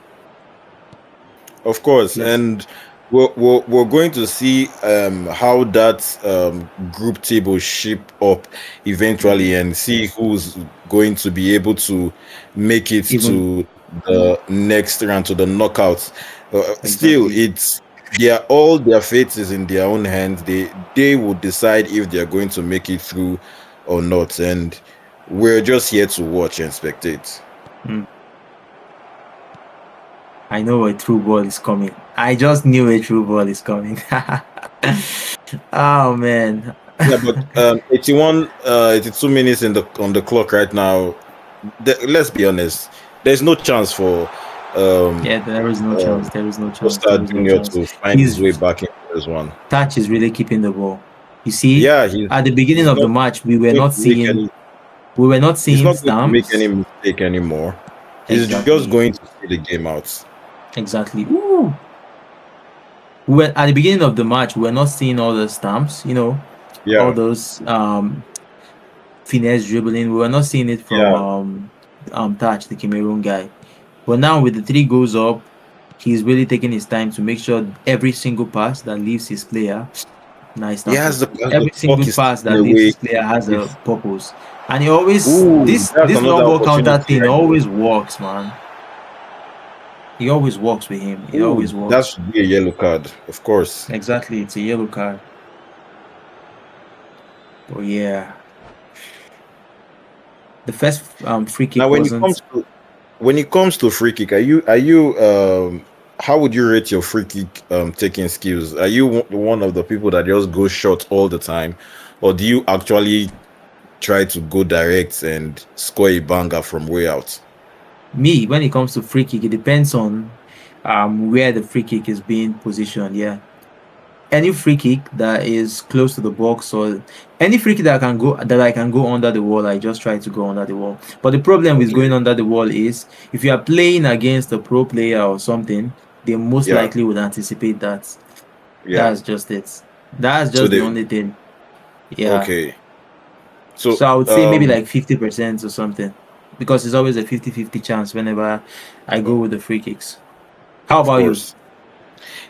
Of course, and we're going to see how that group table shape up eventually, and see who's going to be able to make it to the next round, to the knockouts. Still, all their fate is in their own hands. They will decide if they're going to make it through or not, and we're just here to watch and spectate. I know a true ball is coming. I just knew a true ball is coming. Oh man. Yeah, but 81, 82 minutes in the on the clock right now. Let's be honest. There's no chance for Yeah, there is no chance. There is no chance. Costa There is no Junior chance. to find his way He's back into this one. Touch is really keeping the ball. You see, Yeah, at the beginning he's of the not match, going to make any. we were not He's seeing not going to make any stamps. mistake anymore. He's just Exactly. going to see the game out. Exactly. Ooh. We were at the beginning of the match, we were not seeing all the stamps, all Yeah, those finesse dribbling. We were not seeing it from Touch, the Cameroon guy. But now with the 3 goals up, he's really taking his time to make sure every single pass that leaves his player. Nice he has Santos. the Every puck single is pass that taken leaves away. his player has a It's, purpose. And he always ooh, that's this long another ball counter opportunity thing right there. always works, man. He always works with him. It Ooh, always that works. should be a yellow card, of course. Exactly, it's a yellow card. Oh yeah. The first free kick Now, wasn't. when it comes to free kick, are you how would you rate your free kick taking skills? Are you one of the people that just go short all the time, or do you actually try to go direct and score a banger from way out? Me, when it comes to free kick, it depends on where the free kick is being positioned. Yeah. Any free kick that is close to the box, or any free kick that I can go under the wall, I just try to go under the wall. But the problem with going Okay. under the wall is if you are playing against a pro player or something, they most Yeah. likely would anticipate that. Yeah. That's just it. That's So just the they only thing. Yeah. okay. So So I would say maybe like 50% or something. Because it's always a 50-50 chance whenever I go with the free kicks. How of about you? course.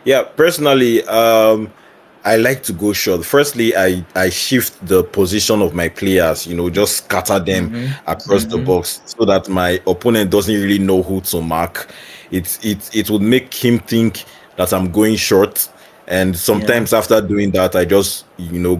Yeah, personally, I like to go short. Firstly, I shift the position of my players, just scatter them across the box so that my opponent doesn't really know who to mark. It would make him think that I'm going short. And Yeah, sometimes after doing that, I just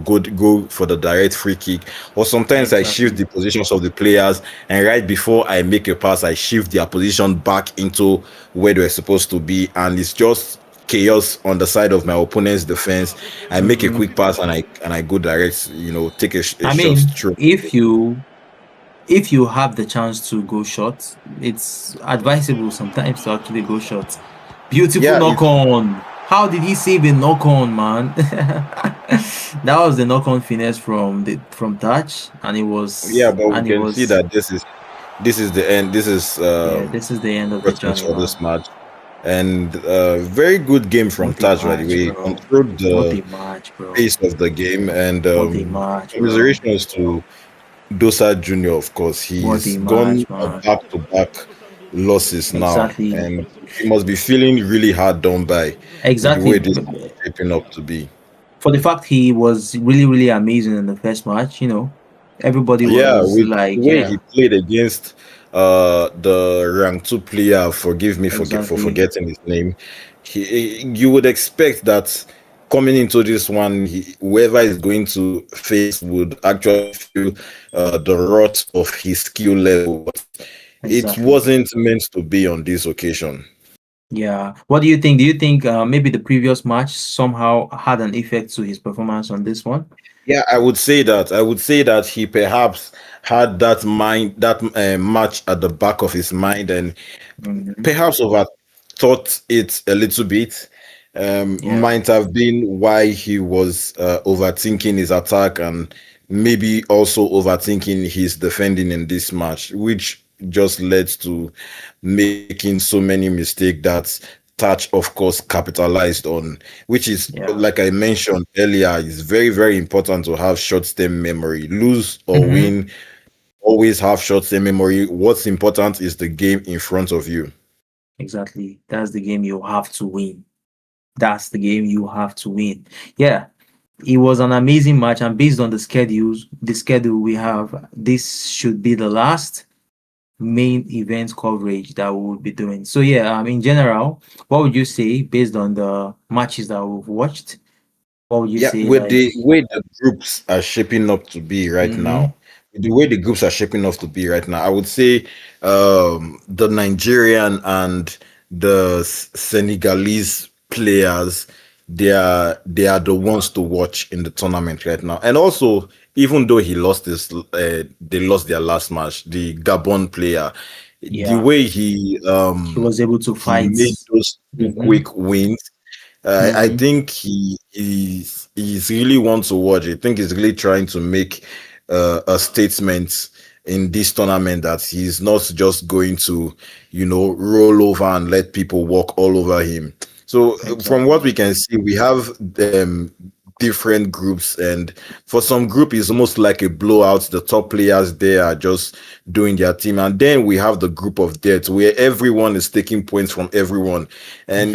go for the direct free kick. Or sometimes I shift exactly. the positions of the players, and right before I make a pass, I shift their position back into where they're supposed to be, and it's just chaos on the side of my opponent's defense. I make a quick pass and I go direct, take a I shot mean, through. if you have the chance to go short, it's advisable sometimes to actually go short. Beautiful Yeah, knock on. How did he save a knock on, man? That was the knock on finesse from Touch, and but we it can see was that this is the end. This is yeah. This is the end of the questions journey, for man. this match. And very good game from What a Taj, by the match, way. bro. Controlled What the a match, bro. pace of the game, and What a match, bro. commiserations to Dosa Jr., of course. What He's a gone match, man. back-to-back losses now, Exactly. and he must be feeling really hard done by with the Exactly. way this is shaping up to be. For the fact he was really, really amazing in the first match, everybody Yeah, was with the like, way he yeah, played against the rank 2 player, forgive me for exactly, forgetting his name. You would expect that coming into this one, whoever is going to face would actually feel the rot of his skill level, but it exactly. wasn't meant to be on this occasion. Yeah. What do you think? Do you think maybe the previous match somehow had an effect to his performance on this one? Yeah, I would say that. I would say that he perhaps had that match at the back of his mind, and Mhm. perhaps overthought it a little bit. Yeah, Might have been why he was overthinking his attack, and maybe also overthinking his defending in this match, which just led to making so many mistakes that Touch, of course, capitalized on, which is, yeah. like I mentioned earlier, is very, very important to have short-term memory. Lose or Hmm. win, always have short-term memory. What's important is the game in front of you. Exactly. That's the game you have to win. That's the game you have to win. Yeah. It was an amazing match, and based on the schedule we have, this should be the last main event coverage that we will be doing. So yeah, in general, what would you say based on the matches that we've watched? What would you Yeah, say with like? the way the groups are shaping up to be right Mm-hmm. now, with the way the groups are shaping up to be right now, I would say the Nigerian and the Senegalese players, they are the ones to watch in the tournament right now. And also, even though they lost their last match, the Gabon player, the Yeah, way he was able to he fight. made those two Mm-hmm. quick wins, I Mm-hmm. think he's really one to watch. I think he's really trying to make a statement in this tournament that he's not just going to, roll over and let people walk all over him. So from what Exactly. we can see, we have different groups, and for some group it's almost like a blowout. The top players there are just doing their team, and then we have the group of death where everyone is taking points from everyone, and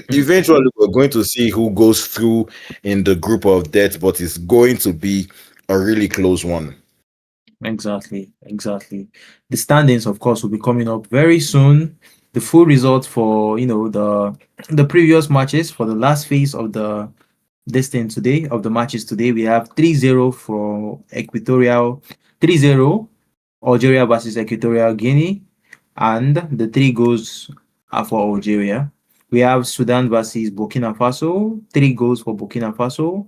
eventually we're going to see who goes through in the group of death, but it's going to be a really close one. Exactly, exactly. The standings, of course, will be coming up very soon. The full result for the previous matches for the last phase of the this thing today of the matches today. We have 3-0 for Equatorial 3-0 Algeria versus Equatorial Guinea, and the 3 goals are for Algeria. We have Sudan versus Burkina Faso, 3 goals for Burkina Faso.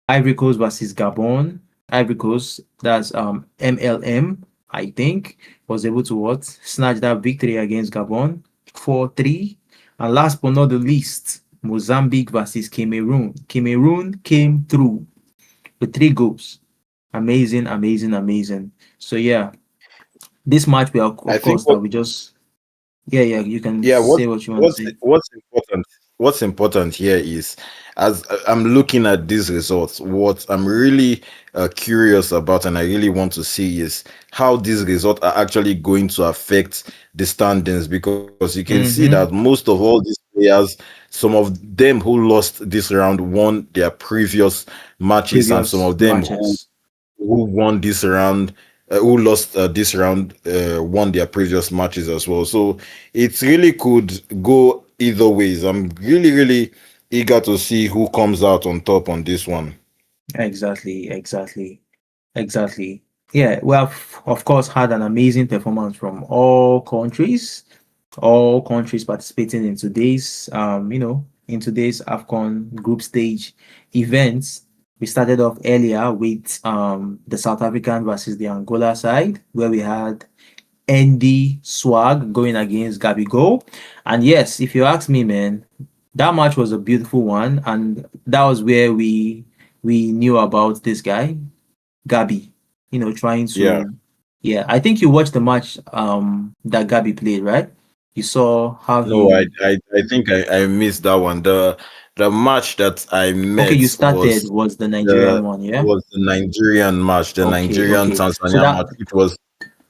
Ivory Coast versus Gabon. Ivory Coast, that's MLM, I think, was able to snatch that victory against Gabon 4-3. And last but not the least, Mozambique versus Cameroon. Cameroon came through with 3 goals. Amazing, amazing, amazing. So yeah, this match we are I of think course that we just yeah, you can Yeah, say what you want to say. what's important here is, as I'm looking at these results, what I'm really curious about and I really want to see is how these results are actually going to affect the standings, because you can see that Mm-hmm. most of all these players, some of them who lost this round won their previous matches, and some Previous of them matches. who won this round, who lost this round, won their previous matches as well. So it really could go either ways. I'm really, really eager to see who comes out on top on this one. Exactly, exactly. Exactly. Yeah, we have, of course, had an amazing performance from all countries participating in today's AFCON group stage events. We started off earlier with the South African versus the Angola side, where we had Andy Swag going against Gabigol. And yes, if you ask me, man, that match was a beautiful one, and that was where we knew about this guy, Gabi, trying Yeah. to, yeah, I think you watched the match that Gabi played, right? You saw how No, I he, I, I think I missed that one. The match that I okay, you met started was the Nigerian one, yeah? was the Nigerian match, the Okay, Nigerian okay. So Tanzania that, match. It was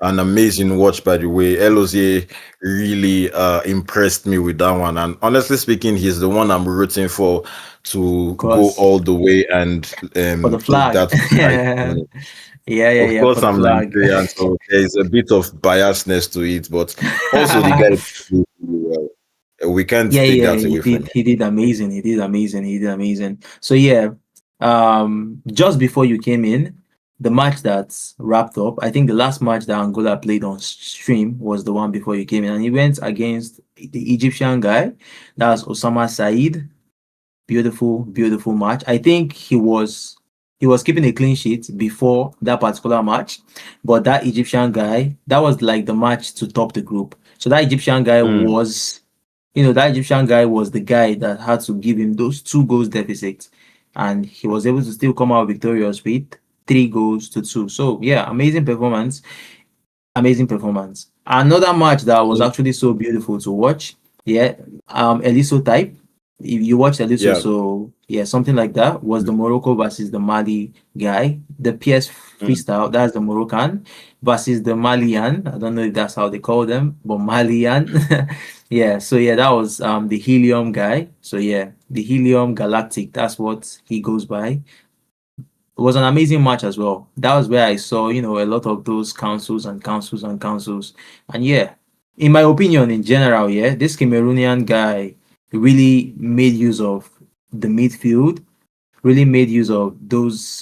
an amazing watch, by the way. Elozie really impressed me with that one. And honestly speaking, he's the one I'm rooting for of to go course, all the way and for the take flag. that prize. Of Yeah, course, for the I'm flag. Nigerian, so there's a bit of biasness to it, but also the guy did really well. We can't Yeah, take yeah, that away from him. he did amazing. He did amazing. He did amazing. So yeah, just before you came in, the match that's wrapped up, I think the last match that Angola played on stream was the one before you came in, and he went against the Egyptian guy. That's Osama Said. Beautiful, beautiful match. I think he was keeping a clean sheet before that particular match, but that Egyptian guy, that was like the match to top the group. So that Egyptian guy Mm, was, that Egyptian guy was the guy that had to give him those 2 goals deficit, and he was able to still come out victorious with 3 goals to 2. So yeah, amazing performance. Another match that was actually so beautiful to watch. Yeah, Eliso type. If you watched Eliso, yeah. so yeah, something like that was the Morocco versus the Mali guy. The PS Mm. freestyle, that's the Moroccan versus the Malian. I don't know if that's how they call them, but Malian. Yeah, so yeah, that was the Helium guy. So yeah, the Helium Galactic, that's what he goes by. It was an amazing match as well. That was where I saw, a lot of those councils and councils and councils. And yeah, in my opinion, in general, yeah, this Cameroonian guy really made use of the midfield, really made use of those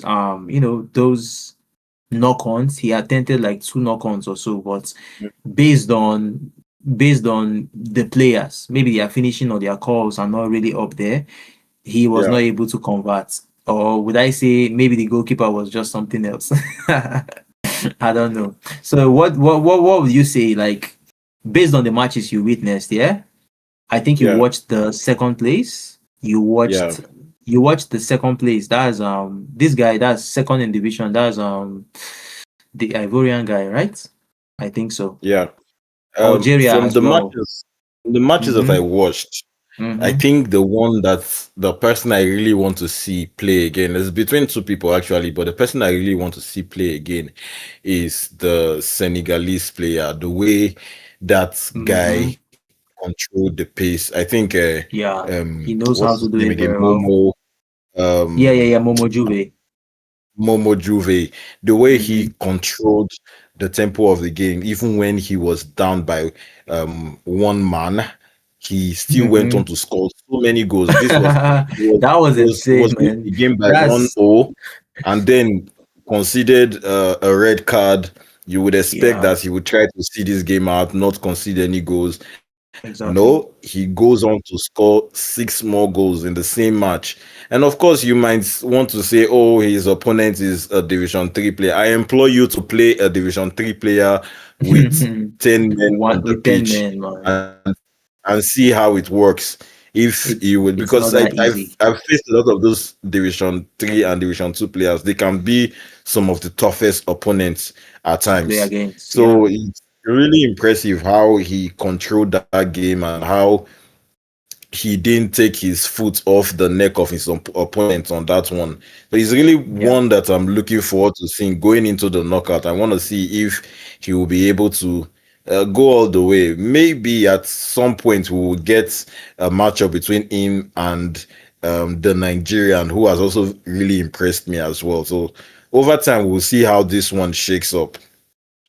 knock-ons. He attempted like 2 knock-ons or so, but based on based on the players, maybe their finishing or their calls are not really up there. He was Yeah. not able to convert. Or would I say maybe the goalkeeper was just something else? I don't know. So what would you say, like, based on the matches you witnessed, yeah? I think you Yeah. watched the second place. Yeah. You watched the second place. That's this guy, that's second in division. That's the Ivorian guy, right? I think so. Yeah. Algeria From as well. the matches that I Mm-hmm. watched, I Mm-hmm. think the one that the person I really want to see play again is between two people actually, but the person I really want to see play again is the Senegalese player. The way that Mm-hmm. guy controlled the pace. I think Yeah, he knows what's how his to do name it again? very well. Yeah. Um Momo Juve. Momo Juve, the way Mm-hmm. he controlled the tempo of the game, even when he was down by one man, he still went on Mm-hmm. to score so many goals. This was That was he insane, was winning man. the game by one That's o, and then considered a red card. You would expect yeah, that he would try to see this game out, not concede any goals. No, exactly. he goes on to score six more goals in the same match. And of course, you might want to say, oh, his opponent is a Division 3 player. I implore you to play a Division 3 player with 10 men One on the with 10 pitch men, man. and see how it works. If you would, It's because not that easy I've faced a lot of those Division 3 and Division 2 players. They can be some of the toughest opponents at to play times. against. Yeah. So it's really impressive how he controlled that game and how he didn't take his foot off the neck of his opponent on that one. So he's really Yeah. one that I'm looking forward to seeing going into the knockout. I want to see if he will be able to go all the way. Maybe at some point we will get a matchup between him and the Nigerian, who has also really impressed me as well. So over time, we'll see how this one shakes up.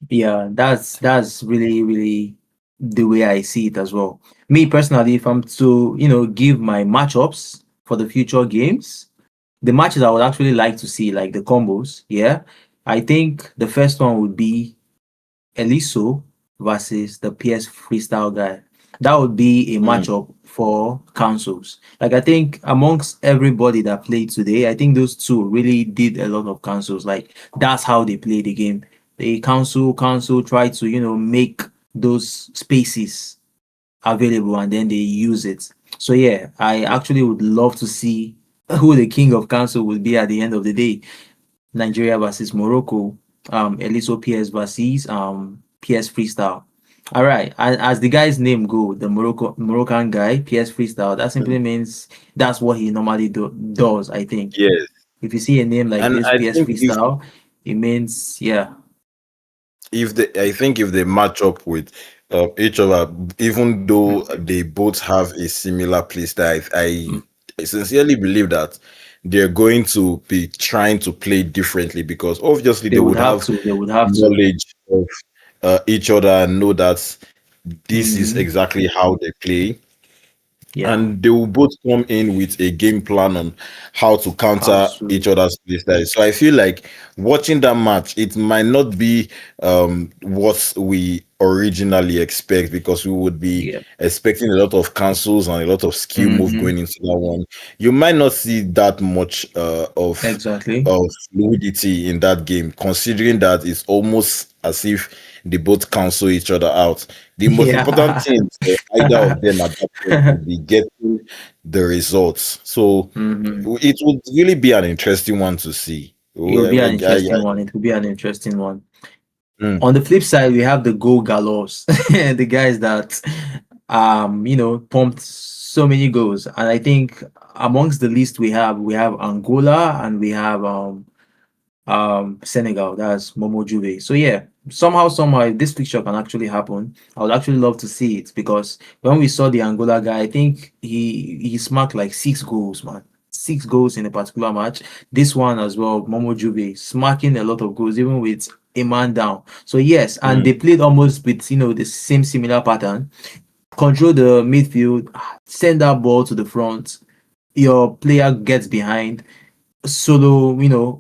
Yeah, that's really, really the way I see it as well. Me personally, if I'm to, give my matchups for the future games, the matches I would actually like to see, like the combos, yeah. I think the first one would be Eliso versus the PS Freestyle guy. That would be a Mm, matchup for councils. Like, I think amongst everybody that played today, I think those two really did a lot of councils. Like, that's how they play the game. They council try to, make those spaces available and then they use it. So yeah, I actually would love to see who the king of council would be at the end of the day. Nigeria versus Morocco, Eliso PS versus PS Freestyle. All right, and as the guy's name go, the Moroccan guy, PS Freestyle, that simply mm. means that's what he normally does. I think Yes. if you see a name like And this, I PS think Freestyle, it means yeah, if they match up with each other, even though mhm, they both have a similar play style, I sincerely believe that they're going to be trying to play differently because obviously they they would would have have to. They would have to. knowledge of each other and know that this is Hmm. exactly how they play, Yeah, and they will both come in with a game plan on how to how counter each to. other's playstyle. So I feel like watching that match, it might not be what we originally expect because we would be Yeah. expecting a lot of cancels and a lot of skill move Hmm. going into that one. You might not see that much Exactly. of fluidity in that game, considering that it's almost as if they both cancel each other out. The most important Yeah. thing for either of them at that point would be getting the results. So Hmm. it would really be an interesting one to see. It will be an interesting I, one. It will be an interesting one. mm, On the flip side, we have the goal gallows, the guys that pumped so many goals. And I think amongst the list we have Angola and we have Senegal. That's Momo Juve. So yeah, somehow if this picture can actually happen, I would actually love to see it because when we saw the Angola guy, I think he smacked like 6 goals, man. 6 goals in a particular match. This one as well, Momo Juve smacking a lot of goals, even with a man down. So yes, and mm, they played almost with the same similar pattern. Control the midfield, send that ball to the front. Your player gets behind, solo,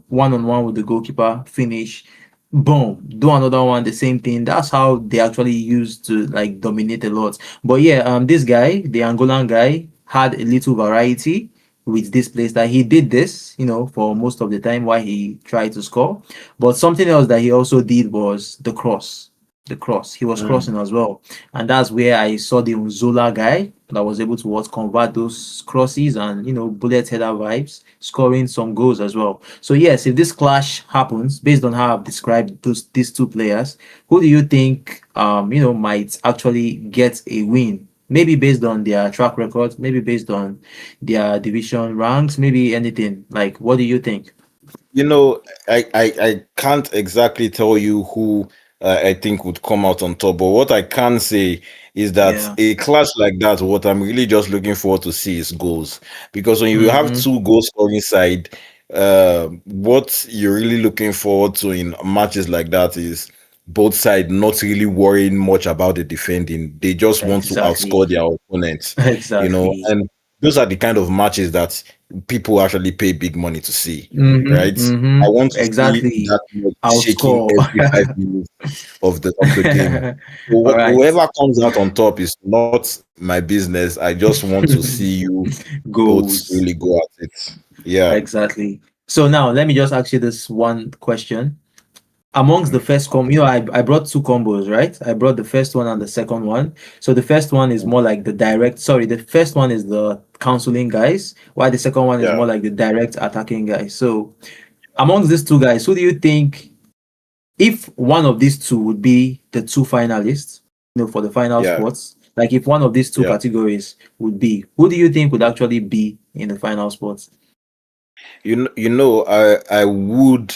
one on one with the goalkeeper, finish. boom, do another one, the same thing. That's how they actually used to like dominate a lot. But yeah, this guy, the Angolan guy, had a little variety with this place that he did this, for most of the time while he tried to score. But something else that he also did was the cross. The cross. He was Mm. crossing as well. And that's where I saw the Zola guy that was able to what convert those crosses and bullet header vibes, scoring some goals as well. So yes, if this clash happens, based on how I've described these two players, who do you think might actually get a win? Maybe based on their track record, maybe based on their division ranks, maybe anything. Like, what do you think? You know, I can't exactly tell you who I think would come out on top, but what I can say is that Yeah. a clash like that, what I'm really just looking forward to see is goals. Because when you have Mm-hmm. two goal scoring side, what you're really looking forward to in matches like that is both sides not really worrying much about the defending. They just want to outscore Exactly. their opponents, Exactly. and those are the kind of matches that people actually pay big money to see, Mm-hmm. right? I Mm-hmm. want to see Exactly. that much shaking Outscore. every 5 minutes of the game. So All right. whoever comes out on top is not my business. I just want to see you both really Goals. go at it. Yeah, Exactly. So now let me just ask you this one question. Amongst the mm, first I brought two combos, right? I brought the first one and the second one. So the first one is more like the first one is the counseling guys, while the second one is yeah, more like the direct attacking guys. So amongst these two guys, who do you think, if one of these two would be the two finalists, for the final yeah, spots, like if one of these two yeah. categories would be, who do you think would actually be in the final spots? I would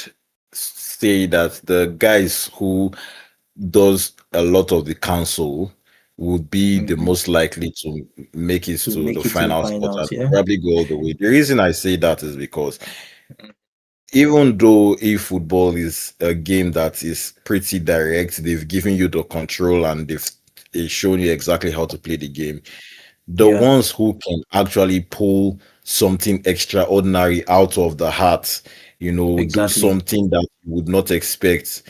say that the guys who does a lot of the council would be the Mhm. most likely to make it To to the make it to the final spot and finals, yeah. probably go all the way. The reason I say that is because even though eFootball is a game that is pretty direct, they've given you the control and they've shown you exactly how to play the game. The Yeah, ones who can actually pull something extraordinary out of the hat, do exactly. something that you would not expect,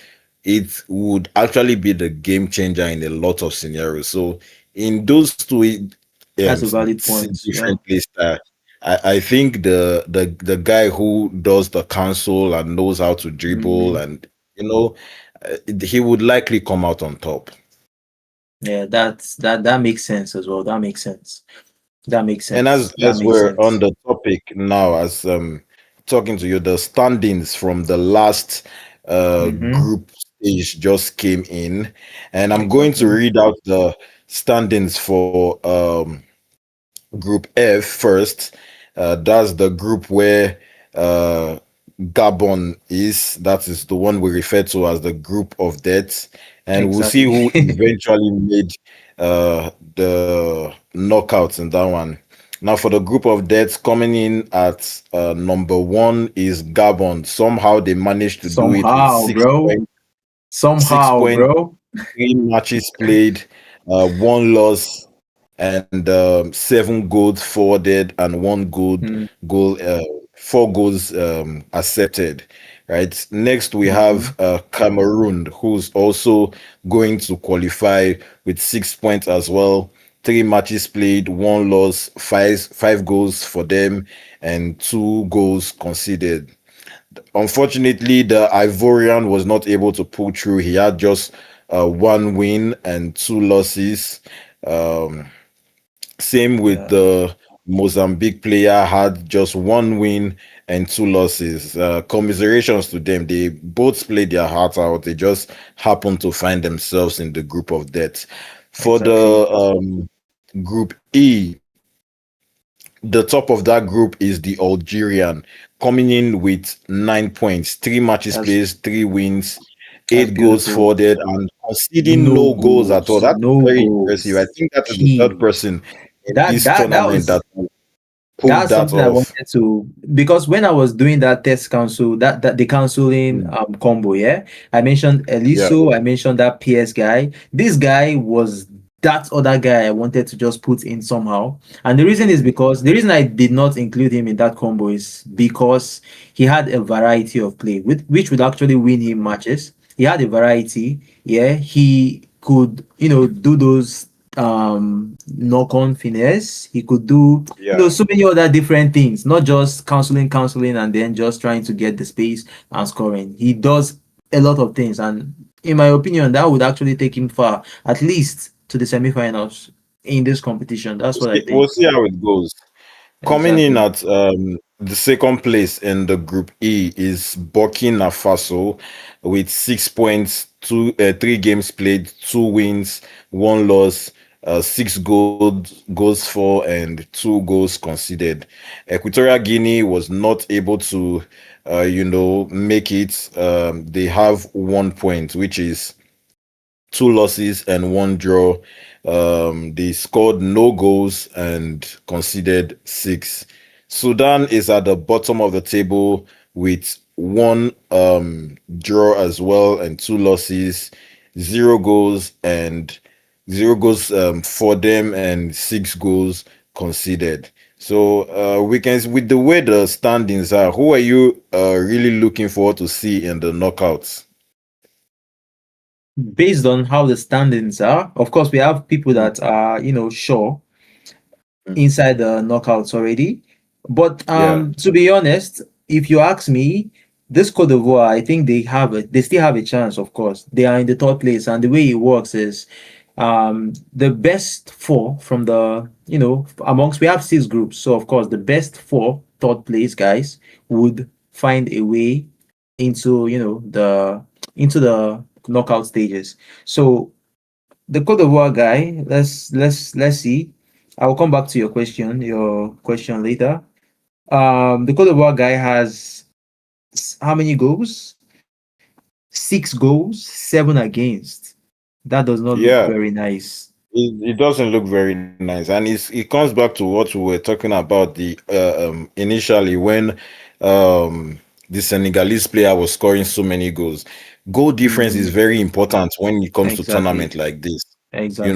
it would actually be the game changer in a lot of scenarios. So in those two That's a valid point. Yeah. different plays, I think the guy who does the console and knows how to dribble Mhm. and he would likely come out on top. Yeah, that makes sense as well. That makes sense. That makes And sense. That as makes we're on sense. the topic now, as talking to you, the standings from the last Mm-hmm. group stage just came in, and I'm going to Exactly. read out the standings for Group F first. That's the group where uh, Gabon is. That is the one we refer to as the group of death. And we'll see Exactly. who eventually made the knockouts in that one. Now, for the group of death, coming in at number one is Gabon. Somehow they managed to do it with Somehow, bro. 6 Somehow, points, bro. 3 matches played, 1 loss, and 7 goals forwarded and Mm, 4 goals accepted. Right. Next, we mm-hmm. have Cameroon, who's also going to qualify with 6 points as well. 3 matches played, 1 loss, five goals for them, and 2 goals conceded. Unfortunately, the Ivorian was not able to pull through. He had just 1 win and 2 losses. Um, Same with Yeah, the Mozambique player, had just 1 win and 2 losses. Commiserations to them. They both played their hearts out. They just happened to find themselves in the group of death. For exactly. the Group E, the top of that group is the Algerian, coming in with 9 points, 3 matches That's played, 3 wins, that's 8 goals beautiful. forward, and conceding No no goals at all. goals. That's No very impressive. I goals. think that is the third Key. person in That this that that tournament that was pulled that's that something I off. wanted to, because when I was doing that test council, that the counseling Mm, combo, yeah, I mentioned yeah. Eliso, I mentioned that PS guy. This guy was that other guy I wanted to just put in somehow. And the reason is because the reason I did not include him in that combo is because he had a variety of play, which would actually win him matches. he had a variety. Yeah, he could, do those knock-on finesse. He could do, Yeah. so many other different things, not just counseling, and then just trying to get the space and scoring. He does a lot of things, and in my opinion, that would actually take him far, at least to the semifinals in this competition. That's what I We'll think. see how it goes. Coming in Exactly. at the second place in the Group E is Burkina Faso with 6 points, 3 games played, 2 wins, 1 loss, 6 goals for, and 2 goals conceded. Equatorial Guinea was not able to, make it. They have 1 point, which is 2 losses and 1 draw. They scored no goals and conceded 6. Sudan is at the bottom of the table with 1 draw as well and 2 losses, 0 goals and 0 goals for them and 6 goals conceded. So we can, with the way the standings are, who are you really looking forward to see in the knockouts? Based on how the standings are, of course, we have people that are, sure inside the knockouts already. But Yeah. to be honest, if you ask me, this Cote d'Ivoire, I think they still have a chance, of course. They are in the third place, and the way it works is the best four from the, amongst we have 6 groups. So of course the best four third place guys would find a way into, the knockout stages. So the Cote d'Ivoire guy, let's see. I will come back to your question later. The Cote d'Ivoire guy has how many goals? 6 goals, 7 against. That does not look Yeah. very nice. It doesn't look very nice, and it comes back to what we were talking about the initially when the Senegalese player was scoring so many goals. Goal difference is Mhm. very important when it comes to Exactly. tournament like this. Exactly.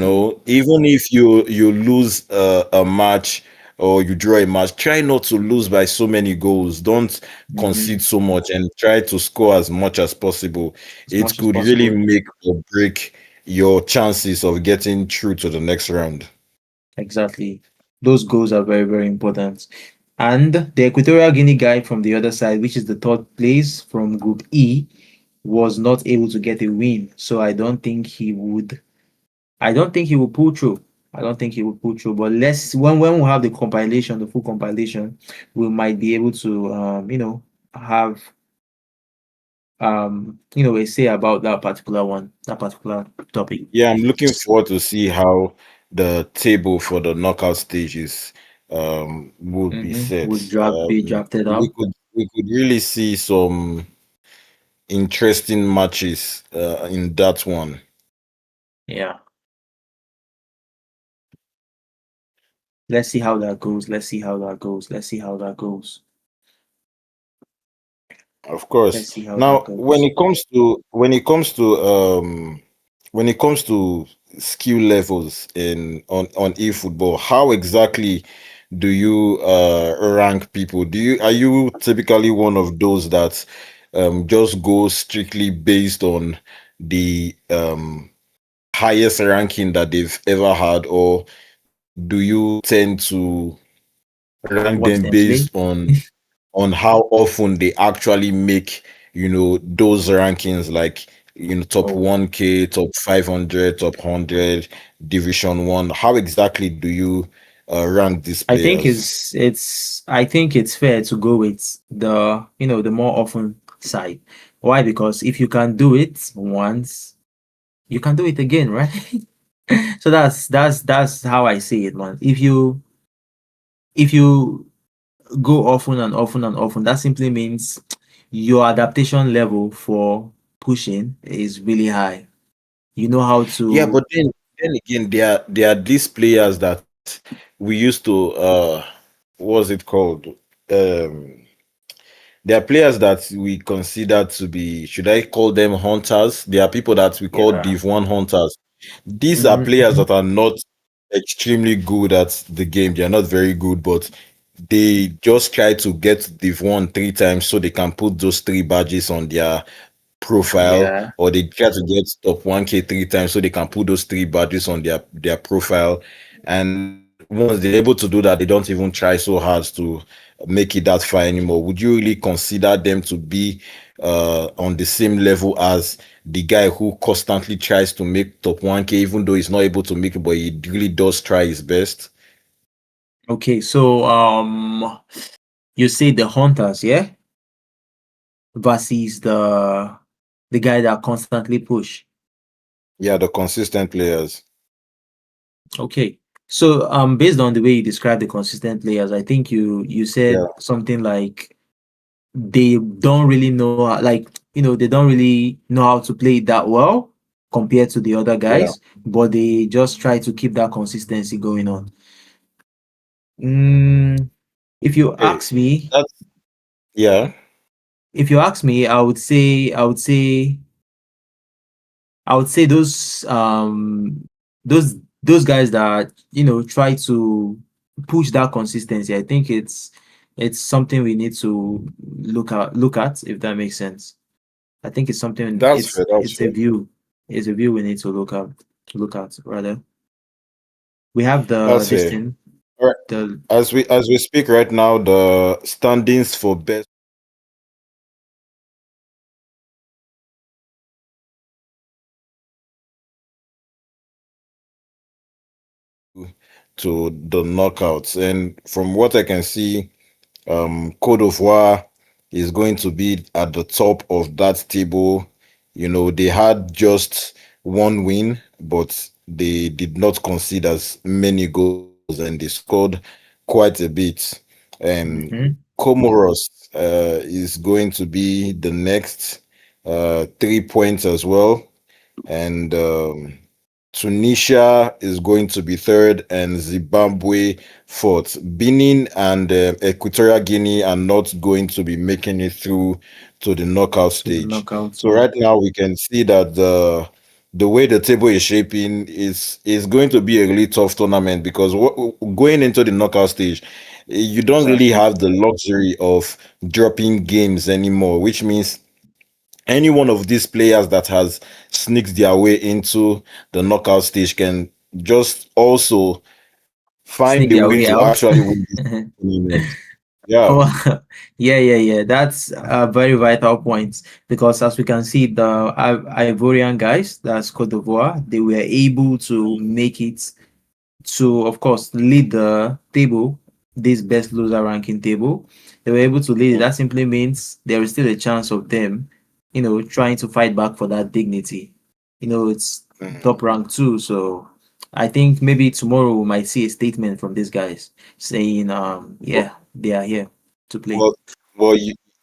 Even if you lose a match or you draw a match, try not to lose by so many goals. Don't concede Mhm. so much and try to score as much as possible. As It much as could really possible. make or break your chances of getting through to the next round. Exactly. Those goals are very, very important. And the Equatorial Guinea guy from the other side, which is the third place from Group E, was not able to get a win. So I don't think he will pull through. I don't think he will pull through. But let's when we have the compilation, the full compilation, we might be able to have a say about that particular one, that particular topic. Yeah, I'm looking forward to see how the table for the knockout stages would be Would set. be drafted We up. could really see some interesting matches in that one. Yeah. Let's see how that goes. Let's see how that goes. Let's see how that goes. Of course. Let's see how that Now, goes. when it comes to skill levels in on eFootball, how exactly do you rank people? Are you typically one of those that just go strictly based on the highest ranking that they've ever had, or do you tend to rank Watch them them based play. on how often they actually make those rankings, like top Oh, 1K, top 500, top 100, division 1? How exactly do you rank these I think players? it's fair to go with the more often side. Why? Because if you can do it once, you can do it again, right? So that's how I see it, man. If you go often and often and often, that simply means your adaptation level for pushing is really high. You know how Yeah, to but then again, there are these players that we used to what's it called, um there are players that we consider to be, should I call them hunters? There are people that we call yeah. Div 1 hunters. These are players Mhm. that are not extremely good at the game. They are not very good, but they just try to get Div 1 3 times so they can put those 3 badges on their profile, Yeah. or they try to get top 1K 3 times so they can put those three badges on their profile. And once they're able to do that, they don't even try so hard to make it that far anymore. Would you really consider them to be on the same level as the guy who constantly tries to make top 1K, even though he's not able to make it, but he really does try his best? Okay, so you say the hunters, yeah, versus the guy that constantly push. Yeah, the consistent players. Okay. So based on the way you describe the consistent players, I think you said Yeah, something like they don't really know like they don't really know how to play it that well compared to the other yeah. guys, but they just try to keep that consistency going on. Mm, if you Okay, ask me, that's yeah. if you ask me, I would say those guys that try to push that consistency. I think it's something we need to look at if that makes sense. I think it's something That's it's fair. That's it's a fair. view. It's a view we need to look at rather. We have the That's this fair. thing, All right. the As we speak right now, the standings for best to the knockouts, and from what I can see, Cote d'Ivoire is going to be at the top of that table. They had just one win, but they did not concede as many goals and they scored quite a bit. And Mhm. Comoros is going to be the next 3 points as well. And Tunisia is going to be third, and Zimbabwe fourth. Benin and Equatorial Guinea are not going to be making it through to the knockout to the stage. knockout. So right now we can see that the way the table is shaping is going to be a really tough tournament because going into the knockout stage, you don't really Exactly. have the luxury of dropping games anymore, which means any one of these players that has sneaked their way into the knockout stage can just also find a Sneak way their to way out. actually win this tournament. Yeah. Oh, yeah. That's a very vital point because, as we can see, the Ivorian guys, that's Cote d'Ivoire, they were able to make it to, of course, lead the table, this best loser ranking table. They were able to lead it. That simply means there is still a chance of them, trying to fight back for that dignity. It's Mhm. top rank too, so I think maybe tomorrow we might see a statement from these guys saying, But, yeah, they are here to play. well, well,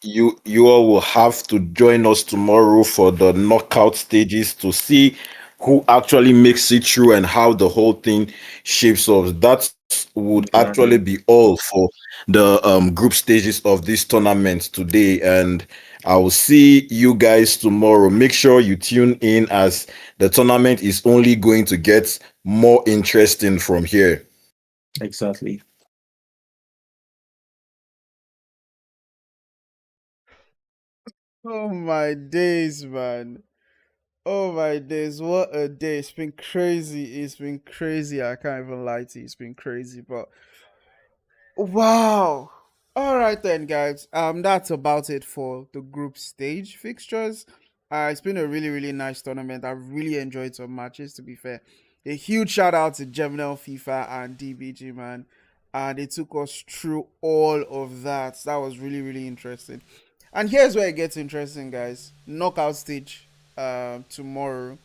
you all will have to join us tomorrow for the knockout stages to see who actually makes it through and how the whole thing shapes up. That would actually Exactly. be all for the group stages of this tournament today. And I will see you guys tomorrow. Make sure you tune in as the tournament is only going to get more interesting from here. Exactly. Oh my days, man. Oh my days. What a day. It's been crazy. It's been crazy. I can't even lie to you. It's been crazy. But wow. All right then, guys. That's about it for the group stage fixtures. It's been a really, really nice tournament. I've really enjoyed some matches. To be fair, a huge shout out to Gemini, FIFA, and DBG, man. And they took us through all of that. That was really, really interesting. And here's where it gets interesting, guys. Knockout stage, tomorrow.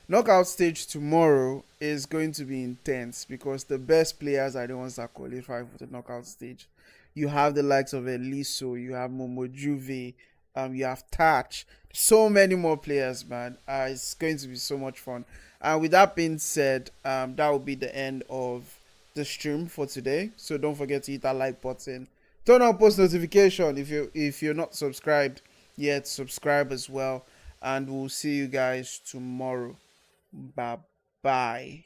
Knockout stage tomorrow is going to be intense because the best players are the ones that qualify for the knockout stage. You have the likes of Eliso, you have Momo Juve, you have Touch, so many more players, man. It's going to be so much fun. And with that being said, that will be the end of the stream for today. So don't forget to hit that like button, turn on post notification if you're not subscribed yet. Subscribe as well, and we'll see you guys tomorrow. Bye bye.